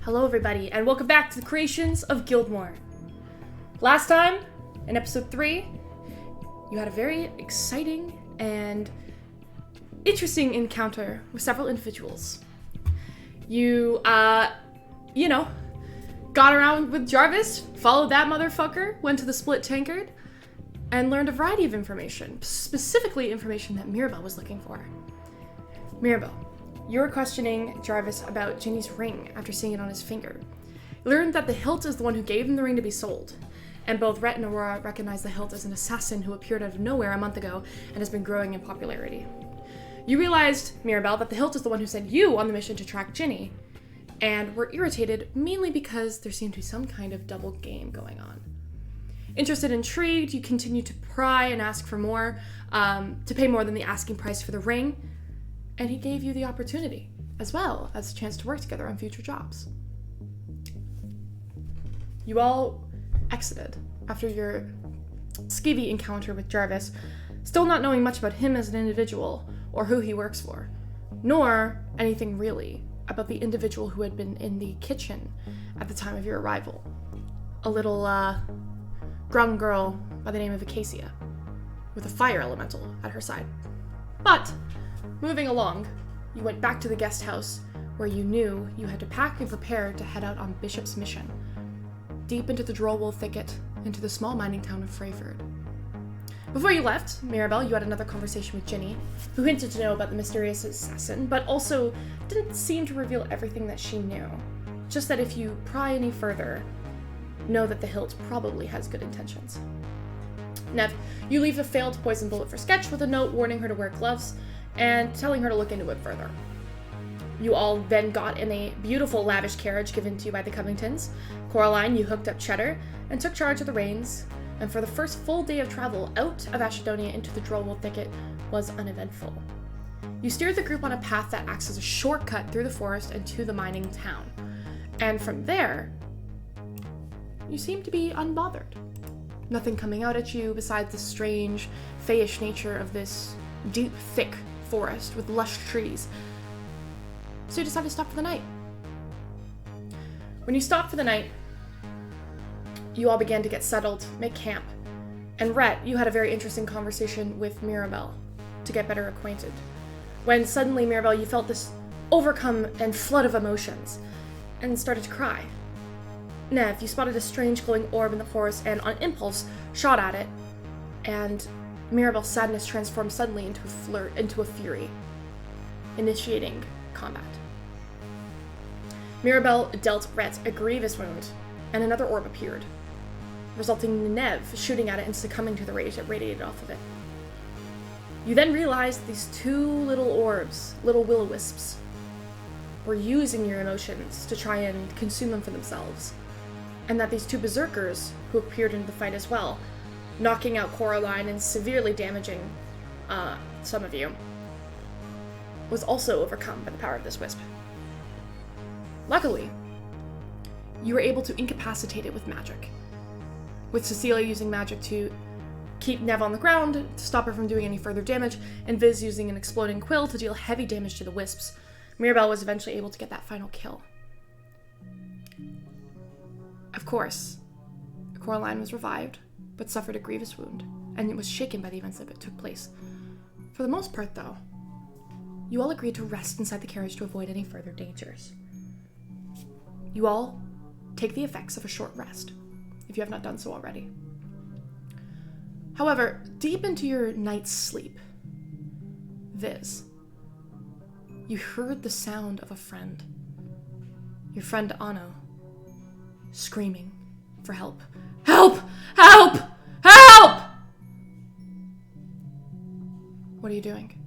Hello everybody, and welcome back to the creations of Gildmoor. Last time, in episode 3, you had a very exciting and interesting encounter with several individuals. You, got around with Jarvis, followed that motherfucker, went to the split tankard, and learned a variety of information, specifically information that Mirabelle was looking for. Mirabelle, you were questioning Jarvis about Ginny's ring after seeing it on his finger. You learned that the hilt is the one who gave him the ring to be sold, and both Rhett and Aurora recognize the hilt as an assassin who appeared out of nowhere a month ago and has been growing in popularity. You realized, Mirabelle, that the hilt is the one who sent you on the mission to track Ginny, and were irritated mainly because there seemed to be some kind of double game going on. Interested and intrigued, you continue to pry and ask for more, to pay more than the asking price for the ring, and he gave you the opportunity, as well as a chance to work together on future jobs. You all exited after your skeevy encounter with Jarvis, still not knowing much about him as an individual or who he works for, nor anything really about the individual who had been in the kitchen at the time of your arrival. A little, grung girl by the name of Acacia, with a fire elemental at her side. But moving along, you went back to the guest house where you knew you had to pack and prepare to head out on Bishop's mission, deep into the Drollwool thicket, into the small mining town of Freyford. Before you left, Mirabelle, you had another conversation with Ginny, who hinted to know about the mysterious assassin, but also didn't seem to reveal everything that she knew. Just that if you pry any further, know that the hilt probably has good intentions. Nev, you leave the failed poison bullet for Sketch with a note warning her to wear gloves, and telling her to look into it further. You all then got in a beautiful, lavish carriage given to you by the Covingtons. Coraline, you hooked up Cheddar and took charge of the reins, and for the first full day of travel out of Ashedonia into the Drollwool thicket was uneventful. You steered the group on a path that acts as a shortcut through the forest and to the mining town, and from there, you seemed to be unbothered. Nothing coming out at you besides the strange, fayish nature of this deep, thick forest with lush trees. So you decided to stop for the night. When you stopped for the night, you all began to get settled, make camp. And Rhett, you had a very interesting conversation with Mirabelle to get better acquainted. When suddenly, Mirabelle, you felt this overcome and flood of emotions and started to cry. Nev, you spotted a strange glowing orb in the forest and on impulse shot at it, and Mirabelle's sadness transformed suddenly into a fury, initiating combat. Mirabelle dealt Rhett a grievous wound, and another orb appeared, resulting in Nev shooting at it and succumbing to the rage that radiated off of it. You then realized these two little orbs, little will-o-wisps, were using your emotions to try and consume them for themselves, and that these two berserkers, who appeared into the fight as well, knocking out Coraline and severely damaging some of you, was also overcome by the power of this wisp. Luckily, you were able to incapacitate it with magic, with Cecilia using magic to keep Nev on the ground to stop her from doing any further damage, and Viz using an exploding quill to deal heavy damage to the wisps. Mirabelle was eventually able to get that final kill. Of course, Coraline was revived, but suffered a grievous wound, and it was shaken by the events that took place. For the most part, though, you all agreed to rest inside the carriage to avoid any further dangers. You all take the effects of a short rest, if you have not done so already. However, deep into your night's sleep, Viz, you heard the sound of a friend. Your friend Anno, screaming for help. Help! Help! Help! What are you doing?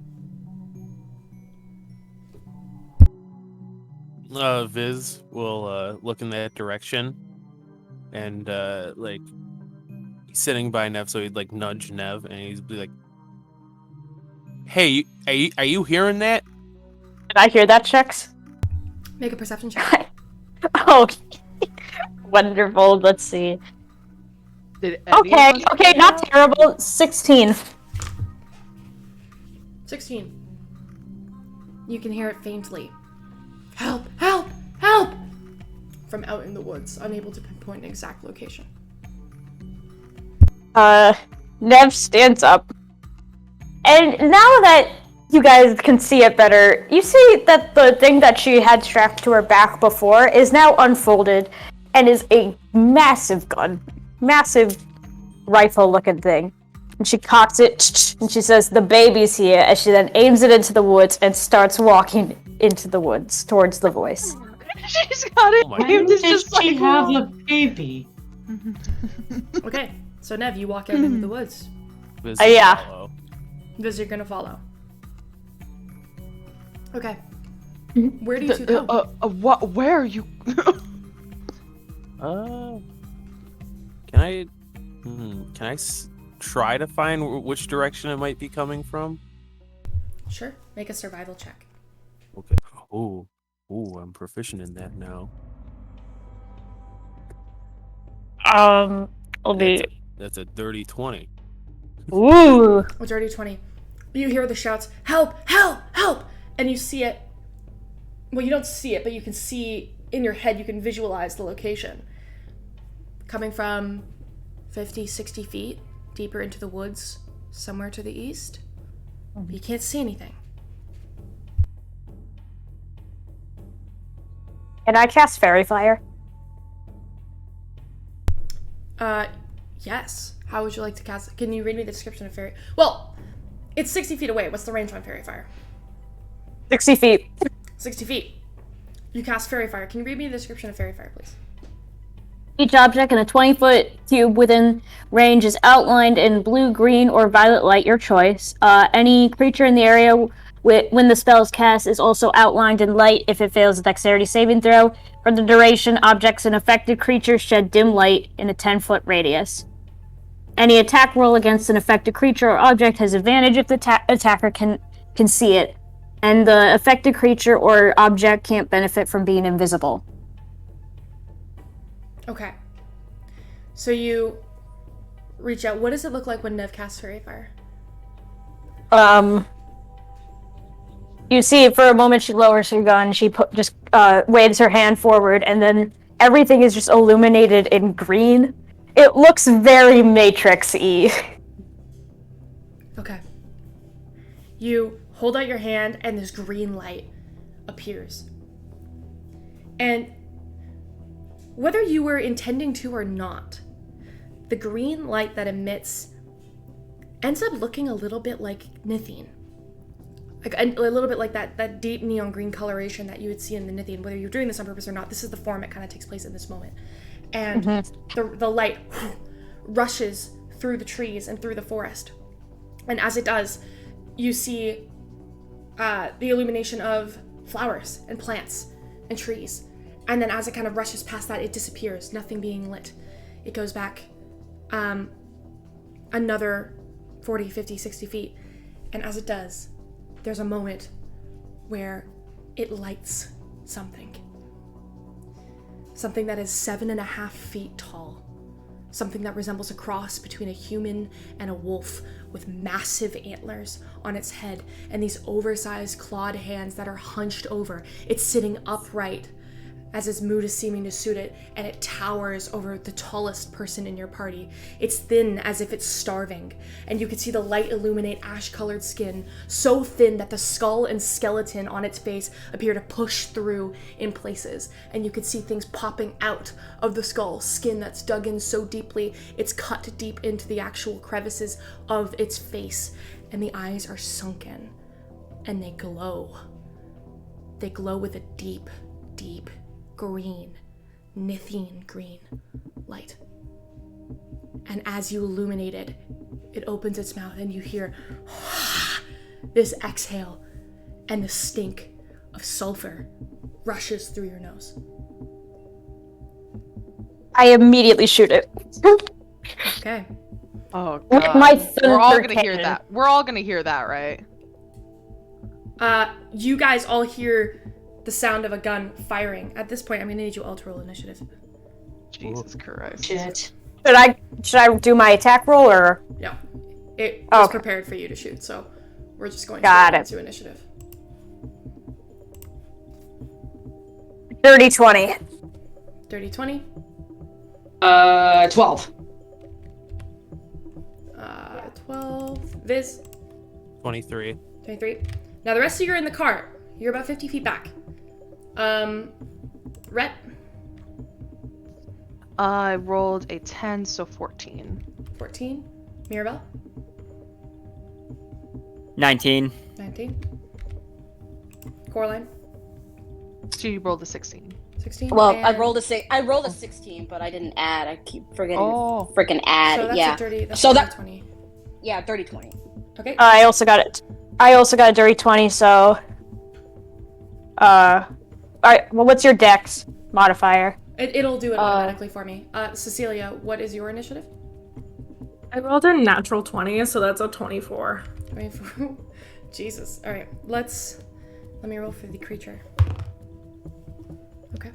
Viz will look in that direction and he's sitting by Nev, so he'd nudge Nev and he'd be like, "Hey, are you hearing that?" Did I hear that, Chex? Make a perception check. Oh, wonderful. Let's see. Okay, not terrible. 16. 16. You can hear it faintly. Help! Help! Help! from out in the woods, unable to pinpoint an exact location. Nev stands up. And now that you guys can see it better, you see that the thing that she had strapped to her back before is now unfolded and is a massive gun. Massive rifle-looking thing. And she cocks it, and she says, "The baby's here," as she then aims it into the woods and starts walking into the woods towards the voice. She's got it. Oh my aimed. God. It's just Does she like, have a baby? Okay, so Nev, you walk out into the woods. Viz Yeah. follow. Viz, you're gonna follow. Okay. Where do you two go? what? Where are you? Can I try to find which direction it might be coming from? Sure. Make a survival check. Okay. Ooh, I'm proficient in that now. That's a dirty 20. Ooh. It's already 20. You hear the shouts, "Help! Help! Help!" And you see it. Well, you don't see it, but you can see in your head, you can visualize the location. Coming from 50, 60 feet deeper into the woods, somewhere to the east. But you can't see anything. Can I cast Fairy Fire? Yes. How would you like to cast it? Can you read me the description of fairy? Well, it's 60 feet away. What's the range on fairy fire? 60 feet. 60 feet. You cast fairy fire. Can you read me the description of fairy fire, please? Each object in a 20-foot cube within range is outlined in blue, green, or violet light, your choice. Any creature in the area when the spell is cast is also outlined in light if it fails a dexterity saving throw. For the duration, objects and affected creatures shed dim light in a 10-foot radius. Any attack roll against an affected creature or object has advantage if the attacker can see it, and the affected creature or object can't benefit from being invisible. Okay. So you reach out. What does it look like when Nev casts fairy fire? You see, for a moment, she lowers her gun. She just waves her hand forward, and then everything is just illuminated in green. It looks very Matrix-y. Okay. You hold out your hand, and this green light appears. And whether you were intending to or not, the green light that emits ends up looking a little bit like Nithine. Like a little bit like that deep neon green coloration that you would see in the Nithine. Whether you're doing this on purpose or not, this is the form it kind of takes place in this moment. And the light rushes through the trees and through the forest. And as it does, you see the illumination of flowers and plants and trees. And then as it kind of rushes past that, it disappears, nothing being lit. It goes back another 40, 50, 60 feet. And as it does, there's a moment where it lights something. Something that is 7.5 feet tall. Something that resembles a cross between a human and a wolf with massive antlers on its head and these oversized clawed hands that are hunched over. It's sitting upright as its mood is seeming to suit it, and it towers over the tallest person in your party. It's thin as if it's starving, and you can see the light illuminate ash-colored skin, so thin that the skull and skeleton on its face appear to push through in places, and you can see things popping out of the skull, skin that's dug in so deeply, it's cut deep into the actual crevices of its face, and the eyes are sunken, and they glow. They glow with a deep, deep green, Nithine green light. And as you illuminate it, it opens its mouth and you hear this exhale, and the stink of sulfur rushes through your nose. I immediately shoot it. Okay. Oh With god. my We're all thunder gonna hear cannon. that. We're all gonna hear that, right? You guys all hear the sound of a gun firing. At this point, I'm gonna need you all to roll initiative. Jesus Christ. Shit. Should I do my attack roll, or? Yeah. It was Okay. prepared for you to shoot, so we're just going Got it. to initiative. Dirty 20. Dirty 20. 12. 12. Viz. 23. 23. Now the rest of you are in the cart. You're about 50 feet back. Rhett. I rolled a 10, so 14. 14. Mirabelle. 19. 19. Coraline. She rolled a 16. 16. Well, and... I rolled a 16, but I didn't add. I keep forgetting Oh. to freaking add. So that's yeah. a dirty. That's So a dirty that- 20. Yeah, 30-20. Okay. I also got it. I also got a dirty 20, so... Alright, well, what's your dex modifier? It'll do it automatically for me. Cecilia, what is your initiative? I rolled a natural 20, so that's a 24. 24. Jesus. All right. Let me roll for the creature. Okay.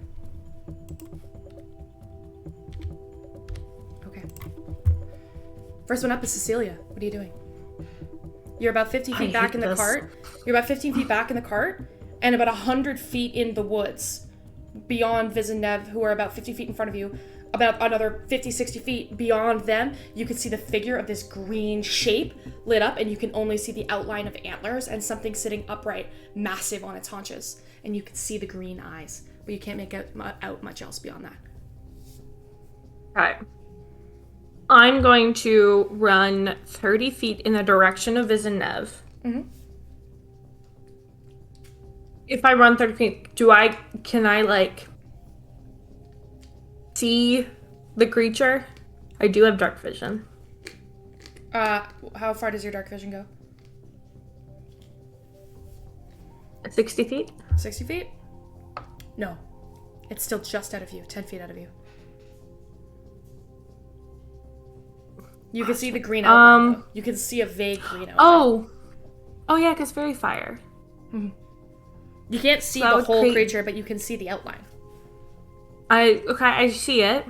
Okay. First one up is Cecilia. What are you doing? You're about 50 feet back in the cart. You're about 15 feet back in the cart, and about 100 feet in the woods beyond Viz and Nev, who are about 50 feet in front of you. About another 50, 60 feet beyond them, you can see the figure of this green shape lit up, and you can only see the outline of antlers and something sitting upright, massive on its haunches. And you can see the green eyes, but you can't make out much else beyond that. Okay. I'm going to run 30 feet in the direction of Viz and Nev. Mm-hmm. If I run 30 feet, can I, like, see the creature? I do have dark vision. How far does your dark vision go? 60 feet? 60 feet? No. It's still just out of you, 10 feet out of you. You can see the green outline, though. You can see a vague green outline. Oh yeah, because fairy fire. You can't see So that the would whole create- creature, but you can see the outline. I see it.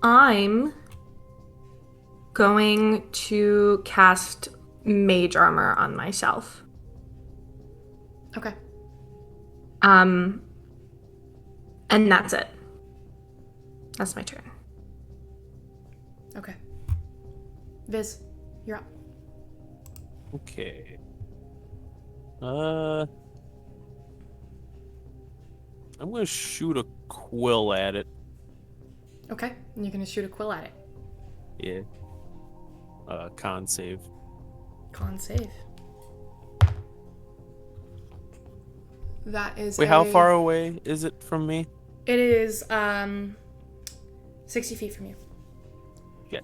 I'm going to cast mage armor on myself. Okay. And that's it. That's my turn. Okay. Viz, you're up. Okay. I'm gonna shoot a quill at it. Okay. And you're gonna shoot a quill at it. Yeah. Con save. Con save. That is Wait, how far away is it from me? It is 60 feet from you. Shit.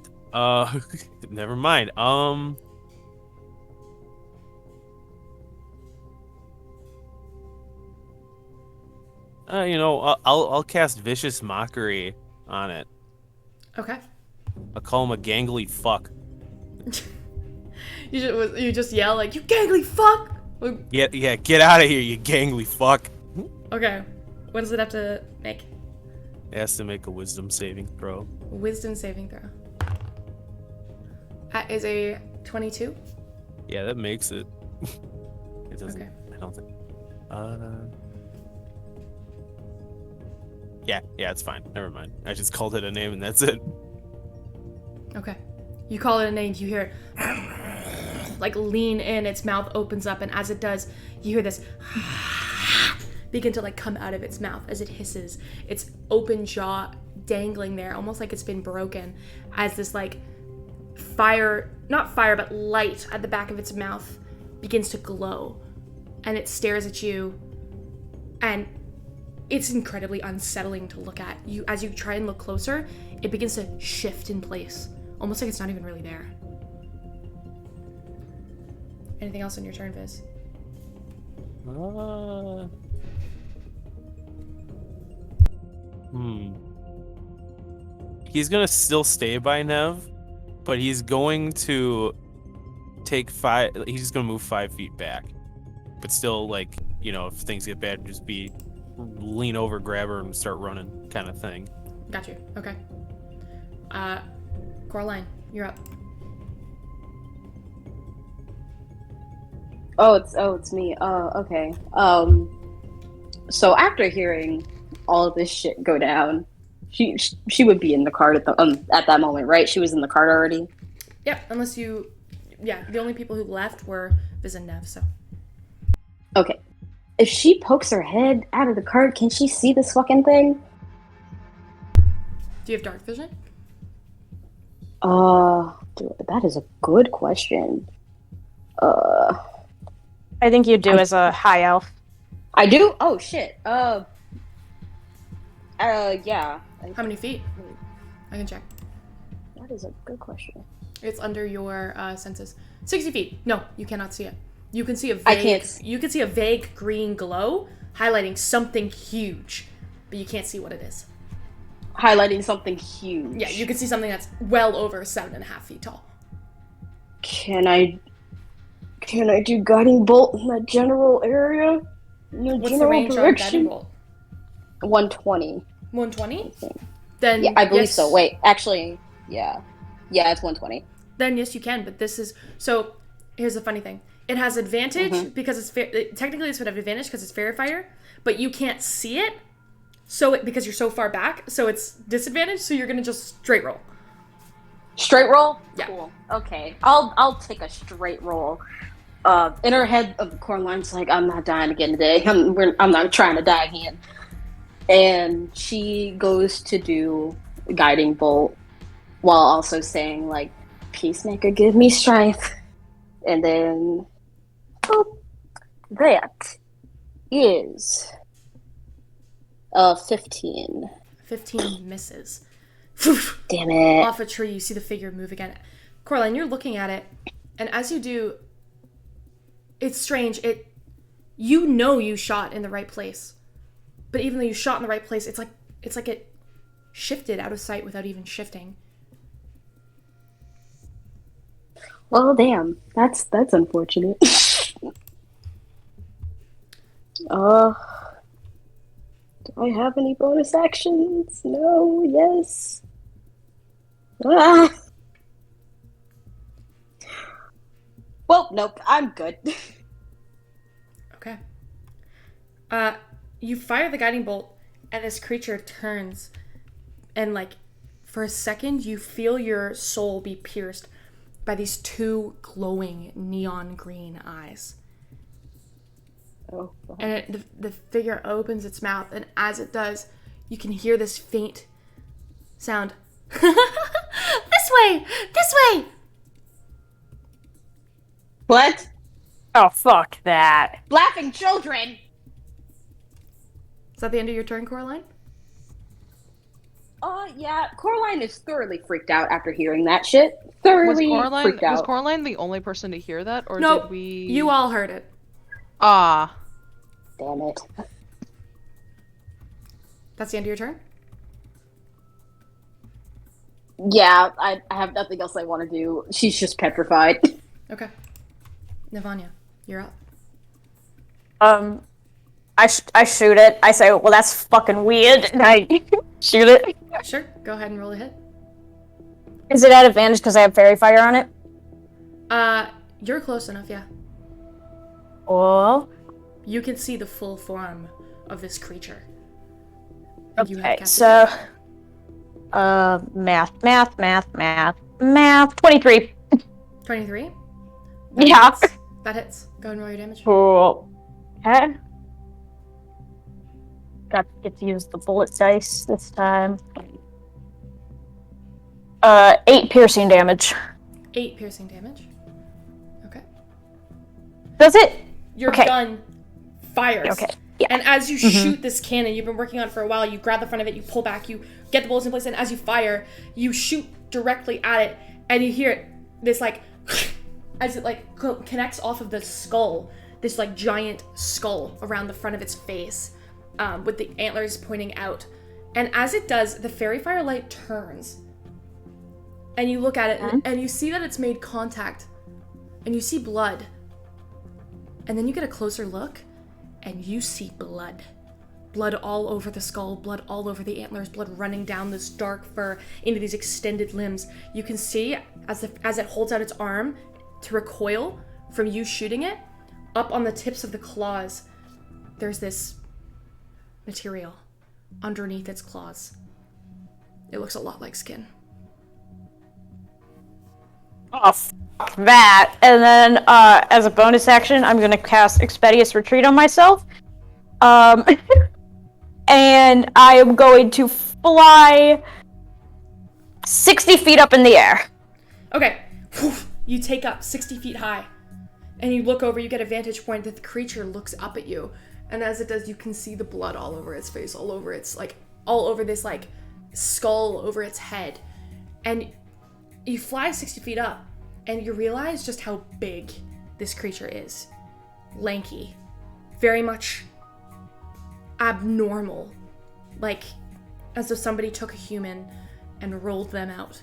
Never mind. I'll cast vicious mockery on it. Okay. I'll call him a gangly fuck. You just yell like, "You gangly fuck!" Yeah, get out of here, you gangly fuck. Okay. What does it have to make? It has to make a wisdom saving throw. Wisdom saving throw. That is a 22. Yeah, that makes it. It doesn't. Okay. I don't think. Yeah, it's fine. Never mind. I just called it a name and that's it. Okay. You call it a name, you hear it like lean in, its mouth opens up, and as it does, you hear this begin to like come out of its mouth as it hisses, its open jaw dangling there, almost like it's been broken, as this like not fire, but light at the back of its mouth begins to glow, and it stares at you, and it's incredibly unsettling to look at. You, as you try and look closer, it begins to shift in place, almost like it's not even really there. Anything else on your turn, Viz? He's gonna still stay by Nev, but he's going to take 5. He's just gonna move 5 feet back, but still, like, if things get bad, just be lean over, grab her, and start running, kind of thing. Got you. Okay. Coraline, you're up. Oh, it's me. Oh, okay. So after hearing all of this shit go down, she would be in the cart at that moment, right? She was in the cart already. Yeah, unless you, yeah, the only people who left were Viz and Nev. So Okay. If she pokes her head out of the cart, can she see this fucking thing? do you have dark vision? That is a good question. I think you do as a high elf. I do? Oh, shit. Yeah. How many feet? I can check. That is a good question. It's under your senses. 60 feet. No, you cannot see it. You can see a vague, I can't. You can see a vague green glow highlighting something huge, but you can't see what it is. Highlighting something huge. Yeah, you can see something that's well over 7.5 feet tall. Can I do guiding bolt in that general area? In the What's the general range on direction? guiding bolt? 120. 120? think. Then Yeah, I believe yes, so. Wait, actually, yeah. Yeah, it's 120. Then yes, you can. But this is so. Here's the funny thing. It has advantage because it's technically this would have advantage because it's fairy fire, but you can't see it. So because you're so far back, so it's disadvantage. So you're gonna just straight roll. Straight roll? Yeah. Cool. Okay. I'll take a straight roll. In her head, of Coraline's like, I'm not dying again today. I'm not trying to die again. And she goes to do guiding bolt while also saying, like, Peacemaker, give me strength. And then, oh, that is 15. 15 misses. Damn it. Off a tree, you see the figure move again. Coraline, you're looking at it, and as you do, it's strange. You know you shot in the right place, but even though you shot in the right place, it's like it shifted out of sight without even shifting. Well, damn. That's unfortunate. Do I have any bonus actions? No, yes. Ah. Well, nope, I'm good. Okay. You fire the guiding bolt, and this creature turns, and like, for a second, you feel your soul be pierced by these two glowing neon green eyes. Oh, wow. And the figure opens its mouth, and as it does, you can hear this faint sound. This way! This way! What? Oh, fuck that. Laughing children! Is that the end of your turn, Coraline? Yeah, Coraline is thoroughly freaked out after hearing that shit. Thoroughly freaked out. Was Coraline the only person to hear that, or Nope. did we? You all heard it. Ah. Damn it. That's the end of your turn? Yeah, I have nothing else I want to do. She's just petrified. Okay. Navanya, you're up. I shoot it. I say, well, that's fucking weird, and I shoot it. Sure, go ahead and roll a hit. Is it at advantage because I have fairy fire on it? You're close enough, yeah. Oh. You can see the full form of this creature. And you have Okay, captured so... it. Math. 23. 23? Yeah. Hits. That hits. Go ahead and roll your damage. Cool. Okay. Get to use the bullet dice this time. 8 piercing damage. 8 piercing damage. Okay. Does it? Your Okay. gun fires. Okay. Yeah. And as you shoot this cannon, you've been working on it for a while, you grab the front of it, you pull back, you get the bullets in place, and as you fire, you shoot directly at it, and you hear it, this like, as it like connects off of the skull, this like giant skull around the front of its face, with the antlers pointing out. And as it does, the fairy fire light turns, and you look at it, and you see that it's made contact, and you see blood. And then you get a closer look, and you see blood. Blood all over the skull, blood all over the antlers, blood running down this dark fur into these extended limbs. You can see, as it holds out its arm to recoil from you shooting it, up on the tips of the claws, there's this material. underneath its claws. It looks a lot like skin. Oh, fuck that. And then, as a bonus action, I'm gonna cast Expeditious Retreat on myself. And I am going to fly 60 feet up in the air. Okay. You take up 60 feet high. And you look over, you get a vantage point that the creature looks up at you. And as it does, you can see the blood all over its face, all over its, like, all over this, like, skull over its head. And you fly 60 feet up, and you realize just how big this creature is. Lanky. Very much abnormal. Like, as if somebody took a human and rolled them out.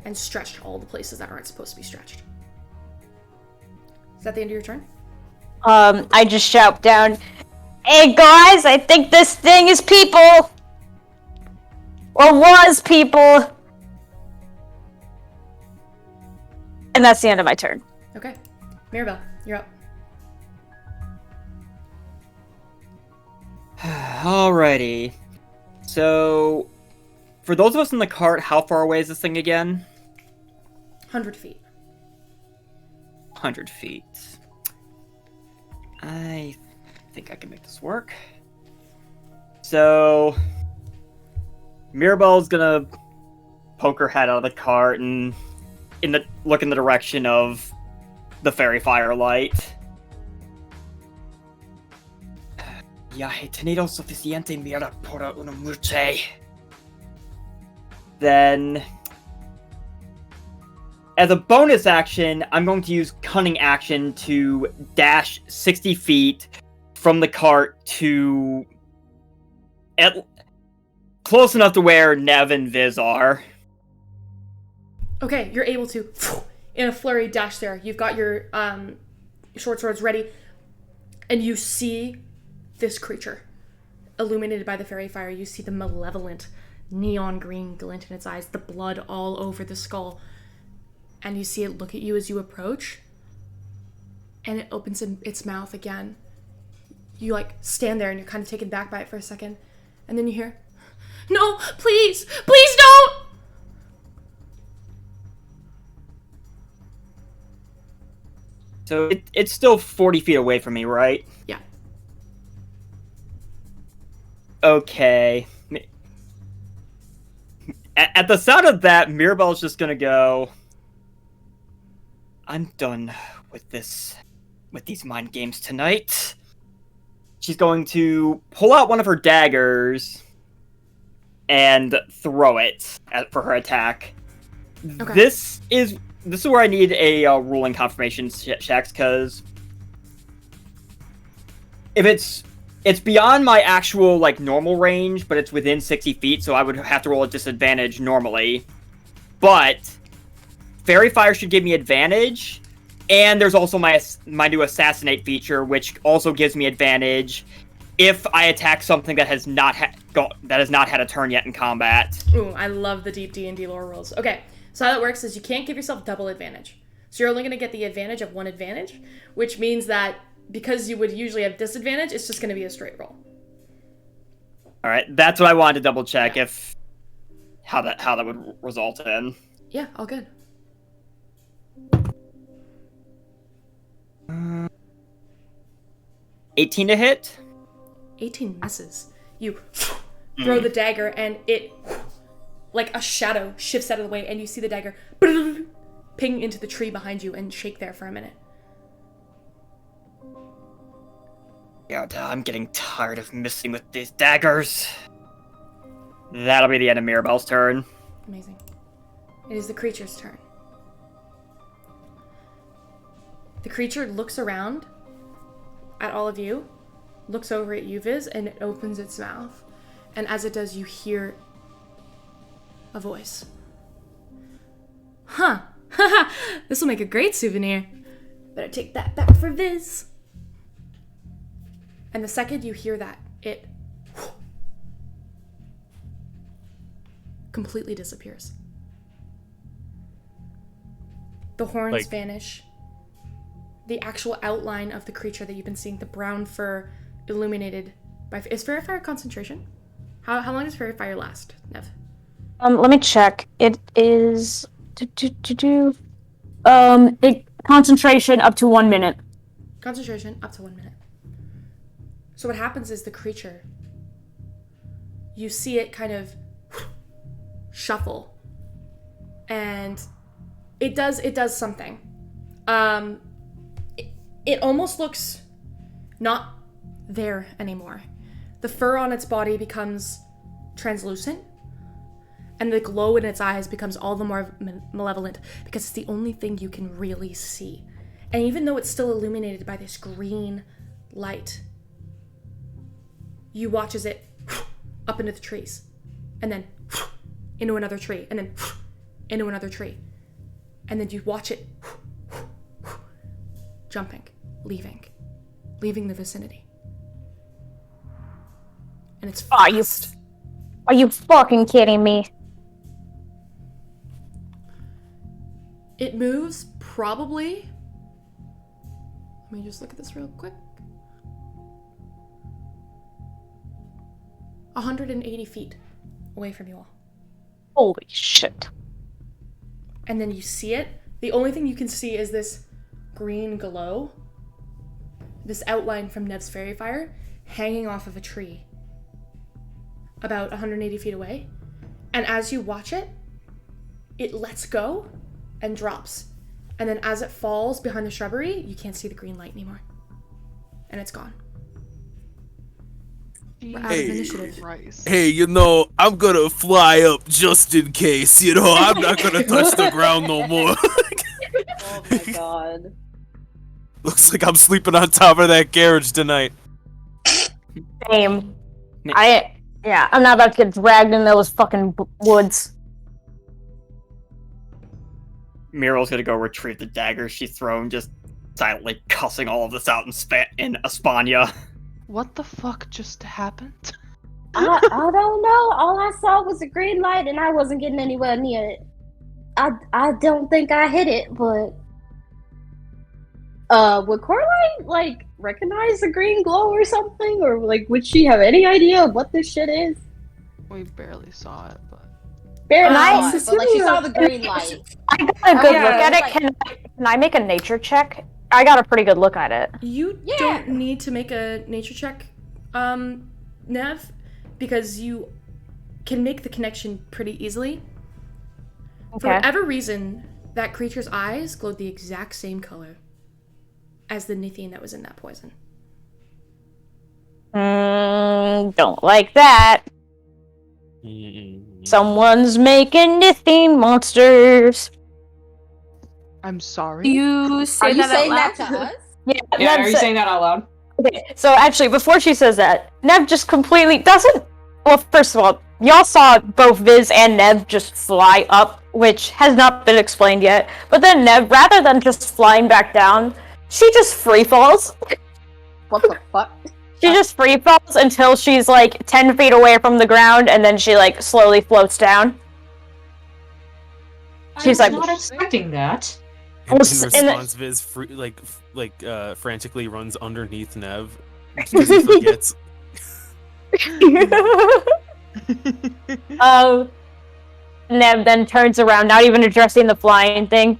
And stretched all the places that aren't supposed to be stretched. Is that the end of your turn? I just shout down, "Hey guys, I think this thing is people! Or was people!" And that's the end of my turn. Okay. Mirabelle, you're up. Alrighty. So, for those of us in the cart, how far away is this thing again? 100 feet. 100 feet. I think I can make this work. So, Mirabelle's gonna poke her head out of the cart and look in the direction of the fairy firelight. Ya he tenido suficiente mierda para una muerte. Then, as a bonus action, I'm going to use Cunning Action to dash 60 feet from the cart to close enough to where Nev and Viz are. Okay, you're able to, in a flurry, dash there. You've got your short swords ready, and you see this creature illuminated by the fairy fire. You see the malevolent neon green glint in its eyes, the blood all over the skull. And you see it look at you as you approach, and it opens its mouth again. You, like, stand there, and you're kind of taken back by it for a second. And then you hear, "No, please! Please don't!" So it's still 40 feet away from me, right? Yeah. Okay. At the sound of that, Mirabelle's just gonna go, "I'm done with these mind games tonight." She's going to pull out one of her daggers and throw it for her attack. Okay. This is where I need a ruling confirmation checks, because if it's beyond my actual, like, normal range, but it's within 60 feet, so I would have to roll a disadvantage normally. But Fairy Fire should give me advantage, and there's also my new Assassinate feature, which also gives me advantage if I attack something that has not had a turn yet in combat. Ooh, I love the deep D&D lore rules. Okay, so how that works is you can't give yourself double advantage. So you're only going to get the advantage of one advantage, which means that because you would usually have disadvantage, it's just going to be a straight roll. All right, that's what I wanted to double check, if how that would result in. Yeah, all good. 18 to hit. 18 misses. You throw the dagger, and it, like a shadow, shifts out of the way, and you see the dagger ping into the tree behind you and shake there for a minute. Yeah, I'm getting tired of missing with these daggers. That'll be the end of Mirabelle's turn. Amazing. It is the creature's turn. The creature looks around at all of you, looks over at you, Viz, and it opens its mouth. And as it does, you hear a voice. Huh. This will make a great souvenir. Better take that back for Viz. And the second you hear that, it completely disappears. The horns vanish. The actual outline of the creature that you've been seeing, the brown fur illuminated, Is Fairy Fire concentration? How long does Fairy Fire last, Nev? Let me check. It is concentration up to 1 minute. Concentration up to 1 minute. So what happens is the creature, you see it kind of shuffle, and it does something. It almost looks not there anymore. The fur on its body becomes translucent, and the glow in its eyes becomes all the more malevolent because it's the only thing you can really see. And even though it's still illuminated by this green light, you watch as it up into the trees, and then into another tree, and then into another tree. And then you watch it jumping, leaving the vicinity. And it's fast. Are you fucking kidding me? It moves probably... Let me just look at this real quick. 180 feet away from you all. Holy shit. And then you see it. The only thing you can see is this green glow, this outline from Nev's Fairy Fire, hanging off of a tree about 180 feet away. And as you watch it, it lets go and drops. And then as it falls behind the shrubbery, you can't see the green light anymore. And it's gone. We're out of initiative. Hey, you know, I'm gonna fly up just in case, you know, I'm not gonna touch the ground no more. Oh my god. Looks like I'm sleeping on top of that carriage tonight. Same. I'm not about to get dragged in those fucking woods. Muriel's gonna go retrieve the dagger she's thrown, just silently cussing all of this out in Espana. What the fuck just happened? I don't know. All I saw was a green light, and I wasn't getting anywhere near it. I don't think I hit it, but would Coraline like recognize the green glow or something, or like would she have any idea of what this shit is? We barely saw it, but Barely Nice. saw it, but like she saw the green light. I got a good Yeah, look at it. like- Can I make a nature check? I got a pretty good look at it. You Yeah. don't need to make a nature check, Nev, because you can make the connection pretty easily. For Okay. whatever reason, that creature's eyes glowed the exact same color as the Nithine that was in that poison. Don't like that. Someone's making Nithine monsters. I'm sorry. You say Are you that out saying loud? that to us? Yeah, Yeah, Nev are you said- saying that out loud? Okay, so actually, before she says that, Nev just completely doesn't. Well, first of all, y'all saw both Viz and Nev just fly up, which has not been explained yet. But then Nev, rather than just flying back down, she just free falls. What the fuck? She just free falls until she's like 10 feet away from the ground, and then she like slowly floats down. She's I was like- not expecting that. In Well, and the- response, Viz frantically runs underneath Nev because he forgets. Nev then turns around, not even addressing the flying thing,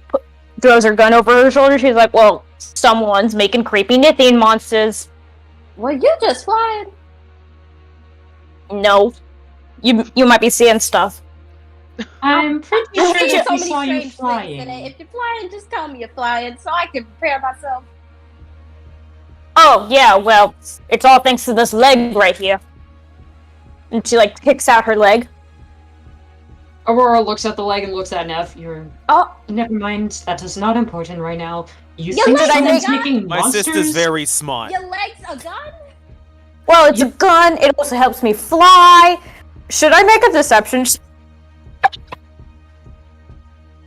throws her gun over her shoulder. She's like, well, someone's making creepy Nithine monsters. Well, you just flying. No. You might be seeing stuff. I'm pretty I've sure seen that so we many saw you strange things today. flying. If you're flying, just tell me you're flying so I can prepare myself. Oh, yeah, well, it's all thanks to this leg right here. And she, like, kicks out her leg. Aurora looks at the leg and looks at Nev. You're... Oh. Never mind, that is not important right now. You Your think legs someone's are gone? making My monsters? sister's very smart. Your legs a gun? Well, it's a gun. It also helps me fly. Should I make a deception?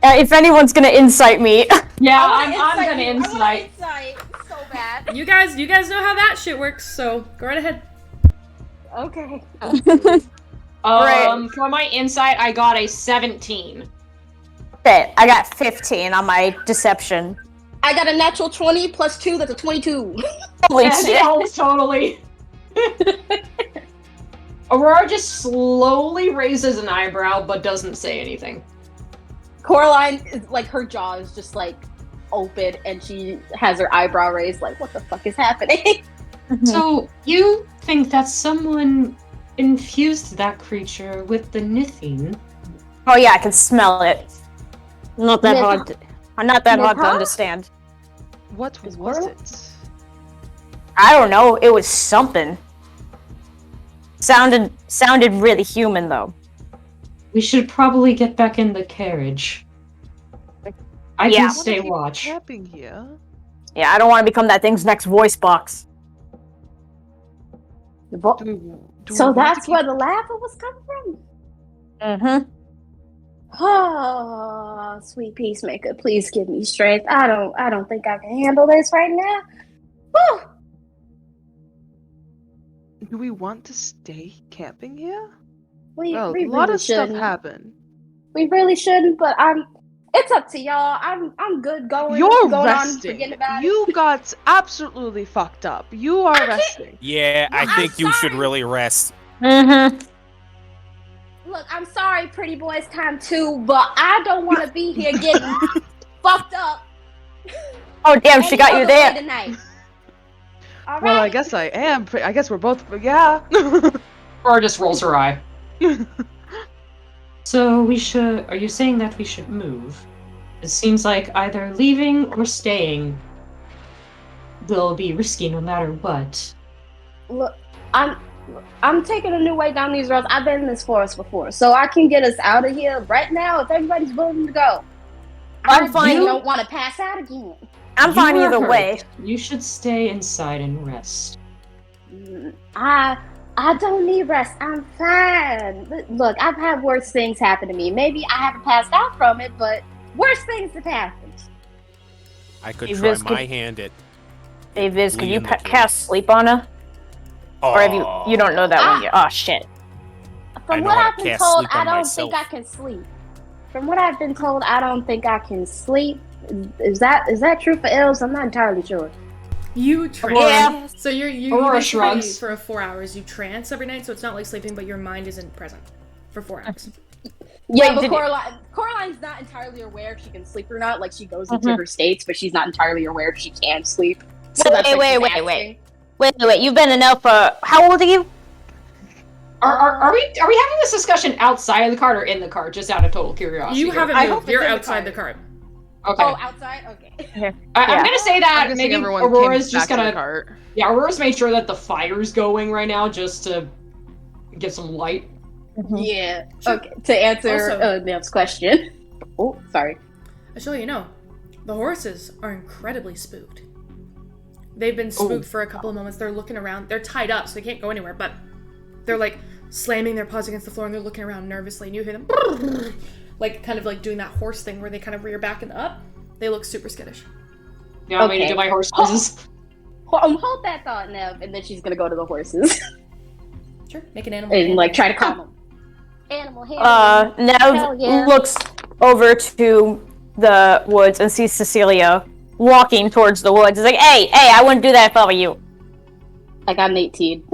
If anyone's gonna incite me. Yeah, I I'm wanna gonna you. I insight. wanna insight so bad. You guys know how that shit works, so go right ahead. Okay. Right. For my insight, I got a 17. Okay, I got 15 on my deception. I got a natural 20 plus 2, that's a 22. Holy That shit. helps totally. Aurora just slowly raises an eyebrow, but doesn't say anything. Coraline is like, her jaw is just like open, and she has her eyebrow raised, like, what the fuck is happening? So, you think that someone infused that creature with the Nithine? Oh yeah, I can smell it. Not that hard. Not that hard to Huh? understand. What Is was Squirtle? it? I don't know. It was something. Sounded really human though. We should probably get back in the carriage. I Yeah. can I wanna stay keep watch. camping here. Yeah, I don't want to become that thing's next voice box. Vo- Do we so want to that's keep- where the lava was coming from? Mm-hmm. Oh, sweet peacemaker, please give me strength. I don't think I can handle this right now. Whew. Do we want to stay camping here? We Well, we a lot really of stuff shouldn't. happened. We really shouldn't, but it's up to y'all. I'm good going. You're going on, resting. forgetting about You it. got absolutely fucked up. You are can't- resting. Yeah, Well, I I'm think you should sorry. really rest. Mm-hmm. Look, I'm sorry, pretty boys time 2, but I don't want to be here getting fucked up. Oh damn, she any got you other way there. tonight. All Well, I right? guess I am. I guess we're both. Yeah. Aurora just rolls her eye. So we should. Are you saying that we should move? It seems like either leaving or staying will be risky no matter what. Look, I'm taking a new way down these roads. I've been in this forest before, so I can get us out of here right now if everybody's willing to go. I'm fine. I don't want to pass out again. I'm fine You are either hurt. way. You should stay inside and rest. I don't need rest. I'm fine. Look, I've had worse things happen to me. Maybe I haven't passed out from it, but worse things have happened. I could Hey, try Viz, my hand at. Hey Viz, can you Lean the cast sleep on her? Or have you don't know that one Ah. yet? Oh shit. I From know what how I've to been cast told, sleep I on don't myself. think I can sleep. From what I've been told, I don't think I can sleep. Is that true for elves? I'm not entirely sure. You trance. Yeah. So you Aurora basically, shrugs. for 4 hours. You trance every night, so it's not like sleeping, but your mind isn't present for 4 hours. Yeah, Wait, but did Coraline's not entirely aware if she can sleep or not. Like, she goes into her states, but she's not entirely aware if she can sleep. So that's what wait, she's wait. asking. Wait. You've been an elf for how old are you? Are we having this discussion outside of the cart or in the cart? Just out of total curiosity. You here? haven't I moved. hope it's You're in the outside the cart. cart. Okay. Oh, outside? Okay. I'm yeah. gonna say I'm that guessing maybe everyone Aurora's came just back to the gonna. cart. Yeah, Aurora's made sure that the fire's going right now just to get some light. Yeah. Okay. To answer Also- Nev's question. Oh, sorry. I show you know, the horses are incredibly spooked. They've been spooked for a couple of moments. They're looking around. They're tied up, so they can't go anywhere. But they're like slamming their paws against the floor, and they're looking around nervously. And you hear them, like kind of like doing that horse thing where they kind of rear back and up. They look super skittish. You want me to Okay. do my horse noises? Hold that thought, Nev, and then she's gonna go to the horses Sure, make an animal. and like try to calm them. Animal handling. Nev Hell yeah. looks over to the woods and sees Cecilia walking towards the woods. It's like, hey, I wouldn't do that if I were you. I got an 18.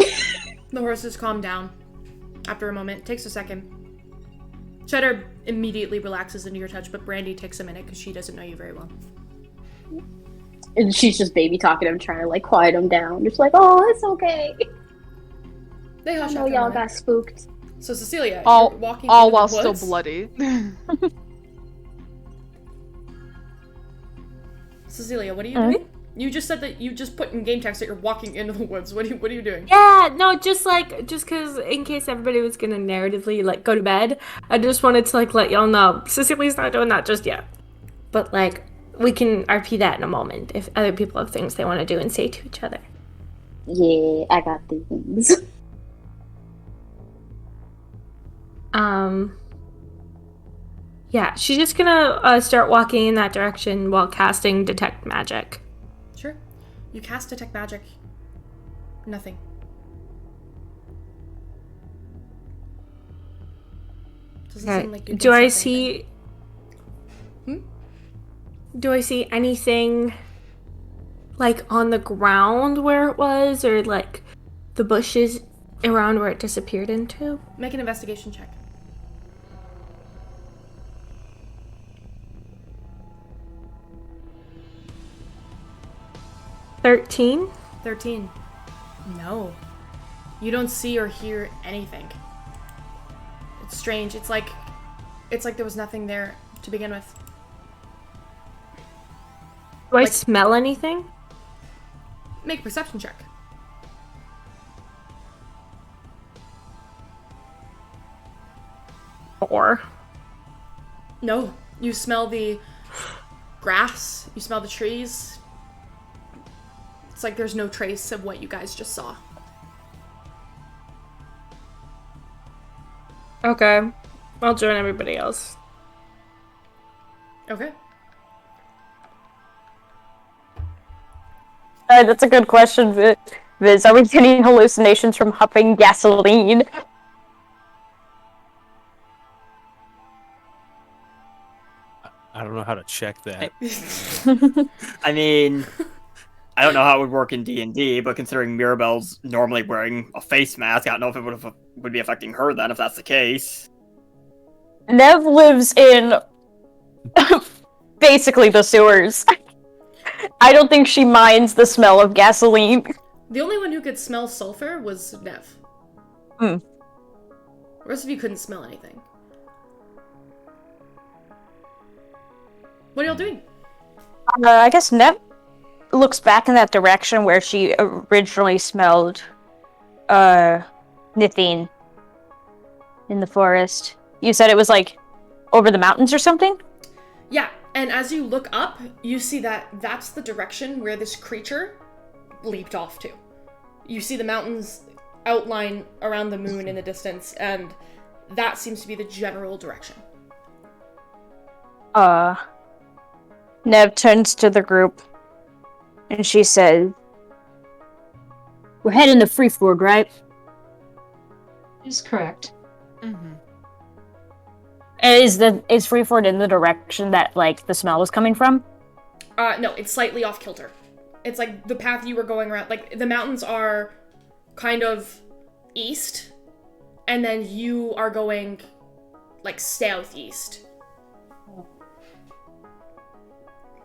The horses calm down. After a moment, takes a second. Cheddar immediately relaxes into your touch, but Brandy takes a minute because she doesn't know you very well. And she's just baby talking him, trying to like quiet him down. Just like, oh, it's okay. They I hush know after a y'all moment. got spooked. So Cecilia, All- you're walking All into while the still woods. bloody. Cecilia, what are you doing? You just said that you just put in game text that you're walking into the woods. What are you doing? Yeah, no, just because in case everybody was gonna narratively like go to bed, I just wanted to like let y'all know Cecily's not doing that just yet. But like we can RP that in a moment if other people have things they want to do and say to each other. Yeah, I got things. Yeah, she's just gonna start walking in that direction while casting detect magic. Sure. You cast detect magic. Nothing. Doesn't Okay. seem like you can Do I sense anything. see? Do I see anything like on the ground where it was, or like the bushes around where it disappeared into? Make an investigation check. $13. 13. No. You don't see or hear anything. It's strange. It's like there was nothing there to begin with. Do I Like- smell anything? Make a perception check. Or No. You smell the grass. You smell the trees. It's like there's no trace of what you guys just saw. okay, I'll join everybody else. Okay. That's a good question, Viz. Are we getting hallucinations from huffing gasoline? I don't know how to check that. I mean, I don't know how it would work in D&D, but considering Mirabelle's normally wearing a face mask, I don't know if it would be affecting her then, if that's the case. Nev lives in basically the sewers. I don't think she minds the smell of gasoline. The only one who could smell sulfur was Nev. Hmm. The rest of you couldn't smell anything. What are y'all doing? I guess Nev looks back in that direction where she originally smelled Nithine in the forest. You said it was like over the mountains or something? Yeah, and as you look up, you see that that's the direction where this creature leaped off to. You see the mountains outline around the moon in the distance, and that seems to be the general direction. Nev turns to the group and she says, "We're heading to Freeford, right?" Is correct. Mm-hmm. Is Freeford in the direction that like the smell was coming from? No, it's slightly off kilter. It's like the path you were going around. Like, the mountains are kind of east, and then you are going, like, southeast.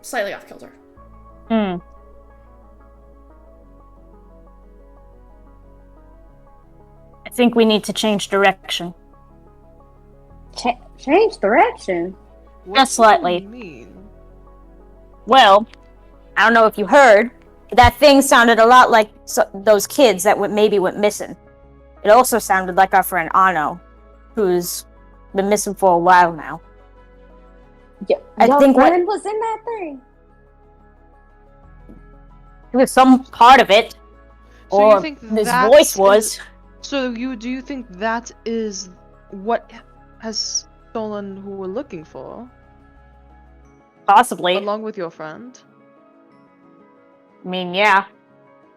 Slightly off kilter. Hmm. I think we need to change direction. Change direction. What Just slightly. do you mean? Well, I don't know if you heard, but that thing sounded a lot like those kids that maybe went missing. It also sounded like our friend Anno, who's been missing for a while now. Yeah, I your think friend was in that thing. It was some part of it, So or you think this that voice was. So do you think that is what has stolen who we're looking for, Possibly. along with your friend? I mean, yeah.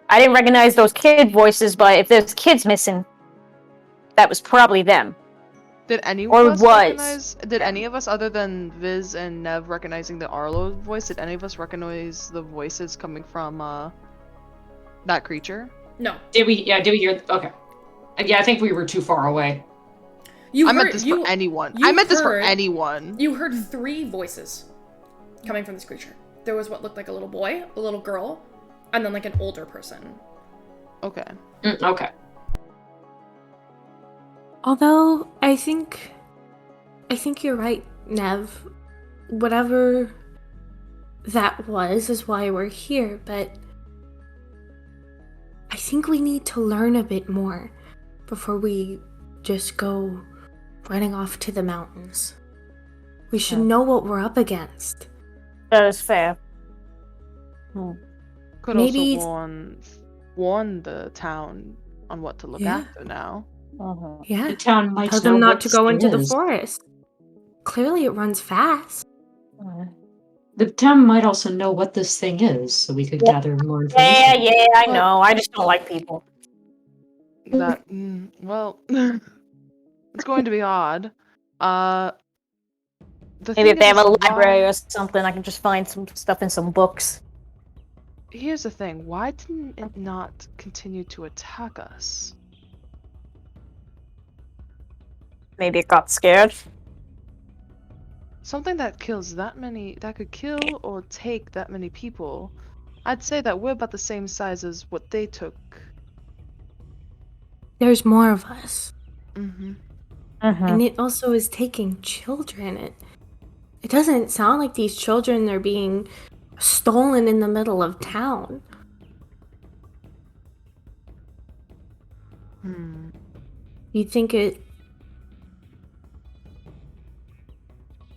I didn't recognize those kid voices, but if there's kids missing, that was probably them. Did any of Or us was. recognize? Did any of us, other than Viz and Nev, recognizing the Arlo voice? Did any of us recognize the voices coming from that creature? No. Did we? Yeah. Did we hear? Okay. Yeah, I think we were too far away. I meant this for anyone. I meant this for anyone. You heard 3 voices coming from this creature. There was what looked like a little boy, a little girl, and then like an older person. Okay. Okay. Although I think you're right, Nev. Whatever that was is why we're here, but I think we need to learn a bit more before we just go running off to the mountains. We should know what we're up against. That is fair. Could Maybe also warn the town on what to look Yeah. after now. Yeah. The town might Tell know them not what to go into the is. forest. Clearly it runs fast. The town might also know what this thing is, so we could gather more Yeah, information. I know. I just don't like people. That well, it's going to be odd. The Maybe thing if they have a is, library why- or something, I can just find some stuff in some books. Here's the thing. Why didn't it not continue to attack us? Maybe it got scared. Something that kills that many, that could kill or take that many people. I'd say that we're about the same size as what they took. There's more of us. Mm-hmm. And it also is taking children. It doesn't sound like these children are being stolen in the middle of town. You think it...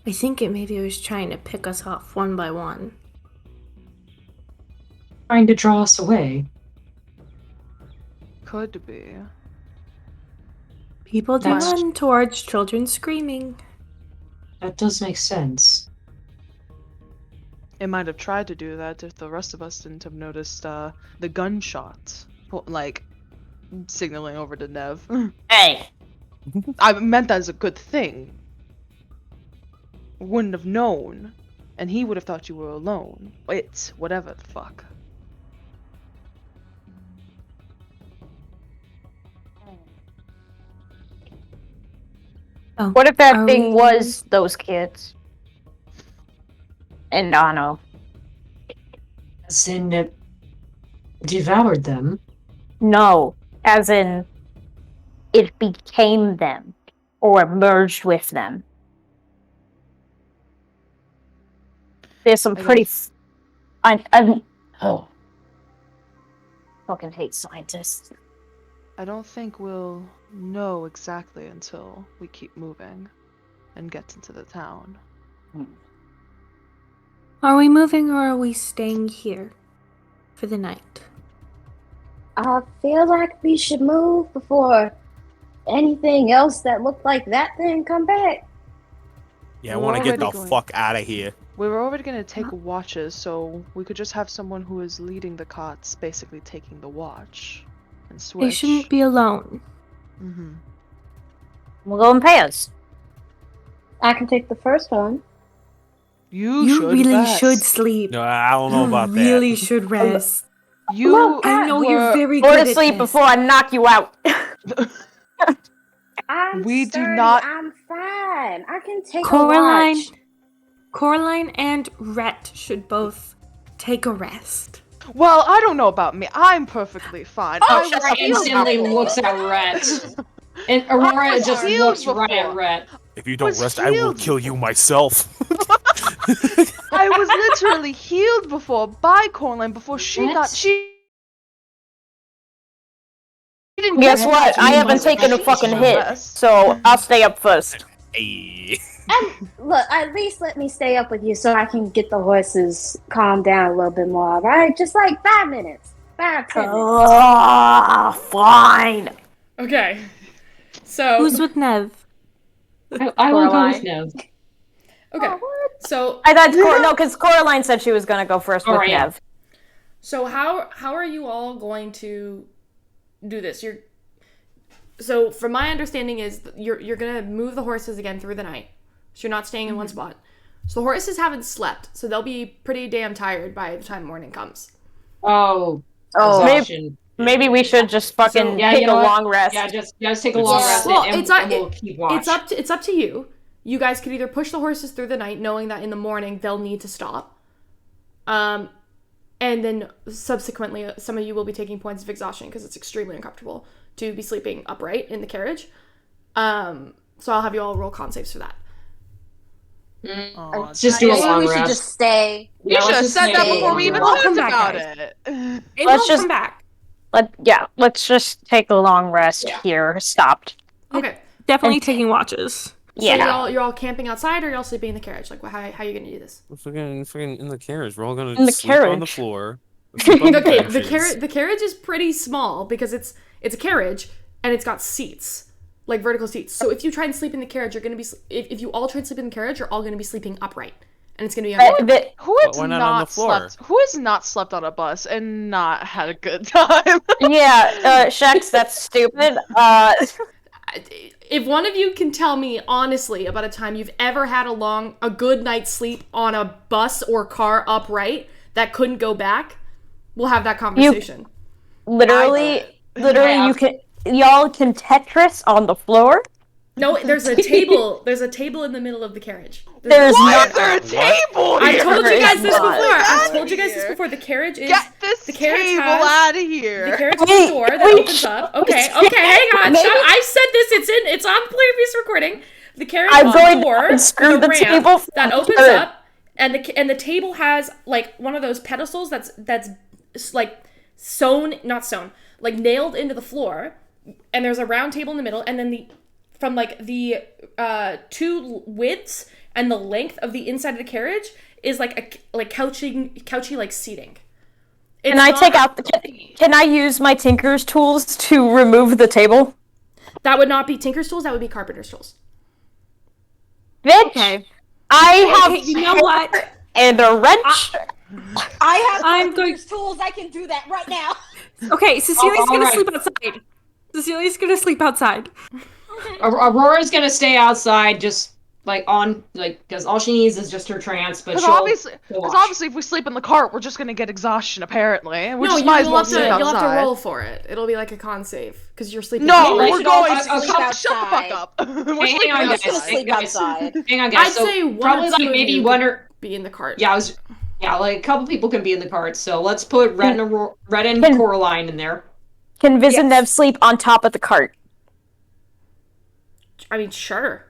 I think it maybe was trying to pick us off one by one. Trying to draw us away. Could be. People do That's- run towards children screaming. That does make sense. It might have tried to do that if the rest of us didn't have noticed the gunshot, like signaling over to Nev. Hey. I meant that as a good thing. Wouldn't have known, and he would have thought you were alone. Whatever the fuck. Oh, What if that are thing we- was those kids? And Nano. As in, it devoured them. No, as in, it became them, or merged with them. There's some I pretty. don't- Oh. Fucking hate scientists. I don't think we'll know exactly until we keep moving and get into the town. Are we moving or are we staying here for the night? I feel like we should move before anything else that looked like that thing come back. Yeah, I We're want to get the already going- fuck out of here. We were already gonna take watches, so we could just have someone who is leading the cots basically taking the watch and switch. They shouldn't be alone. Mm-hmm. We'll go in pairs. I can take the first one. You You should really rest. should sleep. No, I don't know You about really that. should rest. You I know you're were- very Go good to at sleep this. before I knock you out. We do not- I'm fine. I can take Coraline, a watch. Coraline and Rhett should both take a rest. Well, I don't know about me. I'm perfectly fine. Oh, I was sure, healed Instantly before. looks at Rhett. And Aurora was just healed looks right at before. Rhett. If you don't was rest, I will healed kill you myself. I was literally healed before by Coraline before she What? got she didn't Guess get what? to I you haven't myself. taken a She fucking should hit, rest. so I'll stay up first. Hey. Look, at least let me stay up with you so I can get the horses calmed down a little bit more, alright? Just like 5 minutes. 5, 10 minutes. Oh, fine. Okay. So Who's with Nev? I will go with Coraline. Nev. okay. So I thought no, because Coraline said she was gonna go first with Alright, yeah. Nev. So how are you all going to do this? So from my understanding is you're gonna move the horses again through the night. So you're not staying in one spot. So the horses haven't slept, so they'll be pretty damn tired by the time morning comes. Oh, Oh, exhaustion. maybe we should just fucking Yeah, take you know a what? long rest. Yeah, just take a long Yeah. rest Well, and, it's and we'll keep watch. It's up to you. You guys could either push the horses through the night, knowing that in the morning they'll need to stop. And then subsequently, some of you will be taking points of exhaustion because it's extremely uncomfortable to be sleeping upright in the carriage. So I'll have you all roll con saves for that. Aw, Let's just do a Maybe long we should rest. just stay. You Yeah, should let's have just said that stay before we in even the- We'll talked come back, about guys. it. It Let's will just- come back. Let's just take a long rest Yeah. here. Stopped. Okay. Definitely And- taking watches. So Yeah. you're all camping outside, or you're all sleeping in the carriage. Like, how are you gonna do this? We're freaking in the carriage. We're all gonna In the sleep on the carriage. floor. sleep on the Okay, benches. the carriage is pretty small because it's a carriage and it's got seats, like vertical seats. So if you try and sleep in the carriage, you're gonna be if you all try and sleep in the carriage, you're all gonna be sleeping upright, and it's gonna be uncomfortable. Who has why not not, on the floor? slept? Who has not slept on a bus and not had a good time? Yeah, Shax, that's stupid. If one of you can tell me honestly about a time you've ever had a good night's sleep on a bus or car upright that couldn't go back, we'll have that conversation. Literally, Yeah. y'all can Tetris on the floor. No, there's a table. There's a table in the middle of the carriage. There's Why not. is there a table I here? told you guys this before. Get I've told you guys this before. The carriage is Get this the carriage table has out of the here. carriage has a door that opens up. Okay, hang on. Maybe- I said this. It's on previous recording. The carriage I'm has going a to door, unscrew with the a ramp table from that opens the- up, and the table has like one of those pedestals that's like like nailed into the floor, and there's a round table in the middle, and then from the two widths and the length of the inside of the carriage is like couchy like seating. Can I use my Tinker's tools to remove the table? That would not be Tinker's tools. That would be Carpenter's tools. Bitch, Okay. I have Hey, you know what? and a wrench. I have I'm going- tools. I can do that right now. Okay, Cecilia's all gonna right. sleep outside. Cecilia's gonna sleep outside. Aurora's gonna stay outside, just because all she needs is just her trance. But Because she'll obviously, if we sleep in the cart, we're just gonna get exhaustion. Apparently, and we No, just might as you'll well have to sleep you'll have to outside. roll for it. It'll be like a con save because you're sleeping. No, Maybe we're we going. should all sleep Shut the fuck outside. up. We're Hang sleeping on, I'm guys. just gonna outside. sleep outside. Hang on, guys. I'd So say one probably or like two of maybe you one could or be in the cart. like a couple people can be in the cart. So let's put Red and Can- Coraline in there. Can Viz and Nev sleep on top of the cart? I mean, sure.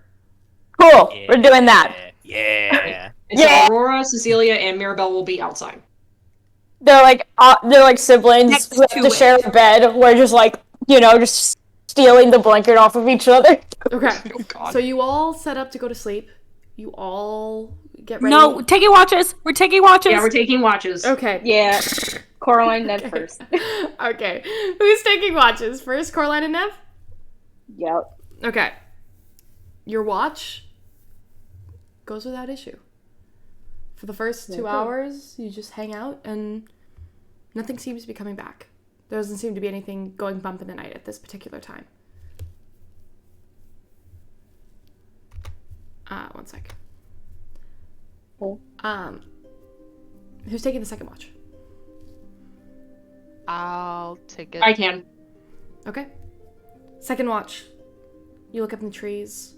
Cool, we're doing that. Yeah. And so Yeah. Aurora, Cecilia, and Mirabelle will be outside. They're like siblings Next who have to to it. share a bed. We're just just stealing the blanket off of each other. Okay. Oh God. So you all set up to go to sleep. You all get ready. No, taking watches. We're taking watches. Yeah, we're taking watches. Okay. Yeah, Coraline, Ned first. Okay. Who's taking watches? First, Coraline and Nev? Yep. Okay. Your watch goes without issue. For the first 2 hours, you just hang out and nothing seems to be coming back. There doesn't seem to be anything going bump in the night at this particular time. One sec. Cool. Who's taking the second watch? I'll take it. I can. Okay. Second watch. You look up in the trees.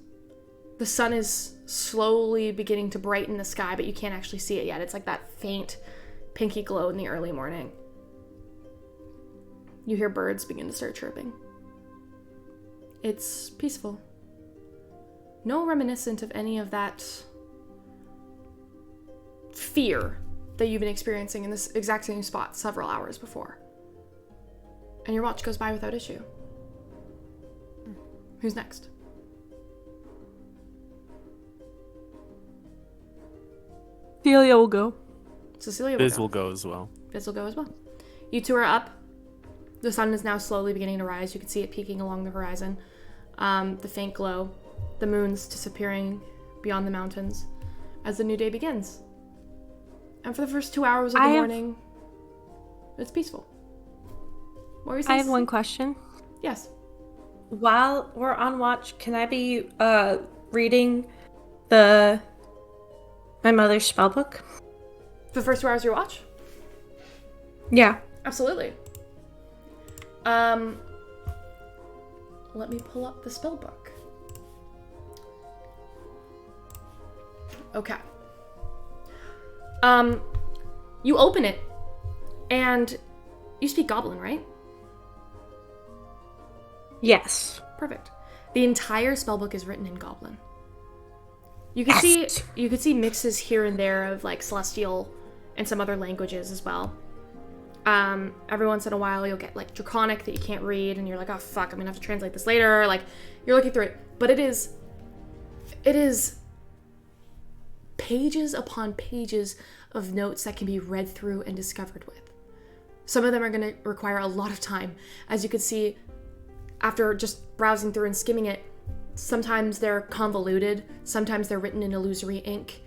The sun is slowly beginning to brighten the sky, but you can't actually see it yet. It's like that faint pinky glow in the early morning. You hear birds begin to start chirping. It's peaceful. No reminiscent of any of that fear that you've been experiencing in this exact same spot several hours before. And your watch goes by without issue. Who's next? Celia will go. Cecilia will Biz go. will go as well. Biz will go as well. You two are up. The sun is now slowly beginning to rise. You can see it peeking along the horizon. The faint glow. The moon's disappearing beyond the mountains as the new day begins. And for the first 2 hours of the morning, it's peaceful. What were you I saying? have one question. Yes. While we're on watch, can I be reading my mother's spell book? For the first 2 hours of your watch? Yeah. Absolutely. Let me pull up the spell book. Okay. You open it, and you speak Goblin, right? Yes. Perfect. The entire spellbook is written in Goblin. You can see mixes here and there of like Celestial and some other languages as well. Every once in a while you'll get like Draconic that you can't read, and you're like, oh fuck, I'm gonna have to translate this later. Like you're looking through it, but it is pages upon pages of notes that can be read through and discovered with. Some of them are going to require a lot of time. As you can see, after just browsing through and skimming it, sometimes they're convoluted, sometimes they're written in illusory ink.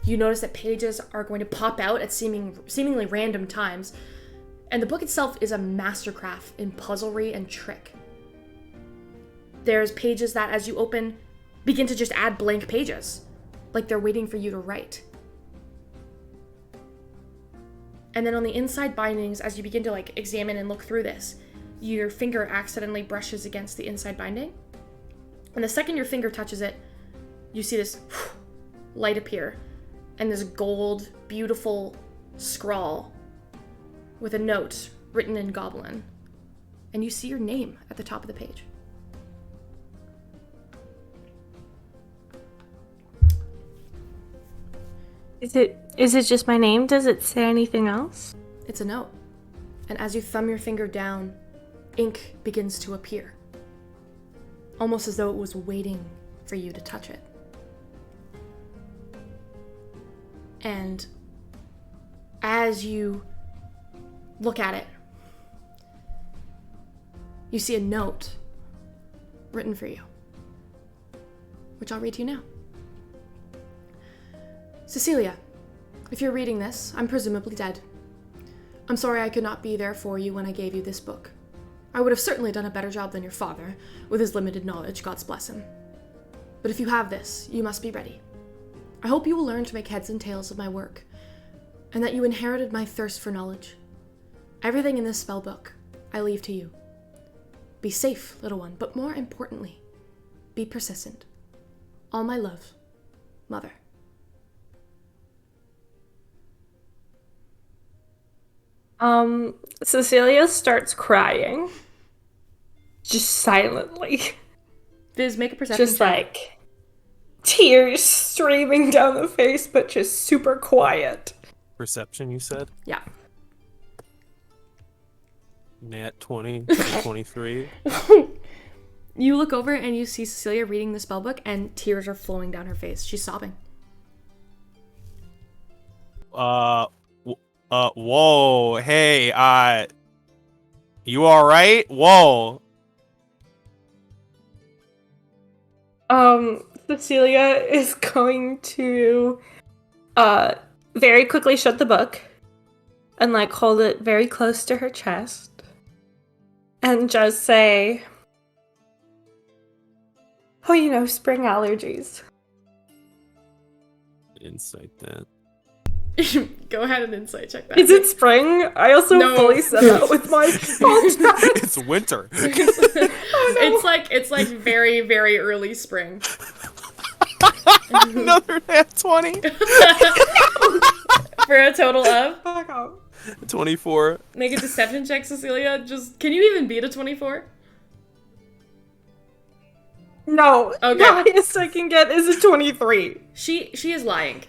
You notice that pages are going to pop out at seemingly random times, and the book itself is a mastercraft in puzzlery and trick. There's pages that, as you open, begin to just add blank pages, like they're waiting for you to write. And then on the inside bindings, as you begin to like examine and look through this, your finger accidentally brushes against the inside binding. And the second your finger touches it, you see this light appear and this gold, beautiful scrawl with a note written in Goblin. And you see your name at the top of the page. Is it just my name? Does it say anything else? It's a note. And as you thumb your finger down, ink begins to appear. Almost as though it was waiting for you to touch it. And as you look at it, you see a note written for you, which I'll read to you now. Cecilia, if you're reading this, I'm presumably dead. I'm sorry I could not be there for you when I gave you this book. I would have certainly done a better job than your father, with his limited knowledge, God's bless him. But if you have this, you must be ready. I hope you will learn to make heads and tails of my work, and that you inherited my thirst for knowledge. Everything in this spell book, I leave to you. Be safe, little one, but more importantly, be persistent. All my love, Mother. Cecilia starts crying. Just silently. Viz, make a perception Just check. like tears streaming down the face, but just super quiet. Perception, you said? Yeah. Nat 20, 23. You look over and you see Cecilia reading the spellbook and tears are flowing down her face. She's sobbing. Whoa, hey, you alright? Whoa. Cecilia is going to, very quickly shut the book and, like, hold it very close to her chest and just say, oh, you know, spring allergies. Insight that. Go ahead and insight check that. Is it spring? I also No. fully said that with my whole chest. It's winter. It's like very, very early spring. Another nat 20. For a total of? 24. Make a deception check, Cecilia. Just, can you even beat a 24? No. Okay. The highest I can get is a 23. She is lying.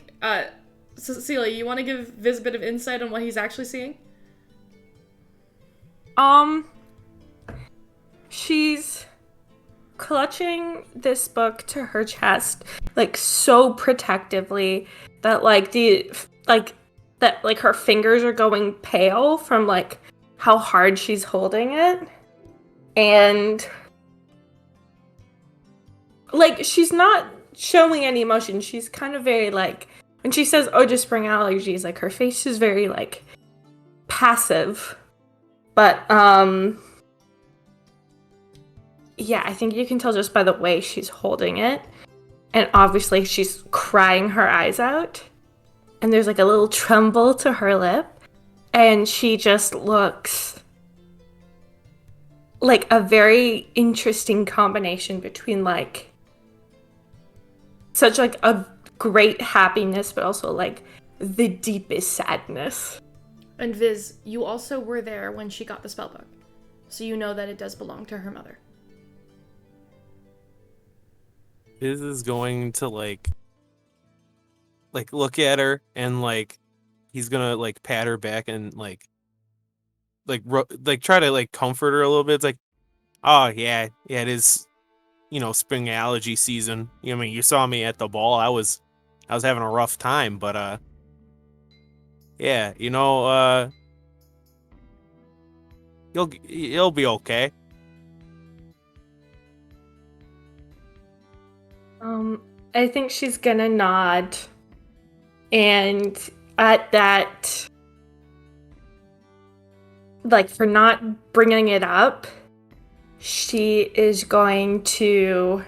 Cecilia, you want to give Viz a bit of insight on what he's actually seeing? She's clutching this book to her chest, like, so protectively that, like, her fingers are going pale from, like, how hard she's holding it. And, like, she's not showing any emotion. She's kind of very, like, when she says, oh, just spring allergies, like, her face is very, like, passive. But, yeah, I think you can tell just by the way she's holding it. And obviously she's crying her eyes out. And there's, like, a little tremble to her lip. And she just looks like a very interesting combination between, like, such, like, a great happiness, but also, like, the deepest sadness. And Viz, you also were there when she got the spellbook. So you know that it does belong to her mother. Biz is going to, like look at her and, like, he's gonna, like, pat her back and, like try to, like, comfort her a little bit. It's like, oh, yeah, it is, you know, spring allergy season. I mean, you saw me at the ball. I was having a rough time, but, yeah, you know, you'll be okay. I think she's gonna nod, and at that, like, for not bringing it up, she is going to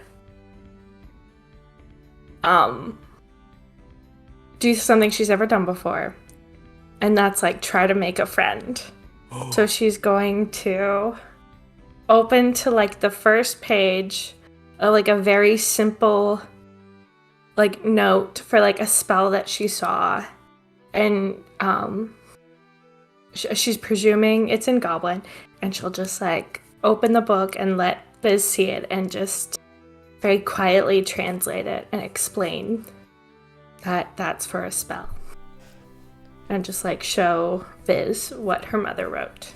do something she's never done before, And that's like try to make a friend. So she's going to open to like the first page of like a very simple like note for like a spell that she saw. And she's presuming it's in Goblin, and she'll just like open the book and let Biz see it and just very quietly translate it and explain that that's for a spell. And just like show Viz what her mother wrote.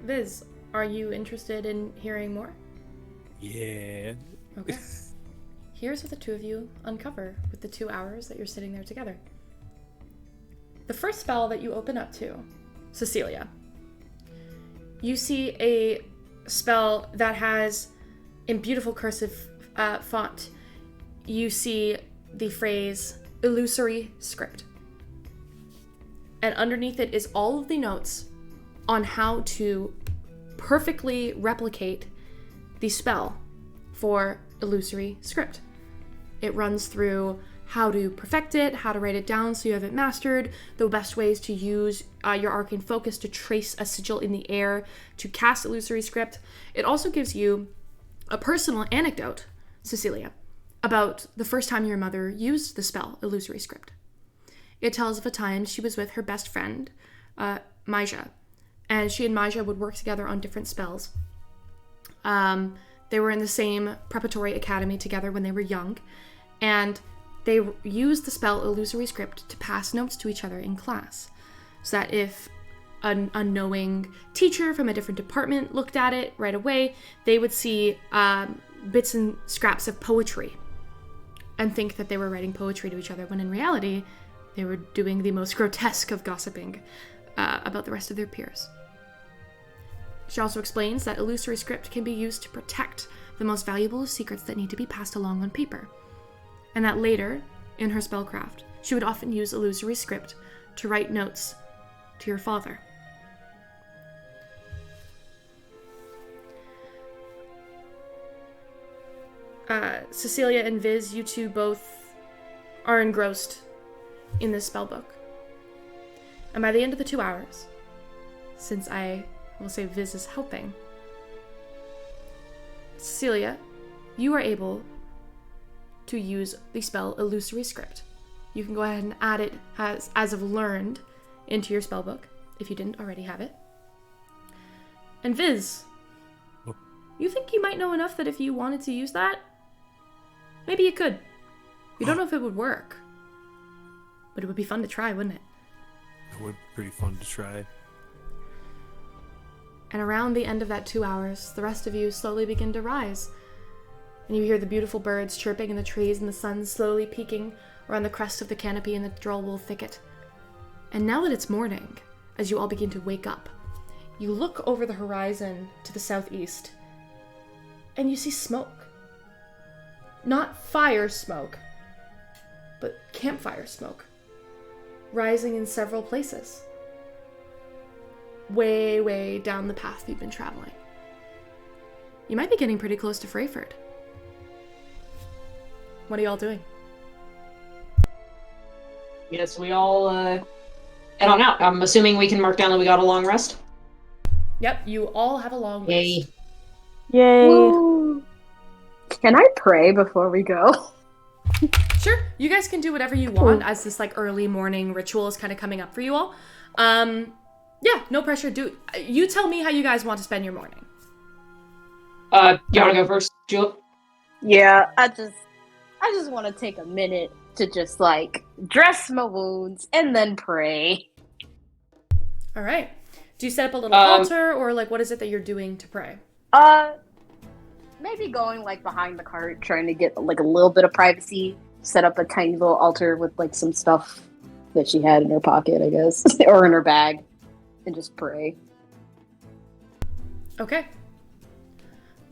Viz, are you interested in hearing more? Yeah. Okay. Here's what the two of you uncover with the 2 hours that you're sitting there together. The first spell that you open up to, Cecilia, you see a spell that has, in beautiful cursive font, you see the phrase illusory script. And underneath it is all of the notes on how to perfectly replicate the spell for illusory script. It runs through how to perfect it, how to write it down so you have it mastered, the best ways to use your arcane focus to trace a sigil in the air to cast illusory script. It also gives you a personal anecdote, Cecilia, about the first time your mother used the spell illusory script. It tells of a time she was with her best friend, Maija, and she and Maija would work together on different spells. They were in the same preparatory academy together when they were young, and they used the spell illusory script to pass notes to each other in class, so that if an unknowing teacher from a different department looked at it right away, they would see bits and scraps of poetry and think that they were writing poetry to each other, when in reality, they were doing the most grotesque of gossiping about the rest of their peers. She also explains that illusory script can be used to protect the most valuable of secrets that need to be passed along on paper, and that later, in her spellcraft, she would often use illusory script to write notes to your father. Cecilia and Viz, you two both are engrossed in this spell book. And by the end of the 2 hours, since I will say Viz is helping, Cecilia, you are able to use the spell illusory script. You can go ahead and add it as of learned into your spell book, if you didn't already have it. And Viz, you think you might know enough that if you wanted to use that, maybe you could. You don't know if it would work, but it would be fun to try, wouldn't it? It would be pretty fun to try. And around the end of that 2 hours, the rest of you slowly begin to rise. And you hear the beautiful birds chirping in the trees and the sun slowly peeking around the crest of the canopy in the Drollwool thicket. And now that it's morning, as you all begin to wake up, you look over the horizon to the southeast, and you see smoke. Not fire smoke, but campfire smoke, rising in several places. Way, way down the path you've been traveling. You might be getting pretty close to Freyford. What are y'all doing? Yes, we all head on out. I'm assuming we can mark down that we got a long rest. Yep, you all have a long rest. Yay. Yay. Woo. Can I pray before we go? Sure, you guys can do whatever you want as this like early morning ritual is kind of coming up for you all. Yeah, no pressure. You tell me how you guys want to spend your morning. You want to go first, Jewel? Yeah, I just want to take a minute to just like dress my wounds and then pray. All right. Do you set up a little altar, or like what is it that you're doing to pray? Maybe going like behind the cart, trying to get like a little bit of privacy. Set up a tiny little altar with like some stuff that she had in her pocket, I guess, or in her bag, and just pray. Okay.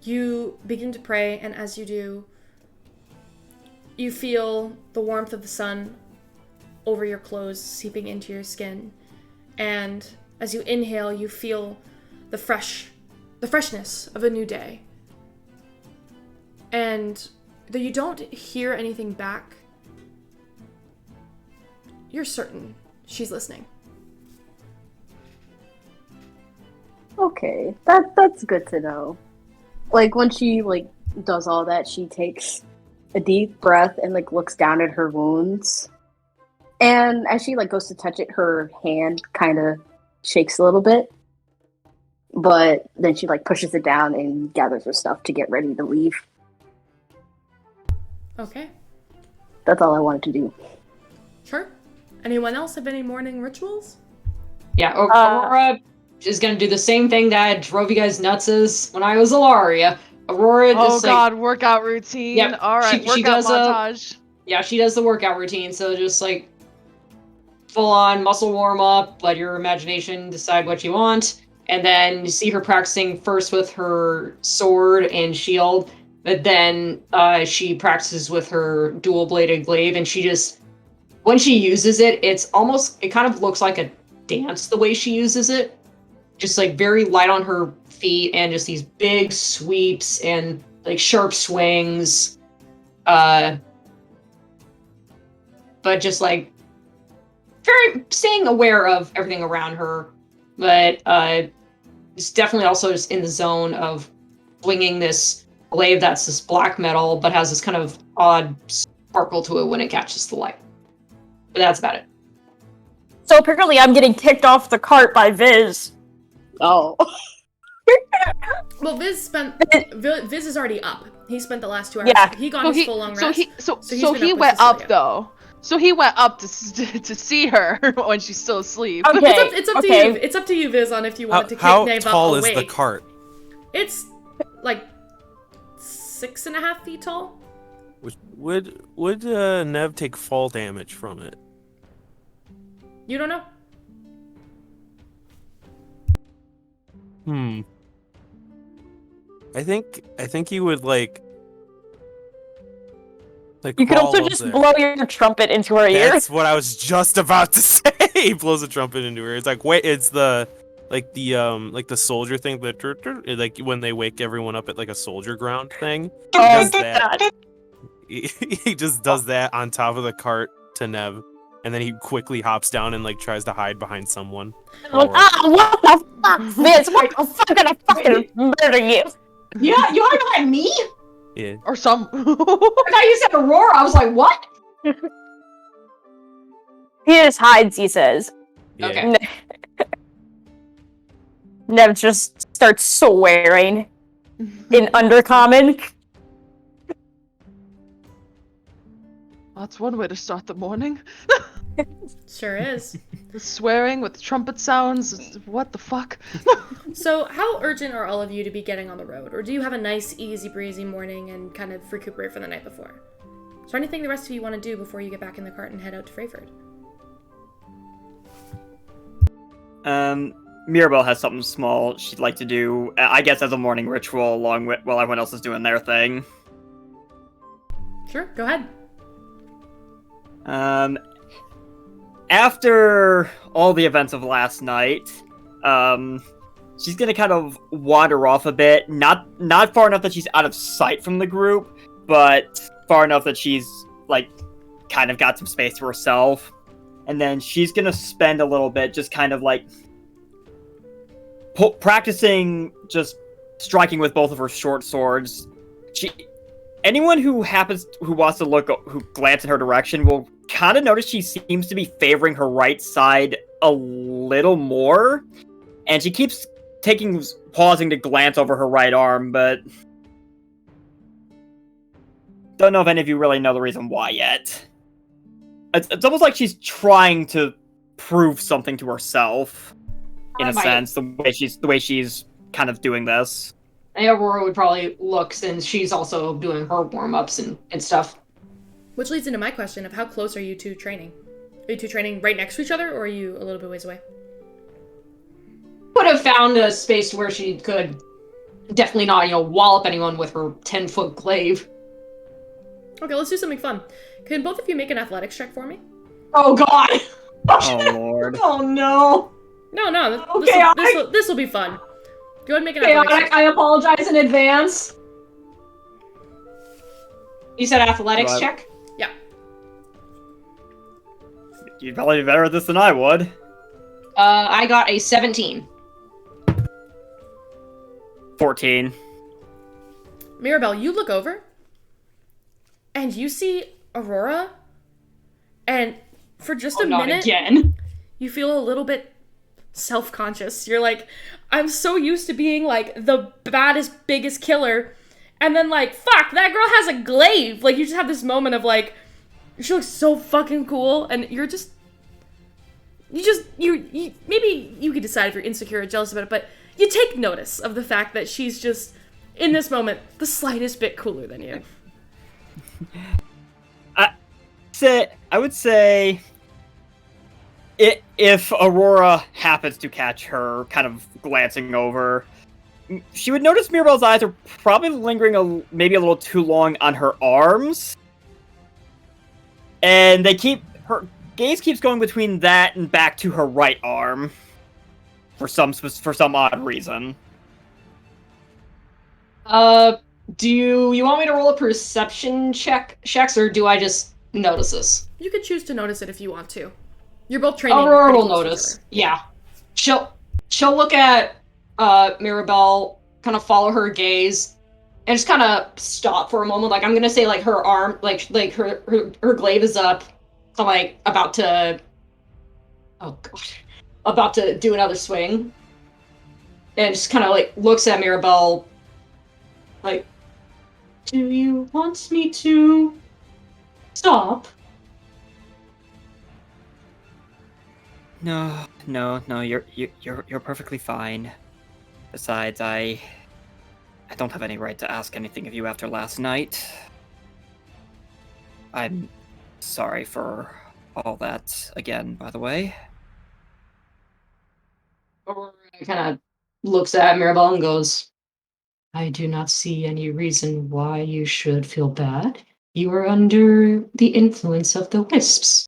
You begin to pray, and as you do, you feel the warmth of the sun over your clothes seeping into your skin. And as you inhale, you feel the freshness of a new day. And though you don't hear anything back, you're certain she's listening. Okay, that's good to know. Like when she like does all that, she takes a deep breath and like looks down at her wounds. And as she like goes to touch it, her hand kind of shakes a little bit. But then she like pushes it down and gathers her stuff to get ready to leave. Okay. That's all I wanted to do. Sure. Anyone else have any morning rituals? Yeah, Aurora is gonna do the same thing that drove you guys nuts as when I was Ilaria. Aurora Oh is god, workout routine. Yep, All right, she workout does montage. yeah, she does the workout routine, so just like full on muscle warm up, let your imagination decide what you want, and then you see her practicing first with her sword and shield, but then she practices with her dual bladed glaive, and she just, when she uses it, it kind of looks like a dance the way she uses it. Just like very light on her feet and just these big sweeps and like sharp swings. But just like very staying aware of everything around her. But it's definitely also just in the zone of swinging this glaive that's this black metal, but has this kind of odd sparkle to it when it catches the light. But that's about it. So apparently I'm getting kicked off the cart by Viz. Oh. Well, Viz is already up. He spent the last 2 hours. Yeah. He got So his he full long so rest. he so he's so been he with went up Cecilia. though. So he went up to see her when she's still asleep. Okay. It's up to you. It's up to you, Viz, on if you want to kick How Nave tall up is awake. the cart? It's like 6.5 feet tall. Would Nev take fall damage from it? You don't know. I think he would like You could all also of just it. blow your trumpet into her ear. That's what I was just about to say. He blows a trumpet into her. It's like, wait, it's the soldier thing, like when they wake everyone up at like a soldier ground thing. He does that. God. He just does that on top of the cart to Nev, and then he quickly hops down and like tries to hide behind someone. Like, Or- what the fuck, Viz? What the fuck? I'm gonna fucking murder you. Yeah, you want to behind me? Yeah. Or some. I thought you said Aurora. I was like, what? He just hides, he says. Yeah. Okay. Nev just starts swearing in Undercommon. That's one way to start the morning. Sure is. The swearing with trumpet sounds. What the fuck? So, how urgent are all of you to be getting on the road? Or do you have a nice, easy breezy morning and kind of recuperate from the night before? Is there anything the rest of you want to do before you get back in the cart and head out to Freyford? Mirabelle has something small she'd like to do, I guess as a morning ritual along with while everyone else is doing their thing. Sure, go ahead. After all the events of last night, she's gonna kind of wander off a bit, not far enough that she's out of sight from the group, but far enough that she's, like, kind of got some space to herself. And then she's gonna spend a little bit just kind of, like, practicing just striking with both of her short swords. Anyone who wants to who glance in her direction will kind of notice she seems to be favoring her right side a little more, and she keeps pausing to glance over her right arm, but don't know if any of you really know the reason why yet. It's almost like she's trying to prove something to herself, in a sense, the way she's kind of doing this. Aurora would probably look since she's also doing her warm-ups and stuff. Which leads into my question of how close are you two training? Are you two training right next to each other, or are you a little bit ways away? Would have found a space where she could definitely not, wallop anyone with her 10-foot glaive. Okay, let's do something fun. Can both of you make an athletics check for me? Oh god! Oh lord. Oh no! No, Okay, this will be fun. Go ahead and make an athletics check. I apologize in advance. You said athletics Right. check? Yeah. You'd probably be better at this than I would. I got a 17. 14. Mirabelle, you look over and you see Aurora, and for just a Not minute, again. you feel a little bit self-conscious. You're like, I'm so used to being like the baddest, biggest killer, and then like, fuck, that girl has a glaive. Like, you just have this moment of like, she looks so fucking cool, and you maybe you could decide if you're insecure or jealous about it, but you take notice of the fact that she's just, in this moment, the slightest bit cooler than you. I would say if Aurora happens to catch her kind of glancing over, she would notice Mirabelle's eyes are probably lingering maybe a little too long on her arms. And her gaze keeps going between that and back to her right arm for some odd reason. Do you want me to roll a perception checks, or do I just notice this? You could choose to notice it if you want to. You're both training. Aurora pretty will close notice. together. Yeah. She'll look at Mirabelle, kind of follow her gaze, and just kind of stop for a moment. Like, I'm gonna say, like, her arm, like her glaive is up. So, like, about to do another swing. And just kind of, like, looks at Mirabelle, like, do you want me to stop? No, you're perfectly fine. Besides, I don't have any right to ask anything of you after last night. I'm sorry for all that again, by the way. Aurora kind of looks at Mirabelle and goes, I do not see any reason why you should feel bad. You are under the influence of the wisps.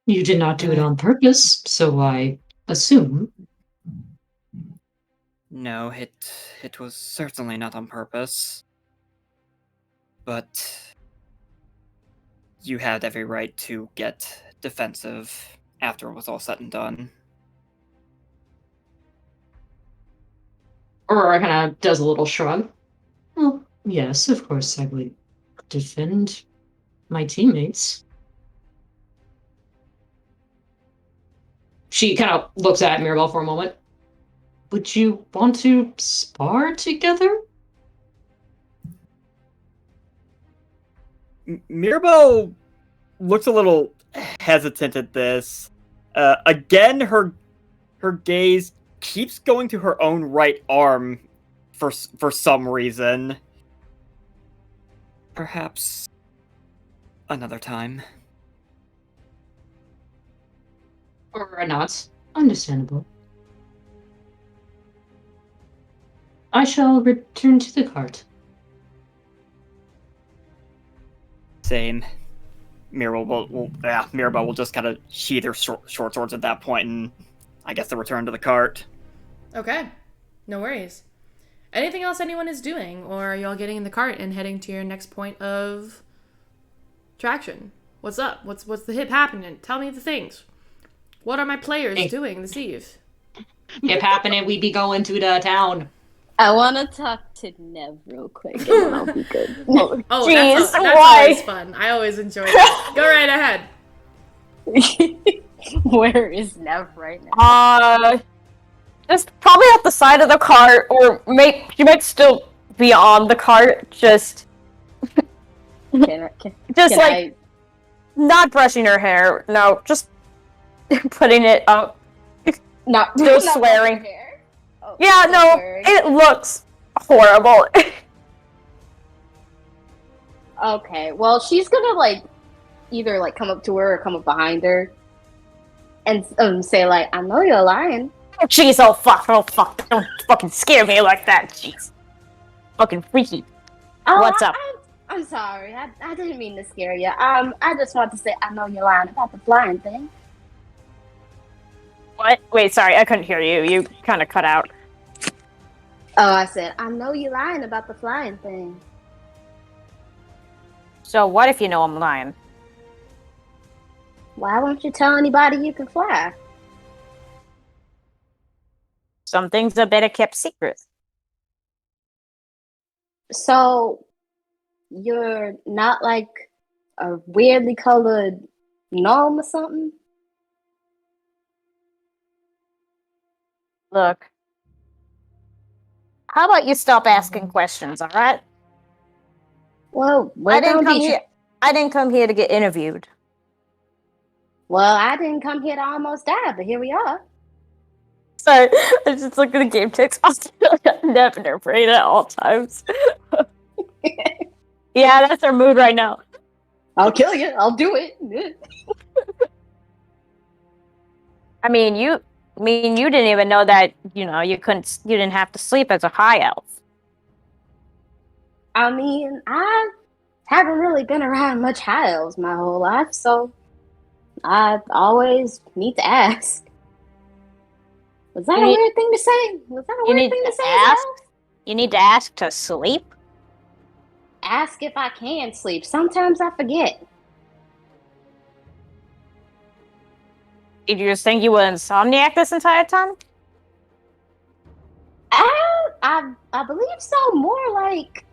You did not do it on purpose, so I assume. No, it was certainly not on purpose. But you had every right to get defensive after it was all said and done. Aurora kind of does a little shrug. Well, yes, of course I would defend my teammates. She kind of looks at Mirabelle for a moment. Would you want to spar together? Mirabelle looks a little hesitant at this. Again, her gaze keeps going to her own right arm for some reason. Perhaps another time. Or not. Understandable. I shall return to the cart. Same. Mirabelle will just kind of sheath her short swords at that point, and I guess they'll return to the cart. Okay, no worries. Anything else anyone is doing, or are y'all getting in the cart and heading to your next point of traction? What's up? What's the hip happening? Tell me the things. What are my players doing this eve? If happening, we be going to the town. I want to talk to Nev real quick, and then I'll be good. Oh, Jeez, that's why? always fun. I always enjoy that. Go right ahead. Where is Nev right now? Just probably at the side of the cart, or she might still be on the cart, just Can like I... not brushing her hair. No, just putting it up. Not Just swearing. hair? Oh, Yeah, not no, swearing. it looks horrible. Okay, well, she's gonna, like, either, like, come up to her or come up behind her and say, like, I know you're lying. Jeez, oh fuck, don't fucking scare me like that, jeez. Fucking freaky. Oh, What's up? I'm sorry. I didn't mean to scare you. I just want to say I know you're lying about the flying thing. What? Wait, sorry, I couldn't hear you. You kind of cut out. Oh, I said, I know you're lying about the flying thing. So what if you know I'm lying? Why won't you tell anybody you can fly? Some things are better kept secret. So, you're not like a weirdly colored gnome or something? Look. How about you stop asking questions, alright? Well, we're I didn't gonna come be. here. I didn't come here to get interviewed. Well, I didn't come here to almost die, but here we are. Sorry, I just look at the game text. Never in brain at all times. Yeah, that's our mood right now. I'll kill you. I'll do it. You didn't even know that, you didn't have to sleep as a high elf. I mean, I haven't really been around much high elves my whole life, so I always need to ask. Was that a weird thing to say? Was that a weird thing to say as an elf? You need to ask to sleep? Ask if I can sleep. Sometimes I forget. Did you just think you were insomniac this entire time? I believe so. More like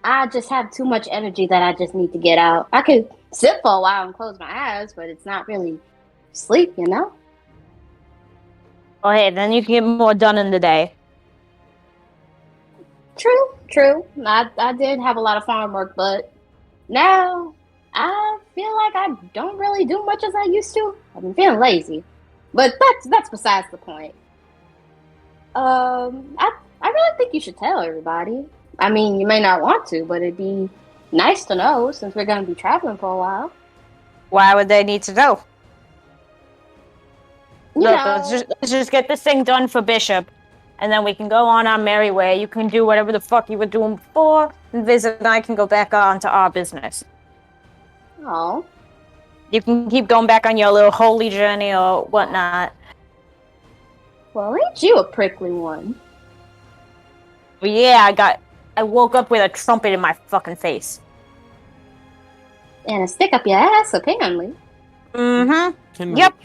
I just have too much energy that I just need to get out. I could sit for a while and close my eyes, but it's not really sleep, you know? Oh, hey, then you can get more done in the day. True. I did have a lot of farm work, but now I feel like I don't really do much as I used to. I've been feeling lazy. But that's besides the point. I really think you should tell everybody. I mean, you may not want to, but it'd be nice to know since we're going to be traveling for a while. Why would they need to know? You Look, know, let's just get this thing done for Bishop, and then we can go on our merry way. You can do whatever the fuck you were doing before, and Visit and I can go back on to our business. oh, You can keep going back on your little holy journey or whatnot. well, ain't you a prickly one? But yeah, I woke up with a trumpet in my fucking face. And a stick up your ass, apparently. Mm-hmm. Yep.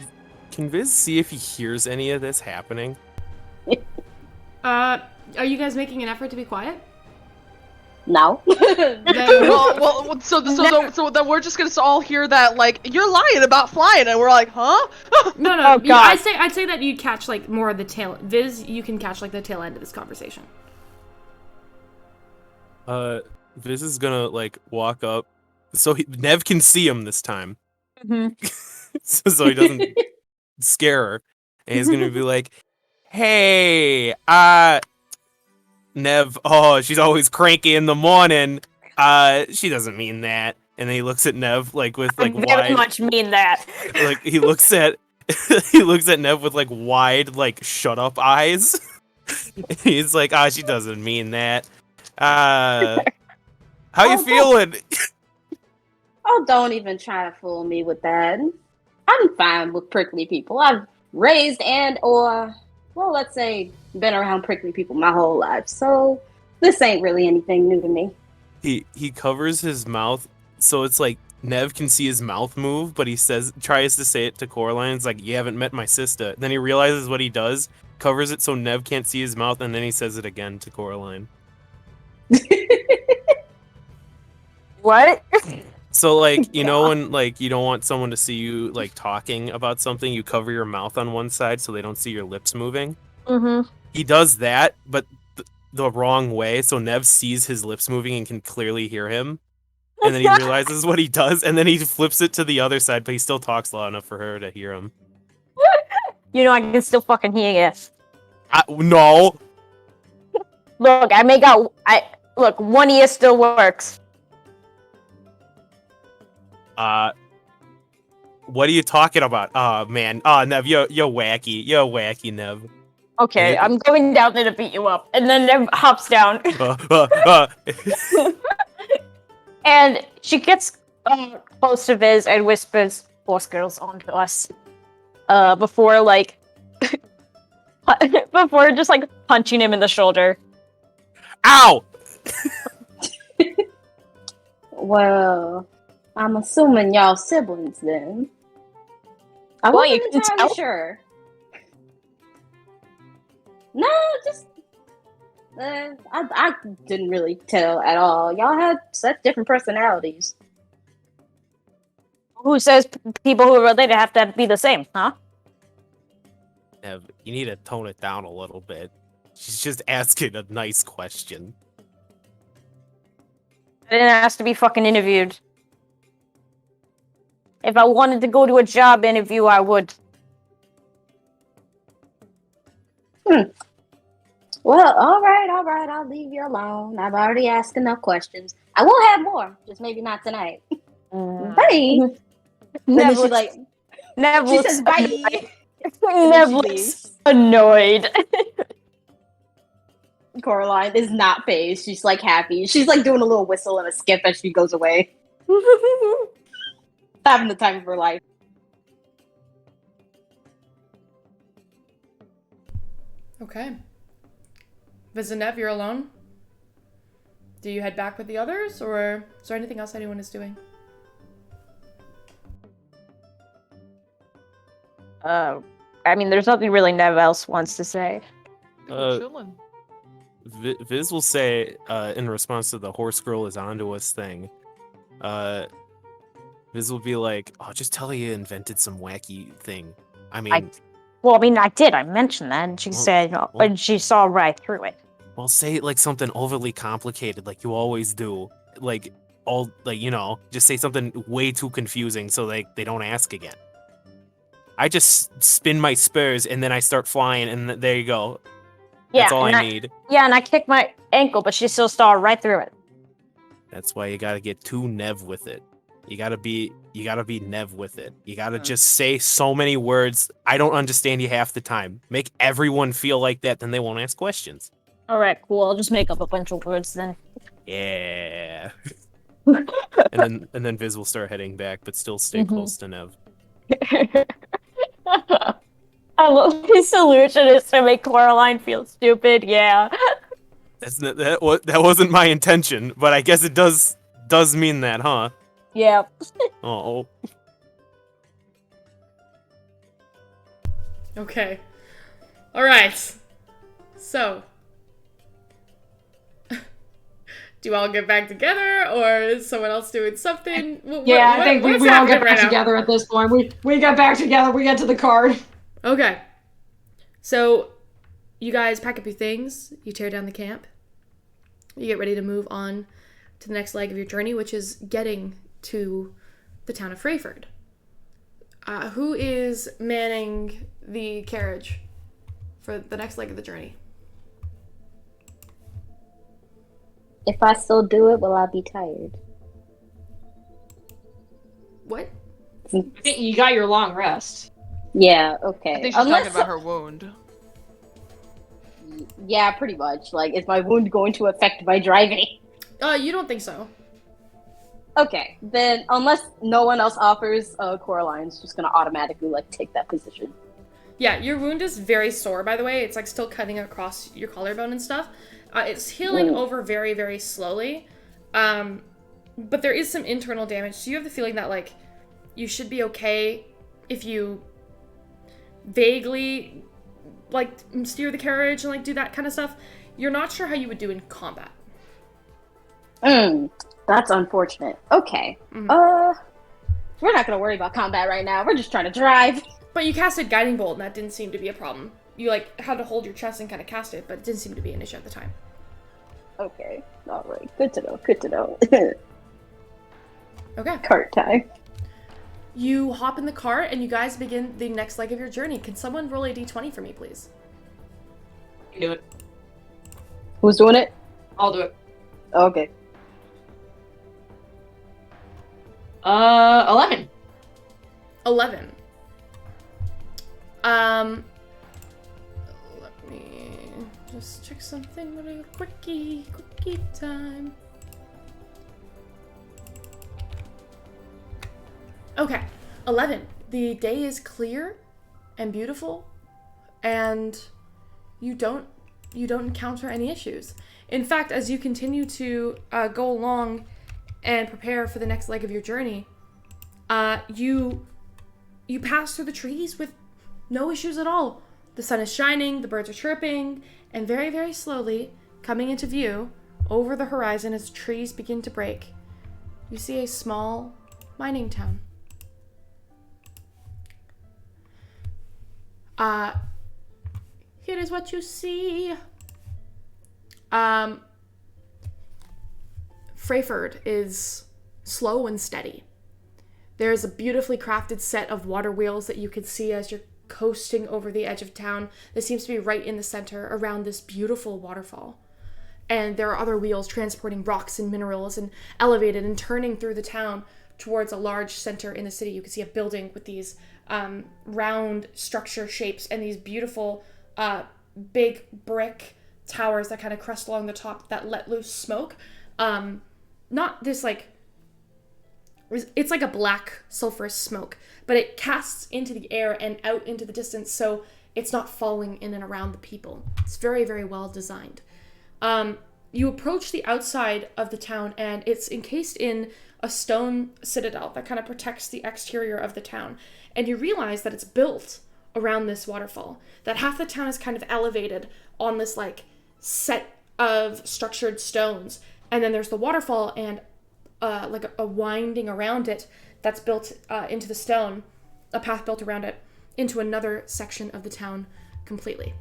Can Viz see if he hears any of this happening? Are you guys making an effort to be quiet? No. So then we're just gonna all hear that, like, you're lying about flying, and we're like, huh? No. Oh, God. I'd say that you catch like more of the tail. Viz, you can catch like the tail end of this conversation. Viz is gonna like walk up, so Nev can see him this time, so he doesn't scare her, and he's gonna be like, "Hey, Nev, oh, she's always cranky in the morning. She doesn't mean that." And then he looks at Nev like with like I very much mean that. like he looks at he looks at Nev with like wide like shut up eyes. He's like, she doesn't mean that. How you feeling? Oh, don't even try to fool me with that. I'm fine with prickly people. I've raised well, let's say, been around prickly people my whole life, so this ain't really anything new to me. He covers his mouth, so it's like Nev can see his mouth move, but he tries to say it to Coraline. It's like, "You haven't met my sister." Then he realizes what he does, covers it so Nev can't see his mouth, and then he says it again to Coraline. What? So like, you know, when like you don't want someone to see you like talking about something, you cover your mouth on one side so they don't see your lips moving. He does that, but the wrong way, so Nev sees his lips moving and can clearly hear him. And then he realizes what he does, and then he flips it to the other side, but he still talks loud enough for her to hear him. You know I can still fucking hear you. No. Look, look, one ear still works. What are you talking about? Oh man. Oh, Nev, you're wacky. You're wacky, Nev. Okay, I'm going down there to beat you up. And then Nev hops down. And she gets close to Viz and whispers, "Force girls onto us." Before just like punching him in the shoulder. Ow! Well, I'm assuming y'all siblings then. I Well, you wasn't can entirely tell. sure. No, just I didn't really tell at all. Y'all had such different personalities. Who says people who are related have to be the same, huh? Nev, you need to tone it down a little bit. She's just asking a nice question. I didn't ask to be fucking interviewed. If I wanted to go to a job interview, I would. Well, all right, I'll leave you alone. I've already asked enough questions. I will have more, just maybe not tonight. Bye. And then she like Nev she looks says bye. annoyed. And then Nev she looks leaves. annoyed. Coraline is not phased. She's like happy. She's like doing a little whistle and a skip as she goes away. Having the time of her life. Okay. Vizinev, you're alone? Do you head back with the others, or is there anything else anyone is doing? I mean, there's nothing really Nev else wants to say. Chilling. Viz will say, in response to the horse girl is onto us thing, Viz will be like, oh, just tell her you invented some wacky thing. I mean, I did. I mentioned that, and she said, and she saw right through it. well, say like something overly complicated, like you always do. Like, just say something way too confusing so they don't ask again. I just spin my spurs and then I start flying, and there you go. Yeah, That's all I need. Yeah, and I kicked my ankle, but she still saw right through it. That's why you gotta get too Nev with it. You gotta be Nev with it. You gotta just say so many words. I don't understand you half the time. Make everyone feel like that, then they won't ask questions. All right, cool. I'll just make up a bunch of words then. Yeah. and then Viz will start heading back, but still stay close to Nev. I love the solution is to make Coraline feel stupid. Yeah. That wasn't my intention, but I guess it does mean that, huh? Yeah. Oh. Okay. Alright. So. Do you all get back together, or is someone else doing something? I think we all get back right together at this point. We get back together, we get to the card. Okay. So, you guys pack up your things, you tear down the camp, you get ready to move on to the next leg of your journey, which is getting to the town of Freyford. Who is manning the carriage for the next leg of the journey? If I still do it, will I be tired? What? I think you got your long rest. Yeah, okay. I think she's talking about her wound. Yeah, pretty much. Like, is my wound going to affect my driving? You don't think so. Okay, then unless no one else offers, Coraline's just gonna automatically, like, take that position. Yeah, your wound is very sore, by the way. It's, like, still cutting across your collarbone and stuff. It's healing over very, very slowly. But there is some internal damage. So you have the feeling that, like, you should be okay if you vaguely, like, steer the carriage and, like, do that kind of stuff. You're not sure how you would do in combat. That's unfortunate. Okay. Mm-hmm. We're not gonna worry about combat right now. We're just trying to drive. But you casted Guiding Bolt, and that didn't seem to be a problem. You, like, had to hold your chest and kind of cast it, but it didn't seem to be an issue at the time. Okay. Alright. Good to know. Good to know. Okay. Cart time. You hop in the cart, and you guys begin the next leg of your journey. Can someone roll a d20 for me, please? You do it. Who's doing it? I'll do it. Okay. 11. 11. Let me just check something real quickie time. Okay, 11. The day is clear and beautiful, and you don't encounter any issues. In fact, as you continue to go along and prepare for the next leg of your journey, you you pass through the trees with no issues at all. The sun is shining, the birds are chirping, and very, very slowly, coming into view, over the horizon as trees begin to break, you see a small mining town. Here is what you see. Freyford is slow and steady. There's a beautifully crafted set of water wheels that you can see as you're coasting over the edge of town that seems to be right in the center around this beautiful waterfall. And there are other wheels transporting rocks and minerals and elevated and turning through the town towards a large center in the city. You can see a building with these round structure shapes and these beautiful big brick towers that kind of crest along the top that let loose smoke. Not this like, it's like a black sulfurous smoke, but it casts into the air and out into the distance, so it's not falling in and around the people. It's very, very well designed. You approach the outside of the town, and it's encased in a stone citadel that kind of protects the exterior of the town. And you realize that it's built around this waterfall, that half the town is kind of elevated on this like set of structured stones. And then there's the waterfall and like a winding around it that's built into the stone, a path built around it, into another section of the town completely.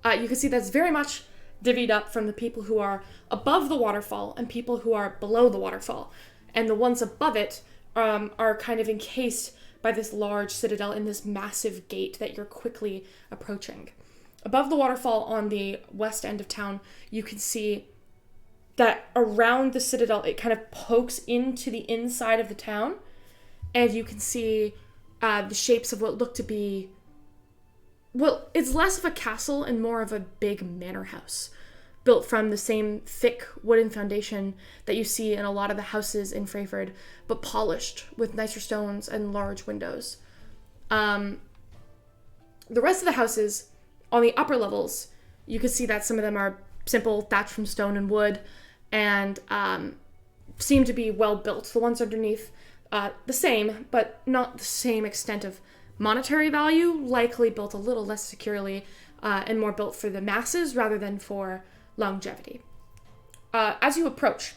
You can see that's very much divvied up from the people who are above the waterfall and people who are below the waterfall. And the ones above it are kind of encased by this large citadel in this massive gate that you're quickly approaching. Above the waterfall on the west end of town, you can see that around the citadel, it kind of pokes into the inside of the town, and you can see the shapes of what look to be, well, it's less of a castle and more of a big manor house, built from the same thick wooden foundation that you see in a lot of the houses in Freyford, but polished with nicer stones and large windows. The rest of the houses, on the upper levels, you can see that some of them are simple, thatched from stone and wood, and seem to be well built. The ones underneath, the same, but not the same extent of monetary value, likely built a little less securely and more built for the masses rather than for longevity. As you approach,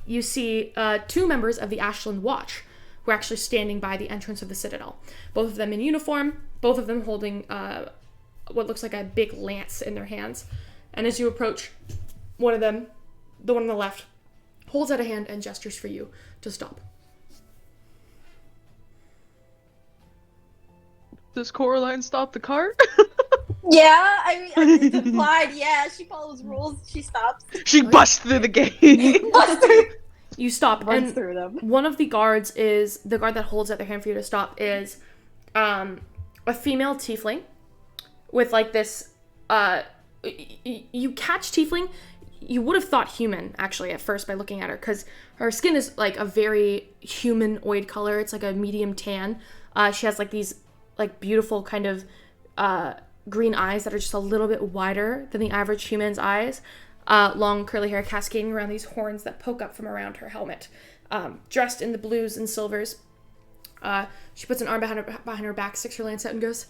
you see two members of the Ashland Watch who are actually standing by the entrance of the citadel. Both of them in uniform, both of them holding what looks like a big lance in their hands. And as you approach, one of them, the one on the left, holds out a hand and gestures for you to stop. Does Coraline stop the cart? Yeah, I mean, it's implied, yeah, she follows rules, she stops. She busts through the gate. Busts through. You stop, Runs and through them. one of the guards is, the guard that holds out their hand for you to stop is a female tiefling with like this, you catch tiefling, you would have thought human, actually, at first by looking at her, because her skin is like a very humanoid color. It's like a medium tan. She has like these like beautiful kind of green eyes that are just a little bit wider than the average human's eyes. Long curly hair cascading around these horns that poke up from around her helmet. Dressed in the blues and silvers. She puts an arm behind her back, sticks her lance out, and goes,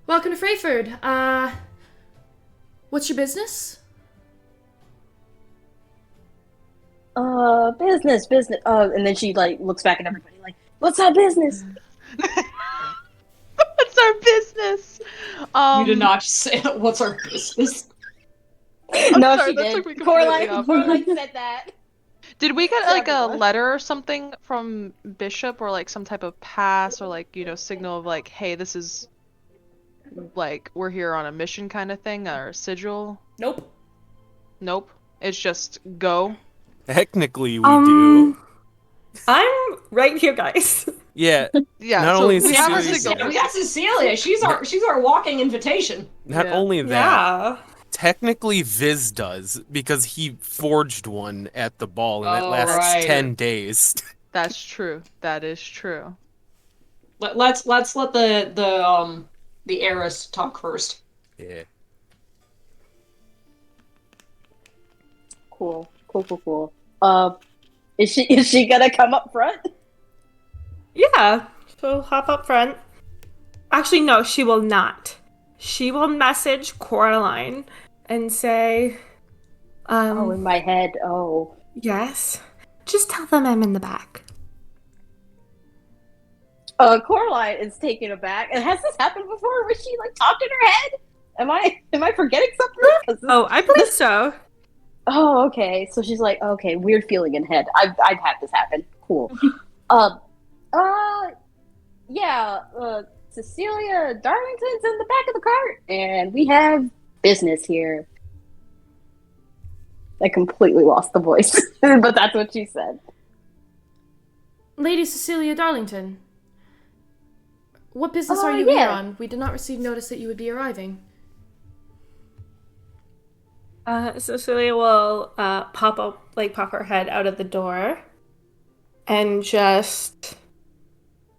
"Welcome to Freyford. What's your business?" Business. And then she like looks back at everybody like, "What's our business?" What's our business? You did not say what's our business. No, sorry, she that did. took me completely off. Coraline said that. Did we get To like a everyone. letter or something from Bishop, or like some type of pass, or like, signal of like, hey, this is like, we're here on a mission kind of thing, or sigil? Nope. Nope. It's just go. Technically, we do. I'm right here, guys. Yeah. Yeah. Not so only we have a Cecilia- signal. We got Cecilia. She's our walking invitation. Not Yeah. only that, Yeah. technically Viz does, because he forged one at the ball, and it Oh, lasts right. 10 days. That's true. That is true. Let's let the heiress talk first. Yeah. Cool. Is she gonna come up front? Yeah. She'll hop up front. Actually, no, she will not. She will message Coraline and say, Oh, in my head. Oh. yes. Just tell them I'm in the back. Coraline is taken aback. And has this happened before? Was she like talked in her head? Am I forgetting something? 'Cause this- Oh, I believe so. Oh, okay. So she's like, okay, weird feeling in head. I've had this happen. Cool. Yeah. Cecilia Darlington's in the back of the cart, and we have business here. I completely lost the voice, but that's what she said. Lady Cecilia Darlington, what business are you yeah. here on? We did not receive notice that you would be arriving. Cecilia will pop her head out of the door and just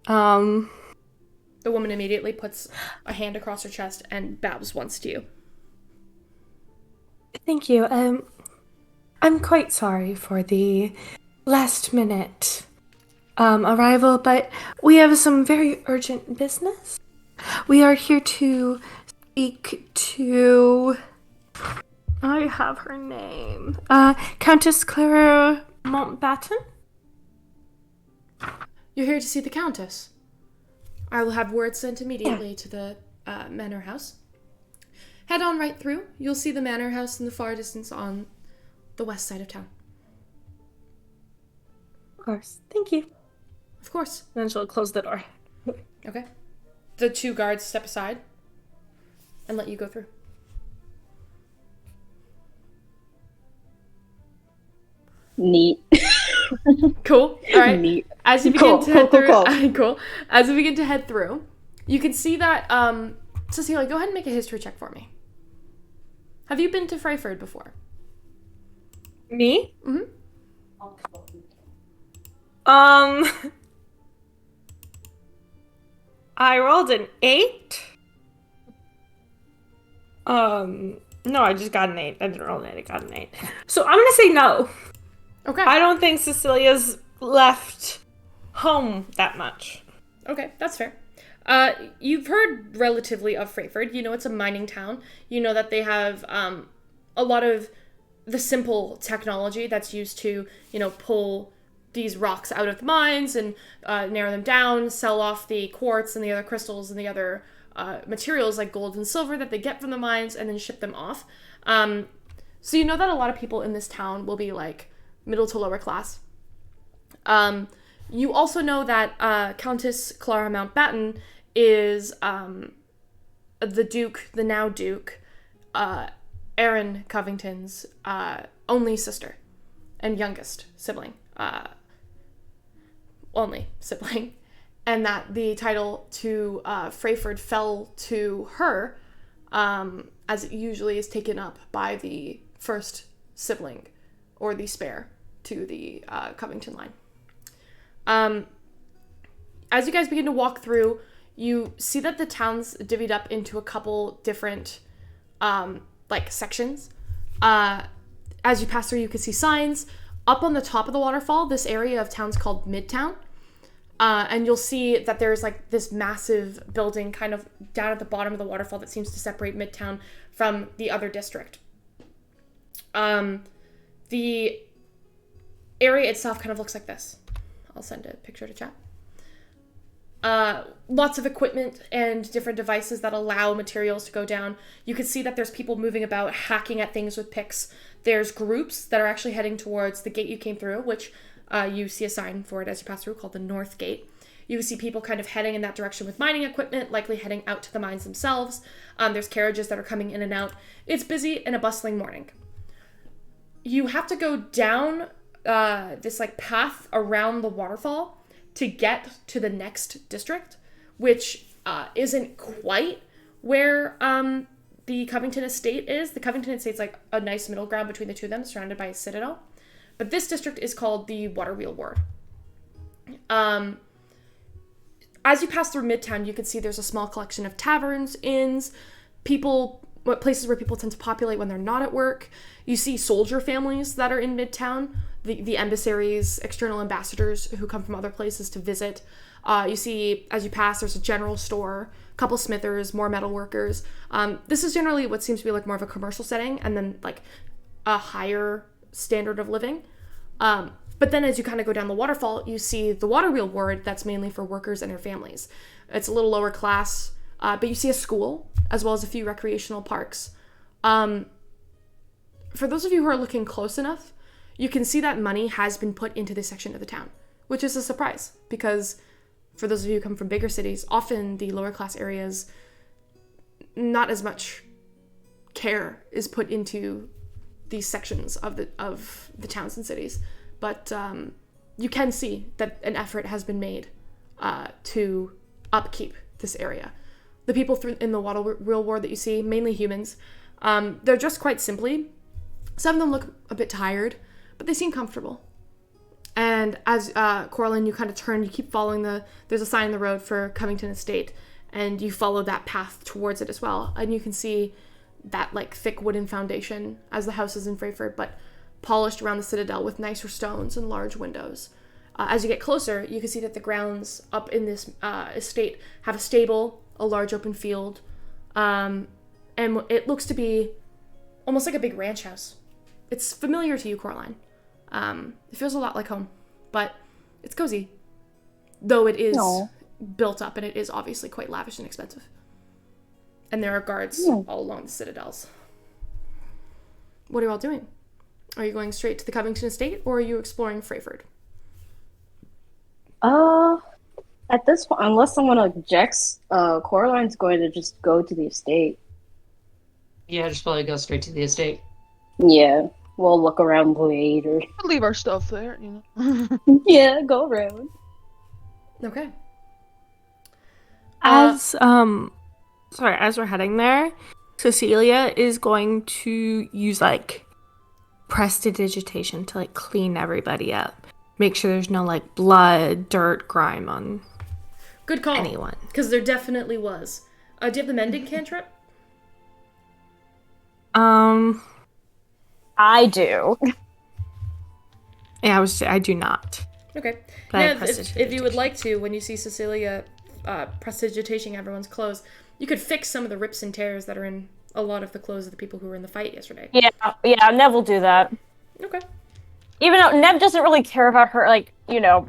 The woman immediately puts a hand across her chest and bows once to you. thank you. I'm quite sorry for the last minute arrival, but we have some very urgent business. We are here to speak to, I have her name, Countess Clara Mountbatten. You're here to see the Countess. I will have word sent immediately to the manor house. Head on right through. You'll see the manor house in the far distance on the west side of town. Of course. Thank you. Of course. Then she'll close the door. Okay. The two guards step aside and let you go through. Neat. Cool. All right. Neat. As you begin Cool, to head cool, through, cool. cool. As you begin to head through, you can see that Cecilia, go ahead and make a history check for me. Have you been to Freyford before? Me? Mm-hmm. I rolled an 8. No, I just got an 8. I didn't roll an 8, I got an 8. So I'm gonna say no. Okay. I don't think Cecilia's left home that much. Okay, that's fair. You've heard relatively of Freyford. You know it's a mining town. You know that they have a lot of the simple technology that's used to, pull these rocks out of the mines and narrow them down, sell off the quartz and the other crystals and the other materials like gold and silver that they get from the mines and then ship them off. So you know that a lot of people in this town will be like middle to lower class. You also know that Countess Clara Mountbatten is the now Duke, Aaron Covington's only sister and youngest sibling. Only sibling. And that the title to Freyford fell to her, as it usually is taken up by the first sibling, or the spare to the Covington line. As you guys begin to walk through, you see that the town's divvied up into a couple different sections. As you pass through, you can see signs. Up on the top of the waterfall, this area of town's called Midtown. And you'll see that there's like this massive building kind of down at the bottom of the waterfall that seems to separate Midtown from the other district. The area itself kind of looks like this. I'll send a picture to chat. Lots of equipment and different devices that allow materials to go down. You can see that there's people moving about, hacking at things with picks. There's groups that are actually heading towards the gate you came through, which you see a sign for it as you pass through called the North Gate. You can see people kind of heading in that direction with mining equipment, likely heading out to the mines themselves. There's carriages that are coming in and out. It's busy and a bustling morning. You have to go down this path around the waterfall to get to the next district, which isn't quite where the Covington estate is. The Covington estate's like a nice middle ground between the two of them, surrounded by a citadel. But this district is called the Waterwheel Ward. As you pass through Midtown, you can see there's a small collection of taverns, inns, places where people tend to populate when they're not at work. You see soldier families that are in Midtown, the emissaries, external ambassadors who come from other places to visit. You see, as you pass, there's a general store, a couple smithers, more metal workers. This is generally what seems to be like more of a commercial setting, and then like a higher standard of living. But then as you kind of go down the waterfall, you see the water wheel ward that's mainly for workers and their families. It's a little lower class, but you see a school as well as a few recreational parks. For those of you who are looking close enough, you can see that money has been put into this section of the town, which is a surprise because for those of you who come from bigger cities, often the lower class areas, not as much care is put into these sections of the towns and cities. But you can see that an effort has been made to upkeep this area. The people in the water wheel ward that you see, mainly humans, they're dressed quite simply. Some of them look a bit tired, but they seem comfortable. And as Coraline, you kind of turn, you keep following there's a sign in the road for Covington Estate, and you follow that path towards it as well. And you can see that like thick wooden foundation as the house is in Freyford, but polished around the citadel with nicer stones and large windows. As you get closer, you can see that the grounds up in this estate have a stable, a large open field, and it looks to be almost like a big ranch house. It's familiar to you, Coraline. It feels a lot like home, but it's cozy, though it is built up and it is obviously quite lavish and expensive. And there are guards all along the citadels. What are you all doing? Are you going straight to the Covington Estate, or are you exploring Freyford? At this point, unless someone objects, Coraline's going to just go to the estate. Yeah, just probably go straight to the estate. Yeah, we'll look around later. Leave our stuff there, you know. Yeah, go around. Okay. As we're heading there, Cecilia is going to use like prestidigitation to like clean everybody up. Make sure there's no like blood, dirt, grime on Good call. anyone. Because there definitely was. Do you have the mending cantrip? I do. Yeah, I do not. Okay. But I Yeah, have if you would like to, when you see Cecilia prestidigitating everyone's clothes, you could fix some of the rips and tears that are in a lot of the clothes of the people who were in the fight yesterday. Yeah, Nev will do that. Okay. Even though Nev doesn't really care about her, like, you know,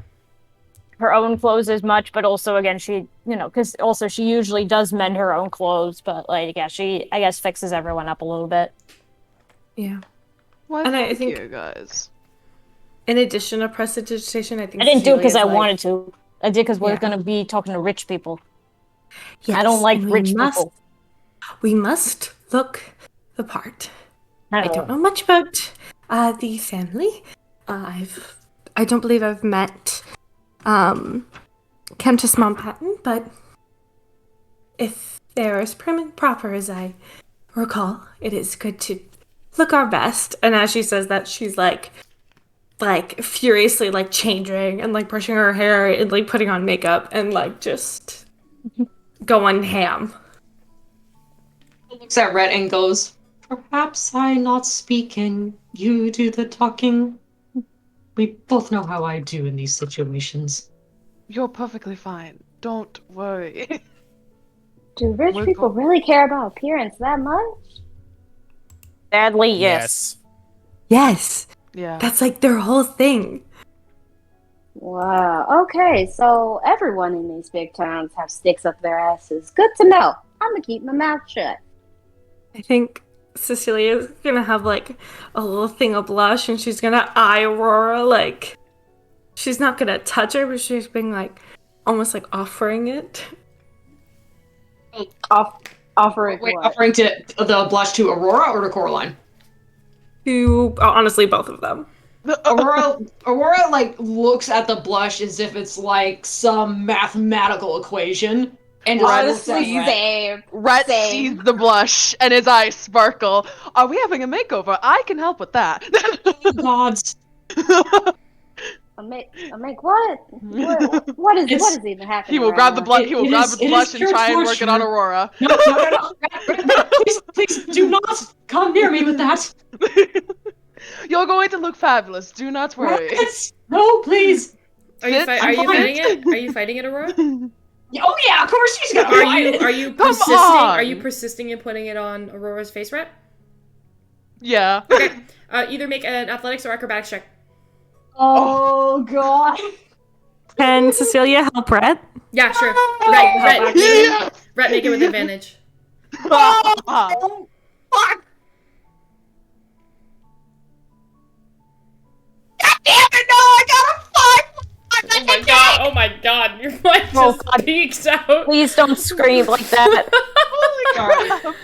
her own clothes as much, but also, again, she, you know, because also she usually does mend her own clothes, but, like, yeah, she, I guess, fixes everyone up a little bit. Yeah. Why, And I thank think- you guys. In addition to prestidigitation, I think I didn't do it because I Cecilia's, like, wanted to. I did because we're Yeah. going to be talking to rich people. Yes, I don't like and rich people. We must look the part. I know. don't know much about the family. I don't believe I've met Countess Mountbatten, but if they're as prim and proper as I recall, it is good to look our best. And as she says that, she's like furiously like changing and like brushing her hair and like putting on makeup and like just going ham. Looks at Rhett and goes, "Perhaps I not speaking, you do the talking. We both know how I do in these situations." You're perfectly fine. Don't worry. Do rich We're people really care about appearance that much? Sadly, yes. Yes, Yeah. that's like their whole thing. Wow. Okay, so everyone in these big towns have sticks up their asses. Good to know. I'm gonna keep my mouth shut. I think Cecilia's gonna have like a little thing of blush and she's gonna eye Aurora like she's not gonna touch her, but she's being like almost like offering it. Offering Wait, what? offering to the blush to Aurora or to Coraline? To honestly both of them. Aurora like looks at the blush as if it's like some mathematical equation. And just looks at Honestly, Rhett. same. Rhett Same. sees the blush and his eyes sparkle. Are we having a makeover? I can help with that. Oh, gods. I make what? What is even happening? He will right grab the now? blush. He will It grab is- the it blush is and try and pure work it on torture. Aurora. No. Please do not come near me with that. You're going to look fabulous. Do not worry. No, please. Are you Sit. are you fighting it? Are you fighting it, Aurora? Oh yeah, of course she's gonna Are fight you it. are you Come persisting? Are you on. persisting in putting it on Aurora's face rat? Yeah. Okay. Either make an athletics or acrobatics check. Oh god. Can Cecilia help Rhett? Yeah, sure. Help Rhett, activate? Rhett, make it with advantage. Oh, fuck! God damn it! No, I got a 5. Oh my god! Oh my god! Your wife Oh, just God. peeks out. Please don't scream like that. Sorry.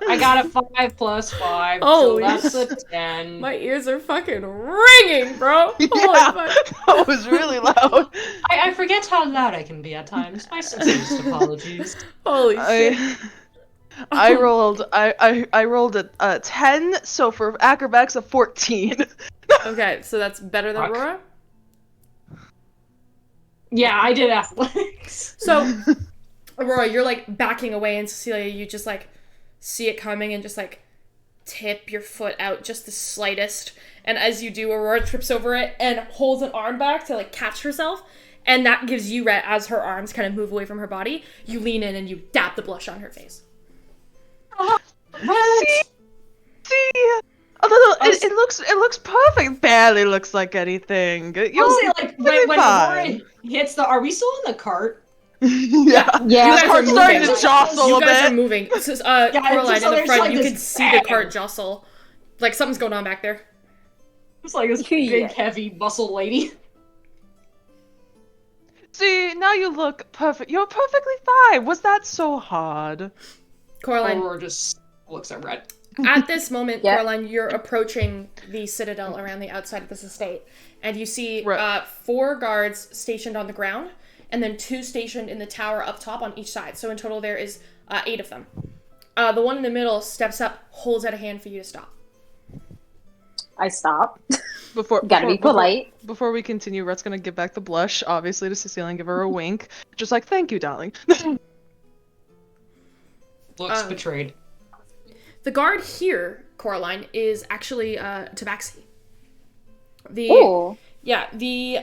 I got a 5 plus 5, Holy so that's a 10. My ears are fucking ringing, bro. Holy Yeah, fuck. that was really loud. I forget how loud I can be at times. My sincerest apologies. Holy shit. I rolled a 10, so for acrobatics a 14. Okay, so that's better than Fuck. Aurora? Yeah, I did athletics. So, Aurora, you're like backing away, and Cecilia, you just like see it coming and just like tip your foot out just the slightest. And as you do, Aurora trips over it and holds an arm back to like catch herself. And that gives you, Rhett, as her arms kind of move away from her body, you lean in and you dab the blush on her face. See, a little. It looks perfect. Barely looks like anything. I'll You'll say, like, be when fine. Lauren hits the... Are we still in the cart? Yeah. You Yeah. guys are Cart's starting moving. to jostle You a guys bit. are moving. So, Yeah, Coraline, so in the there's, front, like, you this can see the bang. cart jostle. Like something's going on back there. It's like this Yeah. big, heavy muscle lady. See, now you look perfect. You're perfectly fine. Was that so hard? Coraline, Aurora just looks at Red. at this moment, Yeah. Coraline, you're approaching the citadel around the outside of this estate, and you see Right. 4 guards stationed on the ground, and then 2 stationed in the tower up top on each side. So in total, there is 8 of them. The one in the middle steps up, holds out a hand for you to stop. I stop. before- Gotta be polite. Before we continue, Rhett's gonna give back the blush, obviously, to Cecilia and give her a wink. Just like, thank you, darling. Looks betrayed. The guard here, Coraline, is actually Tabaxi. Ooh. Yeah, the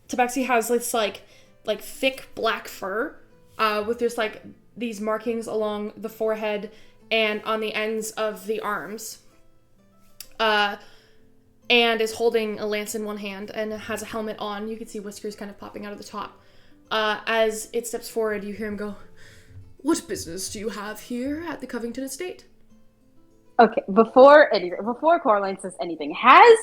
Tabaxi has this like thick black fur, with just like these markings along the forehead and on the ends of the arms. And is holding a lance in one hand and has a helmet on. You can see whiskers kind of popping out of the top. As it steps forward, you hear him go, "What business do you have here at the Covington estate?" Okay, before Coraline says anything, has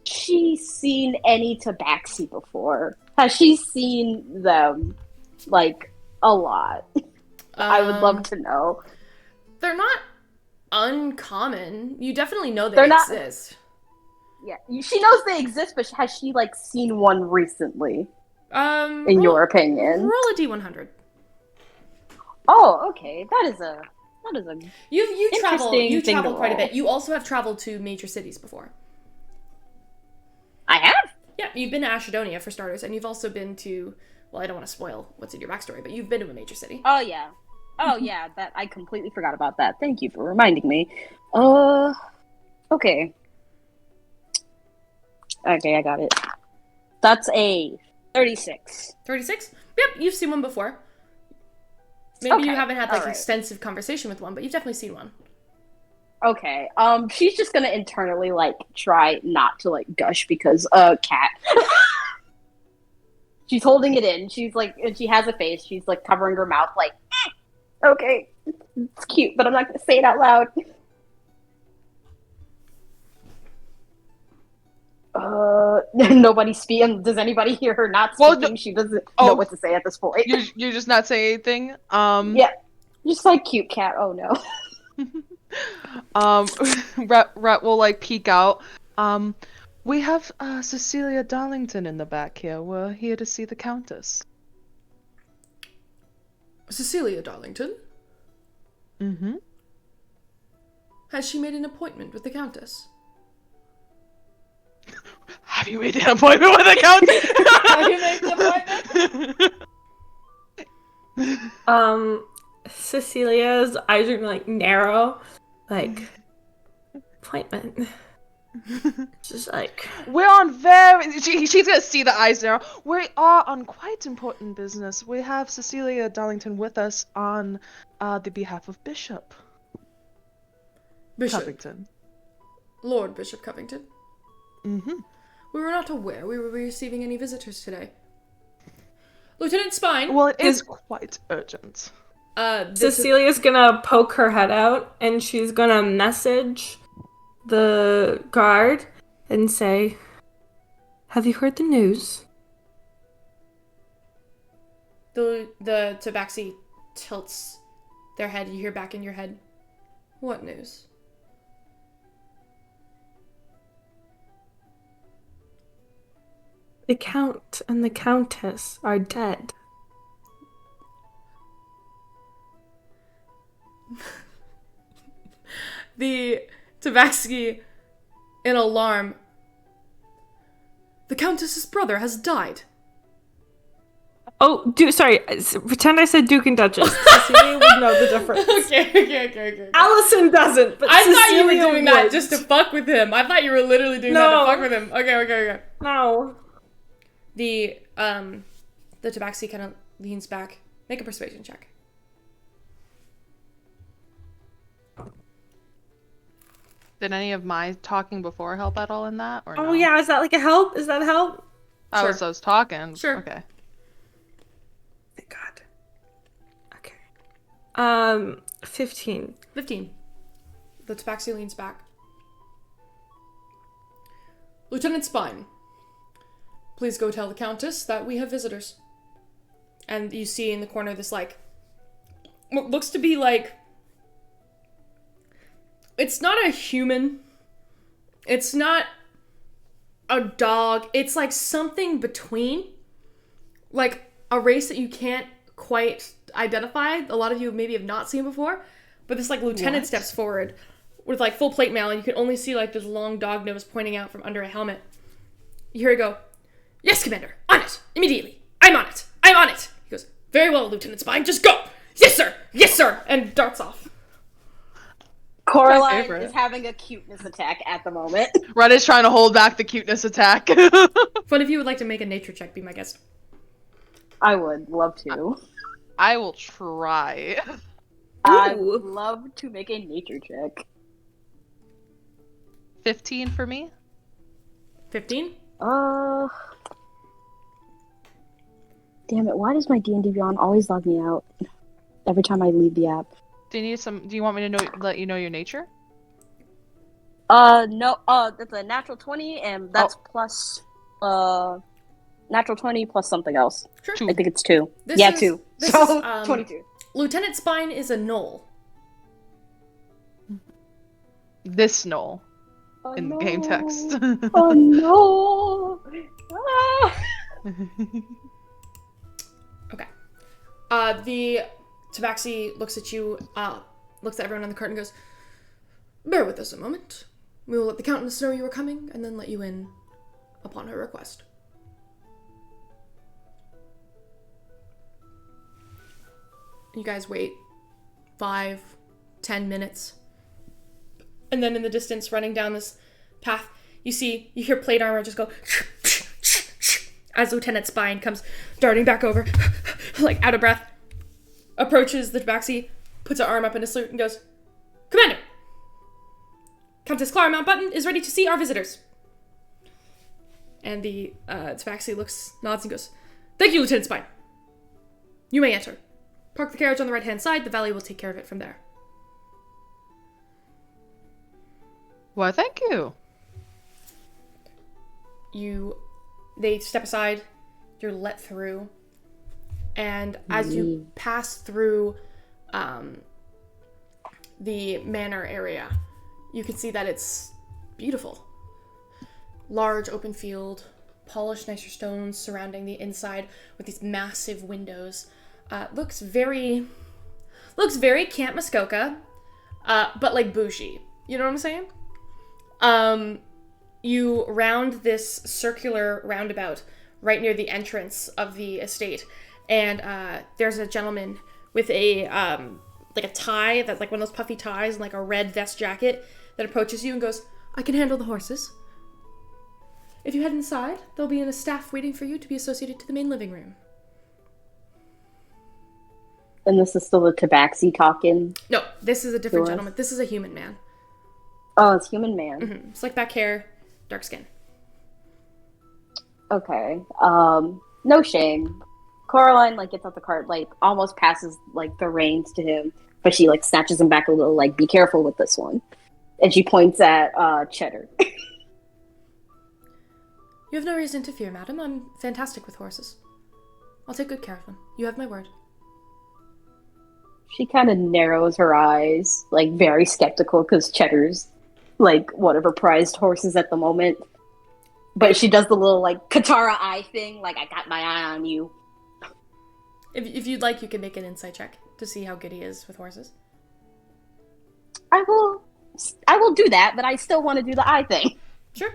she seen any Tabaxi before? Has she seen them, like, a lot? I would love to know. They're not uncommon. You definitely know they They're not- exist. Yeah, she knows they exist, but has she, like, seen one recently, in roll- your opinion? roll a d100. Oh, okay, that is a You travel Interesting thing to quite a roll. bit. You also have traveled to major cities before. I have? Yeah, you've been to Ashedonia for starters, and you've also been to, well, I don't want to spoil what's in your backstory, but you've been to a major city. Oh yeah, that I completely forgot about that. Thank you for reminding me. Okay, I got it. That's a 36. 36? Yep, you've seen one before. Maybe you Okay, haven't had like alright. extensive conversation with one, but you've definitely seen one. Okay, she's just gonna internally like try not to like gush because cat. She's holding it in. She's like, and she has a face. She's like covering her mouth, like, okay, it's cute, but I'm not gonna say it out loud. Nobody's speaking. Does anybody hear her not Well, speaking? She doesn't oh. know what to say at this point. you're just not saying anything. Yeah, just like cute cat. Oh no. Rhett will like peek out. We have Cecilia Darlington in the back here. We're here to see the Countess. Cecilia Darlington? Mm-hmm. Has she made an appointment with the Countess? Have you made an appointment with the Countess? Have you made an appointment? Cecilia's eyes are like narrow, like appointment. Just like, We're on very. She's gonna see the eyes now. We are on quite important business. We have Cecilia Darlington with us on the behalf of Bishop Bishop. Covington. Lord Bishop Covington. Mm-hmm. We were not aware we were receiving any visitors today. Lieutenant Spine. Well, it is quite urgent. Cecilia's gonna poke her head out, and she's gonna message the guard and say, "Have you heard the news?" The tabaxi tilts their head. You hear back in your head, "What news?" The Count and the Countess are dead. The tabaxi, in alarm, "The Countess's brother has died." Oh, sorry. Pretend I said Duke and Duchess. Cecilia would know the difference. Okay. Allison doesn't, but I thought you were Cecilia doing that would. just to fuck with him. I thought you were literally doing that to fuck with him. Okay. No. The tabaxi kind of leans back. Make a persuasion check. Did any of my talking before help at all in that? Or Oh no? yeah, is that like a help? Is that a help? I Sure. was talking. Sure. Okay. Thank God. Okay. 15. 15. The tabaxi leans back. "Lieutenant Spine, please go tell the Countess that we have visitors." And you see in the corner this, like, what looks to be like, it's not a human. It's not a dog. It's like something between, like a race that you can't quite identify. A lot of you maybe have not seen before. But this, like, lieutenant steps forward with, like, full plate mail, and you can only see, like, this long dog nose pointing out from under a helmet. You hear her go, "Yes, Commander. On it. Immediately. I'm on it. I'm on it." He goes, "Very well, Lieutenant Spine. Just go. Yes, sir. Yes, sir." And darts off. Coraline favorite. is having a cuteness attack at the moment. Red is trying to hold back the cuteness attack. If one of you would like to make a nature check, be my guest. I would love to. I will try. I would love to make a nature check. 15 for me. 15? Damn it, why does my D&D Beyond always log me out every time I leave the app? Do you want me to let you know your nature? No, that's a natural 20, and that's plus, natural 20 plus something else. Sure. Two. I think it's 2. This Yeah, is- 2. this So, is, 22. Lieutenant Spine is a gnoll. This Knoll Oh, in no. game text. Oh no! Ah! Okay. The tabaxi looks at you, looks at everyone on the cart and goes, "Bear with us a moment. We will let the Countess know you are coming, and then let you in upon her request." You guys wait 5-10 minutes. And then in the distance, running down this path, you hear plate armor just go as Lieutenant Spine comes darting back over, like out of breath, approaches the tabaxi, puts her arm up in a salute and goes, "Commander! Countess Clara Mountbatten is ready to see our visitors." And the tabaxi nods and goes, "Thank you, Lieutenant Spine. You may enter. Park the carriage on the right-hand side. The valet will take care of it from there." Why, thank you. They step aside, you're let through, and as you pass through the manor area, you can see that it's beautiful. Large open field, polished nicer stones surrounding the inside with these massive windows. Looks very Camp Muskoka, but like bougie. You know what I'm saying? You round this circular roundabout right near the entrance of the estate, and there's a gentleman with a like a tie that's like one of those puffy ties and like a red vest jacket that approaches you and goes, I can handle the horses. If you head inside, there'll be a staff waiting for you to be associated to the main living room. And this is still the tabaxi talking. No, this is a different Yours? gentleman. This is a human man. Oh, it's human man. Mm-hmm. Slick back hair, dark skin. Okay. No shame. Coraline like gets out the cart, like almost passes like the reins to him, but she like snatches him back a little, like, be careful with this one. And she points at Cheddar. You have no reason to fear, madam. I'm fantastic with horses. I'll take good care of them. You have my word. She kind of narrows her eyes, like very skeptical, because Cheddar's like one of her prized horses at the moment. But she does the little like Katara eye thing, like I got my eye on you. If you'd like, you can make an insight check to see how good he is with horses. I will do that, but I still want to do the eye thing. Sure.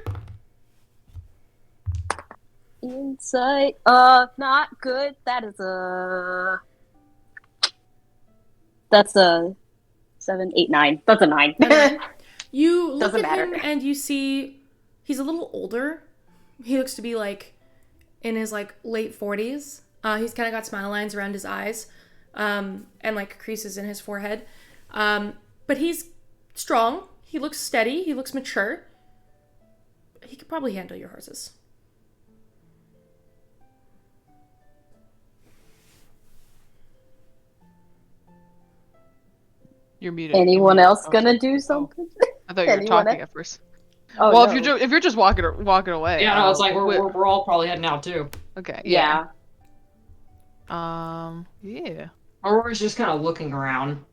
Insight, not good. That's a 7, 8, 9. That's a 9. You look Doesn't at matter. him and you see he's a little older. He looks to be like in his like late 40s. He's kind of got smile lines around his eyes, and like creases in his forehead. But he's strong. He looks steady. He looks mature. He could probably handle your horses. You're muted. Anyone else Oh, gonna do something? I thought you were Anyone talking else? at first. Oh, Well, no. if you're just walking away. Yeah, no, it's like we- we're all probably heading out too. okay. Yeah. Yeah. Aurora's just kind of looking around.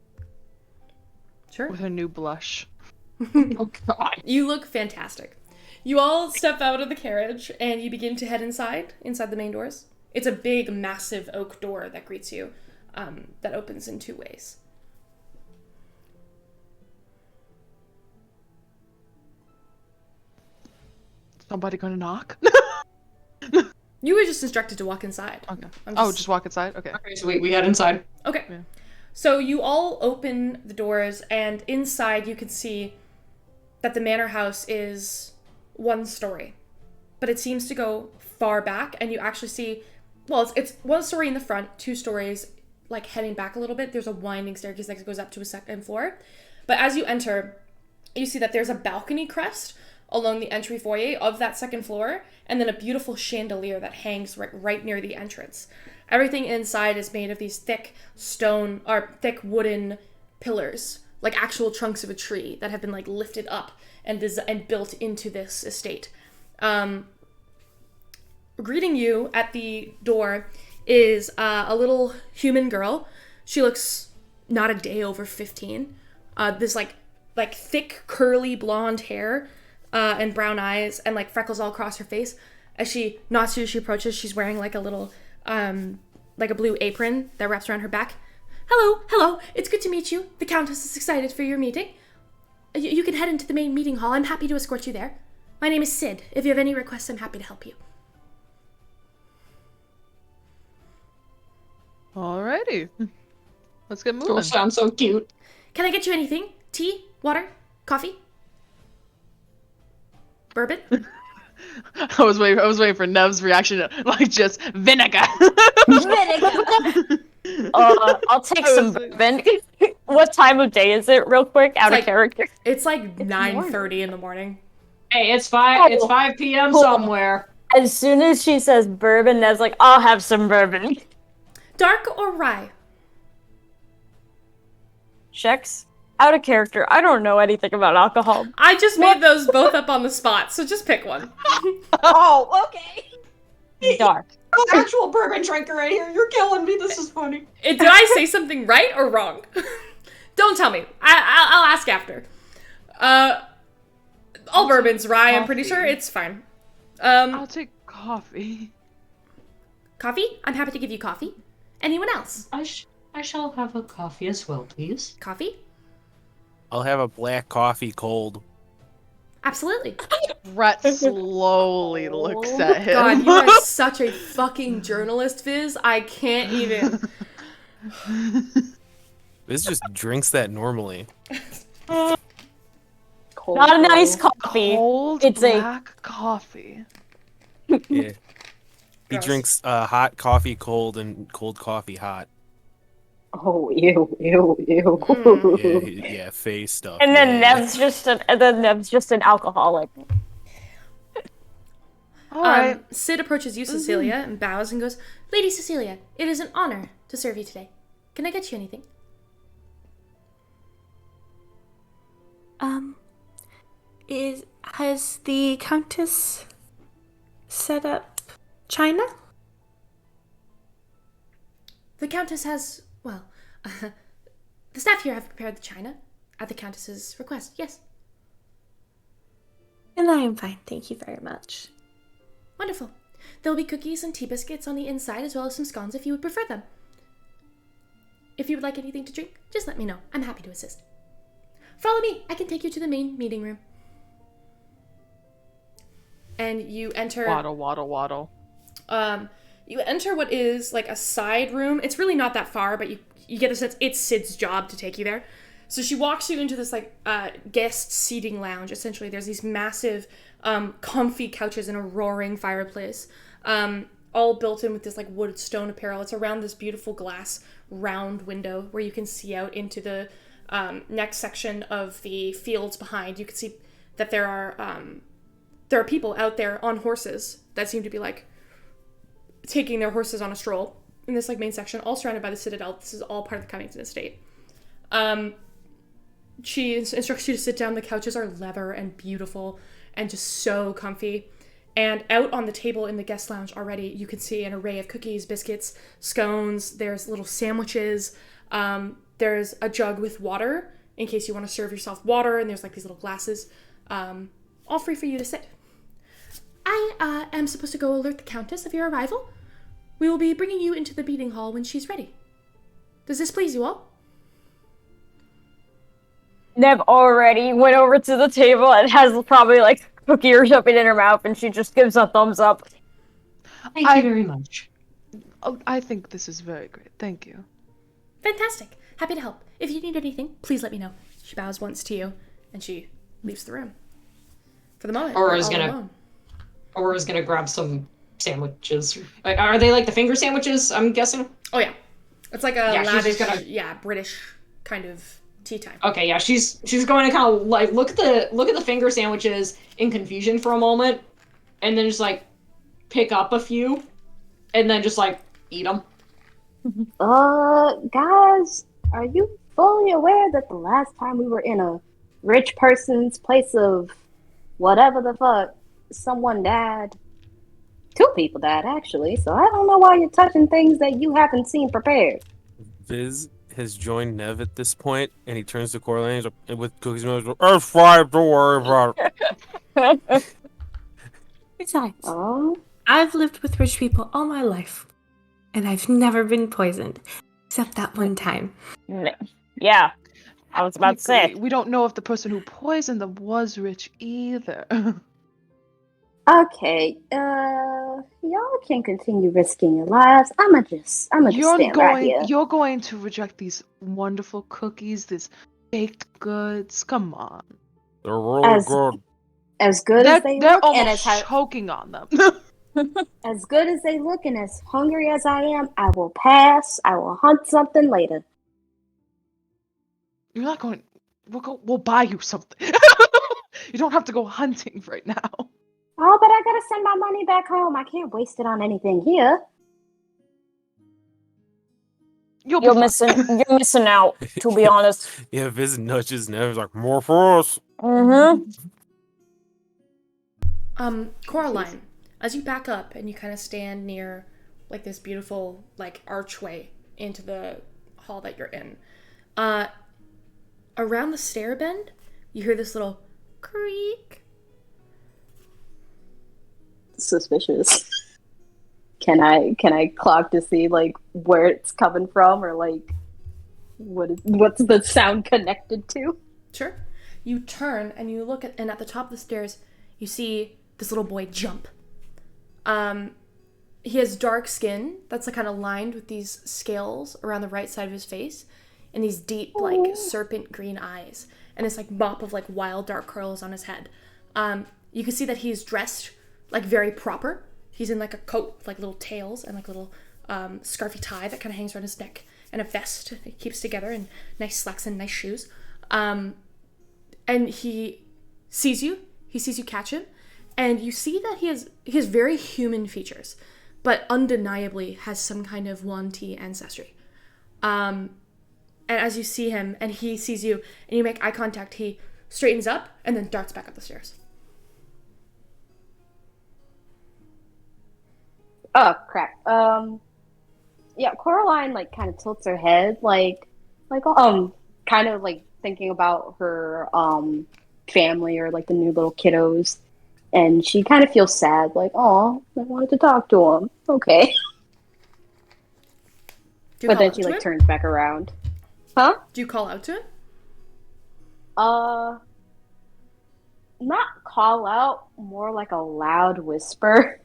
Sure. With her new blush. Oh god. You look fantastic. You all step out of the carriage and you begin to head inside the main doors. It's a big, massive oak door that greets you, that opens in 2 ways. Somebody gonna knock? You were just instructed to walk inside. Okay. I'm Oh, just walk inside? Okay. Okay, so we head inside. Okay. Yeah. So you all open the doors, and inside you can see that the manor house is 1 story. But it seems to go far back, and you actually see, well, it's 1 story in the front, 2 stories, like heading back a little bit. There's a winding staircase that goes up to a 2nd floor. But as you enter, you see that there's a balcony crest along the entry foyer of that 2nd floor, and then a beautiful chandelier that hangs right near the entrance. Everything inside is made of these thick wooden pillars, like actual trunks of a tree that have been like lifted up and built into this estate. Greeting you at the door is a little human girl. She looks not a day over 15. This like thick curly blonde hair, and brown eyes, and like freckles all across her face. As she nods to you, she approaches. She's wearing like a little like a blue apron that wraps around her back. Hello, it's good to meet you. The Countess is excited for your meeting. You can head into the main meeting hall. I'm happy to escort you there. My name is Sid. If you have any requests, I'm happy to help you. Alrighty. Let's get moving. Girl sounds so cute. Can I get you anything? Tea? Water? Coffee? Bourbon? I was waiting for Nev's reaction to, like, just vinegar. I'll take some bourbon. What time of day is it, real quick, out of like- character? It's like 9:30 in the morning. Hey, it's 5 p.m. Cool. somewhere. As soon as she says bourbon, Nev's like, I'll have some bourbon. Dark or rye? Checks. Out of character. I don't know anything about alcohol. I just made those both up on the spot, so just pick one. Oh, okay. Dark. Actual bourbon drinker right here. You're killing me. This is funny. Did I say something right or wrong? Don't tell me. I'll ask after. All bourbon's rye, I'm pretty sure. It's fine. I'll take coffee. Coffee? I'm happy to give you coffee. Anyone else? I shall have a coffee as well, please. Coffee? I'll have a black coffee cold. Absolutely. Brett slowly looks at him. God, you are such a fucking journalist, Viz. I can't even. This just drinks that normally. Not a nice coffee. coffee. Cold It's a black coffee. Yeah. He Gross. drinks hot coffee cold and cold coffee hot. Oh, ew, ew, ew. Yeah, face stuff. and then yeah. Nev's just an alcoholic. All right. Sid approaches you, Cecilia, and bows and goes, Lady Cecilia, it is an honor to serve you today. Can I get you anything? Has the Countess set up China? The Countess has, well, the staff here have prepared the china at the Countess's request, yes. And I am fine, thank you very much. Wonderful. There will be cookies and tea biscuits on the inside as well as some scones if you would prefer them. If you would like anything to drink, just let me know. I'm happy to assist. Follow me. I can take you to the main meeting room. And you enter... Waddle, waddle, waddle. You enter what is like a side room. It's really not that far, but you get the sense it's Sid's job to take you there. So she walks you into this like guest seating lounge. Essentially, there's these massive, comfy couches and a roaring fireplace, all built in with this like wood stone apparel. It's around this beautiful glass round window where you can see out into the next section of the fields behind. You can see that there are people out there on horses that seem to be like taking their horses on a stroll in this like main section, all surrounded by the Citadel. This is all part of the Covington estate. She instructs you to sit down. The couches are leather and beautiful and just so comfy. And out on the table in the guest lounge already, you can see an array of cookies, biscuits, scones. There's little sandwiches. There's a jug with water in case you want to serve yourself water. And there's like these little glasses, all free for you to sit. I am supposed to go alert the Countess of your arrival. We will be bringing you into the meeting hall when she's ready. Does this please you all? Nev already went over to the table and has probably like a cookie or something in her mouth, and she just gives a thumbs up. Thank you very much. Oh, I think this is very great. Thank you. Fantastic. Happy to help. If you need anything, please let me know. She bows once to you, and she leaves the room. For the moment, Aurora's you're all gonna- alone. Aurора's gonna grab some sandwiches. Like, are they like the finger sandwiches, I'm guessing? Oh, yeah. It's like a Yeah, she's lavish, just gonna- British kind of tea time. Okay, yeah, she's going to kind of like look at the finger sandwiches in confusion for a moment, and then just like pick up a few, and then just like eat them. Guys, are you fully aware that the last time we were in a rich person's place of whatever the fuck, someone died? 2 people died, actually, so I don't know why you're touching things that you haven't seen prepared. Viz has joined Nev at this point, and he turns to Coraline and with cookies and milk, "It's fine, don't worry about it." Besides, Oh, I've lived with rich people all my life, and I've never been poisoned, except that one time. Yeah, I was about to say. Technically, we don't know if the person who poisoned them was rich either. okay. Y'all can continue risking your lives. I'ma just stand right here. You're going to reject these wonderful cookies, these baked goods. Come on. They're really As- good. As good as they They're look, and almost choking on them. as good as they look, and as hungry as I am, I will pass. I will hunt something later. You're not going. We'll buy you something. You don't have to go hunting right now. Oh, but I gotta send my money back home. I can't waste it on anything here. You're You're missing out, to be honest. Yeah, Viz nudges Nev. He's like, "More for us." Mm-hmm. Coraline, as you back up and you kind of stand near like this beautiful like archway into the hall that you're in, around the stair bend, you hear this little creak. Suspicious. Can I clock to see like where it's coming from, or like what's the sound connected to? Sure. You turn and you look and at the top of the stairs, you see this little boy jump. He has dark skin that's like kind of lined with these scales around the right side of his face, and these deep like serpent green eyes, and this like mop of like wild dark curls on his head. You can see that he's dressed like very proper. He's in like a coat with like little tails and like a little scarfy tie that kind of hangs around his neck, and a vest that he keeps together, and nice slacks and nice shoes. And he sees you. He sees you catch him, and you see that he has very human features, but undeniably has some kind of Yuan-Ti ancestry. And as you see him and he sees you and you make eye contact, he straightens up and then darts back up the stairs. Oh crap. Yeah, Coraline like kind of tilts her head, kind of like thinking about her family or like the new little kiddos, and she kind of feels sad, like, oh, I wanted to talk to them. Okay. But then she like turns back around. Huh? Do you call out to him? Not call out, more like a loud whisper.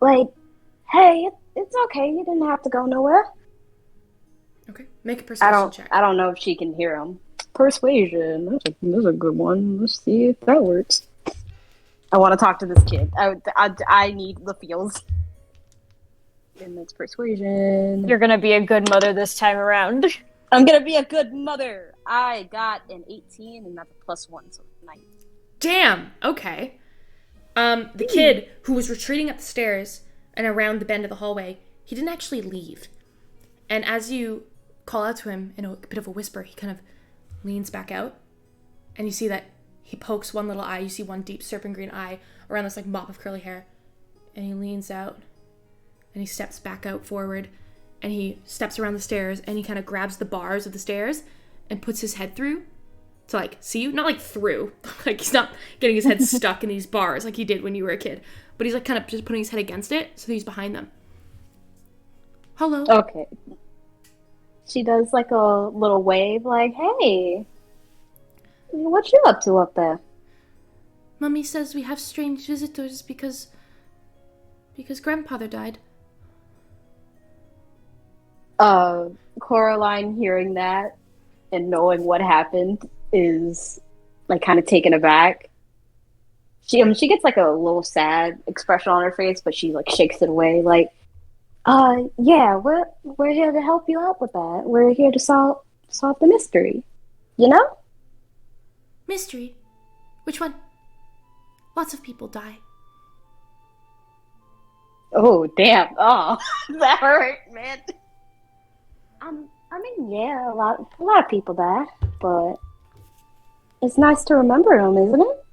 Like, hey, it's okay. You didn't have to go nowhere. Okay, make a persuasion check. I don't know if she can hear him. Persuasion. That's a good one. Let's see if that works. I want to talk to this kid. I need the feels. And it's persuasion. You're gonna be a good mother this time around. I'm gonna be a good mother. I got an 18, and that's a +1, so 9. Damn. Okay. The kid who was retreating up the stairs and around the bend of the hallway, he didn't actually leave. And as you call out to him in a bit of a whisper, he kind of leans back out, and you see that he pokes one little eye. You see one deep serpent green eye around this like mop of curly hair, and he leans out, and he steps back out forward, and he steps around the stairs, and he kind of grabs the bars of the stairs and puts his head through to like see you. Not like through, like he's not getting his head stuck in these bars like he did when you were a kid, but he's like kind of just putting his head against it so he's behind them. Hello. Okay. She does like a little wave, like, hey, what you up to up there? Mummy says we have strange visitors because grandfather died. Coraline hearing that and knowing what happened is like kind of taken aback. She gets like a little sad expression on her face, but she like shakes it away, like, yeah, we're here to help you out with that. We're here to solve the mystery. You know? Mystery? Which one? Lots of people die. Oh, damn. Oh, that hurt, man. I mean, yeah, a lot of people die, but it's nice to remember them, isn't it?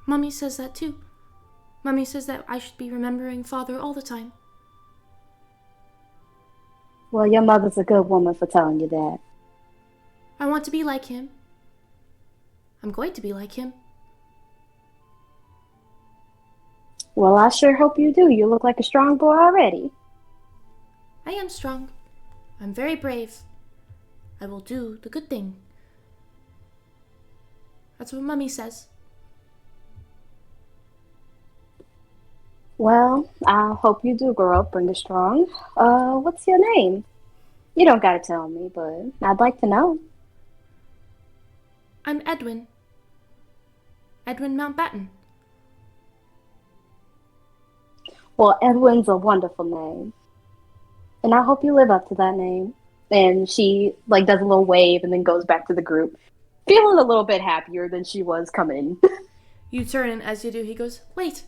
Mummy says that too. Mummy says that I should be remembering Father all the time. Well, your mother's a good woman for telling you that. I want to be like him. I'm going to be like him. Well, I sure hope you do. You look like a strong boy already. I am strong. I'm very brave. I will do the good thing. That's what Mummy says. Well, I hope you do grow up and get strong. What's your name? You don't gotta tell me, but I'd like to know. I'm Edwin. Edwin Mountbatten. Well, Edwin's a wonderful name. And I hope you live up to that name. And she, like, does a little wave and then goes back to the group, feeling a little bit happier than she was coming. You turn, and as you do, he goes, wait.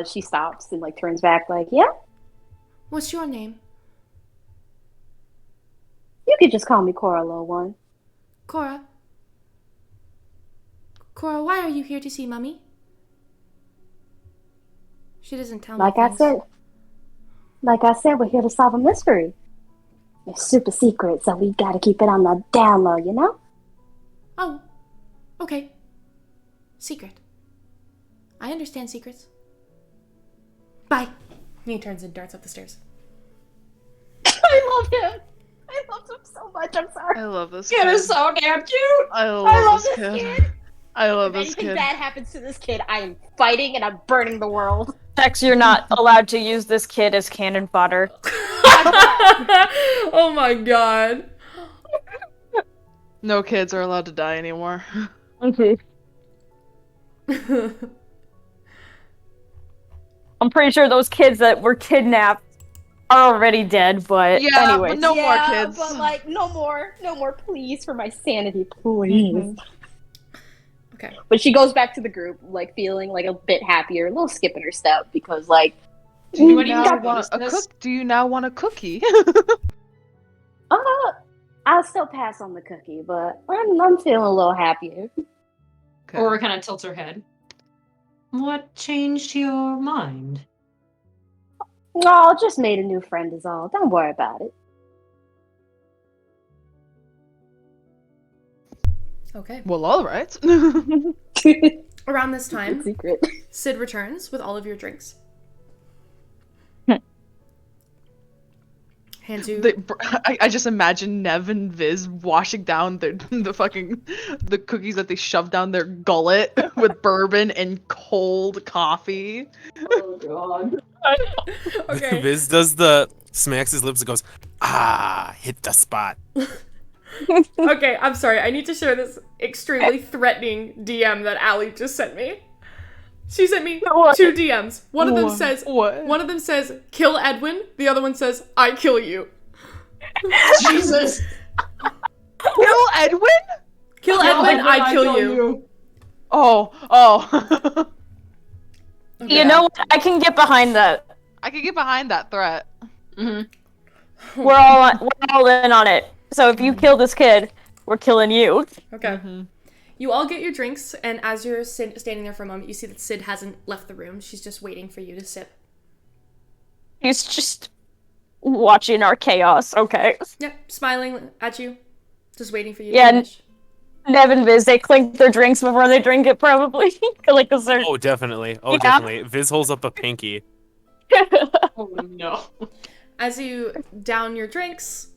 She stops and, like, turns back, like, yeah? What's your name? You could just call me Cora, little one. Cora. Cora, why are you here to see Mummy? She doesn't tell me Like I said, we're here to solve a mystery. It's super secret, so we gotta keep it on the down low, you know? Oh, okay. Secret. I understand secrets. Bye. He turns and darts up the stairs. I love him. I love him so much. I'm sorry. I love this Kid kid. is so damn cute. I love this kid. I love If this anything kid. bad happens to this kid, I am fighting and I'm burning the world. Tex, you're not allowed to use this kid as cannon fodder. Oh my god. No kids are allowed to die anymore. Okay. I'm pretty sure those kids that were kidnapped are already dead, but Yeah, anyway. but no more Yeah, kids. but like, no more, please, for my sanity, please. Okay. But she goes back to the group, like feeling like a bit happier, a little skip in her step because, like, Do you What do you now got want a this? cook? Do you now want a cookie? uh, I'll still pass on the cookie, but I'm feeling a little happier. Aurora kind of tilts her head. What changed your mind? No, just made a new friend is all. Don't worry about it. Okay. Well, all right. Around this time, Secret. Sid returns with all of your drinks. Hands you. I just imagine Nev and Viz washing down the cookies that they shoved down their gullet with bourbon and cold coffee. Oh god. Okay. Viz smacks his lips and goes, hit the spot. Okay, I'm sorry. I need to share this extremely threatening DM that Allie just sent me. She sent me What? 2 DMs. One of them What? says, What? One of them says, kill Edwin. The other one says, I kill you. Jesus. Kill Edwin? Kill Edwin, I kill you. Oh. Okay. You know what? I can get behind that. I could get behind that threat. Mm-hmm. We're all in on it. So if you kill this kid, we're killing you. Okay. You all get your drinks, and as you're standing there for a moment, you see that Sid hasn't left the room. She's just waiting for you to sip. He's just watching our chaos. Okay. Yep, smiling at you. Just waiting for you Yeah, to finish. Nev and Viz, they clink their drinks before they drink it, probably. Like, cause they're... Oh, definitely. Oh, Yeah. definitely. Viz holds up a pinky. Oh no. As you down your drinks,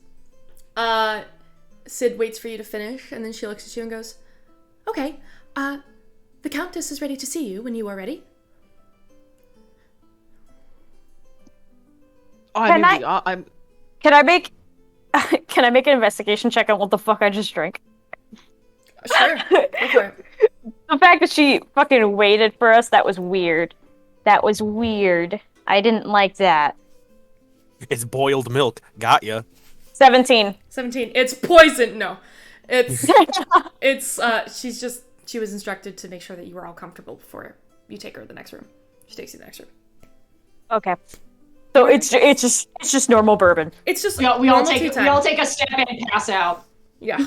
Sid waits for you to finish, and then she looks at you and goes, okay, the Countess is ready to see you when you are ready. Oh, Can I'm Can I make... Can I make an investigation check on what the fuck I just drank? Sure, go for it. The fact that she fucking waited for us, that was weird. That was weird. I didn't like that. It's boiled milk. Got ya. 17. 17. It's poison! No. It's, she was instructed to make sure that you were all comfortable before you take her to the next room. She takes you to the next room. Okay. So it's just normal bourbon. It's just We all normal take tea time. we all take a step and pass out. Yeah.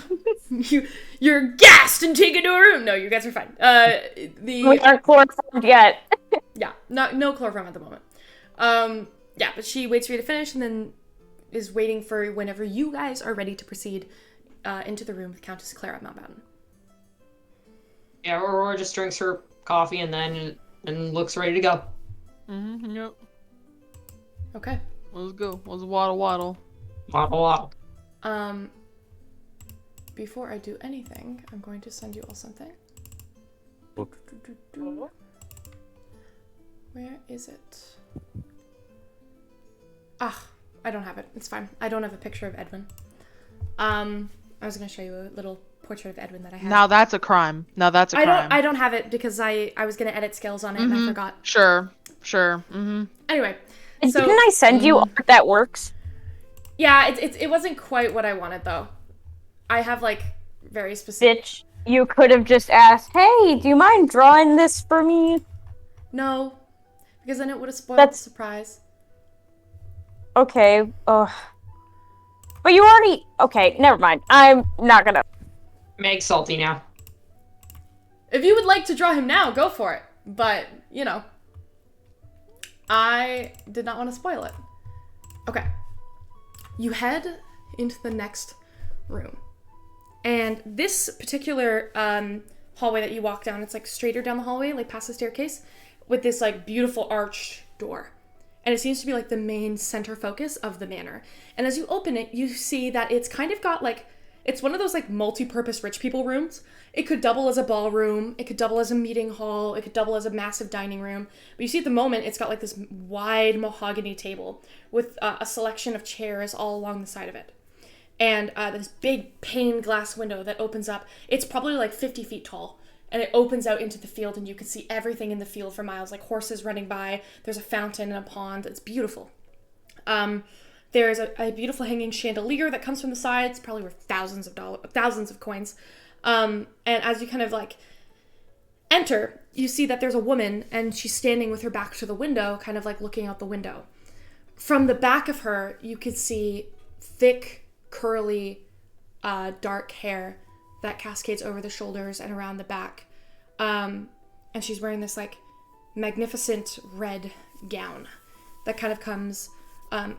You're gassed and taken to a room. No, you guys are fine. We aren't chloroformed yet. Yeah, no chloroform at the moment. Yeah, but she waits for you to finish and then is waiting for whenever you guys are ready to proceed into the room with Countess Clara Mountbatten. Yeah, Aurora just drinks her coffee and looks ready to go. Yep. Okay. Let's go. Let's waddle. Wow. Before I do anything, I'm going to send you all something. Where is it? I don't have it. It's fine. I don't have a picture of Edwin. I was going to show you a little portrait of Edwin that I have. Now that's a crime. I don't have it because I was going to edit skills on it and I forgot. Sure. Mm-hmm. Anyway, so Didn't I send you art that works? yeah, it wasn't quite what I wanted though. I have like very specific. Bitch, you could have just asked, hey, do you mind drawing this for me? No, because then it would have spoiled That's- the surprise. Okay, but you already... Okay, never mind. I'm not gonna... Meg's salty now. If you would like to draw him now, go for it. But, you know, I did not want to spoil it. Okay. You head into the next room. And this particular hallway that you walk down, it's like straighter down the hallway, like past the staircase, with this like beautiful arched door. And it seems to be like the main center focus of the manor. And as you open it, you see that it's kind of got like, it's one of those like multi-purpose rich people rooms. It could double as a ballroom. It could double as a meeting hall. It could double as a massive dining room. But you see at the moment, it's got like this wide mahogany table with a selection of chairs all along the side of it. and this big pane glass window that opens up. It's probably like 50 feet tall, and it opens out into the field, and you can see everything in the field for miles, like horses running by. There's a fountain and a pond. It's beautiful. There's a beautiful hanging chandelier that comes from the side. It's probably worth thousands of coins. And as you kind of like enter, you see that there's a woman, and she's standing with her back to the window, kind of like looking out the window. From the back of her, you could see thick, curly, dark hair that cascades over the shoulders and around the back. And she's wearing this like magnificent red gown that kind of comes,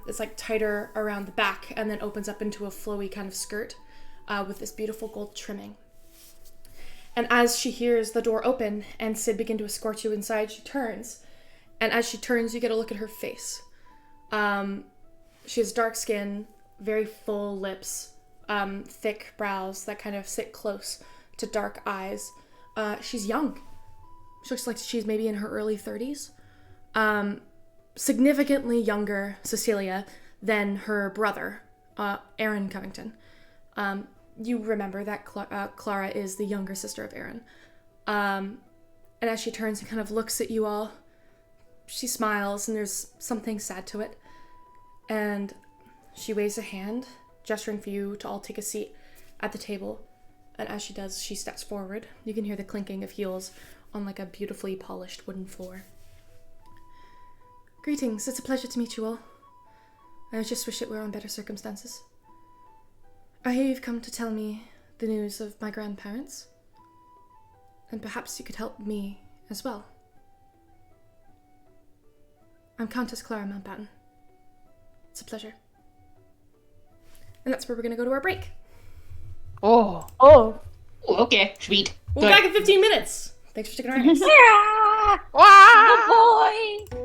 it's like tighter around the back and then opens up into a flowy kind of skirt with this beautiful gold trimming. And as she hears the door open and Sid begin to escort you inside, she turns. And as she turns, you get a look at her face. She has dark skin, very full lips, thick brows that kind of sit close to dark eyes. She's young. She looks like she's maybe in her early 30s. Significantly younger Cecilia than her brother, Aaron Covington. You remember that Clara is the younger sister of Aaron. And as she turns and kind of looks at you all, she smiles, and there's something sad to it. And she waves a hand, gesturing for you to all take a seat at the table. And as she does, she steps forward. You can hear the clinking of heels on like a beautifully polished wooden floor. Greetings, it's a pleasure to meet you all. I just wish it were on better circumstances. I hear you've come to tell me the news of my grandparents. And perhaps you could help me as well. I'm Countess Clara Mountbatten. It's a pleasure. And that's where we're going to go to our break. Oh. Oh. Ooh, okay, sweet. We'll be back in 15 minutes. Thanks for sticking around. Good boy.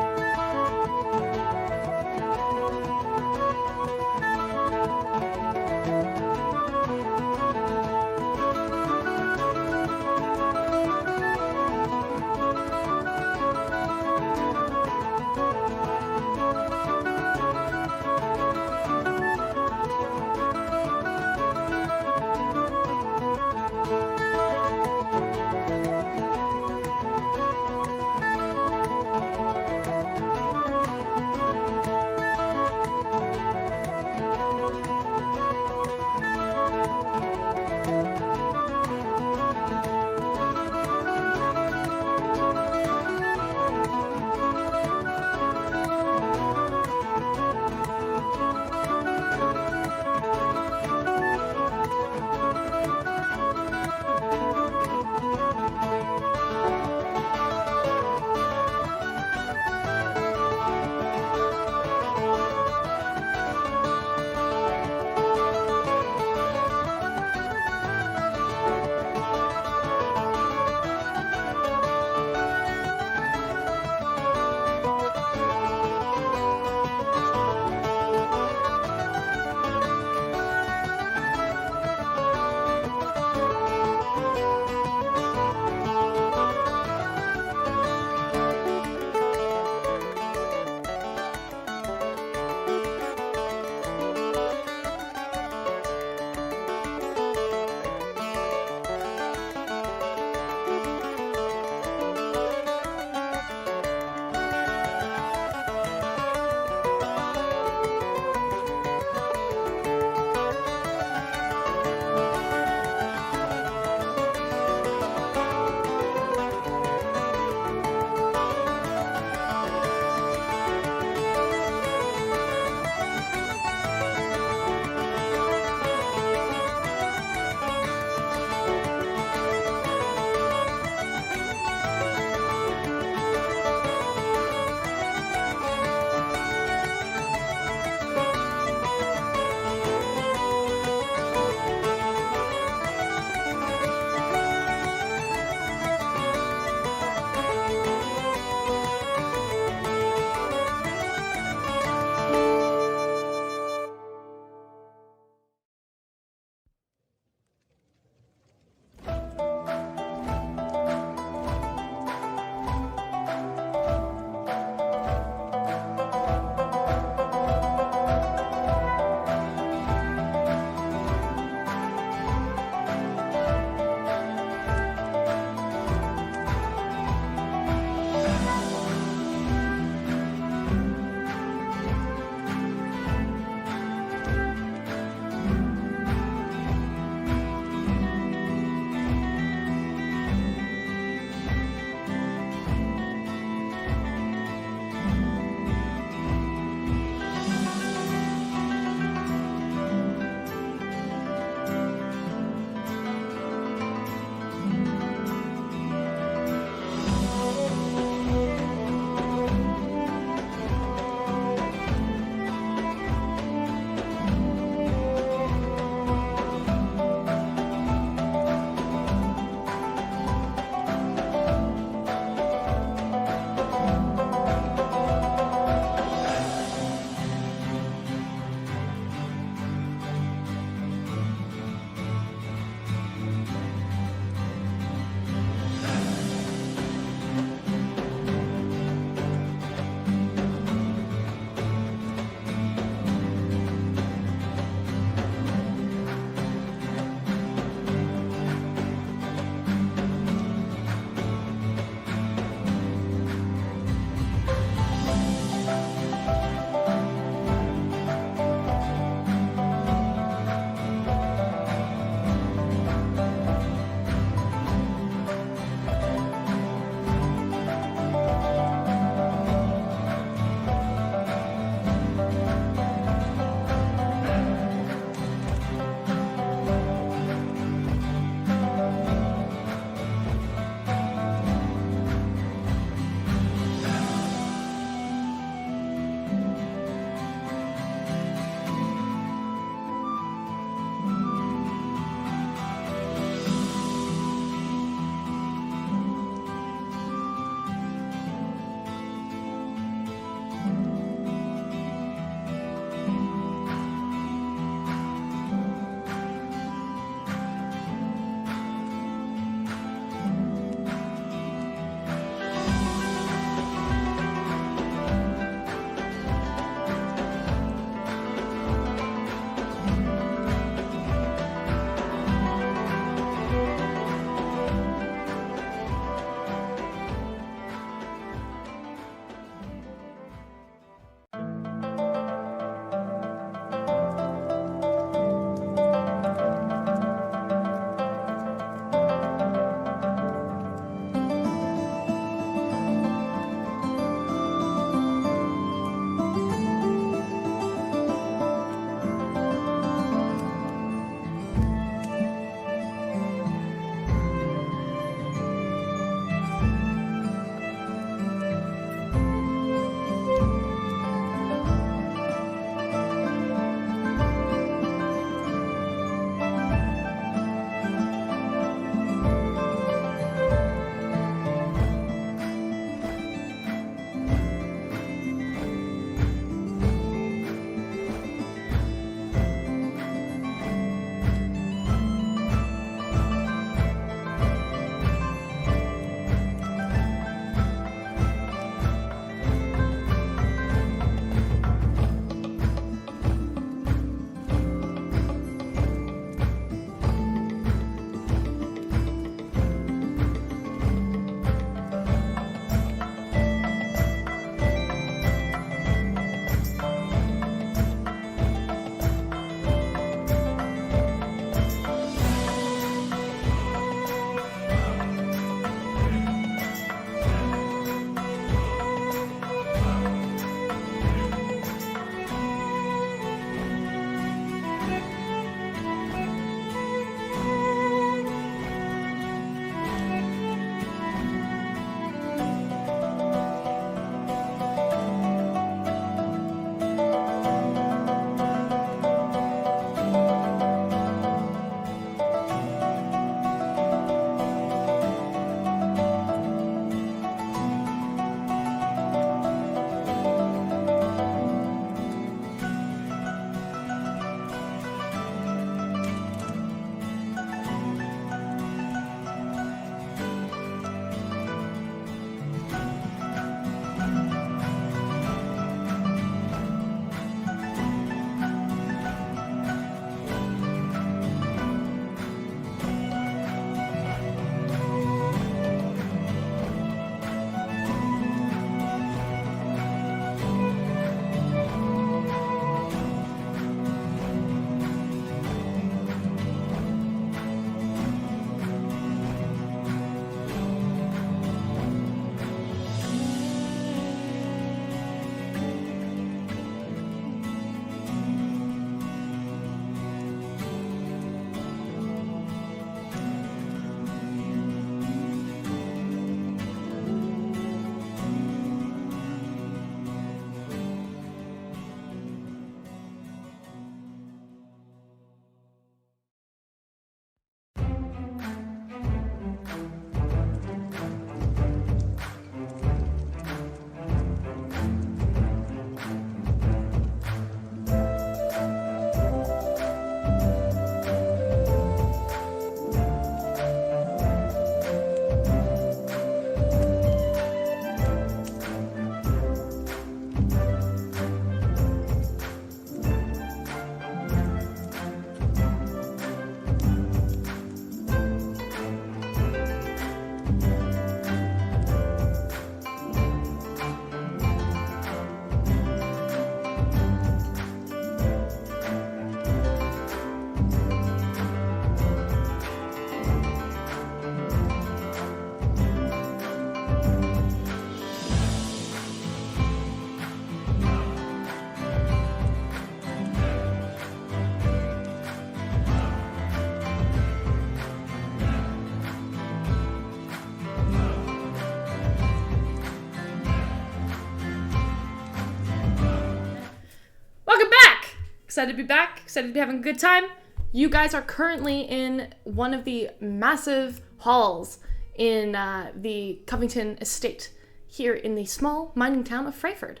Excited to be back. Excited to be having a good time. You guys are currently in one of the massive halls in the Covington estate here in the small mining town of Freyford.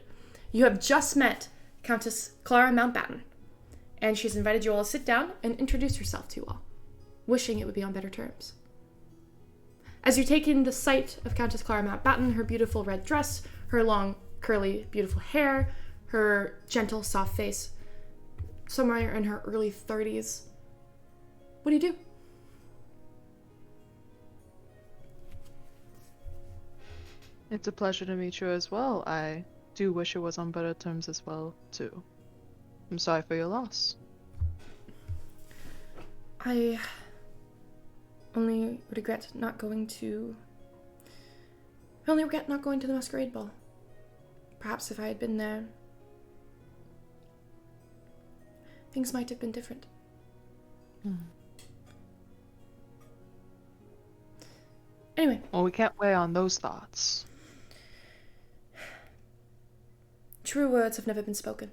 You have just met Countess Clara Mountbatten, and she's invited you all to sit down and introduce herself to you all, wishing it would be on better terms. As you take in the sight of Countess Clara Mountbatten, her beautiful red dress, her long, curly, beautiful hair, her gentle, soft face, somewhere in her early 30s, what do you do? It's a pleasure to meet you as well. I do wish it was on better terms as well, too. I'm sorry for your loss. I only regret not going to the masquerade ball. Perhaps if I had been there, things might have been different. Anyway. Well, we can't weigh on those thoughts. True words have never been spoken.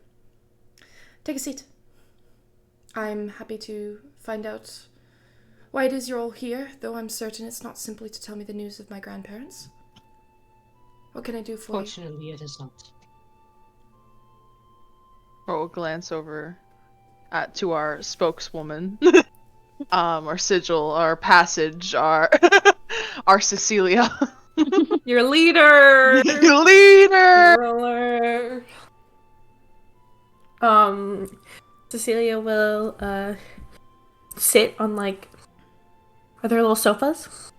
Take a seat. I'm happy to find out why it is you're all here, though I'm certain it's not simply to tell me the news of my grandparents. What can I do for you? Fortunately, it is not. We'll glance over to our spokeswoman, our sigil, our passage, our our Cecilia. Your leader. Leader. Roller. Cecilia will sit on are there little sofas?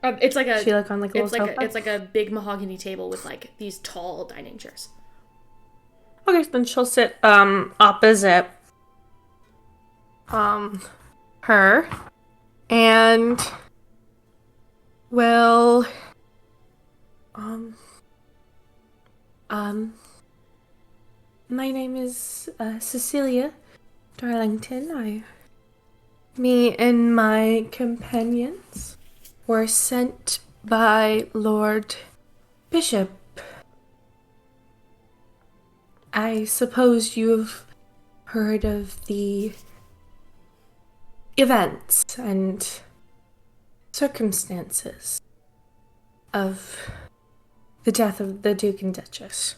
It's like a She on a little sofa? it's like a big mahogany table with these tall dining chairs. Okay, so then she'll sit opposite her and will my name is Cecilia Darlington. Me and my companions were sent by Lord Bishop. I suppose you've heard of the events and circumstances of the death of the Duke and Duchess.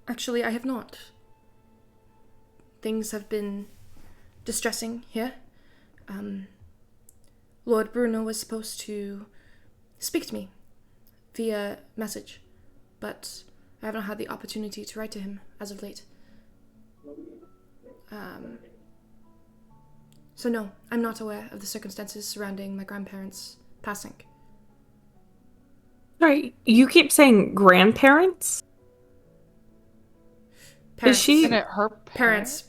Actually, I have not. Things have been distressing here. Lord Bruno was supposed to speak to me via message, but I have not had the opportunity to write to him as of late. So no, I'm not aware of the circumstances surrounding my grandparents' passing. Sorry, you keep saying grandparents? Parents. Is she? Isn't it her Parents.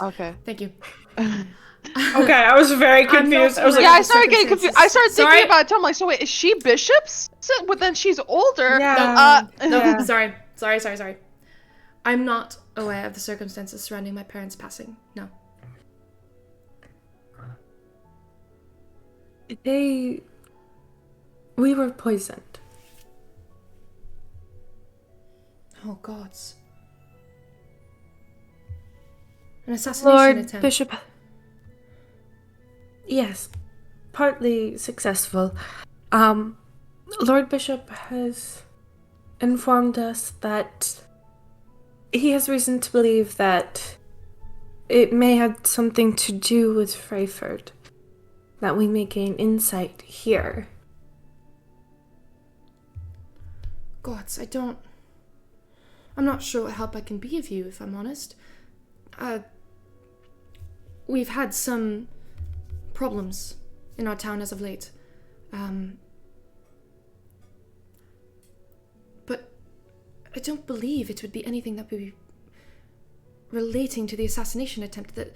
Okay. Thank you. Okay, I was very confused. I was Yeah, I started getting confused. I started thinking about it. I'm like, so wait, is she Bishop's? But then she's older. Yeah. No, Yeah. sorry. I'm not aware of the circumstances surrounding my parents' passing. No. We were poisoned. Oh, gods. An assassination Lord attempt. Bishop. Yes, partly successful. Lord Bishop has informed us that he has reason to believe that it may have something to do with Freyford, that we may gain insight here. Gods, I'm not sure what help I can be of you, if I'm honest. We've had some problems in our town as of late. But I don't believe it would be anything that would be relating to the assassination attempt. That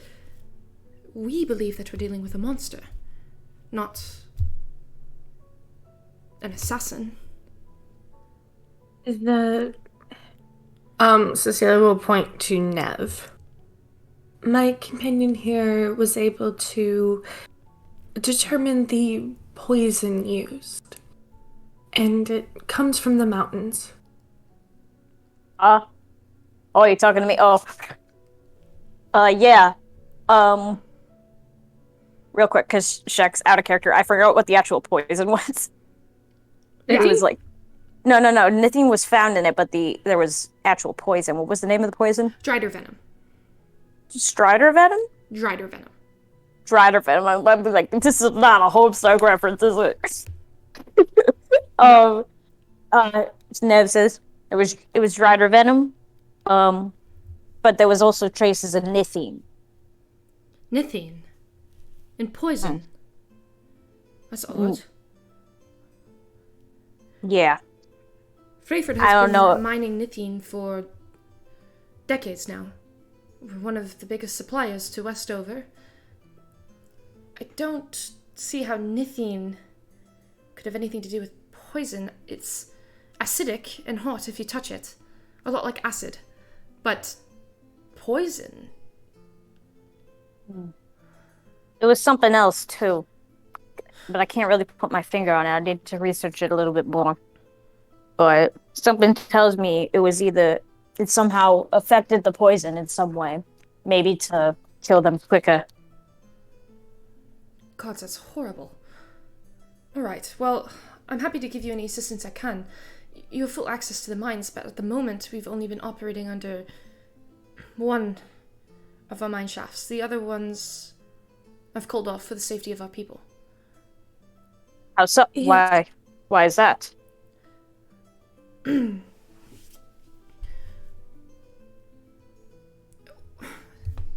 we believe that we're dealing with a monster, not an assassin. Cecilia will point to Nev. My companion here was able to determine the poison used, and it comes from the mountains. Oh, you're talking to me? Oh. Yeah. Real quick, because Shaq's out of character. I forgot what the actual poison was. It was like... No. Nothing was found in it, but there was actual poison. What was the name of the poison? Drider venom. Strider venom? Drider venom. Drider venom. I'm like, this is not a Homestuck reference, is it? Nev says it was Drider venom. But there was also traces of nithine. Nithine. And poison. That's odd. Yeah. Freyford I has don't been know. mining nithine for decades now. We're one of the biggest suppliers to Westover. I don't see how nithine could have anything to do with poison. It's acidic and hot if you touch it. A lot like acid. But poison? It was something else, too. But I can't really put my finger on it. I need to research it a little bit more. But something tells me it somehow affected the poison in some way. Maybe to kill them quicker. God, that's horrible. Alright, well, I'm happy to give you any assistance I can. You have full access to the mines, but at the moment we've only been operating under one of our mine shafts. The other ones I've called off for the safety of our people. How so? Why? Why is that?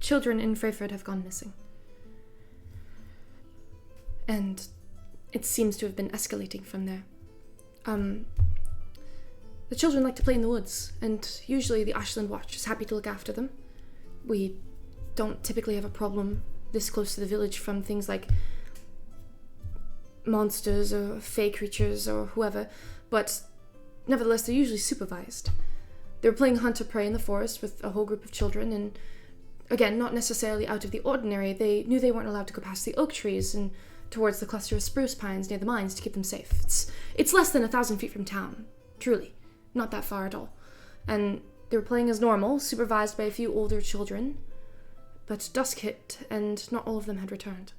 Children in Freyford have gone missing. And it seems to have been escalating from there. The children like to play in the woods, and usually the Ashland Watch is happy to look after them. We don't typically have a problem this close to the village from things like monsters or fey creatures or whoever, but nevertheless they're usually supervised. They were playing hunt-or-prey in the forest with a whole group of children, and again, not necessarily out of the ordinary. They knew they weren't allowed to go past the oak trees and towards the cluster of spruce pines near the mines to keep them safe. It's less than 1,000 feet from town, truly. Not that far at all. And they were playing as normal, supervised by a few older children, but dusk hit, and not all of them had returned.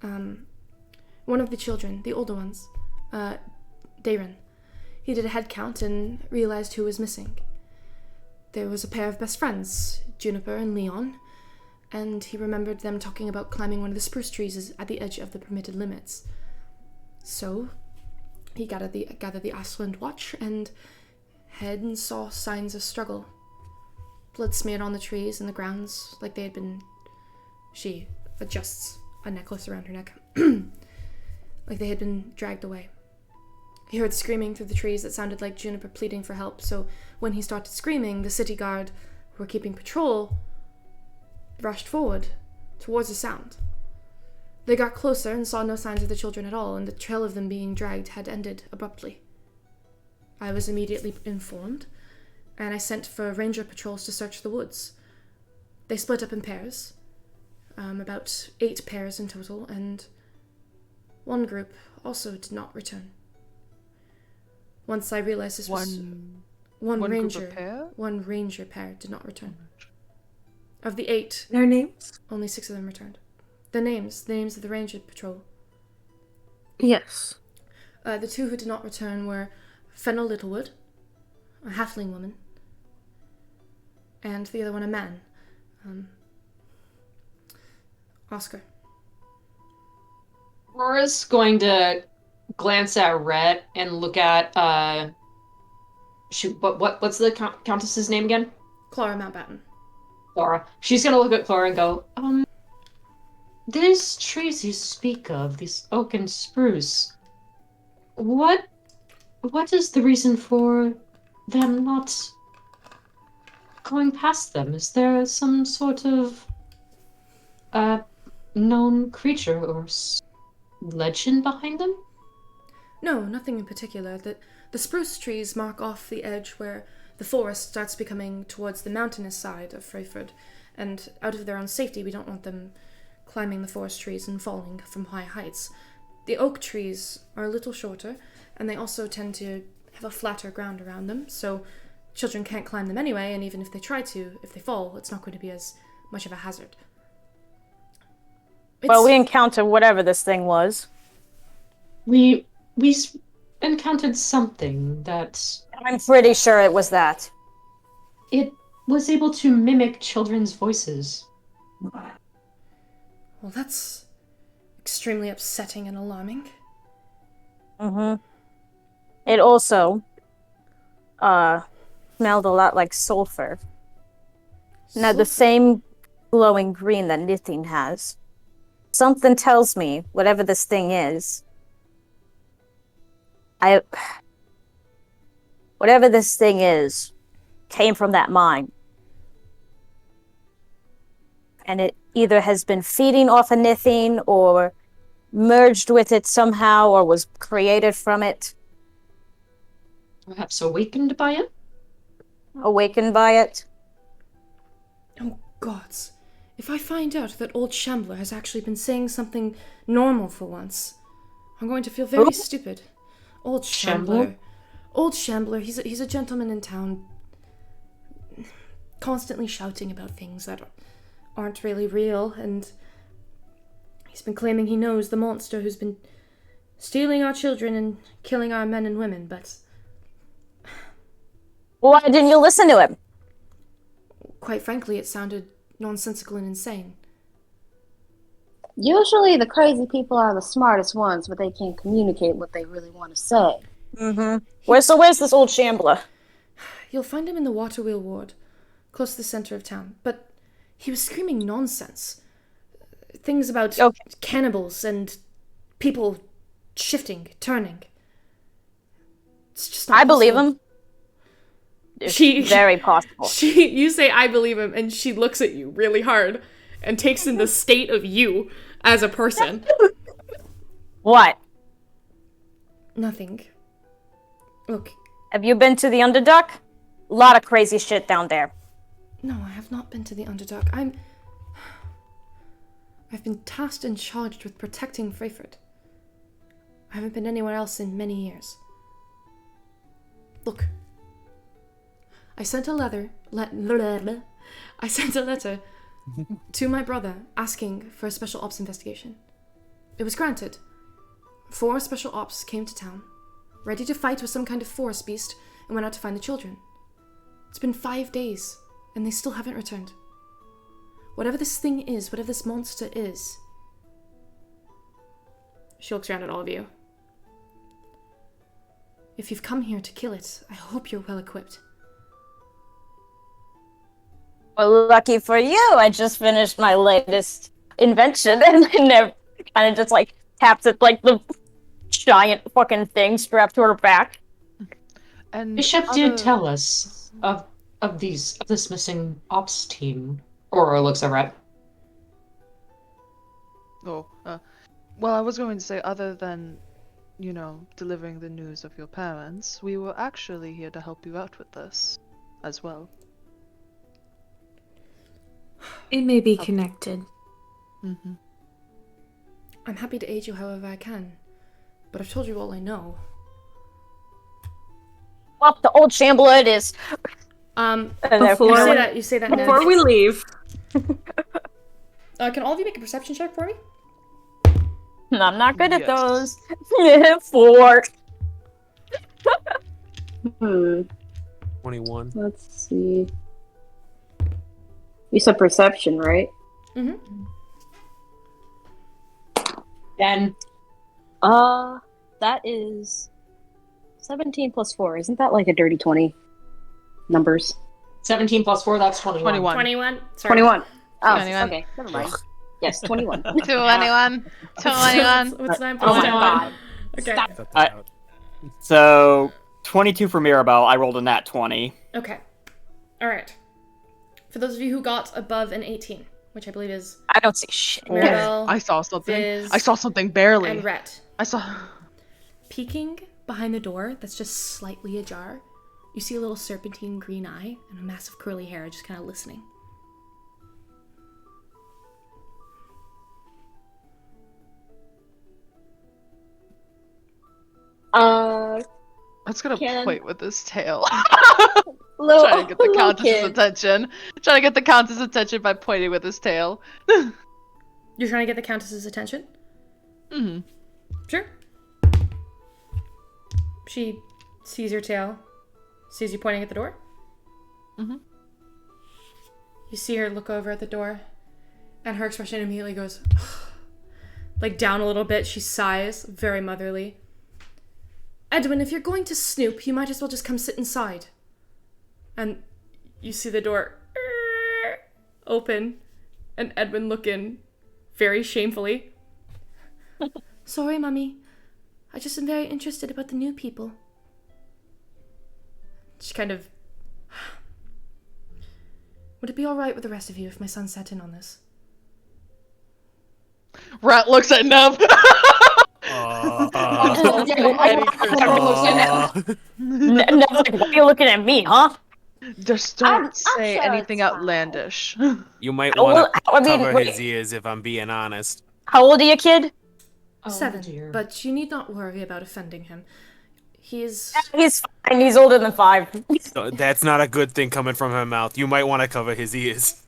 One of the children, the older ones, Darren, he did a head count and realized who was missing. There was a pair of best friends, Juniper and Leon, and he remembered them talking about climbing one of the spruce trees at the edge of the permitted limits. So he gathered the Ashland Watch and head and saw signs of struggle. Blood smeared on the trees and the grounds like they had been... She adjusts a necklace around her neck. Like they had been dragged away. He heard screaming through the trees that sounded like Juniper pleading for help, so when he started screaming, the city guard, who were keeping patrol, rushed forward towards the sound. They got closer and saw no signs of the children at all, and the trail of them being dragged had ended abruptly. I was immediately informed, and I sent for ranger patrols to search the woods. They split up in pairs, about 8 pairs in total, and one group also did not return. Once I realized this was one ranger, pair? one ranger pair did not return. Of the 8, Their names? only 6 of them returned. The names of the ranger patrol. Yes. The 2 who did not return were Fennel Littlewood, a halfling woman, and the other one a man, Oscar. Aurora's going to glance at Rhett and look at what's the countess's name again? Clara Mountbatten. Clara. She's gonna look at Clara and go, these trees you speak of, these oak and spruce, what is the reason for them not going past them? Is there some sort of known creature or legend behind them? No, nothing in particular. The spruce trees mark off the edge where the forest starts becoming towards the mountainous side of Freyford, and out of their own safety, we don't want them climbing the forest trees and falling from high heights. The oak trees are a little shorter, and they also tend to have a flatter ground around them, so children can't climb them anyway, and even if they try to, if they fall, it's not going to be as much of a hazard. Well, we encountered whatever this thing was. We encountered something that I'm pretty sure it was that. it was able to mimic children's voices. Well, that's extremely upsetting and alarming. Mm-hmm. It also, smelled a lot like sulfur. And had the same glowing green that Nithine has. Something tells me, whatever this thing is, whatever this thing is, came from that mine. And it either has been feeding off of Nithine, or merged with it somehow, or was created from it. Perhaps awakened by it? Awakened by it. Oh, gods. If I find out that old Shambler has actually been saying something normal for once, I'm going to feel very stupid. Old Shambler. Old Shambler, he's a gentleman in town, constantly shouting about things that aren't really real, and he's been claiming he knows the monster who's been stealing our children and killing our men and women, but... Why didn't you listen to him? Quite frankly, it sounded nonsensical and insane. Usually the crazy people are the smartest ones, but they can't communicate what they really want to say. Mm-hmm. Where's this old Shambler? You'll find him in the Waterwheel Ward, close to the center of town, but he was screaming nonsense. Things about cannibals and people shifting, turning. It's just not I believe possible. him. It's very possible. You say I believe him, and she looks at you really hard and takes in the state of you as a person. What? Nothing. Look. Have you been to the Underdark? A lot of crazy shit down there. No, I have not been to the Underdark. I've been tasked and charged with protecting Freyford. I haven't been anywhere else in many years. Look. I sent a letter to my brother asking for a special ops investigation. It was granted. 4 special ops came to town, ready to fight with some kind of forest beast, and went out to find the children. It's been 5 days, and they still haven't returned. Whatever this thing is, whatever this monster is... She looks around at all of you. If you've come here to kill it, I hope you're well equipped. Well, lucky for you, I just finished my latest invention, and then kind of just like taps at like the giant fucking thing strapped to her back. And Bishop did tell us of this missing ops team. Aurora looks over at. well, I was going to say, other than, delivering the news of your parents, we were actually here to help you out with this, as well. It may be connected. Mm-hmm. I'm happy to aid you however I can, but I've told you all I know. Well, the old Shambler it is. Before You say that before Ned. we leave. Can all of you make a perception check for me? No, I'm not good at Yes. those. 4. 21. Let's see. You said perception, right? Mm-hmm. Then That is 17 plus 4. Isn't that like a dirty 20? Numbers. 17 plus 4, that's 21. 21. 21? Sorry. 21. Oh, 21. okay. Never mind. Yes, 21. 21. 21. What's 9 Oh plus my 10? god. Okay. Cut that out. So 22 for Mirabelle. I rolled a nat 20. Okay. Alright. For those of you who got above an 18, which I believe is I don't see shit. Mirabelle, I saw something. Viz, I saw something barely. and Rhett. I saw. Peeking behind the door that's just slightly ajar, you see a little serpentine green eye and a massive curly hair just kind of listening. That's gonna Can- point with this tail. Trying to get the little Countess's kid. attention. Trying to get the Countess's attention by pointing with his tail. You're trying to get the Countess's attention? Hmm. Sure. She sees your tail, sees you pointing at the door. Mhm. You see her look over at the door, and her expression immediately goes like down a little bit. She sighs, very motherly. Edwin, if you're going to snoop, you might as well just come sit inside. And you see the door open, and Edwin look in very shamefully. Sorry, Mummy. I just am very interested about the new people. She kind of... Would it be alright with the rest of you if my son sat in on this? Rat looks at Nev. Nev's like, why are you looking at me, huh? Just I'm don't say sure anything it's fine. outlandish. You might Well, want to I mean, cover wait. his ears if I'm being honest. How old are you, kid? 7, dear. but you need not worry about offending him. He is... He's fine. He's older than 5. So that's not a good thing coming from her mouth. You might want to cover his ears.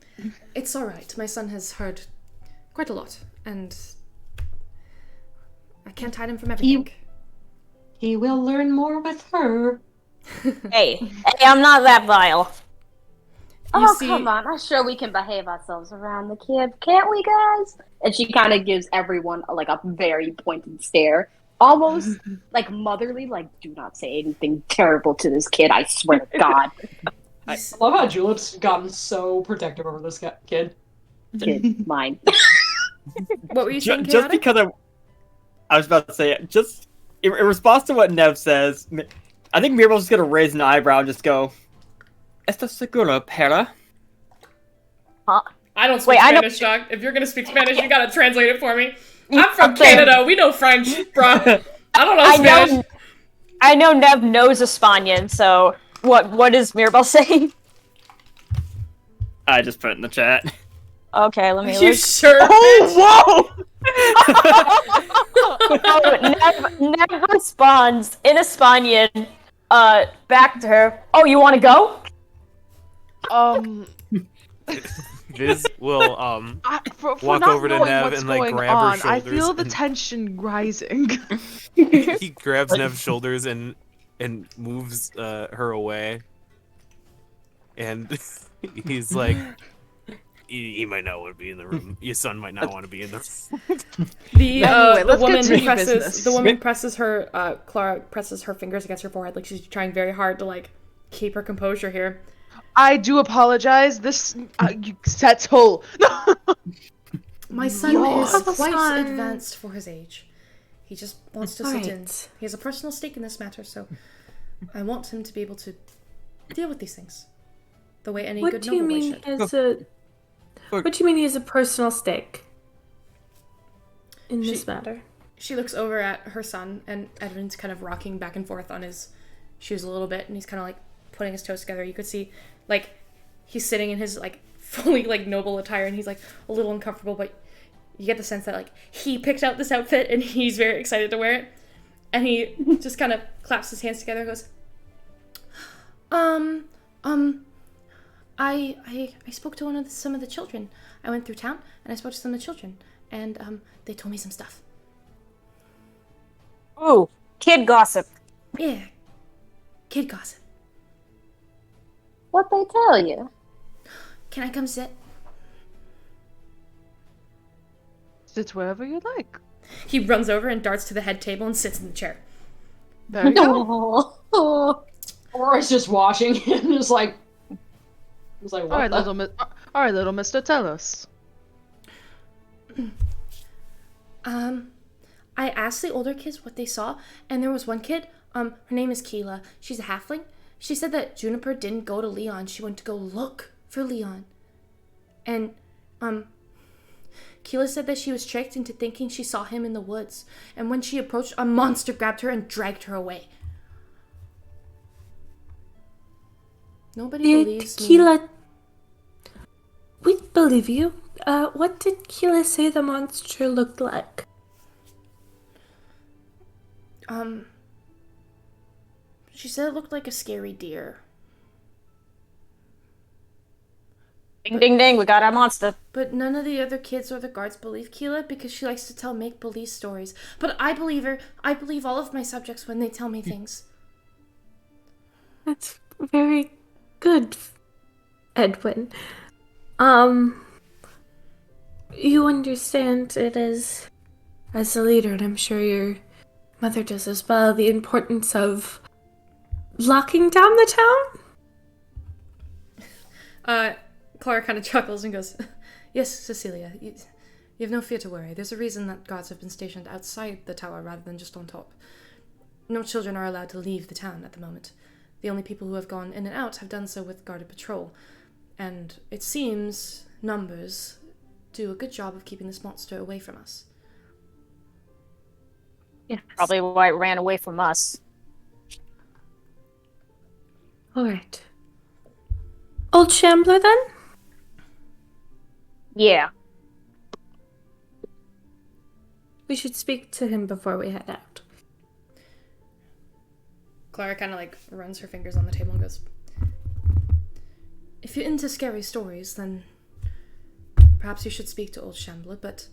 It's alright. My son has heard quite a lot, and I can't hide him from everything. He will learn more with her. Hey, I'm not that vile. Oh, see- come on. I'm sure we can behave ourselves around the kid. Can't we, guys? And she kind of gives everyone like a very pointed stare. Almost like motherly, like, do not say anything terrible to this kid, I swear to God. I love how Julep's gotten so protective over this kid. Kid, mine. What were you saying, Just Chaotic? because I was about to say, just in response to what Nev says, I think Mirabel's just gonna raise an eyebrow and just go, "Esto seguro, pera?" I don't speak Wait, I know- Spanish, dog. If you're gonna speak Spanish, you gotta translate it for me. I'm from Okay. Canada. We know French, bro. I don't know Spanish. I know Nev knows Espanian, so what is Mirabel saying? I just put it in the chat. Okay, let me You look. sure? Oh, Oh, Nev responds in Espanian, back to her. Oh, you want to go? Viz will For walk not over to knowing Nev what's and like going grab on, her I shoulders. feel the and tension rising. he grabs Nev's shoulders and moves her away. And he's like, he might not want to be in the room. Your son might not want to be in the room. The Anyway, the let's woman continue presses business. the woman presses her Clara presses her fingers against her forehead like she's trying very hard to like keep her composure here. I do apologize. This that's whole. My son Yes. is quite Son. advanced for his age. He just wants to sit in. Right. He has a personal stake in this matter, so I want him to be able to deal with these things the way any What good do you noble boy mean should. as a? What do you mean he has a personal stake in this matter? She looks over at her son, and Edwin's kind of rocking back and forth on his shoes a little bit, and he's kind of like putting his toes together. You could see, like, he's sitting in his like fully like noble attire, and he's like a little uncomfortable, but you get the sense that like he picked out this outfit and he's very excited to wear it, and he just kind of claps his hands together and goes, I spoke to some of the children. I went through town and I spoke to some of the children, and they told me some stuff. Ooh, kid gossip. Yeah, kid gossip. What they tell you? Can I come sit? Sit wherever you like. He runs over and darts to the head table and sits in the chair. There you go. Oh. Rory's just watching him, just like, what All right, the? all right, little mister, tell us. I asked the older kids what they saw, and there was one kid, her name is Keela. She's a halfling. She said that Juniper didn't go to Leon. She went to go look for Leon. And, Keela said that she was tricked into thinking she saw him in the woods. And when she approached, a monster grabbed her and dragged her away. Nobody Did believes me. Keela? We believe you. What did Keela say the monster looked like? She said it looked like a scary deer. Ding, ding, ding, we got our monster. But none of the other kids or the guards believe Keela because she likes to tell make-believe stories. But I believe her. I believe all of my subjects when they tell me things. That's very good, Edwin. You understand it as a leader, and I'm sure your mother does as well, the importance of locking down the town? Clara kind of chuckles and goes, "Yes, Cecilia, you have no fear to worry. There's a reason that guards have been stationed outside the tower rather than just on top. No children are allowed to leave the town at the moment. The only people who have gone in and out have done so with guarded patrol. And it seems numbers do a good job of keeping this monster away from us." Yeah, probably why it ran away from us. Alright. Old Shambler, then? Yeah. We should speak to him before we head out. Clara kind of runs her fingers on the table and goes, "If you're into scary stories, then perhaps you should speak to Old Shambler, but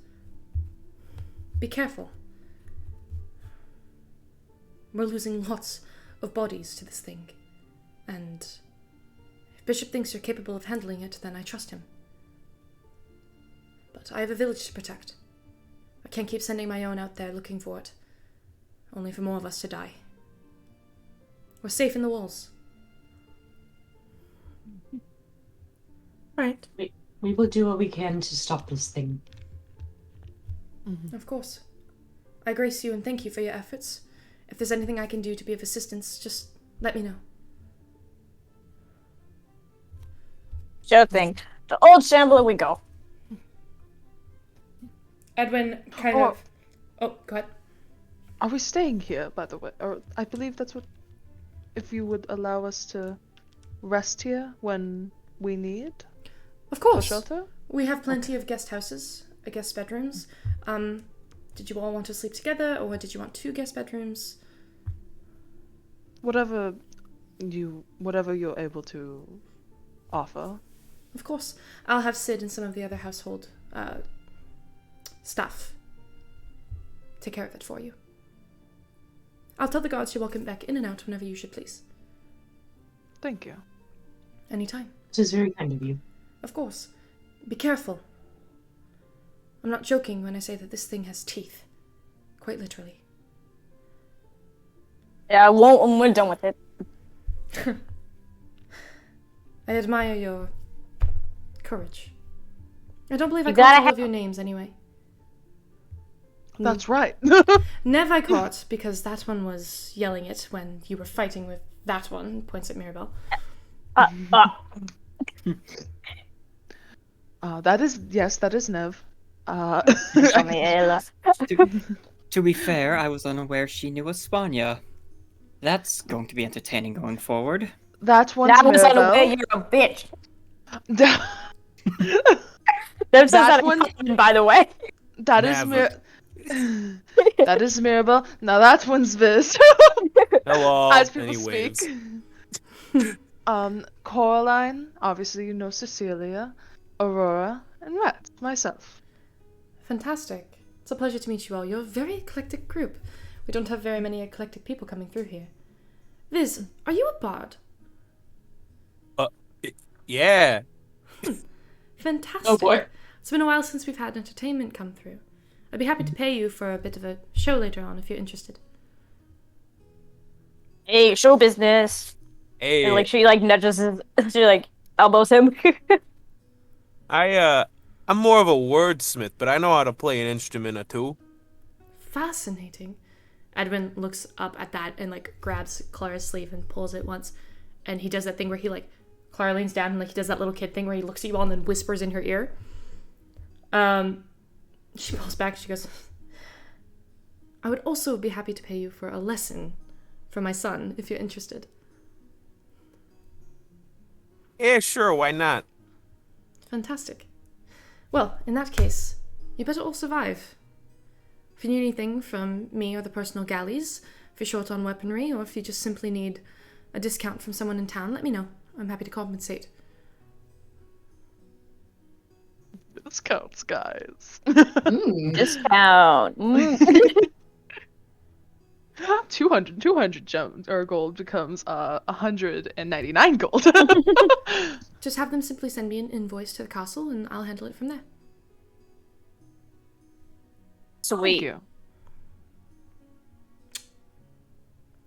be careful. We're losing lots of bodies to this thing, and if Bishop thinks you're capable of handling it, then I trust him. But I have a village to protect. I can't keep sending my own out there looking for it, only for more of us to die. We're safe in the walls." Right. We will do what we can to stop this thing. Of course. I grace you and thank you for your efforts. If there's anything I can do to be of assistance, just let me know. Sure thing. The Old Shambler we go. Edwin kind Oh. of... Oh, go ahead. Are we staying here, by the way? Or I believe that's what. If you would allow us to rest here when we need Of for course. shelter? We have plenty of guest houses, guest bedrooms. Did you all want to sleep together, or did you want 2 guest bedrooms? Whatever you're able to offer. Of course. I'll have Sid and some of the other household staff take care of it for you. I'll tell the guards you're welcome back in and out whenever you should please. Thank you. Anytime. This is very kind of you. Of course. Be careful. I'm not joking when I say that this thing has teeth. Quite literally. Yeah, I won't when we're done with it. I admire your courage. I don't believe I You caught gotta all of your names anyway. That's right. Nev I caught, because that one was yelling it when you were fighting with that one, points at Mirabelle. That is Nev. To be fair, I was unaware she knew Espana. That's going to be entertaining going forward. That one's That was unaware Mirabelle. you're a bitch. That There's That that one- one, by the way. Never. That is Mirabelle. Now that one's Viz. Hello. As people Anyways. speak. Coraline, obviously you know Cecilia, Aurora, and Rat, myself. Fantastic. It's a pleasure to meet you all. You're a very eclectic group. We don't have very many eclectic people coming through here. Viz, are you a bard? Yeah. Fantastic. Oh boy. It's been a while since we've had entertainment come through. I'd be happy to pay you for a bit of a show later on if you're interested. Hey, show business. Hey. And she nudges his, she elbows him. I'm more of a wordsmith, but I know how to play an instrument or two. Fascinating. Edwin looks up at that and grabs Clara's sleeve and pulls it once, and he does that thing where he Clara leans down and he does that little kid thing where he looks at you all and then whispers in her ear. She pulls back. She goes, "I would also be happy to pay you for a lesson for my son if you're interested." Yeah, sure, why not? Fantastic. Well, in that case, you better all survive. If you need anything from me or the personal galleys, if you're short on weaponry, or if you just simply need a discount from someone in town, let me know. I'm happy to compensate. Discounts, guys. Discount. Mm. 200 gems or gold becomes 199 gold. Just have them simply send me an invoice to the castle, and I'll handle it from there. Thank Sweet. you.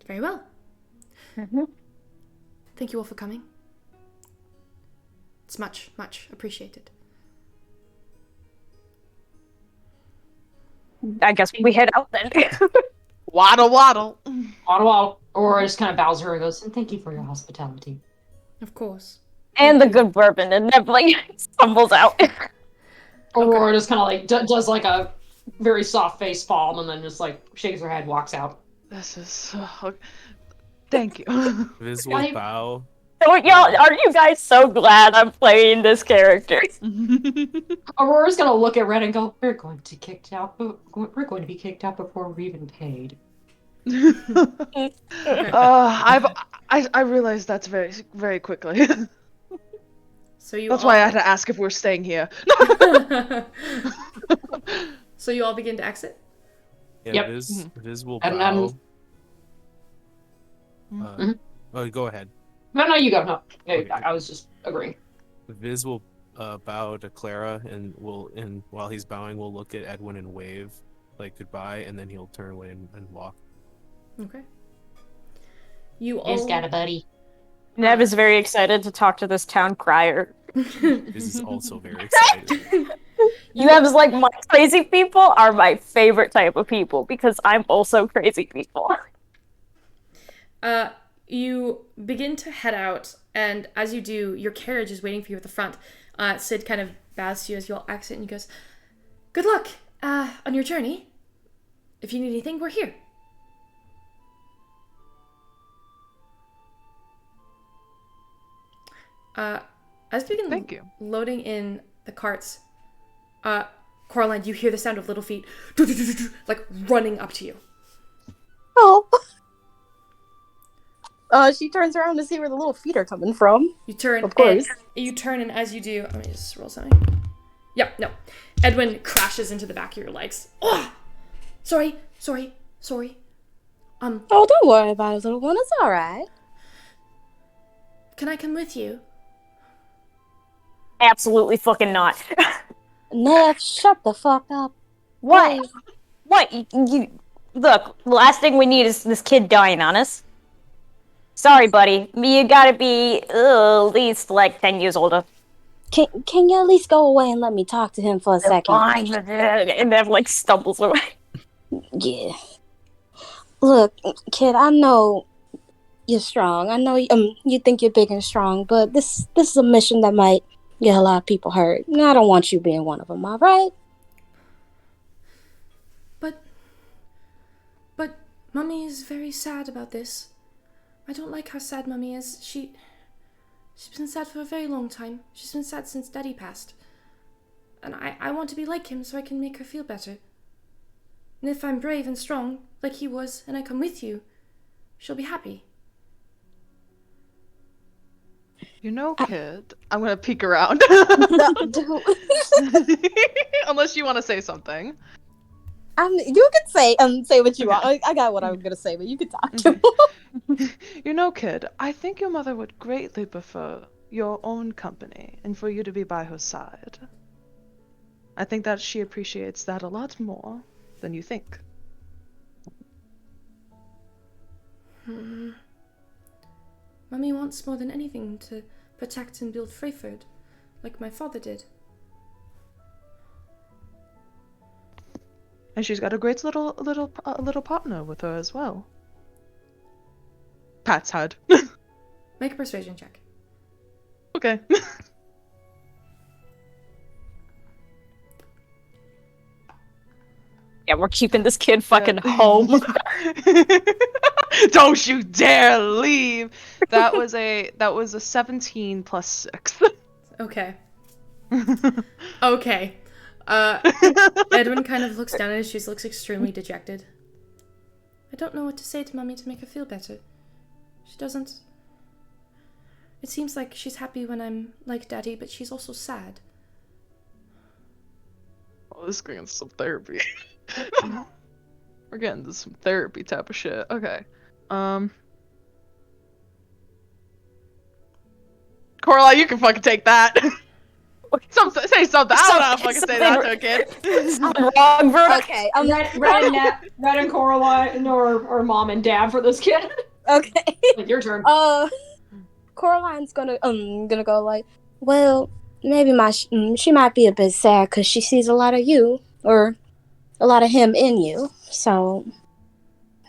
Very well. Mhm. Thank you all for coming. It's much, much appreciated. I guess we head out then. Waddle waddle. Waddle. Aurora just kind of bows her and goes, and thank you for your hospitality. Of course. And the good bourbon, and then like stumbles out. Aurora just kind of like does like a very soft face palm and then just like shakes her head, walks out. This is so... Thank you. Viz Yeah, will bow. So y'all, aren't you guys so glad I'm playing this character? Aurora's gonna look at Red and go, we're going to be kicked out before we're even paid. I realized that's very very quickly. So you That's all... why I had to ask if we're staying here. So you all begin to exit? Yeah, Yep. Viz will And bow. Mhm. Oh, go ahead. No, you go. No, Okay. I was just agreeing. Viz will bow to Clara, and while he's bowing, we'll look at Edwin and wave like goodbye, and then he'll turn away and walk. Okay. You He's all... got a buddy. Nev is very excited to talk to this town crier. Viz is also very excited. Nev's like, my crazy people are my favorite type of people because I'm also crazy people. You begin to head out, and as you do, your carriage is waiting for you at the front. Sid kind of bows to you as you all exit, and he goes, "Good luck on your journey. If you need anything, we're here." As you begin Thank you. loading in the carts, Coraline, you hear the sound of little feet, like running up to you. Oh. She turns around to see where the little feet are coming from. You turn, Of course. You turn, and as you do, let me just roll something. Yep, no. Edwin crashes into the back of your legs. Oh! Sorry. Oh, don't worry about it, little one. It's all right. Can I come with you? Absolutely fucking not. Nev, shut the fuck up. What? What? You look, the last thing we need is this kid dying on us. Sorry, buddy. You gotta be at least like 10 years older. Can you at least go away and let me talk to him for a second? Fine. And then like stumbles away. Yeah. Look, kid, I know you're strong. I know you think you're big and strong, but this is a mission that might get a lot of people hurt. And I don't want you being one of them, all right? But Mummy is very sad about this. I don't like how sad Mummy is. She's been sad for a very long time. She's been sad since Daddy passed. And I want to be like him so I can make her feel better. And if I'm brave and strong, like he was, and I come with you, she'll be happy. You know, kid, I'm gonna peek around. Unless you want to say something. You can say what you want. I got what I'm gonna say, but you can talk to him. You know, kid, I think your mother would greatly prefer your own company and for you to be by her side. I think that she appreciates that a lot more than you think. Mummy wants more than anything to protect and build Freyford, like my father did. And she's got a great little partner with her as well. Pat's head. Make a persuasion check. Okay. Yeah, we're keeping this kid fucking home. Don't you dare leave. That was a 17 plus 6. Okay. Okay. Edwin kind of looks down at her. She looks extremely dejected. I don't know what to say to Mummy to make her feel better. She doesn't... It seems like she's happy when I'm like Daddy, but she's also sad. Oh, this is getting into some therapy. We're getting into some therapy type of shit. Okay. Coraline, you can fucking take that. Say something. I don't know how to fucking say that to a kid. Something wrong, bro. Okay, Red and Coraline or mom and dad for this kid. okay. Like, your turn. Coraline's gonna go like, well, maybe she might be a bit sad because she sees a lot of you or a lot of him in you. So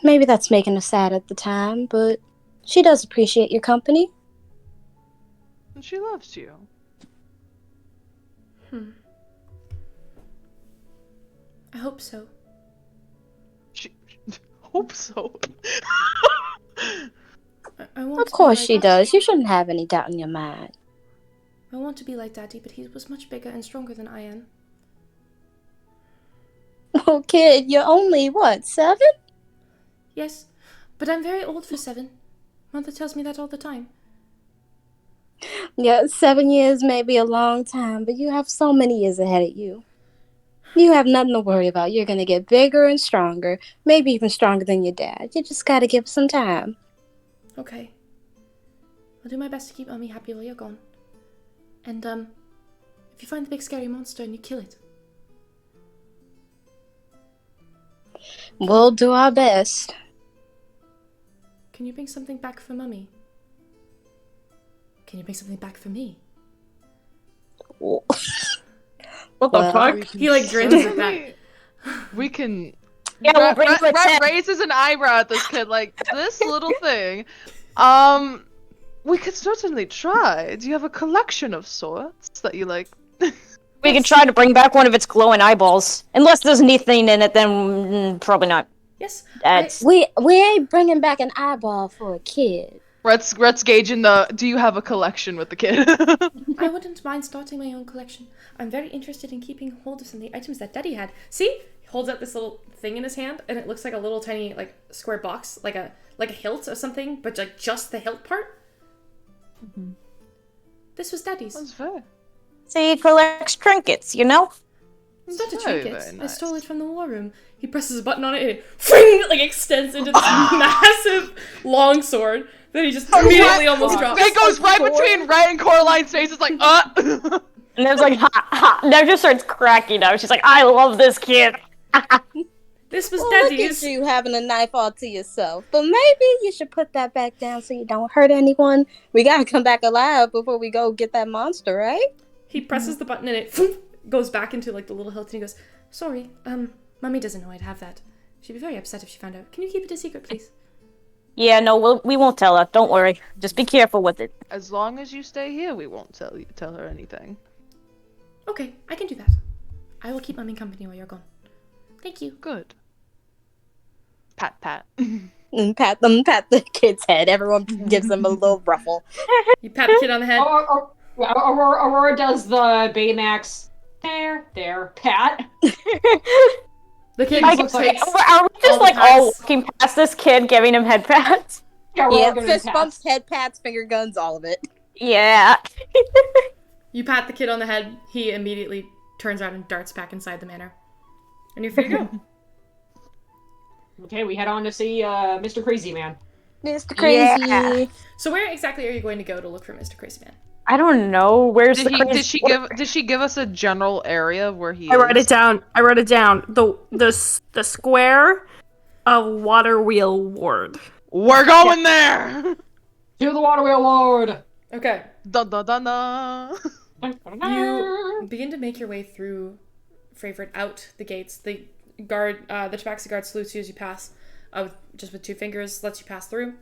maybe that's making her sad at the time, but she does appreciate your company. And she loves you. I hope so. She hope so. I want Of to be course like she us. does. You shouldn't have any doubt in your mind. I want to be like Daddy, but he was much bigger and stronger than I am. Oh, kid, you're only, what, 7? Yes, but I'm very old for 7. Mother tells me that all the time. Yeah, 7 years may be a long time, but you have so many years ahead of you. You have nothing to worry about. You're gonna get bigger and stronger, maybe even stronger than your dad. You just gotta give some time. Okay. I'll do my best to keep Mommy happy while you're gone. And, if you find the big scary monster and you kill it, We'll do our best. can you bring something back for Mummy? Can you bring something back for me? What the Well, fuck? He, like, grins at that. Certainly, we can. Yeah, we'll bring you a Red tent. raises an eyebrow at this kid, like this little thing. We could certainly try. Do you have a collection of sorts that you like? We can try to bring back one of its glowing eyeballs. Unless there's anything in it, then probably not. Yes, That's we ain't bringing back an eyeball for a kid. Red's gauging the. Do you have a collection with the kid? I wouldn't mind starting my own collection. I'm very interested in keeping hold of some of the items that Daddy had. See? He holds out this little thing in his hand, and it looks like a little tiny, like, square box, like a hilt or something, but like just the hilt part. Mm-hmm. This was Daddy's. That's fair. see, it collects trinkets, you know? It's not a Very, trinket. very I stole nice. it from the war room. He presses a button on it, and it like extends into this massive long sword that he just immediately almost drops. It goes right between Red and Coraline's faces, like, And there's like, ha. Nev just starts cracking up. She's like, I love this kid. This was Well, look at Daddy's. you having a knife all to yourself. But maybe you should put that back down so you don't hurt anyone. We gotta come back alive before we go get that monster, right? He presses the button and it goes back into like the little hilt and he goes, sorry, Mummy doesn't know I'd have that. She'd be very upset if she found out. Can you keep it a secret, please? Yeah, no, we won't tell her. Don't worry. Just be careful with it. as long as you stay here, we won't tell her anything. Okay, I can do that. I will keep Mummy company while you're gone. Thank you. Good. Pat. And pat the kid's head. Everyone gives them a little ruffle. You pat the kid on the head. Aurora does the Baymax. There, Pat. The kid Like, takes are we all just the like all pats. walking past this kid, giving him head pats? Yeah, we're Yeah, all giving fist Pat. bumps, head pats, finger guns, all of it. Yeah. You pat the kid on the head. He immediately turns around and darts back inside the manor. And you're free to go. Okay, we head on to see Mr. Crazy Man. Mr. Crazy. Yeah. So where exactly are you going to go to look for Mr. Crazy Man? I don't know. Where's the crazy... Did she give us a general area where he I is? wrote it down. The square of Water Wheel Ward. We're going there. To the Water Wheel Lord! Okay. Dun dun dun dun. You begin to make your way through Freyford out the gates. The guard, the tabaxi guard salutes you as you pass, just with 2 fingers, lets you pass through.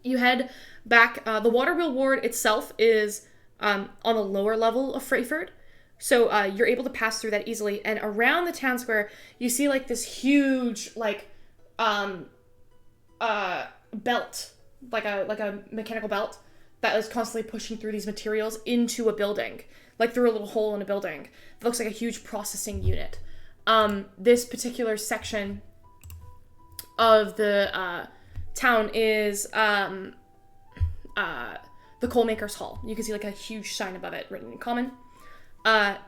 You head back. The Waterwheel Ward itself is on the lower level of Freyford, so you're able to pass through that easily. And around the town square, you see like this huge belt, like a mechanical belt that is constantly pushing through these materials into a building, like through a little hole in a building. It looks like a huge processing unit. This particular section of the town is the coal maker's hall. You can see like a huge sign above it written in common.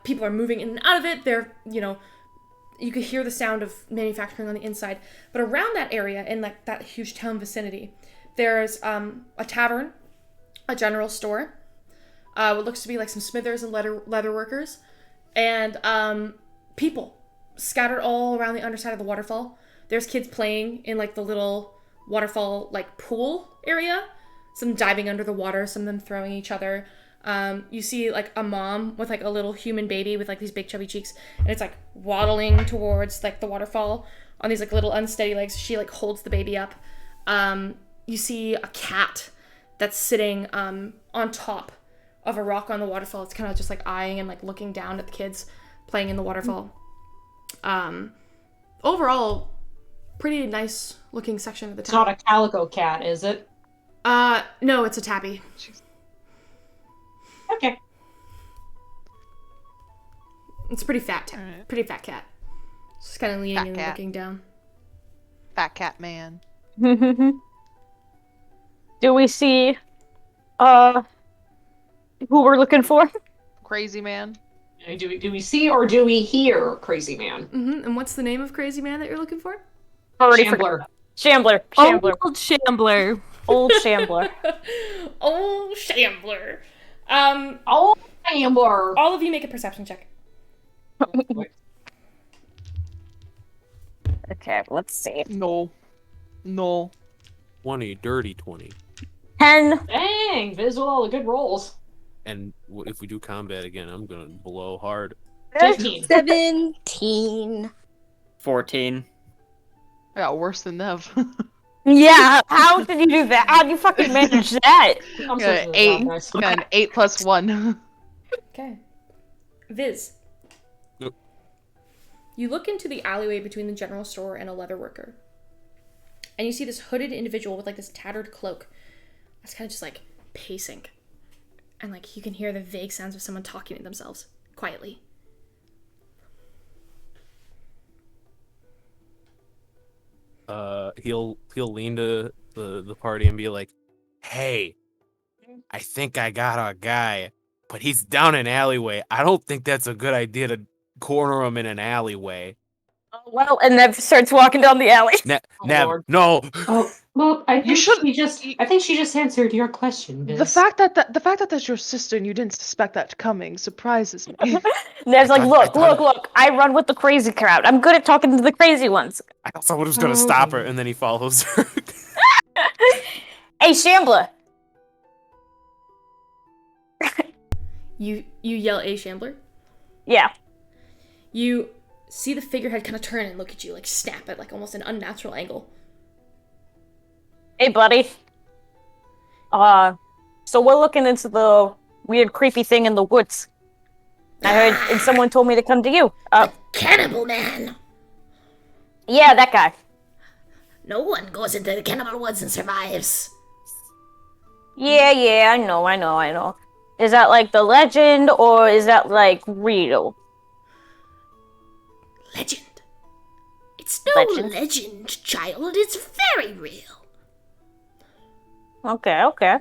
People are moving in and out of it. They're, you could hear the sound of manufacturing on the inside. But around that area, in like that huge town vicinity, there's a tavern, a general store, what looks to be like some smithers and leather workers, and people scattered all around the underside of the waterfall. There's kids playing in like the little waterfall like pool area, some diving under the water, some of them throwing each other. You see like a mom with like a little human baby with like these big chubby cheeks, and it's like waddling towards like the waterfall on these like little unsteady legs. She like holds the baby up. You see a cat that's sitting on top of a rock on the waterfall. It's kind of just like eyeing and like looking down at the kids playing in the waterfall. Overall, pretty nice looking section of the It's town. not a calico cat, is it? No, it's a tabby. Okay. It's a pretty fat Alright. pretty fat cat. Just kind of leaning Fat and cat. looking down. Fat cat man. Do we see who we're looking for? Crazy man. Do we see or do we hear Crazy Man? Mm-hmm. And what's the name of Crazy Man that you're looking for? Already Shambler. forgot. Shambler. Old Shambler. Old Shambler. Oh, Shambler. Oh, Shambler. All of you make a perception check. Okay, let's see. No. 20, dirty 20. 10. Dang, Viz with all the good rolls. And if we do combat again, I'm gonna blow hard. 15. 17. 14. I got worse than Nev. Yeah, how did you do that? How did you fucking manage that? I'm Got so an 8. guys. Got an 8 plus 1. Okay. Viz. Yep. You look into the alleyway between the general store and a leather worker. And you see this hooded individual with like this tattered cloak that's kind of just like pacing. And like you can hear the vague sounds of someone talking to themselves quietly. He'll lean to the party and be like, "Hey, I think I got a guy, but he's down an alleyway. I don't think that's a good idea to corner him in an alleyway." Well, and Nev starts walking down the alley. Nev, Lord. no. Oh, well, I think You should- I think she just answered your question, Viz. The fact that that's your sister and you didn't suspect that coming surprises me. Nev's like, I thought- look, I run with the crazy crowd. I'm good at talking to the crazy ones. I thought someone was gonna stop her, and then he follows her. Hey, Shambler. You yell a Shambler. Yeah. You see the figurehead kind of turn and look at you, like snap at like almost an unnatural angle. Hey, buddy. So we're looking into the weird, creepy thing in the woods. I heard, and someone told me to come to you. Cannibal man. Yeah, that guy. No one goes into the cannibal woods and survives. Yeah, I know. Is that like the legend, or is that like real? Legend. It's no Legend? legend, child. It's very real. Okay.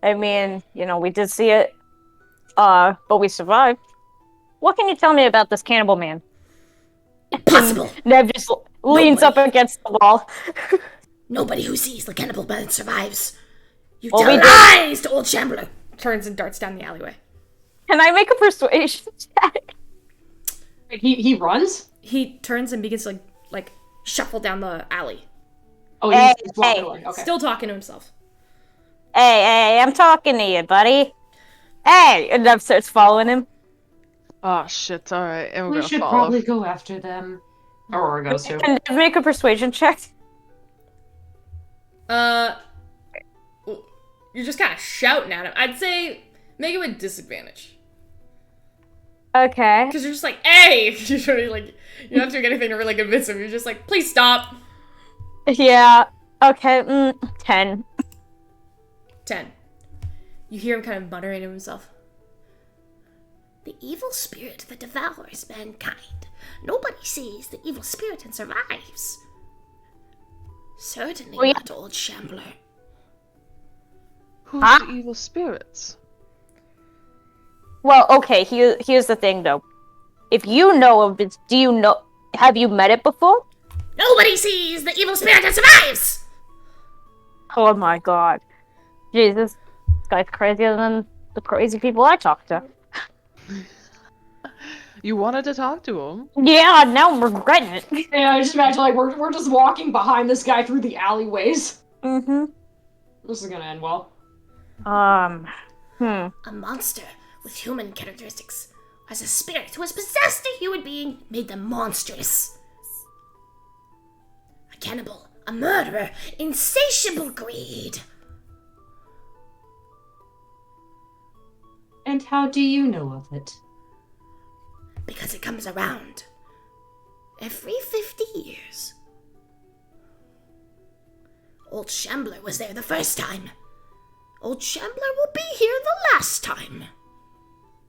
I mean, we did see it, but we survived. What can you tell me about this cannibal man? Impossible. Nev just leans up against the wall. Nobody who sees the cannibal man survives. You Well, tell we did. lies to old Shambler. Turns and darts down the alleyway. Can I make a persuasion check? Wait, he runs? He turns and begins to like shuffle down the alley, Oh, Hey, he's walking hey. away. Okay. still talking to himself. Hey, I'm talking to you, buddy. Hey, and Nev starts following him. Oh shit, alright, and we're We gonna should follow. probably go after them. Aurora goes to. Can Nev make a persuasion check? You're just kind of shouting at him. I'd say make it with disadvantage. Okay. Because you're just like, hey! You're really like, you don't have to do anything to really convince him. You're just like, please stop. Yeah. Okay. 10. 10. You hear him kind of muttering to himself. The evil spirit that devours mankind. Nobody sees the evil spirit and survives. Certainly Oh, yeah. not old Shambler. Who's Huh? the evil spirits? Well, okay. Here's the thing, though. If you know of it, have you met it before? Nobody sees the evil spirit that survives! Oh my god. Jesus. This guy's crazier than the crazy people I talk to. You wanted to talk to him. Yeah, now I'm regretting it. Yeah, I just imagine like we're just walking behind this guy through the alleyways. Mm-hmm. This is gonna end well. A monster with human characteristics, as a spirit who has possessed a human being, made them monstrous. A cannibal, a murderer, insatiable greed. And how do you know of it? Because it comes around every 50 years. Old Shambler was there the first time. Old Shambler will be here the last time.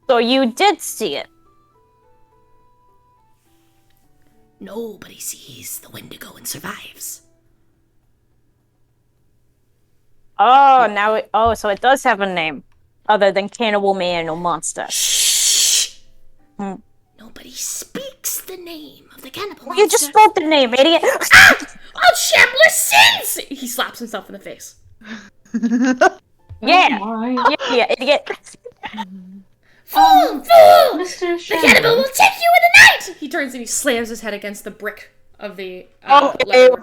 So you did see it. Nobody sees the Wendigo and survives. Oh, so it does have a name. Other than Cannibal Man or Monster. Shh! Nobody speaks the name of the cannibal monster. You just spoke the name, idiot! Ah! Old Shambler sins! He slaps himself in the face. Yeah! Oh Yeah, idiot! Fool! Fool! Mr. The cannibal will take you in the night! He turns and he slams his head against the brick of the leather.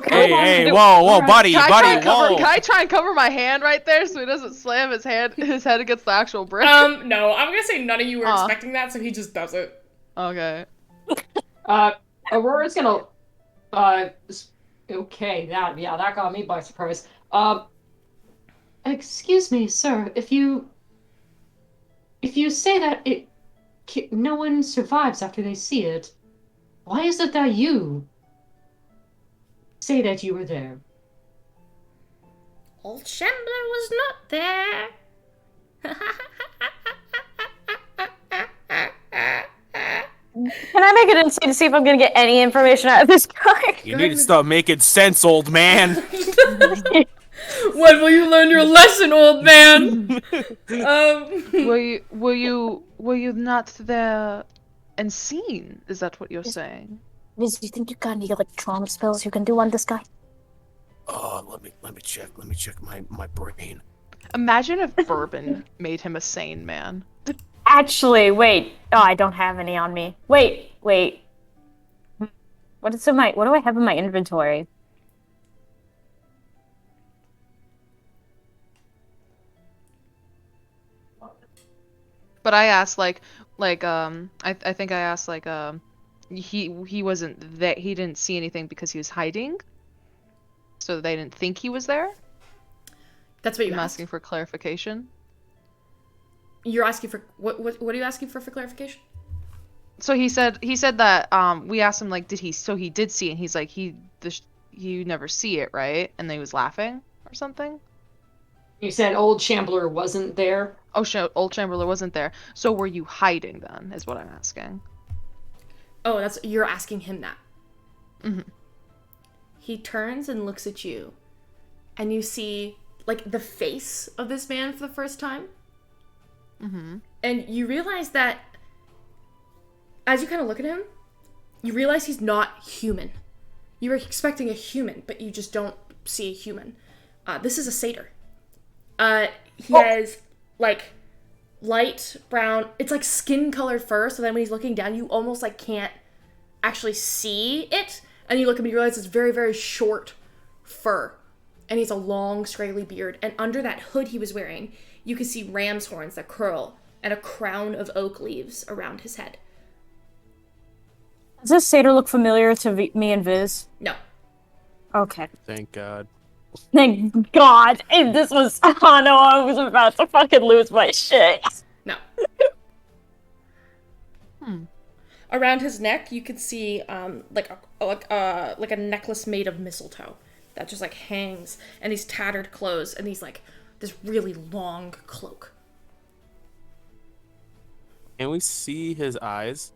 Hey, whoa, buddy, Can whoa. I try and cover my hand right there so he doesn't slam his head against the actual brick? No, I'm gonna say none of you were expecting that, so he just does it. Okay. Aurora's gonna, okay, that got me by surprise. Excuse me, sir, if you say that no one survives after they see it, why is it that you say that you were there? Old Shambler was not there. Can I make an insight to see if I'm gonna get any information out of this guy? You need to start making sense, old man. When will you learn your lesson, old man? Were you not there and seen? Is that what you're saying? Liz, do you think you got any like trauma spells you can do on this guy? Oh, let me check my brain. Imagine if bourbon made him a sane man. Actually, wait. Oh, I don't have any on me. Wait. What do I have in my inventory? But I asked I think I asked he wasn't that he didn't see anything because he was hiding. So they didn't think he was there? That's what you're I'm asking. asking for clarification. You're asking for what are you asking for clarification? So he said that we asked him like he did see it and he's like you never see it, right? And then he was laughing or something. You said old Shambler wasn't there. Oh, old Chamberlain wasn't there. So were you hiding then? Is what I'm asking. Oh, you're asking him that. Mm-hmm. He turns and looks at you, and you see like the face of this man for the first time. Mm-hmm. And you realize that as you kind of look at him, you realize he's not human. You were expecting a human, but you just don't see a human. This is a satyr. He has like light brown, it's like skin colored fur, so then when he's looking down, you almost like can't actually see it. And you look at him and you realize it's very, very short fur. And he's a long, scraggly beard. And under that hood he was wearing, you can see ram's horns that curl and a crown of oak leaves around his head. Does this satyr look familiar to me and Viz? No. Okay. Thank God. Thank God. And this was... Oh no, I was about to fucking lose my shit. No. Around his neck, you can see like a necklace made of mistletoe that just like hangs, and these tattered clothes, and these like this really long cloak. Can we see his eyes?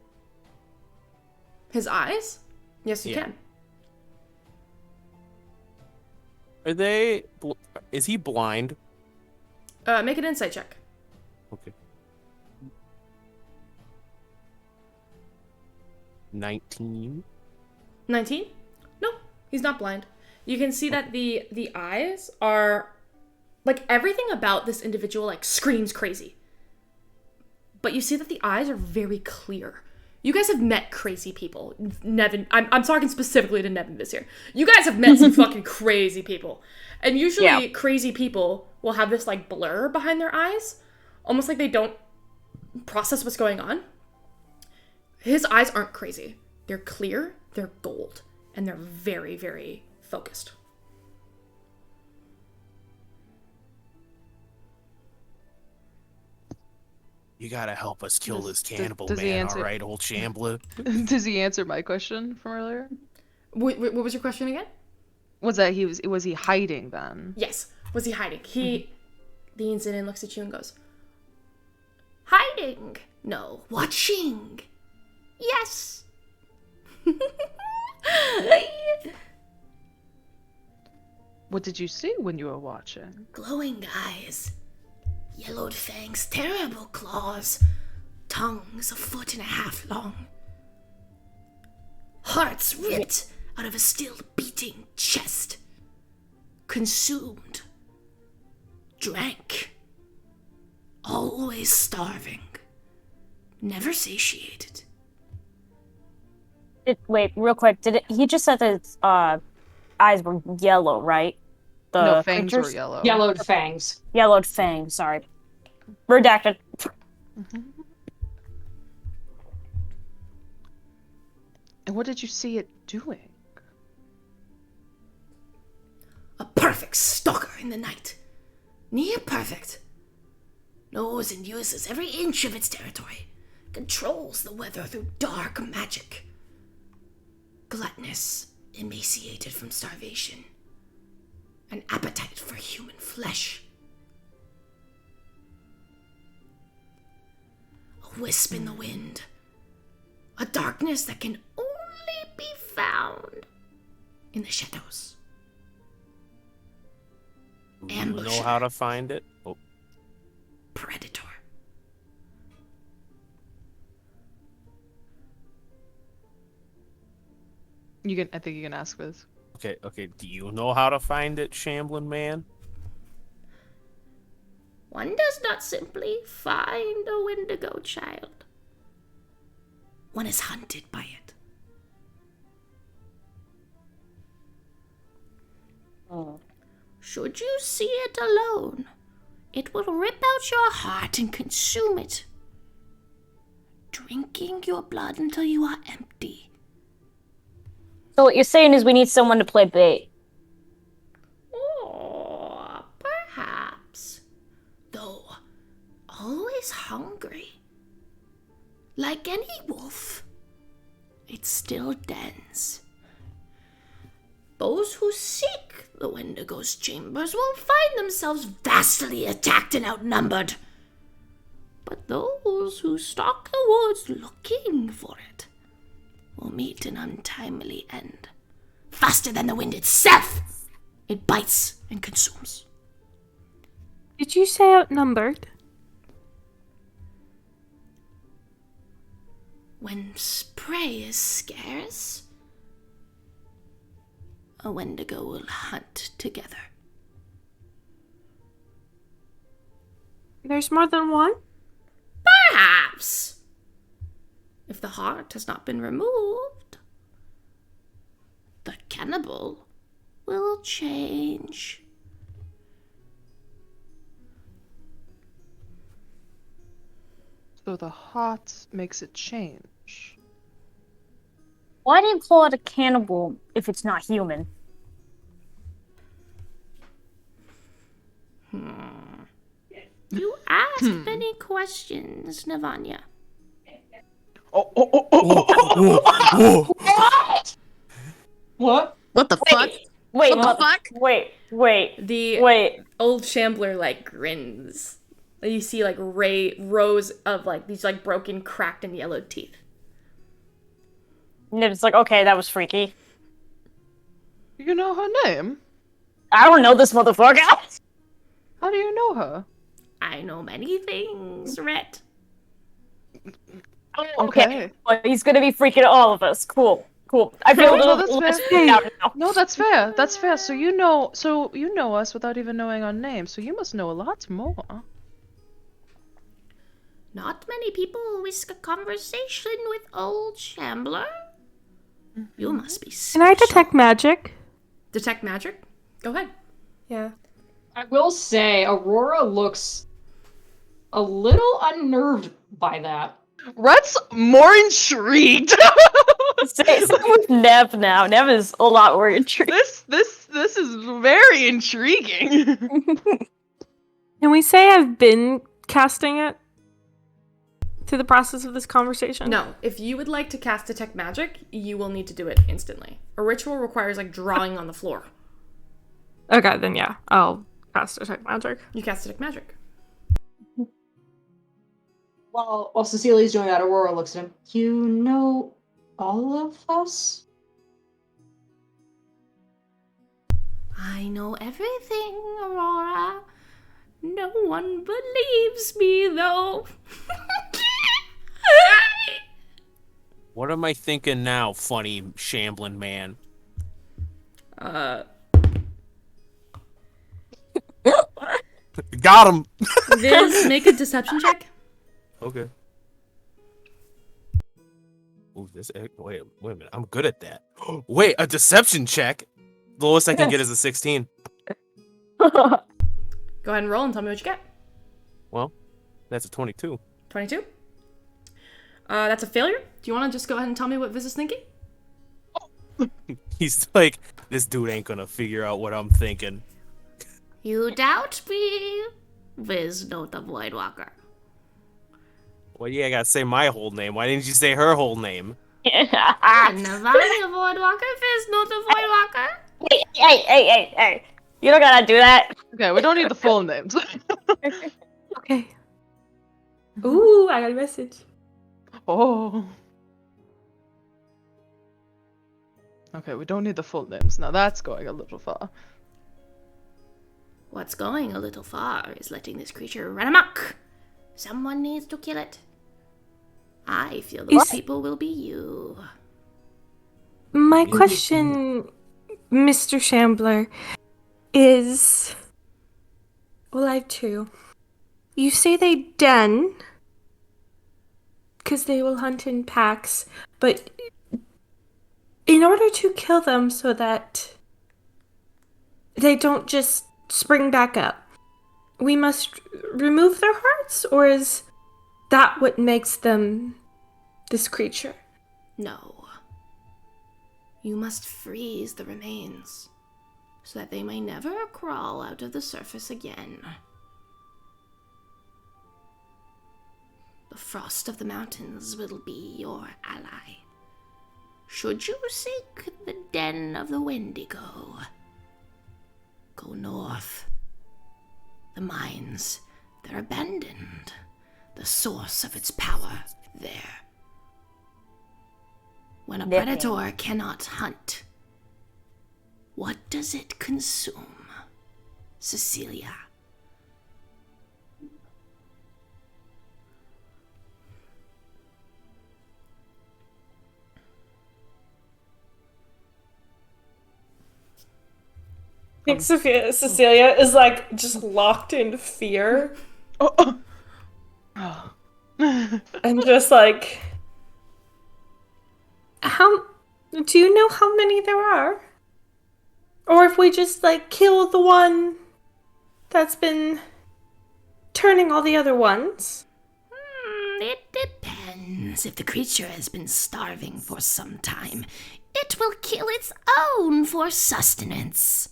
His eyes? Yes, you Yeah. can. Are they? Is he blind? Make an insight check. Okay. 19. 19? No, he's not blind. You can see that the eyes are like everything about this individual like screams crazy. But you see that the eyes are very clear. You guys have met crazy people. Nevin, I'm talking specifically to Nevin this year. You guys have met some fucking crazy people. And usually crazy people will have this like blur behind their eyes. Almost like they don't process what's going on. His eyes aren't crazy. They're clear, they're gold, and they're very, very focused. You gotta help us kill this cannibal does he man, answer- alright, old Shambler? Does he answer my question from earlier? What was your question again? Was he hiding then? Yes. Was he hiding? He leans in and looks at you and goes, hiding? No, watching. Yes. What did you see when you were watching? Glowing eyes, yellowed fangs, terrible claws, tongues 1.5 feet long, hearts ripped out of a still beating chest, consumed, drank, always starving, never satiated. Wait, real quick. He just said that his eyes were yellow, right? The No, fangs were creatures? yellow. Yellowed fangs. Yellowed fangs, sorry. Redacted. And what did you see it doing? A perfect stalker in the night. Near perfect. Knows and uses every inch of its territory. Controls the weather through dark magic. Gluttonous, emaciated from starvation. An appetite for human flesh. A wisp in the wind. A darkness that can only be found in the shadows. You know how to find it? Oh, Predator. I think you can ask with. okay. Do you know how to find it, Shambling Man? One does not simply find a Wendigo child. One is hunted by it. Should you see it alone, it will rip out your heart and consume it, drinking your blood until you are empty. So what you're saying is we need someone to play bait. Or perhaps, though always hungry, like any wolf, it still dens. Those who seek the Wendigo's chambers will find themselves vastly attacked and outnumbered. But those who stalk the woods looking for it will meet an untimely end. Faster than the wind itself, it bites and consumes. Did you say outnumbered? When prey is scarce, a Wendigo will hunt together. There's more than one? Perhaps. If the heart has not been removed, the cannibal will change. So the heart makes it change. Why do you call it a cannibal if it's not human? You ask many questions, Navanya. What? What the fuck? Wait, What the fuck? wait. The old shambler like grins. You see like rows of like these like broken, cracked, and yellowed teeth. Nib's like, okay, that was freaky. You know her name? I don't know this motherfucker. How do you know her? I know many things, Rhett. Oh, okay. Okay. Well, he's gonna be freaking all of us. Cool. I feel a No, little, that's little fair. less freaked out now. No, that's fair. That's fair. So you know us without even knowing our name. So you must know a lot more. Not many people whisk a conversation with old Shambler. You must be Can special. I detect magic? Detect magic? Go ahead. Yeah. I will say, Aurora looks a little unnerved by that. Rhett's more intrigued. Same with Nev now. Nev is a lot more intrigued. This is very intriguing. Can we say I've been casting it through the process of this conversation? No, if you would like to cast Detect Magic, you will need to do it instantly. A ritual requires, like, drawing on the floor. Okay, then yeah. I'll cast detect magic. You cast Detect Magic. While Cecilia's doing that, Aurora looks at him. You know all of us? I know everything, Aurora. No one believes me, though. What am I thinking now, funny shambling man? Got him. Viz, make a deception check. Okay. Ooh, wait a minute. I'm good at that. Wait, a deception check? The lowest I can get is a 16. Go ahead and roll and tell me what you get. Well, that's a 22. 22. That's a failure. Do you want to just go ahead and tell me what Viz is thinking? He's like, this dude ain't gonna figure out what I'm thinking. You doubt me? Viz, not the Voidwalker. Well, yeah, I gotta say my whole name. Why didn't you say her whole name? Navani the Voidwalker, Viz, not the Voidwalker. Hey. You don't gotta do that. Okay, we don't need the full names. Okay. Ooh, I got a message. Oh. Okay, we don't need the full names. Now that's going a little far. What's going a little far is letting this creature run amok. Someone needs to kill it. I feel those people will be you. My question, Mr. Shambler, is... Well, I have two. You say they den, because they will hunt in packs, but in order to kill them so that they don't just spring back up, we must remove their hearts, or is that what makes them this creature? No. You must freeze the remains, so that they may never crawl out of the surface again. The frost of the mountains will be your ally. Should you seek the den of the Wendigo, go north. The mines, they're abandoned. The source of its power, there. When a predator cannot hunt, what does it consume? Cecilia. I think Cecilia is like just locked in fear Oh. and just like, how do you know how many there are? Or if we just like kill the one that's been turning all the other ones? It depends. If the creature has been starving for some time, it will kill its own for sustenance.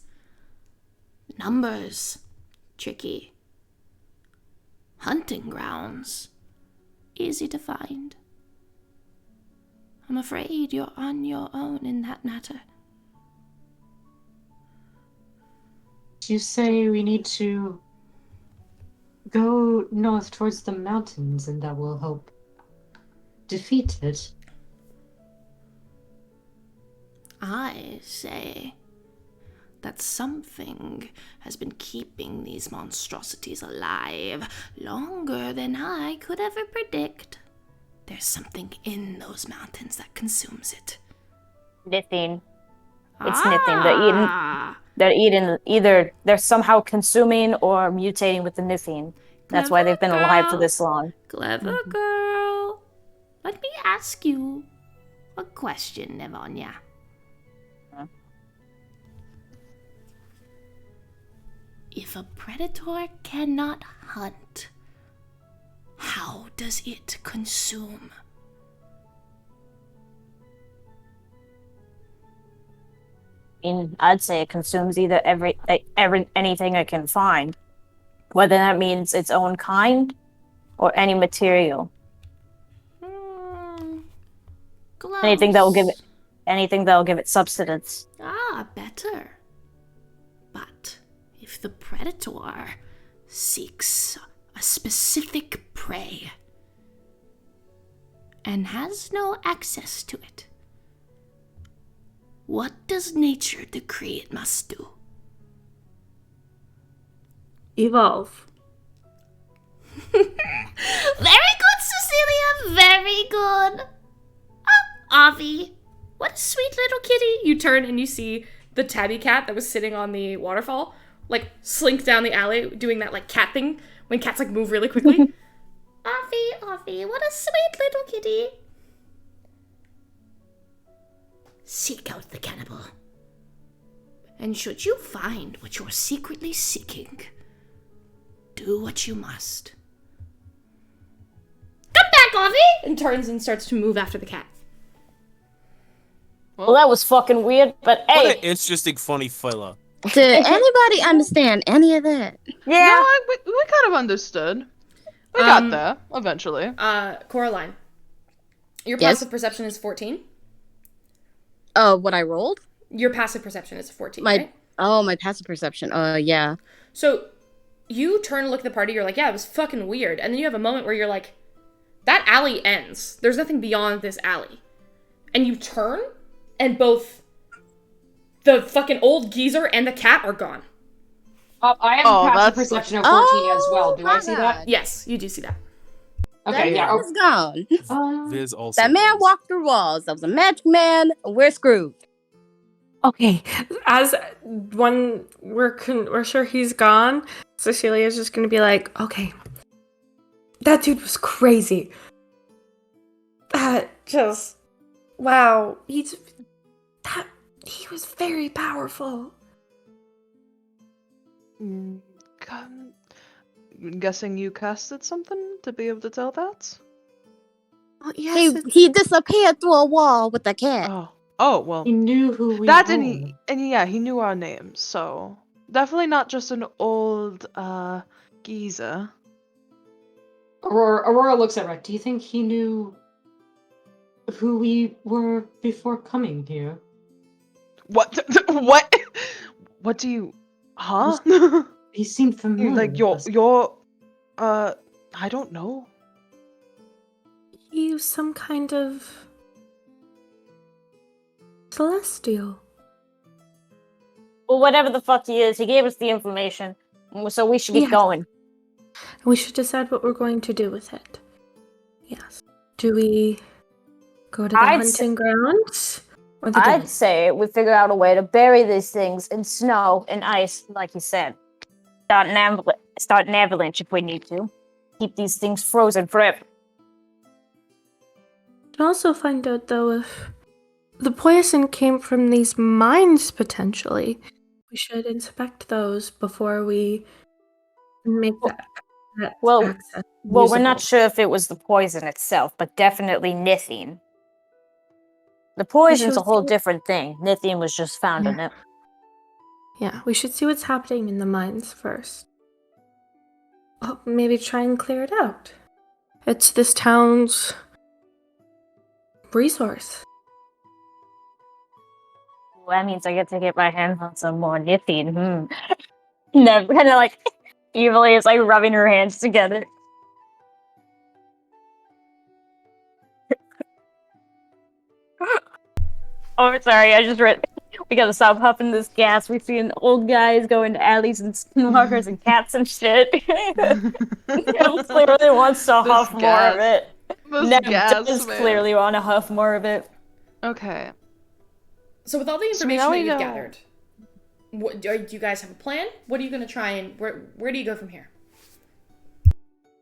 Numbers, tricky. Hunting grounds, easy to find. I'm afraid you're on your own in that matter. You say we need to go north towards the mountains and that will help defeat it. I say that something has been keeping these monstrosities alive longer than I could ever predict. There's something in those mountains that consumes it. Nithine. It's Nithine. They're eating either they're somehow consuming or mutating with the Nithine. That's why they've been alive for this long. Clever girl. Let me ask you a question, Nevonia. If a predator cannot hunt, how does it consume? I'd say it consumes either anything it can find, whether that means its own kind or any material. Anything that will give it substance. Better. But if the predator seeks a specific prey and has no access to it, what does nature decree it must do? Evolve. Very good, Cecilia. Very good. Oh, Avi, what a sweet little kitty. You turn and you see the tabby cat that was sitting on the waterfall, like, slink down the alley, doing that, like, cat thing, when cats, like, move really quickly. Avi, what a sweet little kitty. Seek out the cannibal. And should you find what you're secretly seeking, do what you must. Come back, Avi! And turns and starts to move after the cat. Well, that was fucking weird, but hey. What an interesting, funny fella. Did anybody understand any of that? Yeah. No, we kind of understood. We got there, eventually. Coraline, your Yes? passive perception is 14. What I rolled? Your passive perception is 14, right? My passive perception. Yeah. So you turn and look at the party, you're like, yeah, it was fucking weird. And then you have a moment where you're like, that alley ends. There's nothing beyond this alley. And you turn, and both the fucking old geezer and the cat are gone. I have a passive perception of 14 as well. Do I see that? Yes, you do see that. Okay, that yeah. man is gone. Viz also. That man walked through walls. That was a magic man. We're screwed. Okay, as when we're sure he's gone, Cecilia's just gonna be like, okay, that dude was crazy. That just, wow, he was very powerful. Guessing you casted something to be able to tell that? Well, yes, He disappeared through a wall with the cat. Oh, well. He knew who we That were. and yeah, he knew our names, so definitely not just an old geezer. Aurora looks at Rhett. Do you think he knew who we were before coming here? What? What? What do you? Huh? He seemed familiar. Like with us. I don't know. he was some kind of celestial. Well, whatever the fuck he is, he gave us the information, so we should get going. We should decide what we're going to do with it. Yes. Do we go to the hunting grounds? Or the I'd den? say we figure out a way to bury these things in snow and ice, like you said. Start an avalanche if we need to. Keep these things frozen forever. To also find out, though, if the poison came from these mines, potentially. We should inspect those before we make that access Well, we're not usable. sure if it was the poison itself, but definitely Nithine. The poison's a should whole see- different thing. Nithine was just found in it. Yeah, we should see what's happening in the mines first. Oh, maybe try and clear it out. It's this town's resource. Well, that means I get to get my hands on some more Nithine. Never, kind of like evilly is like rubbing her hands together. Oh, sorry, I just read. We gotta stop huffing this gas. We see old guys going to alleys and skinwalkers and cats and shit. He clearly wants to This huff more gas. of it. This Nev gas, does man. clearly want to huff more of it. Okay. So with all the So information now that we you've know- gathered, do you guys have a plan? What are you going to try and where do you go from here?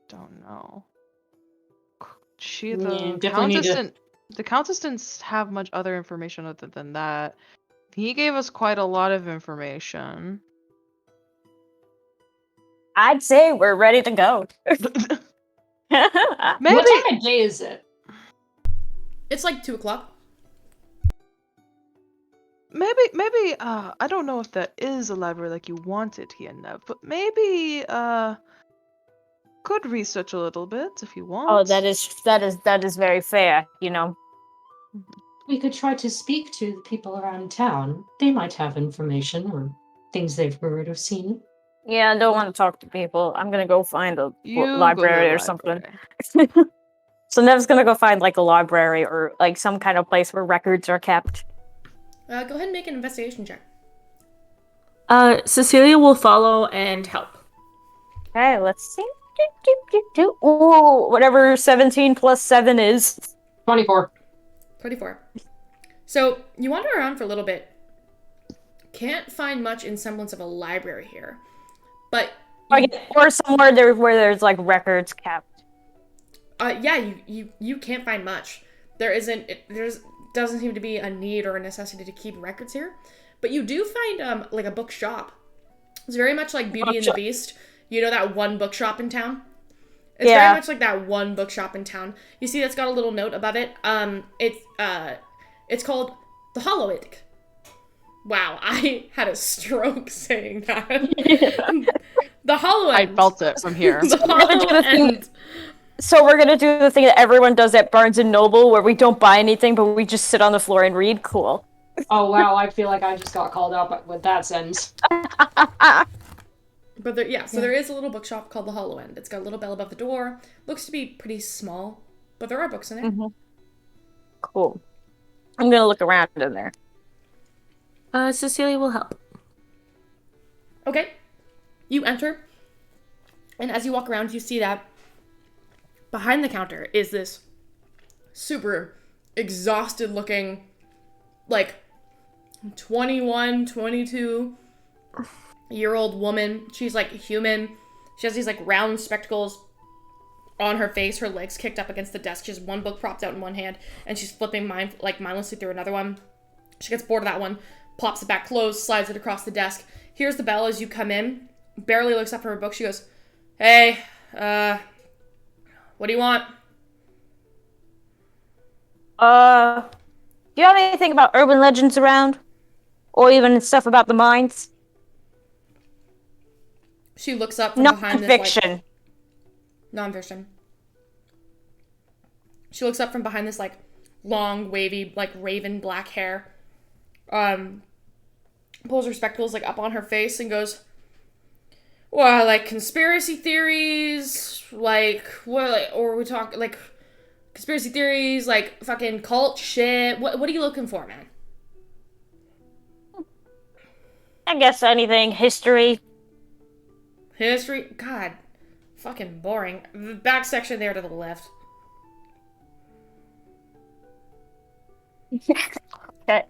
Don't know. Yeah, definitely need to- The Countess didn't have much other information other than that. He gave us quite a lot of information. I'd say we're ready to go. Maybe What time of day is it? It's like 2:00. maybe I don't know if that is a library like you want it here, Nev, but maybe could research a little bit if you want. Oh, that is very fair, you know. We could try to speak to the people around town. They might have information or things they've heard or seen. Yeah, I don't want to talk to people. I'm gonna go find a You go to the library or something. library. So Nev's gonna go find like a library or like some kind of place where records are kept. Go ahead and make an investigation check. Cecilia will follow and help. Okay, let's see. Ooh, whatever 17 plus 7 is. 24. 24. So you wander around for a little bit. Can't find much in semblance of a library here, but Or somewhere there where there's like records kept. yeah, you can't find much. Doesn't seem to be a need or a necessity to keep records here, but you do find like a bookshop. It's very much like Beauty and the Beast. You know that one bookshop in town? It's Yeah. very much like that one bookshop in town. You see that's got a little note above it. It's called The Hollow End. Wow, I had a stroke saying that. The Hollow End. I felt it from here. The We're gonna do Hollow the thing- End. So we're gonna do the thing that everyone does at Barnes and Noble, where we don't buy anything, but we just sit on the floor and read. Cool. Oh wow, I feel like I just got called out with that sentence. But there is a little bookshop called The Hollow End. It's got a little bell above the door. Looks to be pretty small, but there are books in there. Cool. I'm gonna look around in there. Cecilia will help. Okay. You enter, and as you walk around, you see that behind the counter is this super exhausted looking, like 21, 22-year-old woman. She's like human. She has these like round spectacles on her face, her legs kicked up against the desk. She has one book propped out in one hand, and she's flipping mindlessly through another one. She gets bored of that one, plops it back closed, slides it across the desk. Hears the bell as you come in, barely looks up from her book. She goes, "Hey, what do you want?" Do you have anything about urban legends around? Or even stuff about the mines? She looks up from behind this, Non-fiction. like, non-fiction. She looks up from behind this, like, long, wavy, like, raven black hair. Pulls her spectacles, like, up on her face and goes, "Well, like, conspiracy theories, like, what, or we talk, like, conspiracy theories, like, fucking cult shit. What are you looking for, man?" I guess anything. History. History? God. Fucking boring. The back section there to the left. Okay.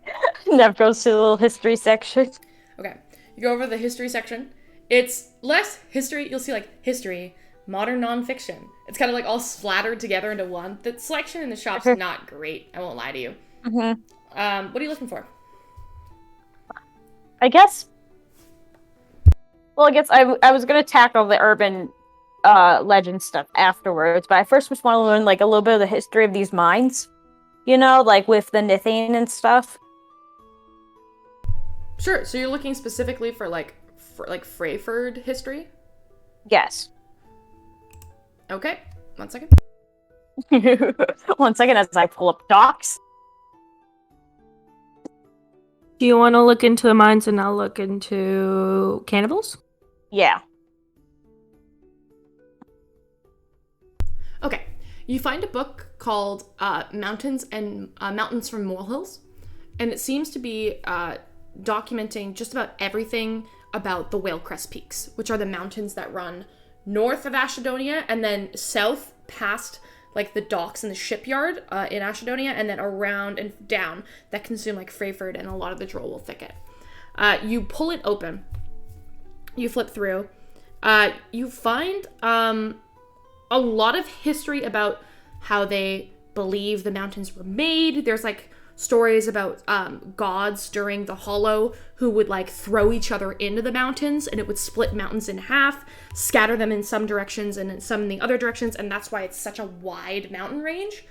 Nev goes to the little history section. Okay. You go over to the history section. It's less history. You'll see, like, history, modern nonfiction. It's kind of, like, all splattered together into one. The selection in the shop's not great. I won't lie to you. Mm-hmm. What are you looking for? I guess. Well, I guess I was gonna tackle the urban legend stuff afterwards, but I first just want to learn like a little bit of the history of these mines. You know, like with the Nithane and stuff. Sure. So you're looking specifically for Freyford history? Yes. Okay. 1 second. 1 second as I pull up docs. Do you want to look into the mines and I'll look into cannibals? Yeah. Okay. You find a book called Mountains from Molehills, and it seems to be documenting just about everything about the Whale-Crest Peaks, which are the mountains that run north of Ashedonia and then south past like the docks and the shipyard in Ashedonia, and then around and down that consume like Freyford and a lot of the Droll thicket. You pull it open. You flip through. You find a lot of history about how they believe the mountains were made. There's like stories about gods during the Hollow who would like throw each other into the mountains, and it would split mountains in half, scatter them in some directions and in some in the other directions, and that's why it's such a wide mountain range.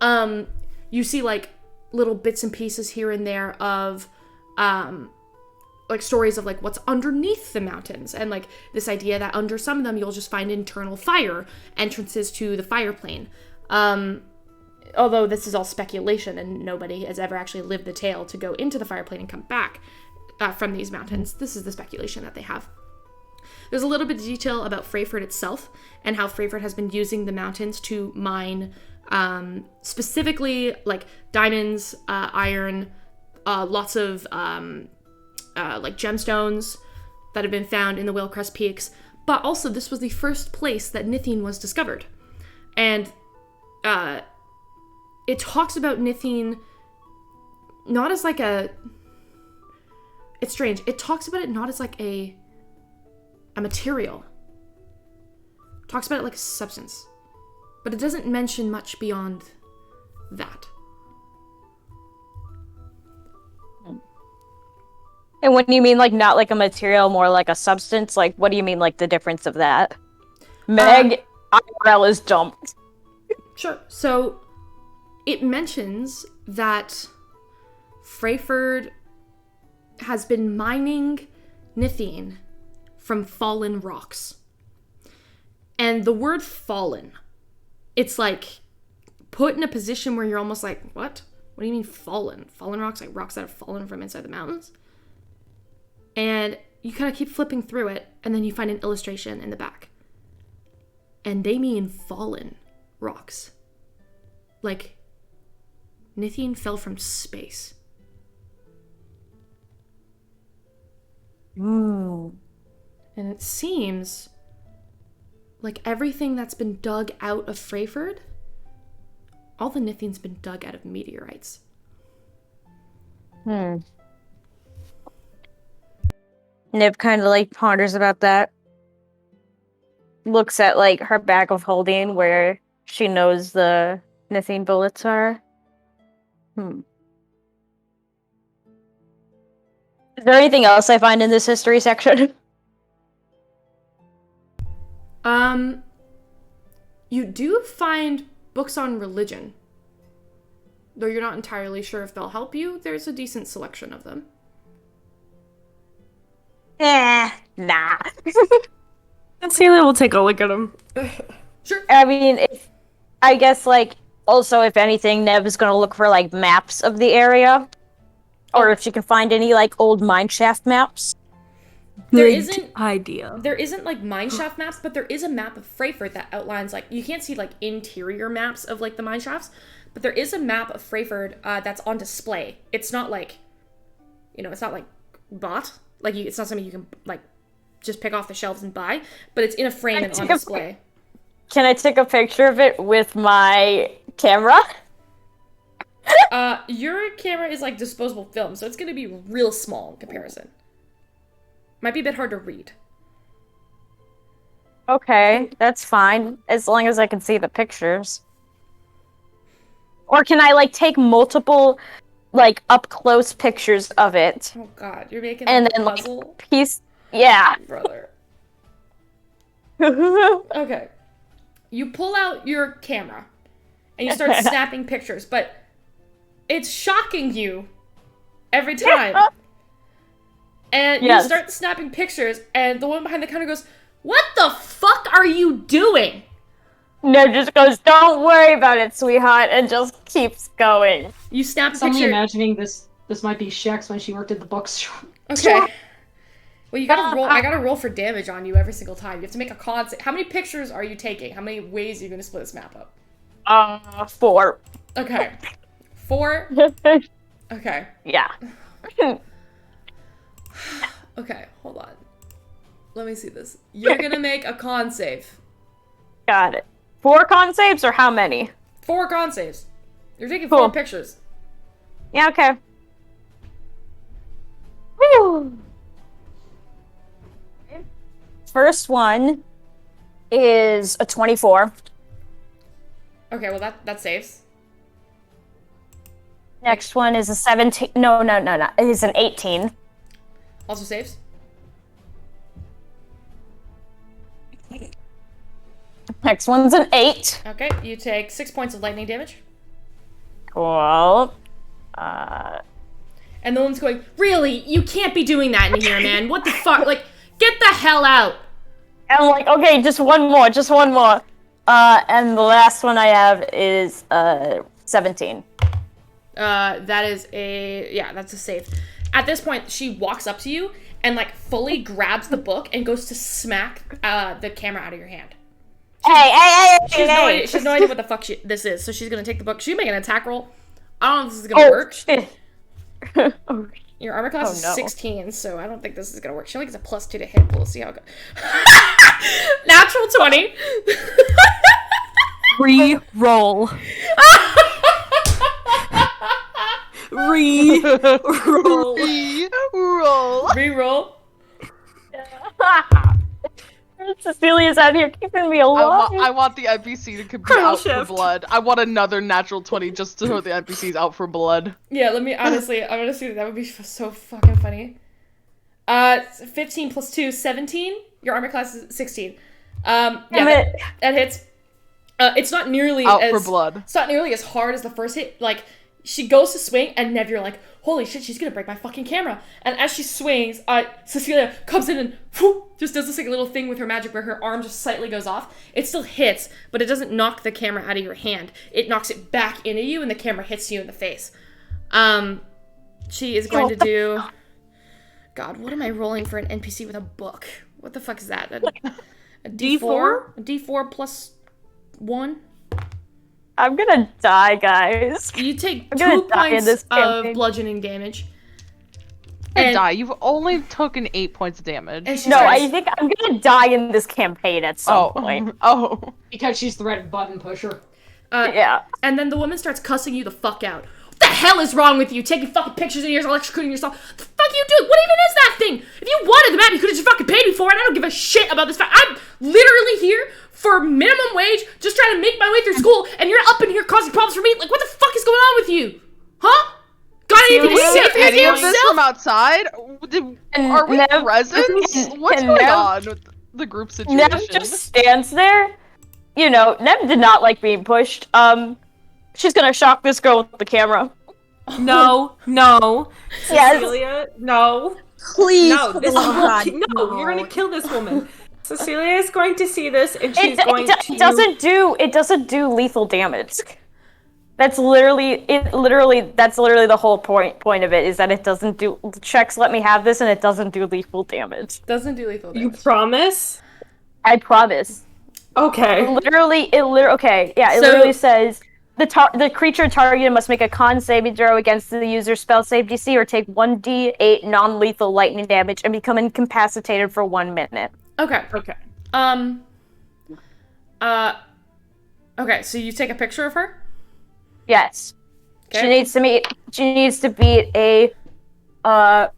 You see like little bits and pieces here and there of like stories of like what's underneath the mountains, and like this idea that under some of them you'll just find internal fire entrances to the fire plane. Although this is all speculation and nobody has ever actually lived the tale to go into the fire plane and come back from these mountains. This is the speculation that they have. There's a little bit of detail about Freyford itself and how Freyford has been using the mountains to mine specifically like diamonds, iron, lots of like gemstones that have been found in the Whalecrest Peaks. But also this was the first place that Nithine was discovered. And it talks about Nithine not as like a... It's strange. It talks about it not as like a material. It talks about it like a substance. But it doesn't mention much beyond that. And when you mean like not like a material, more like a substance, like what do you mean like the difference of that? Meg, IRL is dumped. Sure. So it mentions that Freyford has been mining Nithine from fallen rocks. And the word fallen, it's like put in a position where you're almost like, what? What do you mean fallen? Fallen rocks? Like rocks that have fallen from inside the mountains? And you kind of keep flipping through it, and then you find an illustration in the back. And they mean fallen rocks. Like, Nithine fell from space. Ooh. And it seems like everything that's been dug out of Freyford, all the Nithine's been dug out of meteorites. Nib kind of like ponders about that. Looks at like her bag of holding where she knows the Nithine bullets are. Is there anything else I find in this history section? You do find books on religion. Though you're not entirely sure if they'll help you, there's a decent selection of them. Nah. Celia will take a look at them. Sure. I mean, I guess, like, also, if anything, Nev is gonna look for, like, maps of the area. Or if she can find any, like, old mineshaft maps. There Good isn't idea. There isn't like mineshaft maps, but there is a map of Freyford that outlines like you can't see like interior maps of like the mineshafts, but there is a map of Freyford that's on display. It's not like, it's not like bought. Like it's not something you can like just pick off the shelves and buy, but it's in a frame and on display. Can I take a picture of it with my camera? Your camera is like disposable film, so it's gonna be real small in comparison. Might be a bit hard to read. Okay, that's fine. As long as I can see the pictures. Or can I, like, take multiple, like, up-close pictures of it? Oh god, you're making And like, then, a like, puzzle? piece... Yeah. Brother. Okay. You pull out your camera, and you start snapping pictures, but it's shocking you every time. And you start snapping pictures, and the one behind the counter goes, "What the fuck are you doing?" No, just goes, "Don't worry about it, sweetheart," and just keeps going. You snap a Suddenly picture. imagining this might be Shex when she worked at the bookstore. Okay. Well, you gotta roll. I gotta roll for damage on you every single time. You have to make a con save. How many pictures are you taking? How many ways are you gonna split this map up? 4. Okay. 4? Okay. Yeah. Okay, hold on. Let me see this. You're gonna make a con save. Got it. 4 con saves or how many? 4 con saves. You're taking Cool. 4 pictures. Yeah, okay. Whew. First one is a 24. Okay, well that saves. Next one is a 17. No. It is an 18. Also saves. Next one's an 8. Okay, you take 6 points of lightning damage. Cool. And the one's going, really? You can't be doing that in here, man. What the fuck? Like, get the hell out. And I'm like, okay, just one more. And the last one I have is 17. That is that's a save. At this point, she walks up to you and like fully grabs the book and goes to smack the camera out of your hand. She has no idea what the fuck this is, so she's gonna take the book. She's making an attack roll. I don't know if this is gonna work. Shit. Your armor class is no. 16, so I don't think this is gonna work. She only gets a +2 to hit, but we'll see how it goes. Natural 20. Re-roll. Re-roll. Roll. Reroll. Cecilia's out here keeping me alive. I want the NPC to compete Colonel out for Shift. blood. I want another natural 20 just to throw the NPCs out for blood. Yeah, let me honestly. I'm gonna see that would be so fucking funny. 15 plus 2, 17. Your armor class is 16. Yeah, that hits. It's not nearly Out as for blood. It's not nearly as hard as the first hit. Like she goes to swing, and Nev, you're like, holy shit, she's gonna break my fucking camera. And as she swings, Cecilia comes in and whoop, just does this like little thing with her magic where her arm just slightly goes off. It still hits, but it doesn't knock the camera out of your hand. It knocks it back into you, and the camera hits you in the face. She is going to do. God, what am I rolling for an NPC with a book? What the fuck is that? A D4? A D4 plus 1? I'm gonna die, guys. You take I'm gonna 2 die in points this of campaign. bludgeoning damage. And die. You've only taken 8 points of damage. And she No, starts- I think I'm gonna die in this campaign at some point. Oh. Because she's the red button pusher. Yeah. And then the woman starts cussing you the fuck out. What the hell is wrong with you? Taking fucking pictures of yours, electrocuting yourself. The fuck are you doing? What even is that thing? If you wanted the map, you could have just fucking paid me for it. I don't give a shit about this fact. I'm literally here for minimum wage, just trying to make my way through school, and you're up in here causing problems for me. Like, what the fuck is going on with you? Huh? Got anything to Did we say get for your any damn of this self? from outside? Are we Nev- presents? What's and going Nev- on with the group situation? Nev just stands there. You know, Nev did not like being pushed. She's gonna shock this girl with the camera. No. Yes. Cecilia, no. Please. No, this oh God, no, you're gonna kill this woman. Cecilia is going to see this, and she's It going to. doesn't do lethal damage. That's literally the whole point of it is that it doesn't do checks. Let me have this, and it doesn't do lethal damage. Doesn't do lethal You damage. promise? I promise. Okay. It literally says the creature targeted must make a con saving throw against the user's spell save DC or take 1d8 non-lethal lightning damage and become incapacitated for 1 minute. Okay. Okay, so you take a picture of her? Yes. Okay. She needs to beat a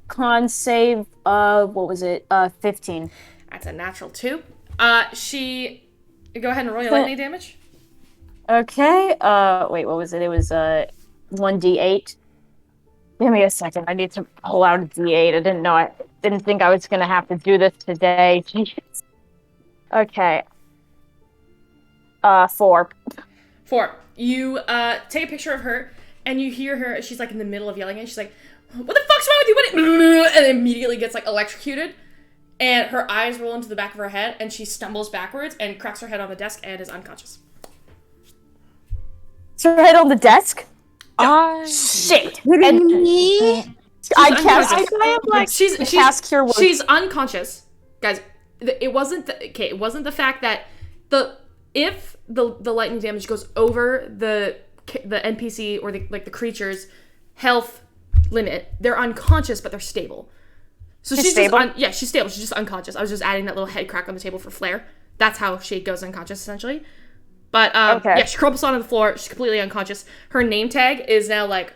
con save what was it? 15. That's a natural 2. Go ahead and roll your lightning damage. Okay. Wait, what was it? It was 1d8. Give me a second. I need to pull out a d8. I didn't think I was gonna have to do this today. Jeez. Okay. 4. 4. You take a picture of her, and you hear her. She's like in the middle of yelling, and she's like, "What the fuck's wrong with you?" And immediately gets like electrocuted, and her eyes roll into the back of her head, and she stumbles backwards and cracks her head on the desk and is unconscious. It's her head on the desk. Shit. I cast. Cast Cure Wounds. She's unconscious, guys. It wasn't the fact that if the lightning damage goes over the NPC or the creature's health limit, they're unconscious, but they're stable. So she's stable? she's stable. She's just unconscious. I was just adding that little head crack on the table for flair. That's how she goes unconscious, essentially. But Okay. yeah, she crumples onto the floor. She's completely unconscious. Her name tag is now like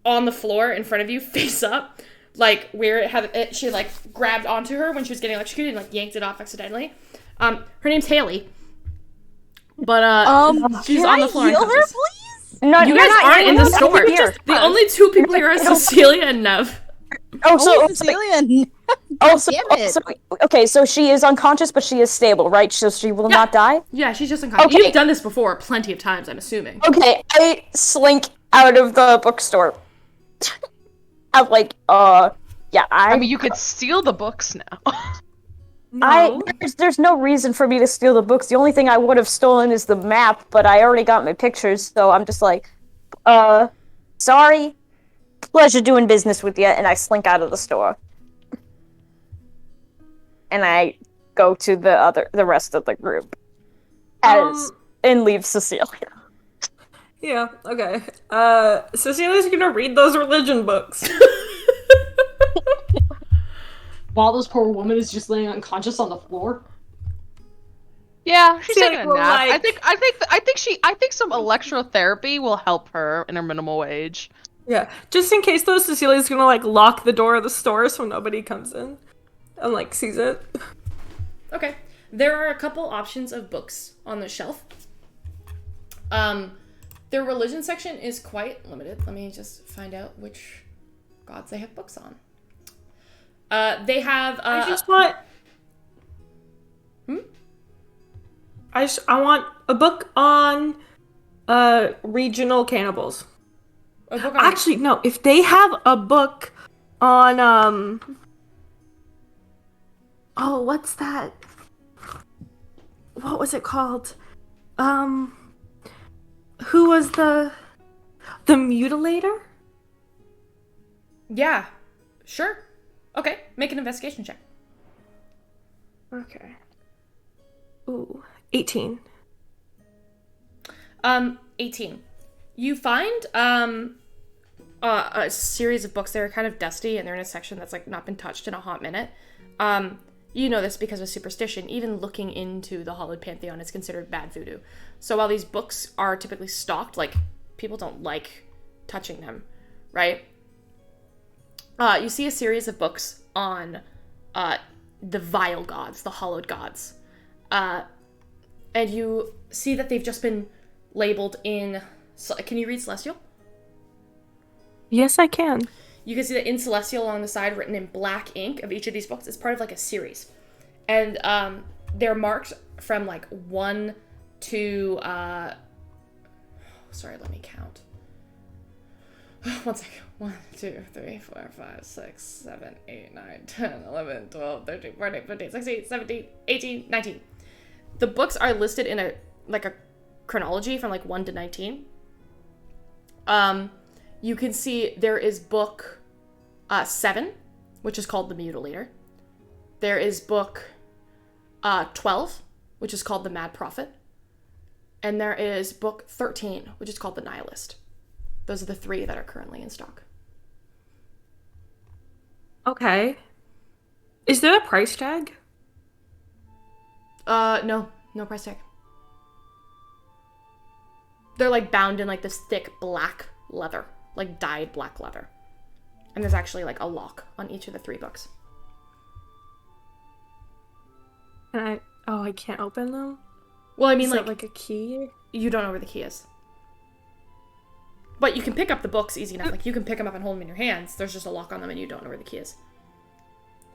on the floor in front of you, face up, like where she like grabbed onto her when she was getting electrocuted and like yanked it off accidentally. Her name's Haley. But she's can on the I floor heal her, unconscious. please? No, You you're guys not aren't in the store. Here. The only two people here are Cecilia and Nev. Cecilia. Also, Damn it. okay, so she is unconscious, but she is stable, right? So she will not die? Yeah, she's just unconscious. Okay. You've done this before plenty of times, I'm assuming. Okay, I slink out of the bookstore. I'm like, yeah, I mean, you could steal the books now. No. There's no reason for me to steal the books. The only thing I would have stolen is the map, but I already got my pictures, so I'm just like, sorry. Pleasure doing business with you, and I slink out of the store. And I go to the rest of the group. And leave Cecilia. Yeah, okay. Cecilia's gonna read those religion books. While this poor woman is just laying unconscious on the floor. Yeah, she's See, taking like, a we're nap. like- I think some electrotherapy will help her in her minimal wage. Yeah, just in case though, Cecilia's gonna like lock the door of the store so nobody comes in and like sees it. Okay. There are a couple options of books on the shelf. Their religion section is quite limited. Let me just find out which gods they have books on. They have. I just want. I want a book on regional cannibals. A book on Actually, no. If they have a book on oh, what's that? What was it called? Who was the mutilator? Yeah. Sure. Okay. Make an investigation check. Okay. Ooh, 18. 18. You find a series of books that are kind of dusty and they're in a section that's like not been touched in a hot minute. You know this because of superstition. Even looking into the Hollowed Pantheon is considered bad voodoo. So while these books are typically stocked, like, people don't like touching them, right? You see a series of books on the vile gods, the hallowed gods. And you see that they've just been labeled in... Can you read Celestial? Yes, I can. You can see that in Celestial along the side, written in black ink of each of these books, is part of like a series. And they're marked from like 1 to... sorry, let me count. 1 second. 1, 2, 3, 4, 5, 6, 7, 8, 9, 10, 11, 12, 13, 14, 15, 16, 17, 18, 19. The books are listed in a chronology from like 1 to 19. You can see there is book 7, which is called The Mutilator. There is book 12, which is called The Mad Prophet. And there is book 13, which is called The Nihilist. Those are the 3 that are currently in stock. Okay. Is there a price tag? No price tag. They're like bound in like this thick black leather, like dyed black leather. And there's actually like a lock on each of the 3 books. Can I can't open them? Well, I mean, Is like, that like a key? You don't know where the key is. But you can pick up the books easy enough. Like, you can pick them up and hold them in your hands. There's just a lock on them and you don't know where the key is.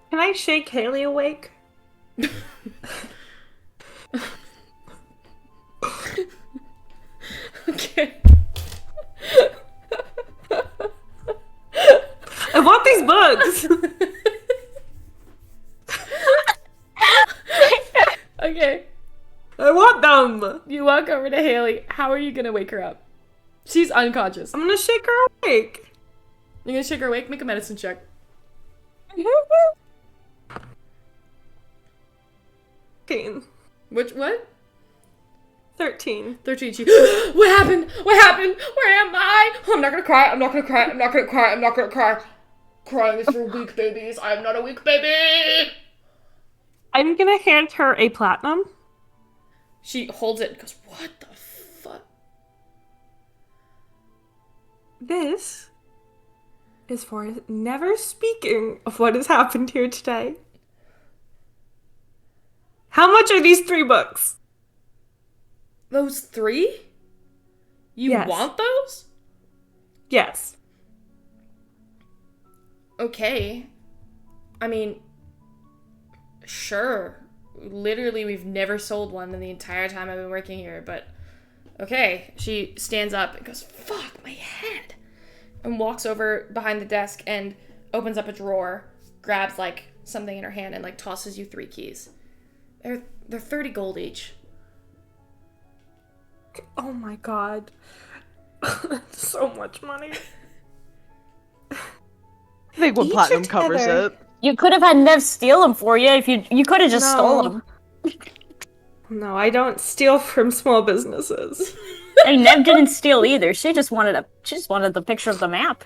Can I shake Haley awake? Okay. I want these books! Okay. I want them! You walk over to Haley. How are you gonna wake her up? She's unconscious. I'm gonna shake her awake. You're gonna shake her awake? Make a medicine check. 13. What? 13. 13. She, what happened? What happened? Where am I? I'm not gonna cry. I'm not gonna cry. I'm not gonna cry. I'm not gonna cry. Crying is for weak babies. I'm not a weak baby. I'm gonna hand her a platinum. She holds it and goes, what the fuck? This is for never speaking of what has happened here today. How much are these 3 books? Those 3? You Yes. want those? Yes. Okay. I mean, sure. Literally, we've never sold one in the entire time I've been working here, but okay. She stands up and goes, fuck, my head. And walks over behind the desk and opens up a drawer, grabs, like, something in her hand and, like, tosses you 3 keys. They're 30 gold each. Oh my god. That's so much money. I think 1 Each platinum or covers together? it. You could have had Nev steal them for you if you could have just stole them. No, I don't steal from small businesses. Hey, Nev didn't steal either. She just wanted the picture of the map.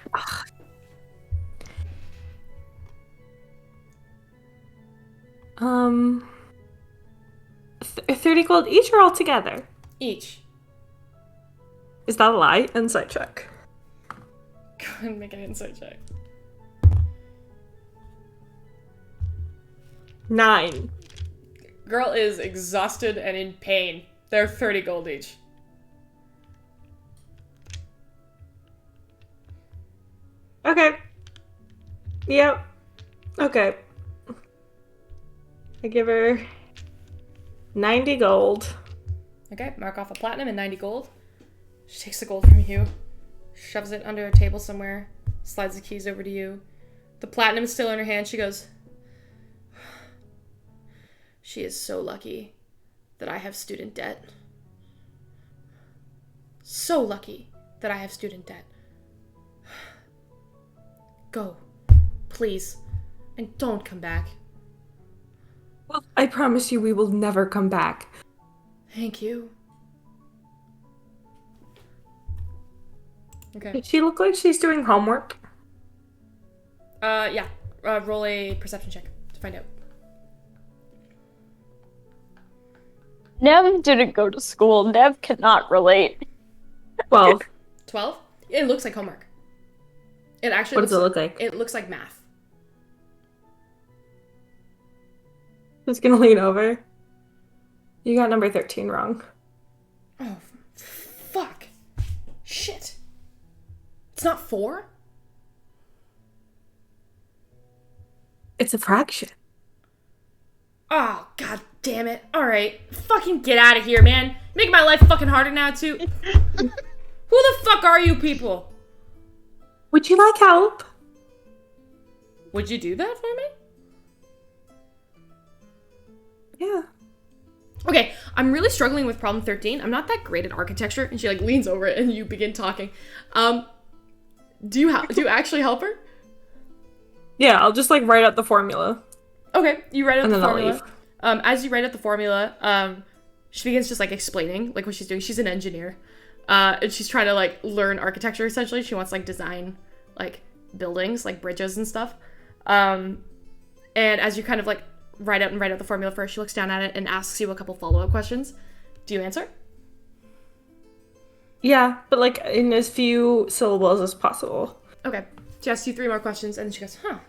30 gold each or all together? Each. Is that a lie? Insight check. Go ahead and make an insight check. 9. Girl is exhausted and in pain. They're 30 gold each. Okay. Yep. Okay. I give her 90 gold. Okay, mark off a platinum and 90 gold. She takes the gold from you, shoves it under a table somewhere, slides the keys over to you. The platinum is still in her hand. She goes, she is so lucky that I have student debt. So lucky that I have student debt. Go, please, and don't come back. Well, I promise you we will never come back. Thank you. Okay. Does she look like she's doing homework? Yeah. Roll a perception check to find out. Nev didn't go to school. Nev cannot relate. 12. 12? It looks like homework. It actually What does it look like? It looks like math. Who's gonna lean over? You got number 13 wrong. Oh, fuck. Shit. It's not 4? It's a fraction. Oh, god damn it. Alright. Fucking get out of here, man. Making my life fucking harder now, too. Who the fuck are you people? Would you like help? Would you do that for me? Yeah. Okay, I'm really struggling with problem 13. I'm not that great at architecture. And she, like, leans over it and you begin talking. Do you actually help her? Yeah, I'll just, like, write out the formula. Okay, you write out And the then I'll formula. leave. As you write out the formula, she begins just, like, explaining, like, what she's doing. She's an engineer. And she's trying to, like, learn architecture, essentially. She wants, like, design, like, buildings, like, bridges and stuff. And as you kind of, like, write out the formula for her, she looks down at it and asks you a couple follow-up questions. Do you answer? Yeah, but, like, in as few syllables as possible. Okay. She asks you 3 more questions, and then she goes, huh.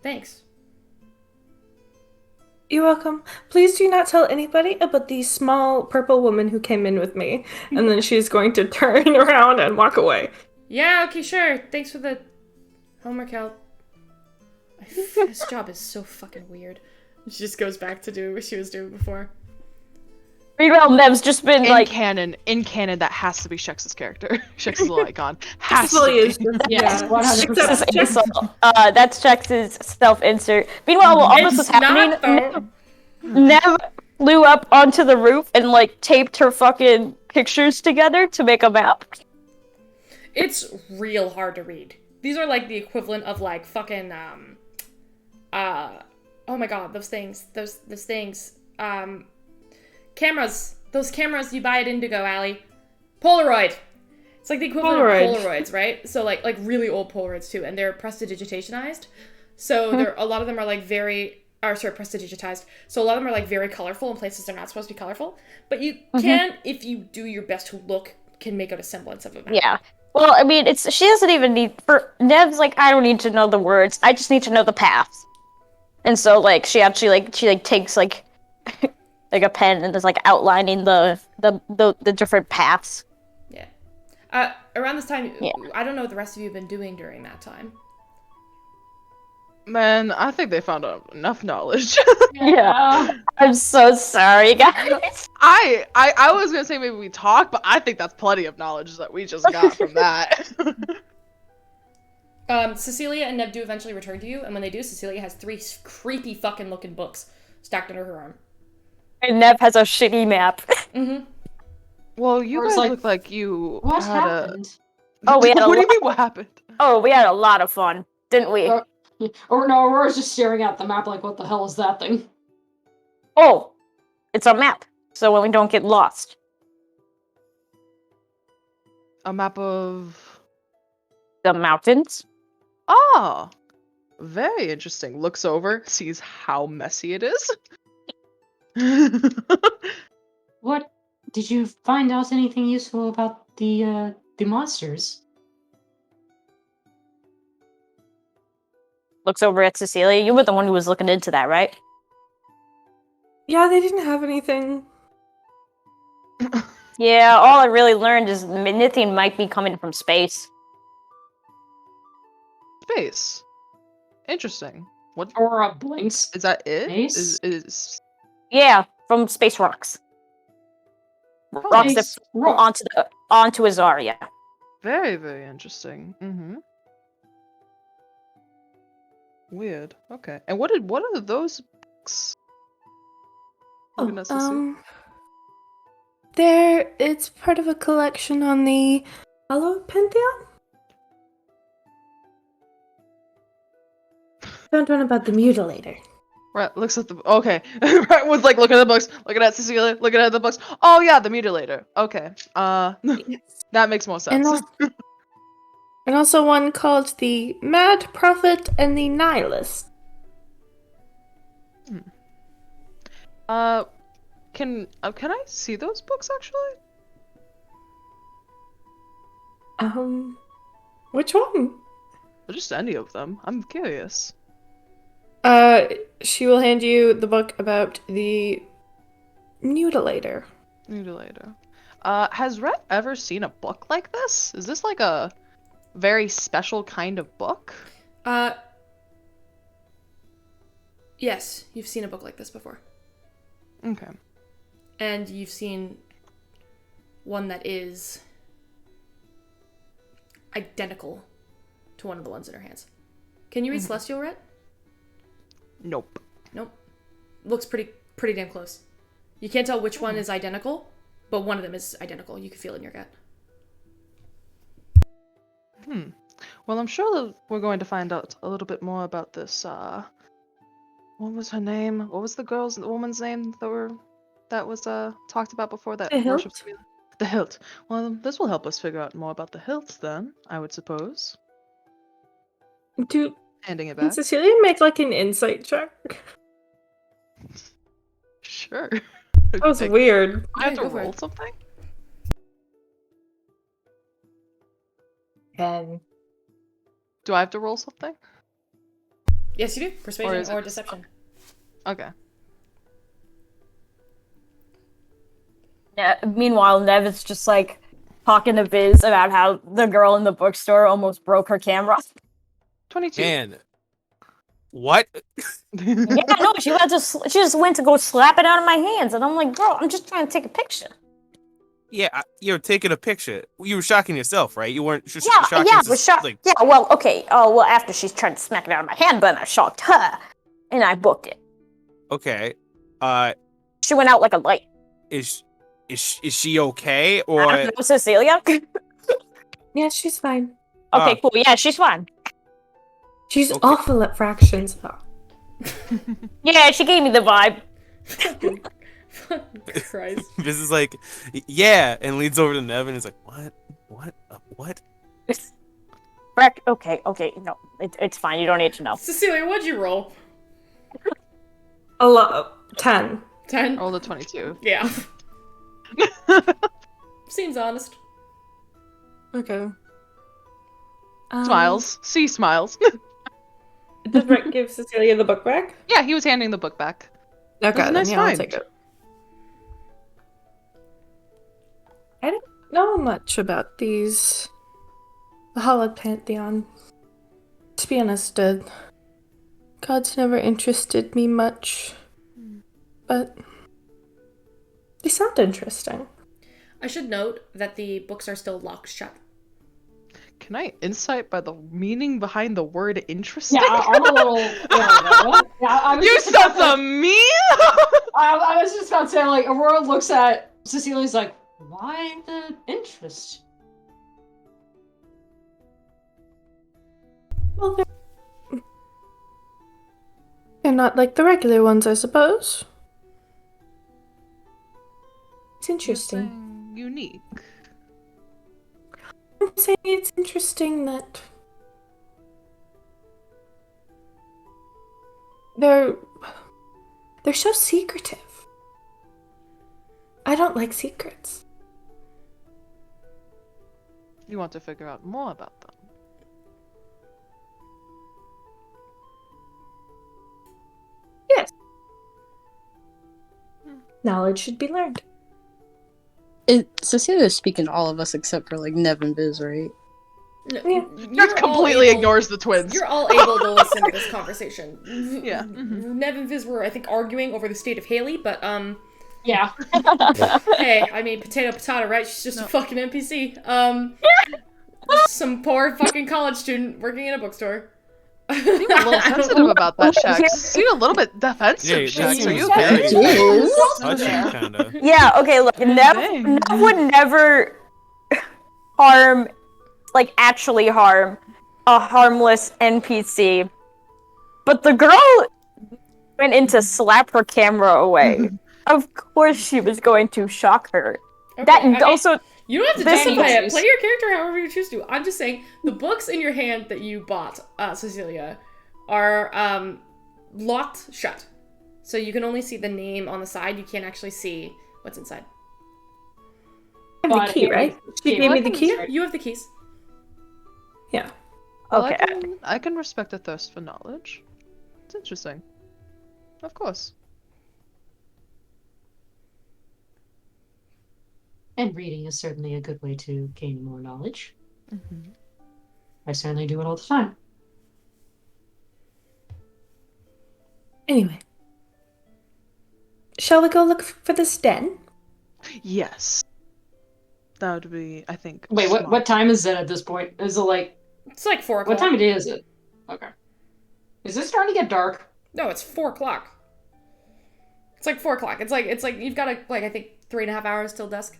Thanks. You're welcome. Please do not tell anybody about the small purple woman who came in with me. And then she's going to turn around and walk away. Yeah, okay, sure. Thanks for the homework help. This job is so fucking weird. She just goes back to do what she was doing before. Meanwhile, Nev's just been In like, canon, that has to be Shex's character. Shex's little icon. Has This really to is be. just, Yes, yeah. 100%. that's Chex's self-insert. Meanwhile, while all this was It's not, happening, though. Nev flew up onto the roof and like taped her fucking pictures together to make a map. It's real hard to read. These are like the equivalent of like fucking oh my god, those things. Cameras. Those cameras you buy at Indigo Alley. Polaroid. It's like the equivalent Polaroid. of Polaroids, right? So like really old Polaroids too, and they're prestidigitationized. So a lot of them are like very prestidigitized. So a lot of them are like very colorful in places they're not supposed to be colorful. But you Mhm. can, if you do your best to look, can make out a semblance of a map. Yeah. Well, I mean, she doesn't even need for Nev's like I don't need to know the words. I just need to know the paths. And so like she actually takes like like a pen and is like outlining the different paths. Yeah. Around this time, Yeah. I don't know what the rest of you have been doing during that time. Man, I think they found out enough knowledge. Yeah. I'm so sorry, guys. I was gonna say maybe we talk, but I think that's plenty of knowledge that we just got from that. Cecilia and Neb do eventually return to you, and when they do, Cecilia has 3 creepy fucking looking books stacked under her arm. And Nev has a shitty map. Mm-hmm. Well, you Or it's guys like, look like you What had happened? Oh, we had a What do you lot- mean? What happened? Oh, we had a lot of fun, didn't we? Or no, Aurora's just staring at the map like, what the hell is that thing? Oh, it's a map, so when we don't get lost. A map of. The mountains. Oh, very interesting. Looks over, sees how messy it is. What? Did you find out anything useful about the monsters? Looks over at Cecilia. You were the one who was looking into that, right? Yeah, they didn't have anything. Yeah, all I really learned is Mythian might be coming from space. Space. Interesting. What Aurora blinks. is that? It Space? is Yeah, from space rocks. Rocks that Space fall rock. onto Azaria. very, very interesting. Mm-hmm. Weird. Okay. And what are those books? Looking at Cecilia. It's part of a collection on the Hollow Pantheon. Found one about the Mutilator. Right, looks at the okay. Right, was like looking at the books, looking at Cecilia, looking at the books. Oh yeah, the mutilator. Okay. That makes more sense. And also one called the Mad Prophet and the Nihilist. Can I see those books actually? Which one? Or just any of them. I'm curious. She will hand you the book about the Mutilator. Mutilator. Has Rhett ever seen a book like this? Is this like a very special kind of book? Yes, you've seen a book like this before. Okay. And you've seen one that is identical to one of the ones in her hands. Can you read Celestial, Rhett? Nope. Nope. Looks pretty damn close. You can't tell which one is identical, but one of them is identical. You can feel it in your gut. Well, I'm sure that we're going to find out a little bit more about this. What was her name? What was the woman's name that was talked about before? That The Hilt? worships the hilt. Well, this will help us figure out more about the hilt, then. I would suppose. Handing it Can back. Cecilia make like an insight check? Sure. That was Okay. weird. I have Yeah, to go for roll it. something. And Do I have to roll something? Yes, you do. Persuasion is it or just- deception. Okay. Yeah, meanwhile, Nev is just like talking to Viz about how the girl in the bookstore almost broke her camera. 22. Man, what? Yeah, no, she just went to go slap it out of my hands, and I'm like, girl, I'm just trying to take a picture. Yeah, you're taking a picture. You were shocking yourself, right? You weren't Yeah, shocking. yeah, was shocked. Like, Yeah, well, okay. Oh, well, after she's tried to smack it out of my hand, but I shocked her, and I booked it. okay. She went out like a light. Is she okay? I Or don't know, Cecilia. Okay, yeah, she's fine. cool. Yeah, she's fine. She's Okay. awful at fractions though. Yeah, she gave me the vibe. Christ. this is like, yeah, and leads over to Nev and is like, what? Okay, no, it's fine. You don't need to know. Cecilia, what'd you roll? a 10. 10? Roll a 22. Yeah. Seems honest. Okay. Smiles. See smiles. Does Rick give Cecilia the book back? Yeah, he was handing the book back. Okay, It was a then nice yeah, I'll find. take it. I don't know much about the Hollow Pantheon. To be honest, gods never interested me much. But they sound interesting. I should note that the books are still locked shut. Can I insight by the meaning behind the word interesting? Yeah, I'm a little. I was You just about said to- the me? I was just about to say, like, Aurora looks at Cecilia's like, why the interest? Well, they're not like the regular ones, I suppose. It's interesting. Unique. I'm saying it's interesting that they're so secretive. I don't like secrets. You want to figure out more about them. Yes. Knowledge should be learned. Cecilia's speaking to all of us except for like Nev and Biz, right? No, Yeah. Just completely ignores the twins. You're all able to listen to this conversation. Yeah. Nev and Viz were, I think, arguing over the state of Haley, but, Yeah. hey, I mean, potato, right? She's just a fucking NPC. Some poor fucking college student working in a bookstore. Seem a little sensitive about that, Shax. Seem a little bit defensive, Yeah, Shax. Are you very- okay? Touchy, kinda. Yeah, okay, look, Nev would never harm, like, actually harm a harmless NPC. But the girl went in to slap her camera away. Of course she was going to shock her. Also... You don't have to This justify is- it. Play your character however you choose to. I'm just saying, the books in your hand that you bought, Cecilia, are locked shut. So you can only see the name on the side. You can't actually see what's inside. I have the key, right? She gave me the key? You have the keys. Yeah. Well, Okay. I can respect a thirst for knowledge. It's interesting. Of course. And reading is certainly a good way to gain more knowledge. I certainly do it all the time. Anyway. Shall we go look for this den? Yes. That would be, I think. Wait, smart. what time is it at this point? Is it like... It's like 4 o'clock. What time of day is it? Okay. Is this starting to get dark? No, it's 4 o'clock. It's like 4 o'clock. It's like you've got I think 3.5 hours till dusk.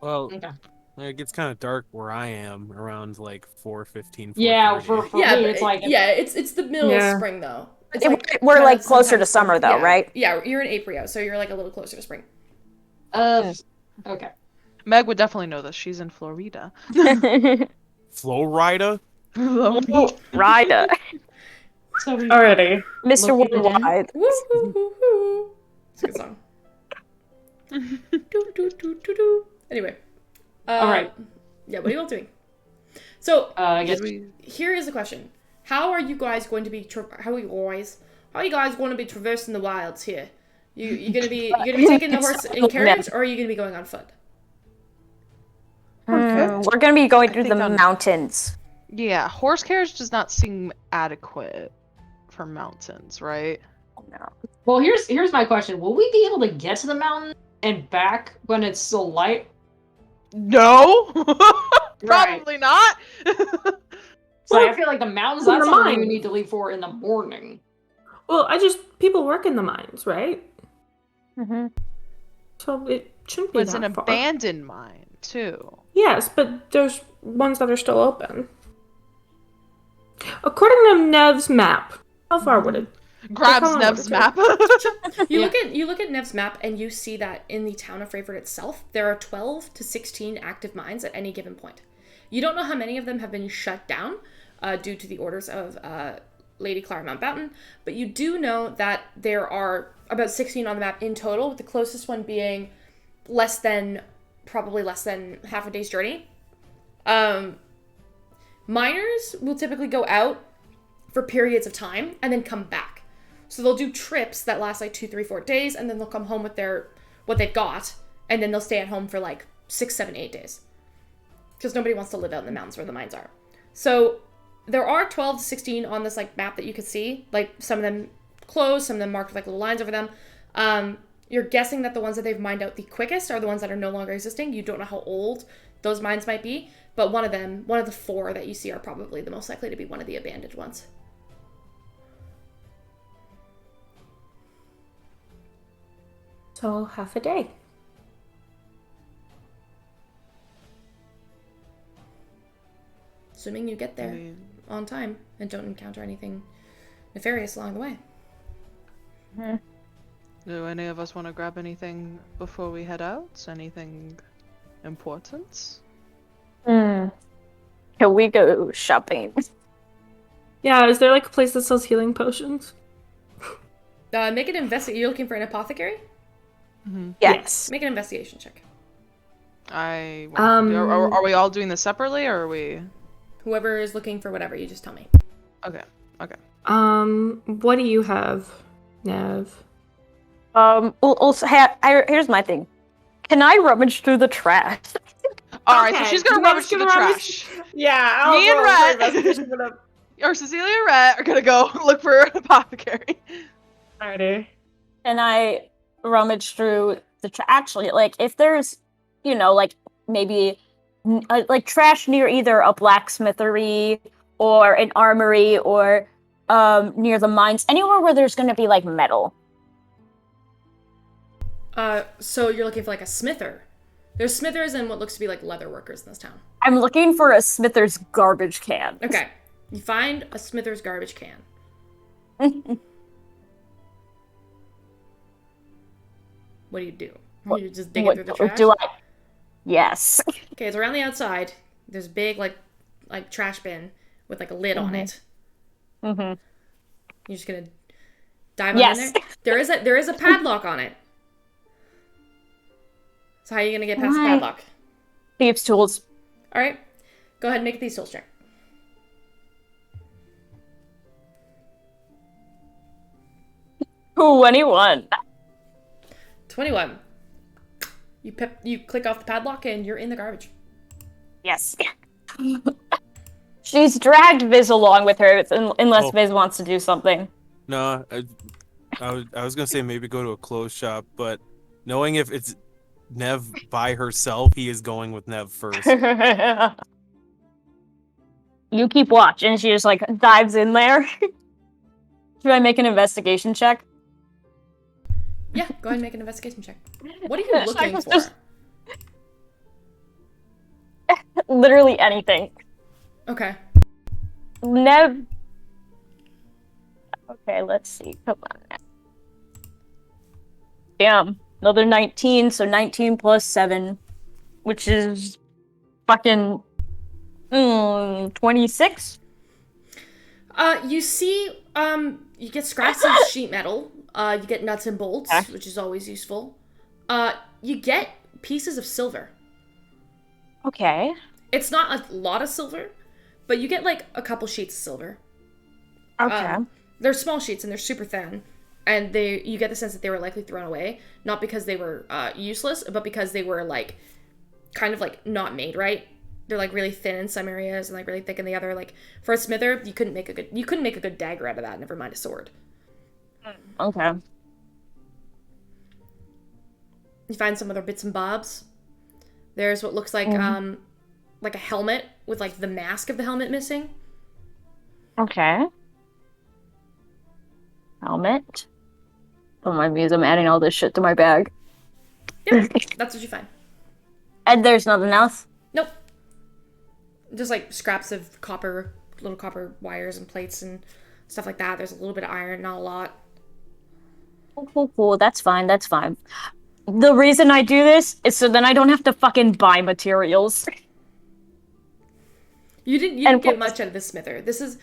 Well, Okay. it gets kind of dark where I am around like 4:15. Yeah, for Yeah, me, but it's like... it's the middle Yeah. of spring though. It's We're kinda like closer to sometimes- summer though, yeah. right? Yeah, you're in April, so you're like a little closer to spring. Okay. Meg would definitely know this. She's in Florida. Flow Rider. Ryda. So we... Already. Mr. Look at the den. Worldwide. Woo hoo hoo hoo. It's a good song. do, do, do, do, do. Anyway. All right. Yeah, what are you all doing? So, I guess... here is the question: how are you guys going to be? How are you guys going to be traversing the wilds here? You gonna be taking the horse in carriage, or are you gonna be going on foot? We're gonna be going through think the on- mountains. Yeah, horse carriage does not seem adequate for mountains, right? No. Well, here's my question. Will we be able to get to the mountain and back when it's still light? No! Right. Probably not! So I feel like the mountains, Never that's something we mind. need to leave for in the morning. Well, people work in the mines, right? Mm-hmm. So it shouldn't be But it's that an far. abandoned mine, too. Yes, but there's ones that are still open. According to Nev's map, how far would it? Grabs How long Nev's would it map. You look at Nev's map and you see that in the town of Freyford itself, there are 12 to 16 active mines at any given point. You don't know how many of them have been shut down due to the orders of Lady Claremont Mountain, but you do know that there are about 16 on the map in total, with the closest one being probably less than half a day's journey. Miners will typically go out for periods of time and then come back. So they'll do trips that last like 2, 3, 4 days, and then they'll come home with what they've got, and then they'll stay at home for like 6, 7, 8 days. Because nobody wants to live out in the mountains where the mines are. So there are 12 to 16 on this like map that you can see. Like some of them closed, some of them marked with like little lines over them. You're guessing that the ones that they've mined out the quickest are the ones that are no longer existing. You don't know how old those mines might be, but one of the 4 that you see are probably the most likely to be one of the abandoned ones. So half a day. Assuming you get there on time and don't encounter anything nefarious along the way. Do any of us want to grab anything before we head out? Anything important? Can we go shopping? Yeah, is there like a place that sells healing potions? Make an investigation. You're looking for an apothecary? Mm-hmm. Yes. Make an investigation check. Are we all doing this separately, or are we? Whoever is looking for whatever, you just tell me. Okay. What do you have, Nev? Also, here's my thing. Can I rummage through the trash? All right, so she's gonna rummage through the trash. Yeah, Me and Rhett, or Cecilia and Rhett are gonna go look for an apothecary. Alrighty. Can I rummage through the trash? Actually, like, if there's, like, maybe, like, trash near either a blacksmithery or an armory or near the mines, anywhere where there's gonna be, like, metal. So you're looking for, like, a smither. There's smithers and what looks to be, like, leather workers in this town. I'm looking for a smither's garbage can. Okay. You find a smither's garbage can. What do you do? You just dig it through the trash? Yes. Okay, it's around the outside. There's a big, like trash bin with, like, a lid on it. Mm-hmm. You're just gonna dive on in there? There is a padlock on it. So how are you gonna get past the padlock? Thieves' tools. Alright. Go ahead and make a thieves' tools check. Ooh, 21. 21. You click off the padlock and you're in the garbage. Yes. She's dragged Viz along with her, unless Viz wants to do something. No, I was gonna say maybe go to a clothes shop, but knowing if it's Nev by herself, he is going with Nev first. You keep watch, and she just, like, dives in there. Should I make an investigation check? Yeah, go ahead and make an investigation check. What are you looking for? Literally anything. Okay. Nev. Okay, let's see. Come on. Damn. Another 19, so 19 plus 7, which is fucking 26. You see, you get scraps of sheet metal. You get nuts and bolts, which is always useful. You get pieces of silver. Okay. It's not a lot of silver, but you get, like, a couple sheets of silver. Okay. They're small sheets and they're super thin. And you get the sense that they were likely thrown away, not because they were useless, but because they were, like, kind of, like, not made right. They're, like, really thin in some areas and, like, really thick in the other. Like, for a smither, you couldn't make a good dagger out of that, never mind a sword. Okay. You find some other bits and bobs. There's what looks like a helmet with, like, the mask of the helmet missing. Okay. Helmet. Don't mind me as I'm adding all this shit to my bag. Yeah, that's what you find. And there's nothing else? Nope. Just, like, scraps of little copper wires and plates and stuff like that. There's a little bit of iron, not a lot. Cool. That's fine. The reason I do this is so then I don't have to fucking buy materials. You didn't get much out of this smither. This is,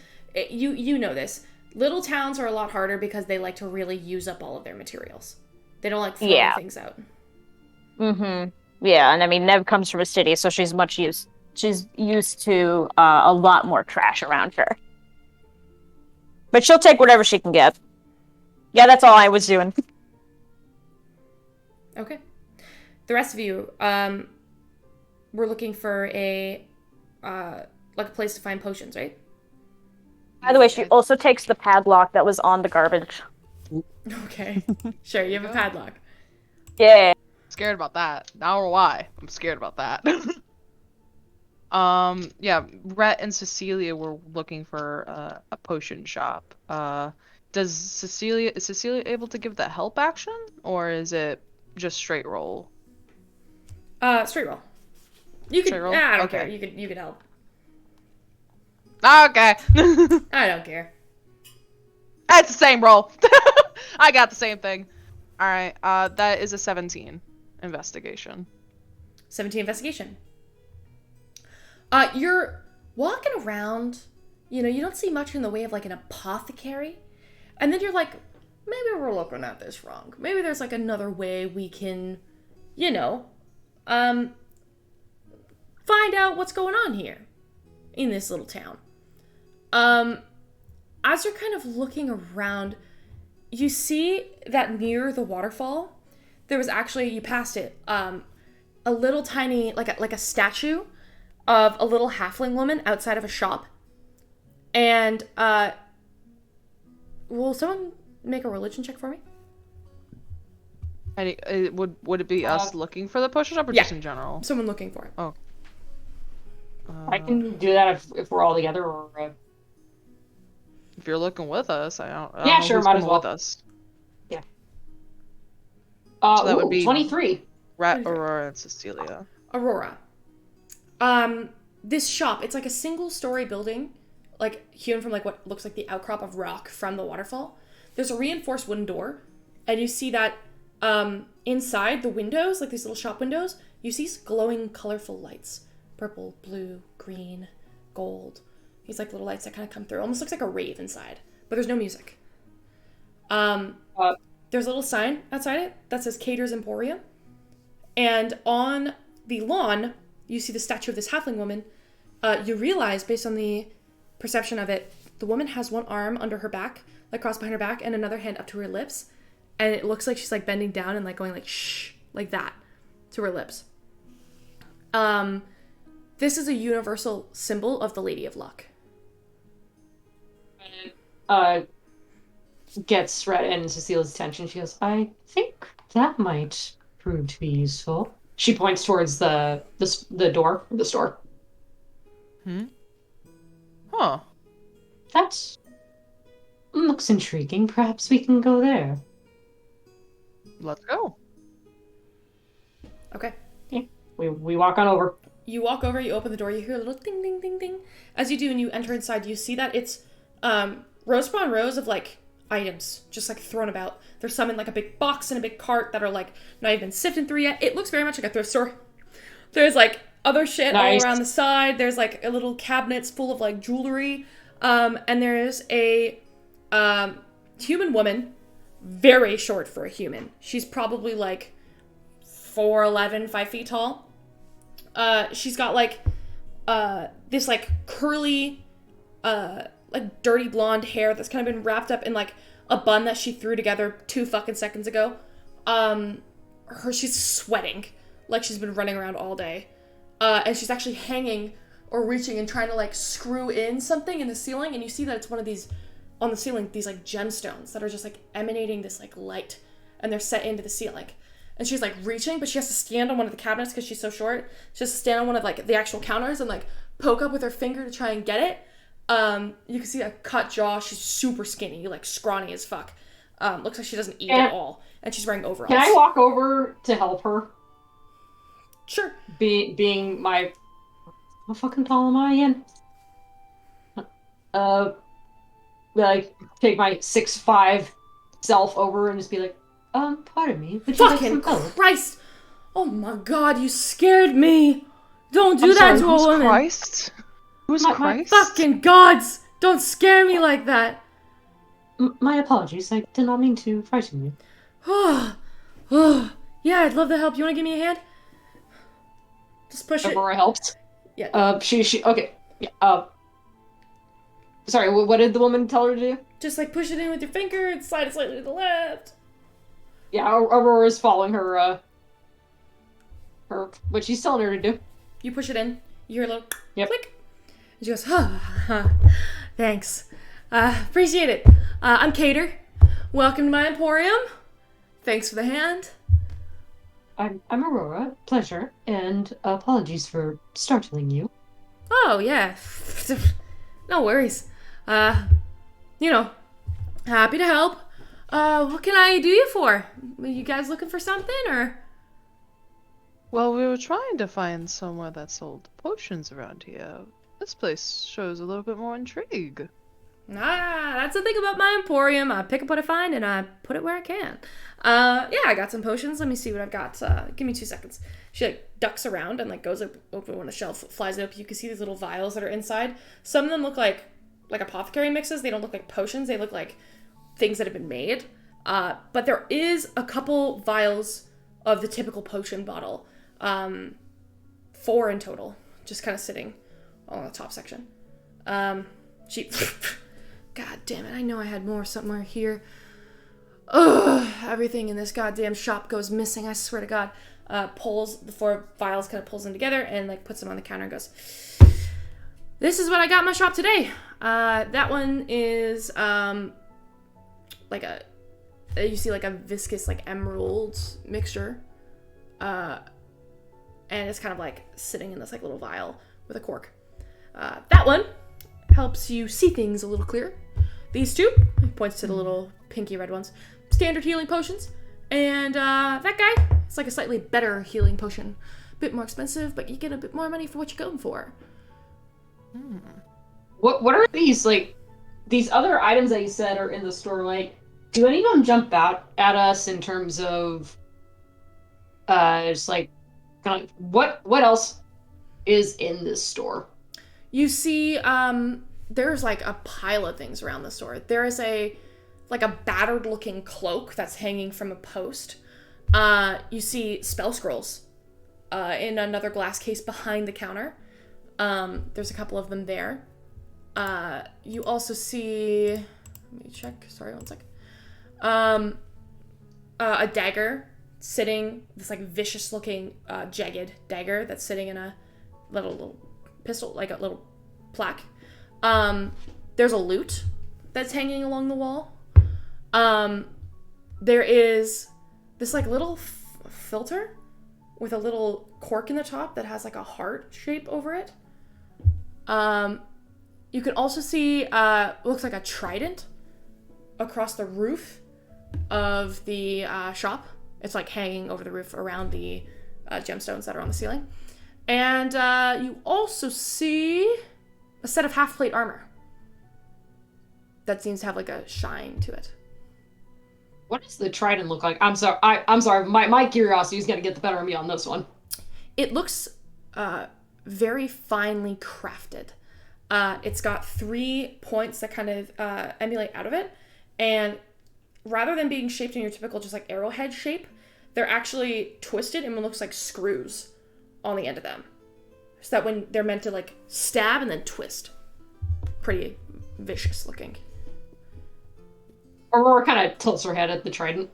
you know this. Little towns are a lot harder because they like to really use up all of their materials. They don't like throwing things out. Mm-hmm. Yeah, and I mean, Nev comes from a city, so she's used to a lot more trash around her. But she'll take whatever she can get. Yeah, that's all I was doing. Okay. The rest of you, we're looking for a place to find potions, right? By the way, she also takes the padlock that was on the garbage. Okay. Sure, you have a padlock. Yeah. Scared about that. Now why? I'm scared about that. Yeah, Rhett and Cecilia were looking for a potion shop. Is Cecilia able to give the help action, or is it just straight roll? Straight roll. You could. Straight roll? I don't Okay. care. You could help. Okay. I don't care. It's the same roll. I got the same thing. All right. That is a 17 investigation. 17 investigation. You're walking around. You know, you don't see much in the way of like an apothecary, and then you're like, maybe we're looking at this wrong. Maybe there's like another way we can, you know, find out what's going on here in this little town. As you're kind of looking around, you see that near the waterfall, there was actually, you passed it, a little tiny, like a statue of a little halfling woman outside of a shop. And, will someone make a religion check for me? Would it be us looking for the potion shop, or just in general? Someone looking for it. Oh. I can do that if we're all together, or If you're looking with us, I don't yeah, know sure, who's might coming as well. with us. Yeah. So that would be 23. Rat, Aurora, and Cecilia. Aurora. This shop, it's like a single-story building, like hewn from like what looks like the outcrop of rock from the waterfall. There's a reinforced wooden door, and you see that inside the windows, like these little shop windows, you see glowing, colorful lights. Purple, blue, green, gold. These like little lights that kind of come through. Almost looks like a rave inside, but there's no music. There's a little sign outside it that says Cater's Emporium. And on the lawn, you see the statue of this halfling woman. You realize, based on the perception of it, the woman has one arm under her back, like crossed behind her back, and another hand up to her lips. And it looks like she's like bending down and like going like shh, like that, to her lips. This is a universal symbol of the Lady of Luck. Gets Red and Cecilia's attention. She goes, I think that might prove to be useful. She points towards the door of the store. Huh. That looks intriguing. Perhaps we can go there. Let's go. Okay. Yeah. We walk on over. You walk over, you open the door, you hear a little ding, ding, ding, ding. As you do, and you enter inside, you see that it's rows upon rows of, like, items just, like, thrown about. There's some in, like, a big box and a big cart that are, like, not even sifted through yet. It looks very much like a thrift store. There's, like, other shit all around the side. There's, like, a little cabinets full of, like, jewelry. And there's a human woman, very short for a human. She's probably, like, 4'11", 5 feet tall. She's got, like, this, like, curly, like, dirty blonde hair that's kind of been wrapped up in, like, a bun that she threw together 2 fucking seconds ago. She's sweating like she's been running around all day. And she's actually hanging or reaching and trying to, like, screw in something in the ceiling, and you see that it's one of these, on the ceiling, these, like, gemstones that are just, like, emanating this, like, light, and they're set into the ceiling. And she's, like, reaching, but she has to stand on one of the cabinets because she's so short. She has to stand on one of, like, the actual counters and, like, poke up with her finger to try and get it. You can see a cut jaw. She's super skinny, like, scrawny as fuck. Looks like she doesn't eat at all. And she's wearing overalls. Can I walk over to help her? Sure. Being my... How fucking tall am I again? Like, take my 6'5" self over and just be like, pardon me, would you like some help? Christ! Oh my god, you scared me! Don't do that to a woman! Christ? Who's Christ? Fucking gods! Don't scare me like that! My apologies. I did not mean to frighten you. Yeah, I'd love to help. You want to give me a hand? Just push it. Aurora helps. Yeah. She okay. Yeah. Sorry. What did the woman tell her to do? Just like push it in with your finger and slide it slightly to the left. Yeah, Aurora's following her. What she's telling her to do. You push it in. You hear a little Yep. click. And she goes, thanks. Appreciate it. I'm Cater. Welcome to my emporium. Thanks for the hand. I'm Aurora. Pleasure, and apologies for startling you. Oh, yeah. No worries. Happy to help. What can I do you for? Are you guys looking for something, or? Well, we were trying to find somewhere that sold potions around here. This place shows a little bit more intrigue. That's the thing about my emporium. I pick up what I find and I put it where I can. Yeah, I got some potions. Let me see what I've got. Give me 2 seconds. She like ducks around and like goes up over one of the shelf, flies it up. You can see these little vials that are inside. Some of them look like apothecary mixes. They don't look like potions. They look like things that have been made. But there is a couple vials of the typical potion bottle. 4 in total, just kind of sitting on the top section. She. God damn it, I know I had more somewhere here. Ugh, everything in this goddamn shop goes missing, I swear to God. Pulls the 4 vials, kind of pulls them together and like puts them on the counter and goes, this is what I got in my shop today. That one is like you see like a viscous like emerald mixture. And it's kind of like sitting in this like little vial with a cork. That one helps you see things a little clearer. These 2, he points to the little pinky red ones, standard healing potions. And that guy, it's like a slightly better healing potion. A bit more expensive, but you get a bit more money for what you're going for. What are these, like, these other items that you said are in the store, like, do any of them jump out at us in terms of, just like, kind of, what else is in this store? You see, there's like a pile of things around the store. There is a battered looking cloak that's hanging from a post. You see spell scrolls in another glass case behind the counter. There's a couple of them there. You also see, let me check, sorry, one sec. A dagger sitting, this like vicious looking jagged dagger that's sitting in a little pistol, like a little plaque. There's a lute that's hanging along the wall. There is this like little filter with a little cork in the top that has like a heart shape over it. You can also see looks like a trident across the roof of the shop. It's like hanging over the roof around the gemstones that are on the ceiling. And you also see a set of half-plate armor that seems to have like a shine to it. What does the trident look like? I'm sorry. I'm sorry. My curiosity is gonna get the better of me on this one. It looks very finely crafted. It's got 3 points that kind of emulate out of it, and rather than being shaped in your typical just like arrowhead shape, they're actually twisted and it looks like screws on the end of them. So that when they're meant to like stab and then twist. Pretty vicious looking. Aurora kind of tilts her head at the trident.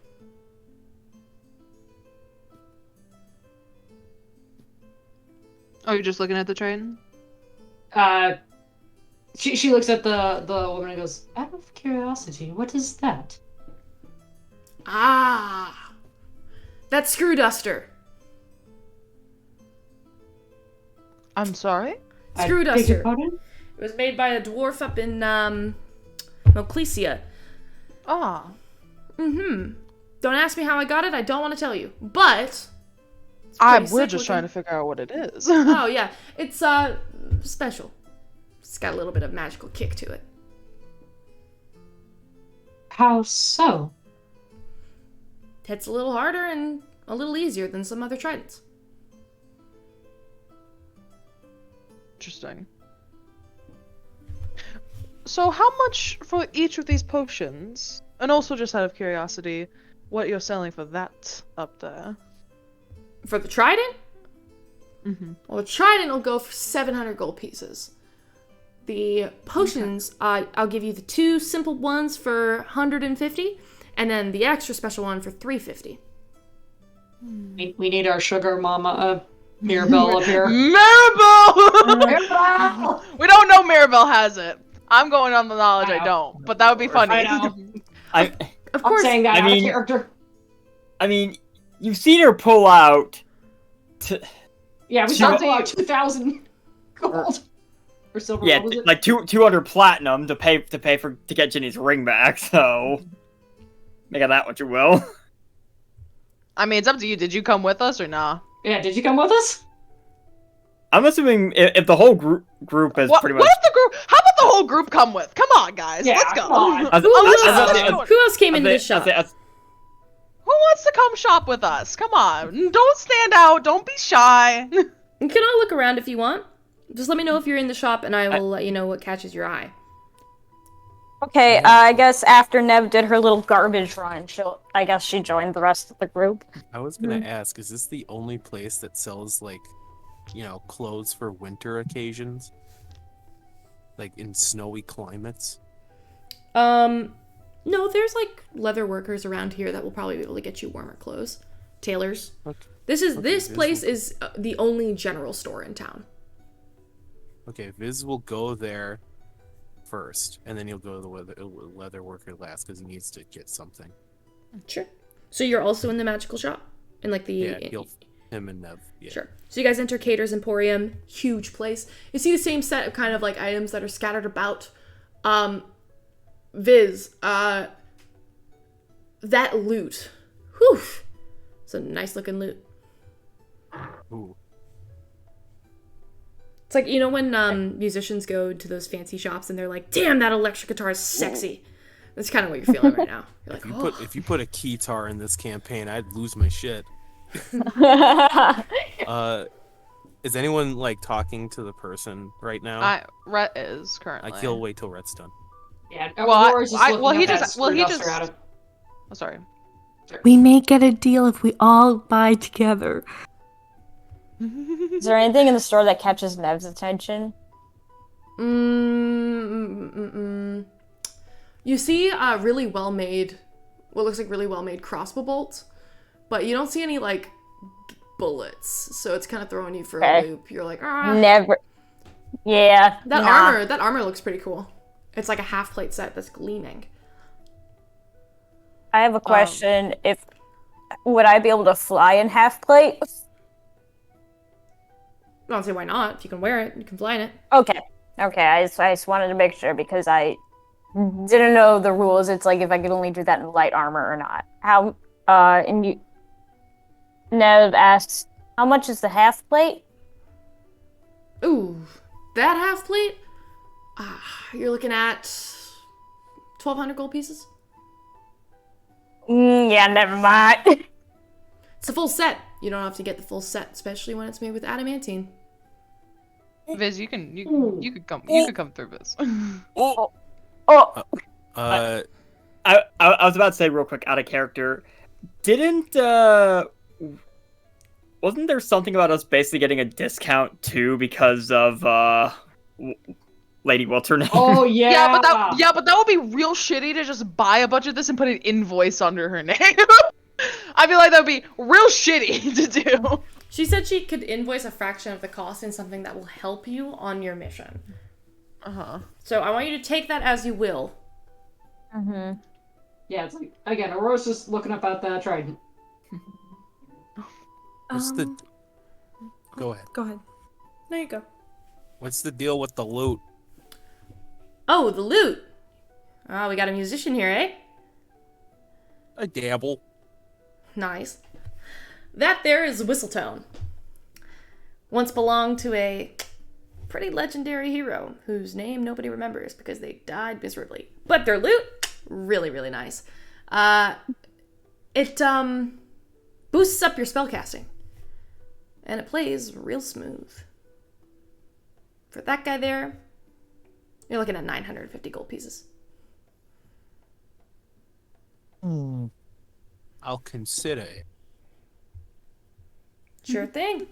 Oh, you're just looking at the train? She looks at the woman and goes, out of curiosity, what is that? That's screw duster. I'm sorry? Screw Beg your duster. pardon? It was made by a dwarf up in Moclesia. Mm-hmm. Don't ask me how I got it, I don't want to tell you. But We're just trying to figure out what it is. Oh yeah. It's special. It's got a little bit of magical kick to it. How so? Hits a little harder and a little easier than some other tridents. Interesting. So how much for each of these potions? And also, just out of curiosity, what you're selling for that up there? For the trident? Mm-hmm. Well, the trident will go for 700 gold pieces. The potions, I'll give you the 2 simple ones for 150, and then the extra special one for 350. We need our sugar mama, Mirabelle up here. Mirabelle! Mirabelle! We don't know Mirabelle has it. I'm going on the knowledge I don't, but that would be funny. I know. Of I'm course, saying that I out mean- of character. I mean, you've seen her pull out. Yeah, we Sure. should pull out 2,000 gold. Or silver, Yeah, what was it? like 200 platinum to get Ginny's ring back. So make of that what you will. I mean, it's up to you. Did you come with us or nah? Yeah, did you come with us? I'm assuming if the whole group is What pretty if much. the group? How about the whole group come with? Come on, guys. Yeah, Let's go. come on. As- who, as- else, as- as- who else came into as- this shop? as- Who wants to come shop with us? Come on. Don't stand out. Don't be shy. You can all look around if you want. Just let me know if you're in the shop, and I will let you know what catches your eye. Okay, I guess after Nev did her little garbage run, I guess she joined the rest of the group. I was gonna ask, is this the only place that sells like, clothes for winter occasions? Like in snowy climates? No, there's like leather workers around here that will probably be able to get you warmer clothes. Tailors. Okay. This place will- is the only general store in town. Okay, Viz will go there first, and then he'll go to the leather worker last because he needs to get something. Sure. So you're also in the magical shop? In like the... Yeah, him and Nev. Yeah. Sure. So you guys enter Cater's Emporium, huge place. You see the same set of kind of like items that are scattered about. Viz, that loot. Whew. It's a nice looking loot. Ooh. It's like, when musicians go to those fancy shops and they're like, damn, that electric guitar is sexy. That's kind of what you're feeling right now. You're like, If you put a keytar in this campaign, I'd lose my shit. Is anyone like talking to the person right now? Rhett is currently. He'll wait till Rhett's done. Yeah, Well, Laura's just looking he up that just. screw duster Oh, out of- sorry. We may get a deal if we all buy together. Is there anything in the store that catches Nev's attention? You see a really well-made, what looks like really well-made crossbow bolt, but you don't see any, like, bullets, so it's kind of throwing you for a loop. You're like, ah. Never. Yeah. That armor looks pretty cool. It's like a half-plate set that's gleaming. I have a question. Would I be able to fly in half plate? I don't see why not. If you can wear it, you can fly in it. Okay. I just wanted to make sure because I didn't know the rules. It's like if I could only do that in light armor or not. Nev asks, how much is the half plate? Ooh, that half-plate? You're looking at 1,200 gold pieces? Yeah, never mind. It's a full set. You don't have to get the full set, especially when it's made with adamantine. Viz, you could come through this. Oh, Uh, I was about to say real quick, out of character. Wasn't there something about us basically getting a discount too because of Lady what's her name? Oh yeah. But that would be real shitty to just buy a bunch of this and put an invoice under her name. I feel like that would be real shitty to do. She said she could invoice a fraction of the cost in something that will help you on your mission. So I want you to take that as you will. Mm-hmm. Yeah, it's like again, Aurora's just looking up at that trident. what's the? Go ahead. Go ahead. There you go. What's the deal with the loot? Oh, the loot. Oh, we got a musician here, eh? A dabble. Nice. That there is Whistletone. Once belonged to a pretty legendary hero whose name nobody remembers because they died miserably. But their loot, really, really nice. It boosts up your spellcasting. And it plays real smooth. For that guy there, You're looking at 950 gold pieces. I'll consider it. Sure thing.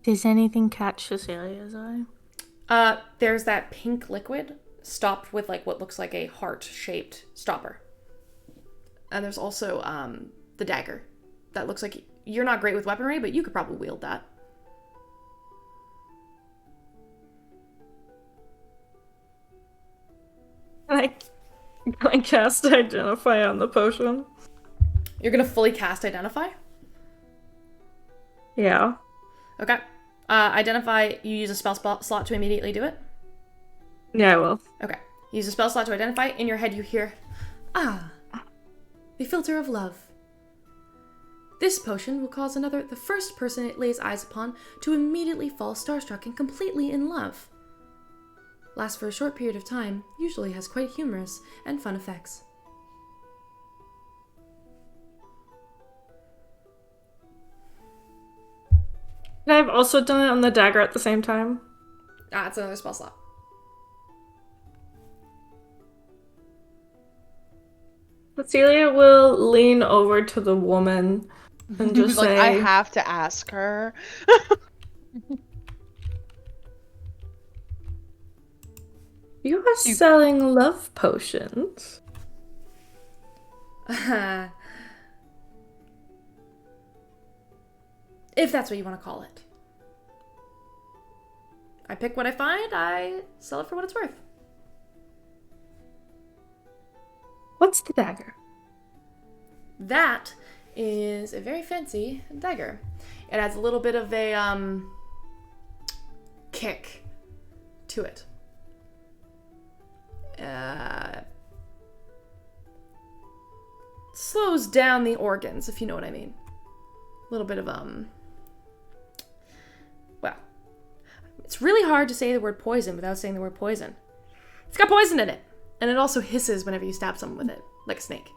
Does anything catch Cecilia's eye? There's that pink liquid stopped with like what looks like a heart-shaped stopper. And there's also the dagger. That looks like you're not great with weaponry, but you could probably wield that. Can I cast Identify on the potion? You're gonna fully cast Identify? Yeah. Okay. Identify, you use a spell slot to immediately do it? Yeah, I will. Okay. Use a spell slot to identify. In your head you hear, "Ah, the filter of love. This potion will cause the first person it lays eyes upon to immediately fall starstruck and completely in love. Lasts for a short period of time, usually has quite humorous and fun effects." And I've also done it on the dagger at the same time. It's another spell slot. Cecilia will lean over to the woman and just like, say, I have to ask her. "You are selling love potions." If that's what you want to call it. I pick what I find, I sell it for what it's worth. What's the dagger? That is a very fancy dagger. It adds a little bit of a kick to it. Slows down the organs, if you know what I mean. A little bit of well, it's really hard to say the word poison without saying the word poison. It's got poison in it, and it also hisses whenever you stab someone with it, like a snake.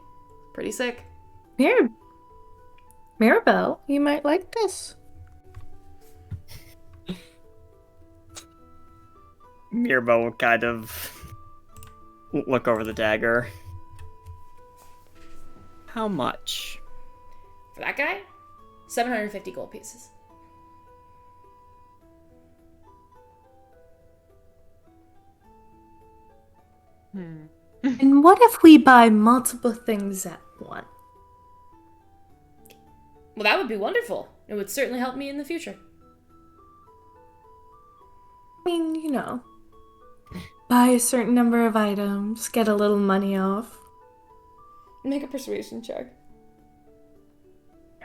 Pretty sick. Mirabelle, you might like this. Mirabelle will kind of look over the dagger. How much? For that guy, 750 gold pieces. And what if we buy multiple things at once? Well, that would be wonderful. It would certainly help me in the future. I mean, you know, buy a certain number of items, get a little money off. Make a persuasion check.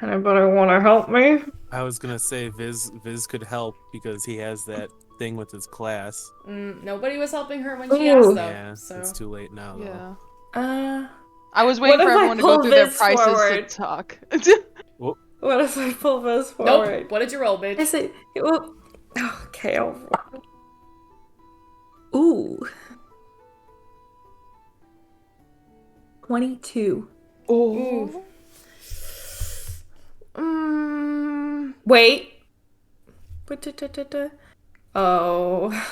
Anybody want to help me? I was gonna say Viz could help because he has that thing with his class. Nobody was helping her when she asked, though. Yeah, So it's too late now, though. Yeah. I was waiting for everyone to go through their prices to talk. What if I pull this forward? Nope. What did you roll, bitch? I say, well, okay, I'll roll. Ooh. 22. Oh. Wait. Oh.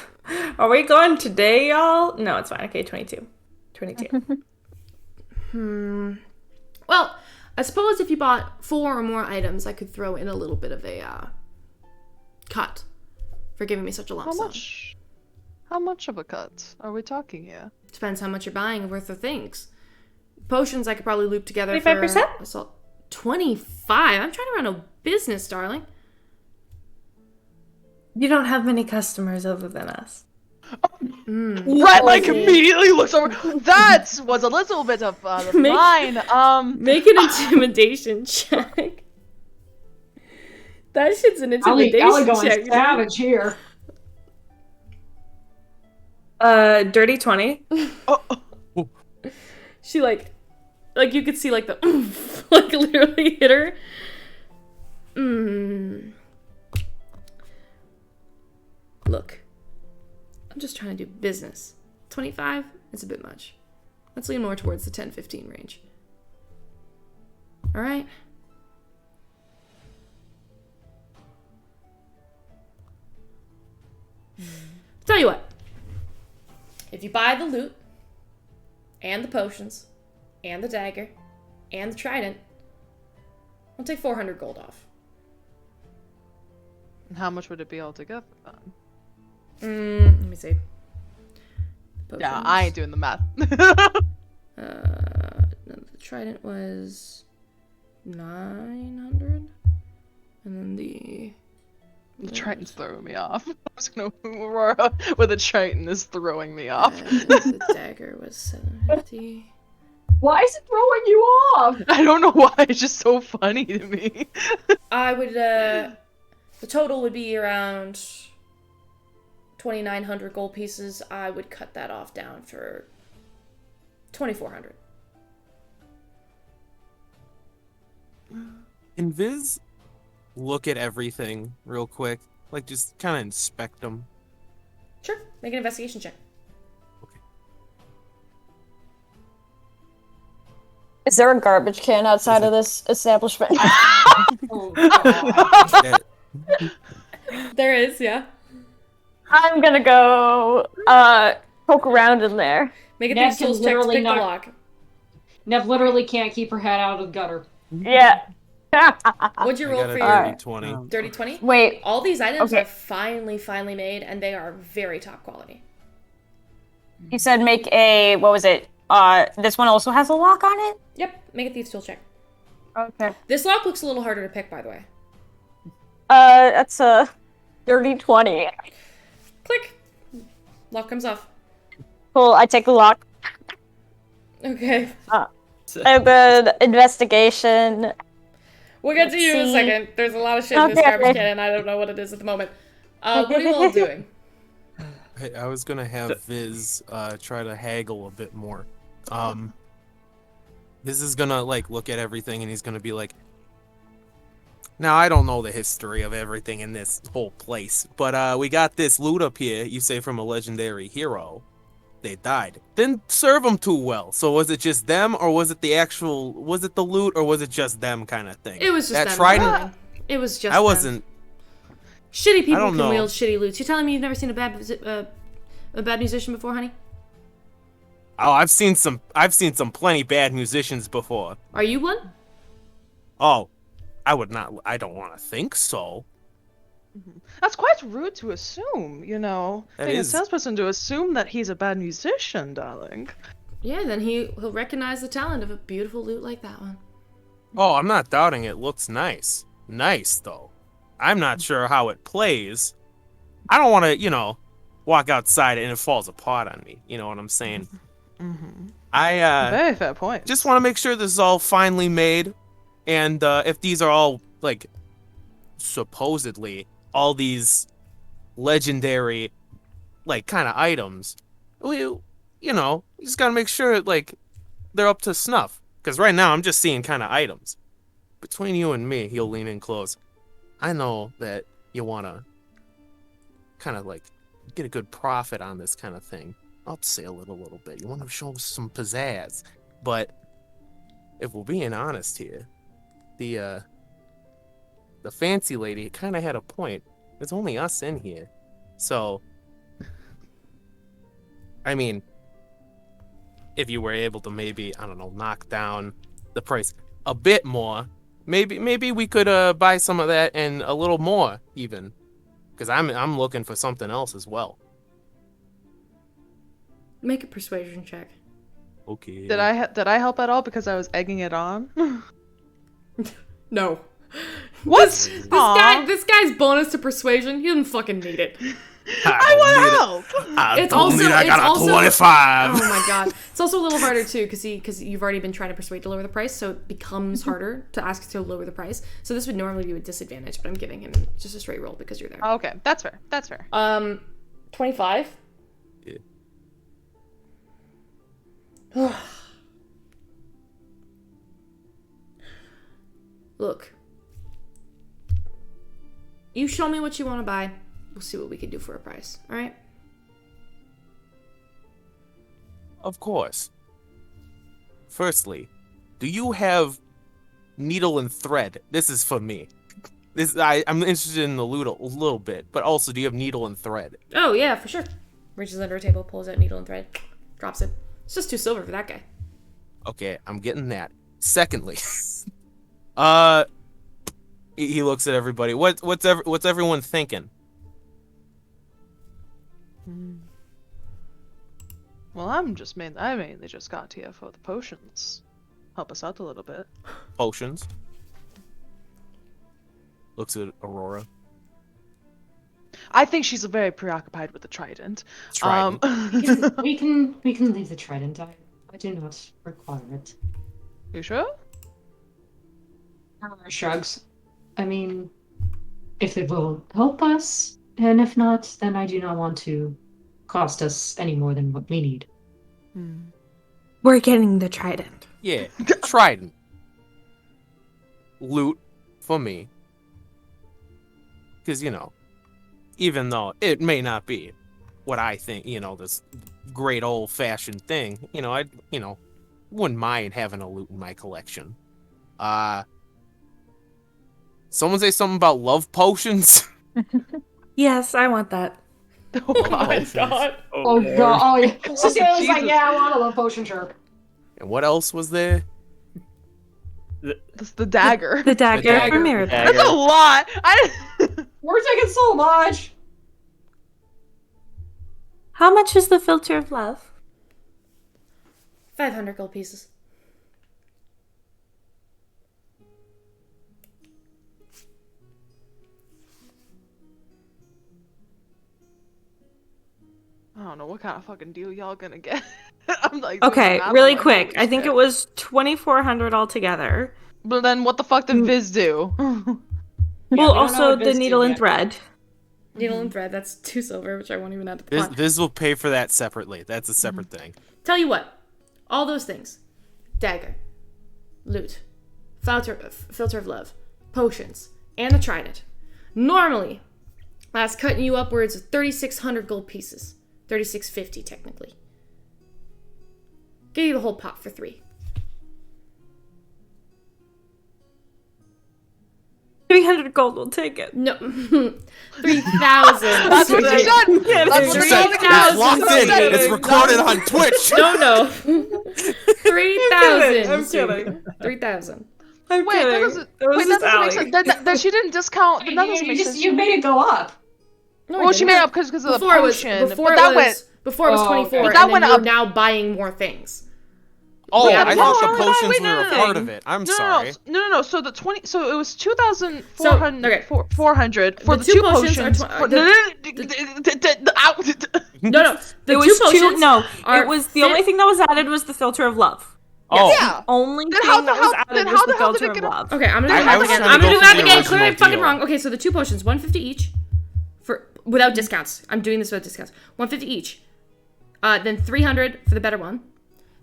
Are we going today, y'all? No, it's fine. Okay, 22. 22. Well, I suppose if you bought 4 or more items, I could throw in a little bit of a cut for giving me such a lump sum. How much of a cut are we talking here? Depends how much you're buying worth of things. Potions I could probably loop together 25%? for 25. I'm trying to run a business, darling. You don't have many customers other than us. Red immediately looks over. That was a little bit of mine. Make an intimidation check. That shit's an intimidation check. Savage here. Dirty 20. She like you could see like the like literally hit her. Look, I'm just trying to do business. 25, it's a bit much. Let's lean more towards the 10-15 range. All right. Tell you what, If you buy the loot, and the potions, and the dagger, and the trident, I'll take 400 gold off. And how much would it be altogether Let me see. Yeah, Potions. I ain't doing the math. No, the trident was 900, and then the Triton's throwing me off. I was gonna Aurora with a Triton is throwing me off. the dagger was 750. Why is it throwing you off? I don't know why, it's just so funny to me. I would the total would be around 2,900 gold pieces. I would cut that off down for 2,400. And Viz, look at everything real quick. Like, just kind of inspect them. Sure, make an investigation check. Is there a garbage can outside of this establishment? Oh, God. There is, yeah. I'm gonna go poke around in there. Make a Nev thieves' tools can check to literally pick the not- lock. Nev literally can't keep her head out of the gutter. Yeah. What'd you I roll got a for dirty your 20. dirty 20? Wait. All these items Okay. are finely made, and they are very top quality. You said make a, what was it? This one also has a lock on it? Yep, make a thieves' tool check. Okay. This lock looks a little harder to pick, by the way. That's a dirty 20. Click. Lock comes off. Cool, I take the lock. Okay. And then investigation. We'll get to you in a See. second. There's a lot of shit in this Okay. garbage can, and I don't know what it is at the moment. What are you all doing? I was gonna have Viz try to haggle a bit more. Viz is gonna like look at everything and he's gonna be like, now I don't know the history of everything in this whole place, but we got this loot up here. You say from a legendary hero. They died. Didn't serve them too well. So was it just them, or was it the actual? Was it the loot, or was it just them kind of thing? It was just that them. trident. It was just I them. wasn't. Shitty people don't can know. wield shitty loots. You telling me you've never seen a bad musician before, honey? Oh, I've seen some plenty bad musicians before. Are you one? Oh, I would not. I don't want to think so. That's quite rude to assume, you know. That Being is. a salesperson to assume that he's a bad musician, darling. Yeah, then he'll recognize the talent of a beautiful loot like that one. Oh, I'm not doubting it. Looks nice. Nice though. I'm not sure how it plays. I don't want to, walk outside and it falls apart on me. You know what I'm saying? Mm-hmm. I Very fair point. just want to make sure this is all finely made, and if these are all like supposedly all these legendary like kind of items, we just gotta make sure like they're up to snuff. Because right now I'm just seeing kind of items. Between you and me, he'll lean in close. I know that you wanna kind of like get a good profit on this kind of thing. I'll sell it a little bit. You want to show some pizzazz. But if we're being honest here, the fancy lady kind of had a point. There's only us in here. So, I mean, if you were able to maybe, I don't know, knock down the price a bit more, maybe we could buy some of that and a little more even. Because I'm looking for something else as well. Make a persuasion check. Okay. Did I help at all because I was egging it on? No. What? This guy's bonus to persuasion, he doesn't fucking need it. I want help. It's also 25. Oh my god. It's also a little harder too because you've already been trying to persuade to lower the price, so it becomes harder to ask to lower the price. So this would normally be a disadvantage, but I'm giving him just a straight roll because you're there. Okay, that's fair. That's fair. 25. Yeah. Look. You show me what you want to buy. We'll see what we can do for a price. All right? Of course. Firstly, do you have needle and thread? This is for me. I'm interested in the loot a little bit, but also do you have needle and thread? Oh, yeah, for sure. Reaches under a table, pulls out needle and thread, drops it. It's just 2 silver for that guy. Okay, I'm getting that. Secondly, he looks at everybody. What's everyone thinking? Well, I mainly just got here for the potions. Help us out a little bit. Potions. Looks at Aurora. I think she's very preoccupied with the trident. Trident. we can leave the trident. I do not require it. You sure? Aurora shrugs. I mean, if it will help us, and if not, then I do not want to cost us any more than what we need. We're getting the trident. Yeah, trident. Loot for me. Because, even though it may not be what I think, this great old-fashioned thing, I wouldn't mind having a loot in my collection. Someone say something about love potions? Yes, I want that. Oh my God. Oh god, oh yeah. Cecilia was like, yeah, I want a love potion, sure. And what else was there? The dagger. The dagger for Mirabelle. That's a lot. We're taking so much. How much is the filter of love? 500 gold pieces. I don't know what kind of fucking deal y'all gonna get. I'm like, Okay, I don't really know. quick. I think it was 2,400 altogether. But then what the fuck did Viz do? Well, we don't know also what the Viz needle did and yet. thread. Needle and thread, that's 2 silver, which I won't even add to the pot. Viz will pay for that separately. That's a separate thing. Tell you what, all those things, dagger, loot, filter of love, potions, and the trident, normally, that's cutting you upwards of 3,600 gold pieces. 3,650 technically. Give you the whole pot for 3. 300 gold will take it. No, 3,000. That's what they said. That's what they said. It's locked in. It's recorded on Twitch. No. 3,000. I'm kidding. 3,000. I'm Wait, kidding. that doesn't make sense. That she didn't discount. That doesn't make sense. You made it go up. No, Well, I she didn't. made up because of the Before it was potion. before but it that was went. before it was Oh, 24, okay. and That then went you're up. now buying more things. Oh, Yeah, I but thought no, the potions wait, were no, a no, part of it. I'm sorry. No. So the 20. So it was 2,400. okay. 400 for The the two 2 potions potions. are For- No. The It was two potions. it was the only thing that was added was the filter of love. Oh, Yeah. Only Then thing how the that was hell- added then was how the the hell did filter it of get love. Okay, I'm gonna do I the was math again. trying to I'm gonna go do the math for the again. Clearly, I'm original fucking deal. wrong. Okay, so the 2 potions, 150 each, without discounts. I'm doing this without discounts. 150 each. Then 300 for the better one.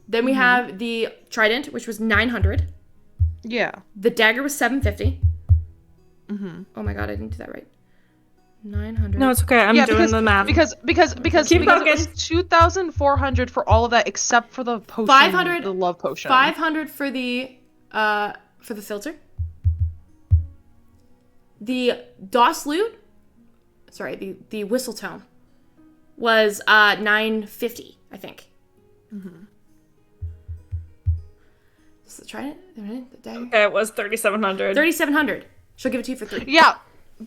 Then we have the trident, which was 900. Yeah. The dagger was 750. Oh my god, I didn't do that right. 900. No, it's okay. I'm doing the math. Because Keep it was talking. 2,400 for all of that except for the potion. 500 The love potion. 500 for the filter. The DOS loot, sorry, the whistle tone was 950, I think. So try it. The dagger. Okay, it was 3,700. 3,700. She'll give it to you for 3. Yeah,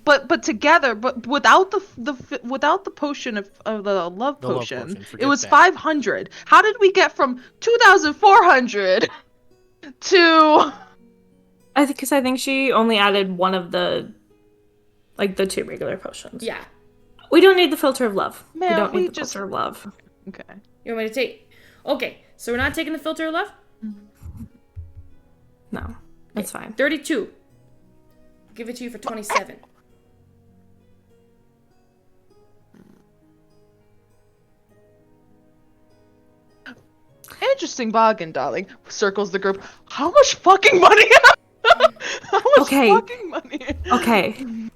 but together, but without the potion of the love The love potion, potion, it forget was that. 500. How did we get from 2,400 to? I think she only added one of the 2 regular potions. Yeah. We don't need the filter of love. Man, we don't we need the just- filter of love. Okay. You want me to take? Okay, so we're not taking the filter of love. No, it's fine. 32. Give it to you for 27. Interesting bargain, darling. Circles the group. How much fucking money? How much Okay. fucking money? Okay,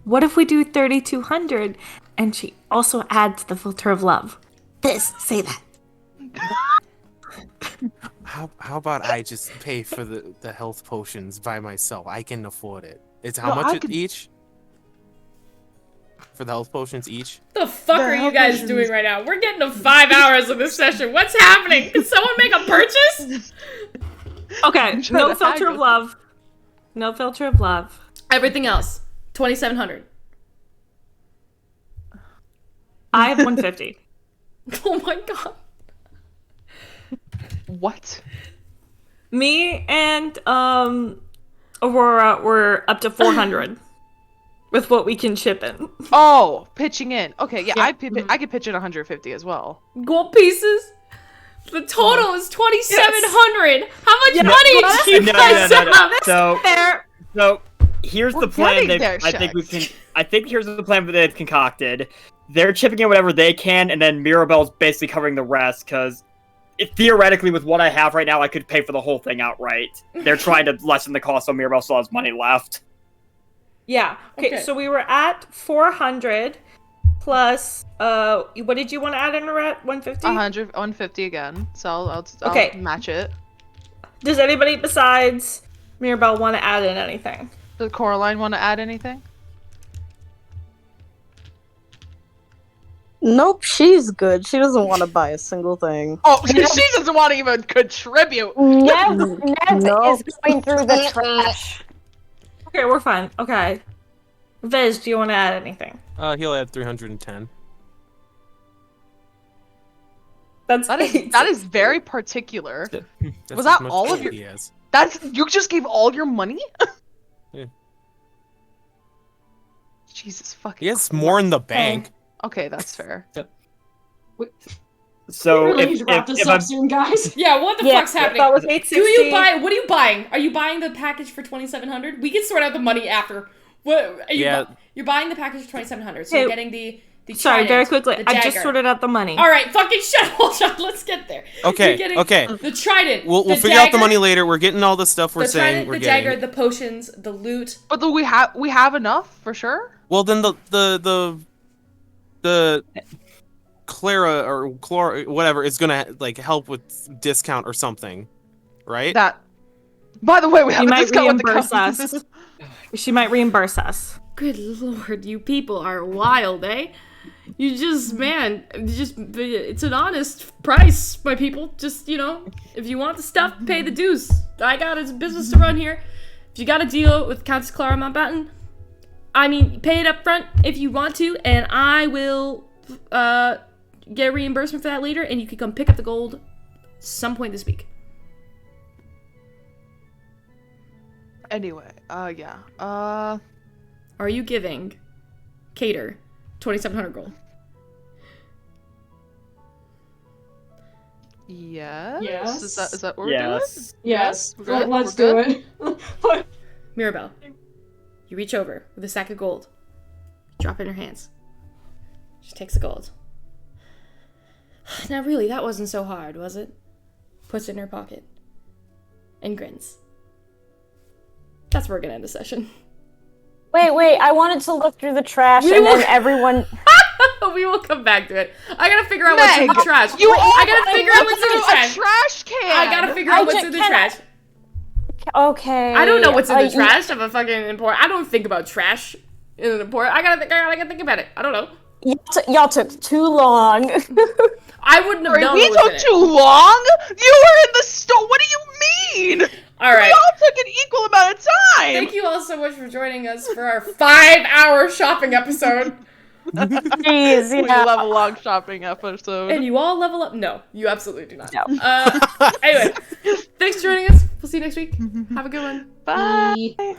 what if we do 3,200 and she also adds the filter of love? Say that. How about I just pay for the health potions by myself? I can afford it. It's how No, much I it could- each? for the health potions each. The fuck are you guys doing right now? We're getting to 5 hours of this session. What's happening? Can someone make a purchase? Okay, no filter of love. No filter of love. Everything else, 2,700. I have 150. Oh my god. What? Me and Aurora were up to 400 with what we can ship in. Oh, pitching in. Okay, yeah, Yeah. I could pitch in 150 as well. Gold pieces. The total is 2,700. How much money do you guys have? So, There. so here's the plan. getting there, I think here's the plan that they've concocted. They're chipping in whatever they can, and then Mirabelle's basically covering the rest. Because theoretically, with what I have right now, I could pay for the whole thing outright. They're trying to lessen the cost, so Mirabelle still has money left. Yeah. Okay, so we were at 400 plus, what did you want to add in, Arette? 150? 150 again. So I'll Okay. match it. Does anybody besides Mirabelle want to add in anything? Does Coraline want to add anything? Nope, she's good. She doesn't want to buy a single thing. Oh, she doesn't want to even contribute. Nev Nope. is going through the trash. Okay, we're fine. Okay. Viz, do you want to add anything? He'll add 310. That's That is very particular. That's Was as that much all of gold your- he has. You just gave all your money? Yeah. Jesus fucking. He has more in the bank. Okay, that's fair. So We really if, need to wrap if, this if up I'm soon, guys. Yeah, what the Yeah, fuck's happening? that was Do 860. you buy? What are you buying? Are you buying the package for 2,700? We can sort out the money after. What? Are you Yeah. you're buying the package for 2,700. So you're Okay. getting the Sorry, trident, very quickly. the I just dagger. sorted out the money. All right, fucking shut up. Let's get there. Okay, You're getting okay. The trident. We'll the figure out the dagger, money later. We're getting all the stuff we're The saying trident, we're the getting. dagger, the potions, the loot. But we have enough for sure. Well, then the Clara or Chlor whatever is gonna like help with discount or something, right? That. By the way, we have She a might discount with the reimburse company. us. She might reimburse us. Good lord, you people are wild, eh? You just, man, it's an honest price, my people. Just, if you want the stuff, pay the dues. I got a business to run here. If you got a deal with Countess Clara Mountbatten, pay it up front if you want to, and I will get a reimbursement for that later, and you can come pick up the gold some point this week. Anyway, yeah. Are you giving Cater 2,700 gold? Yes. Yes. Is that what we're yes. Yes. We're good? Let's We're do it. Mirabelle, you reach over with a sack of gold. Drop it in her hands. She takes the gold. Now really, that wasn't so hard, was it? Puts it in her pocket. And grins. That's where we're gonna end the session. Wait, I wanted to look through the trash and then everyone... We will come back to it. I gotta figure out what's in the Meg, trash. You I gotta figure out what's in the a trash. trash can. I gotta figure out what's in the trash. Okay. I don't know what's in the you- trash of a fucking import. I don't think about trash in an import. I gotta think about it. I don't know. Y'all took too long. I wouldn't have known We what was in took it. too long. You were in the store. What do you mean? All right. We all took an equal amount of time. Thank you all so much for joining us for our 5-hour shopping episode. Jeez, We yeah. love a long shopping episode. And you all level up. No, you absolutely do not. No. Anyway, thanks for joining us. We'll see you next week. Have a good one. Bye.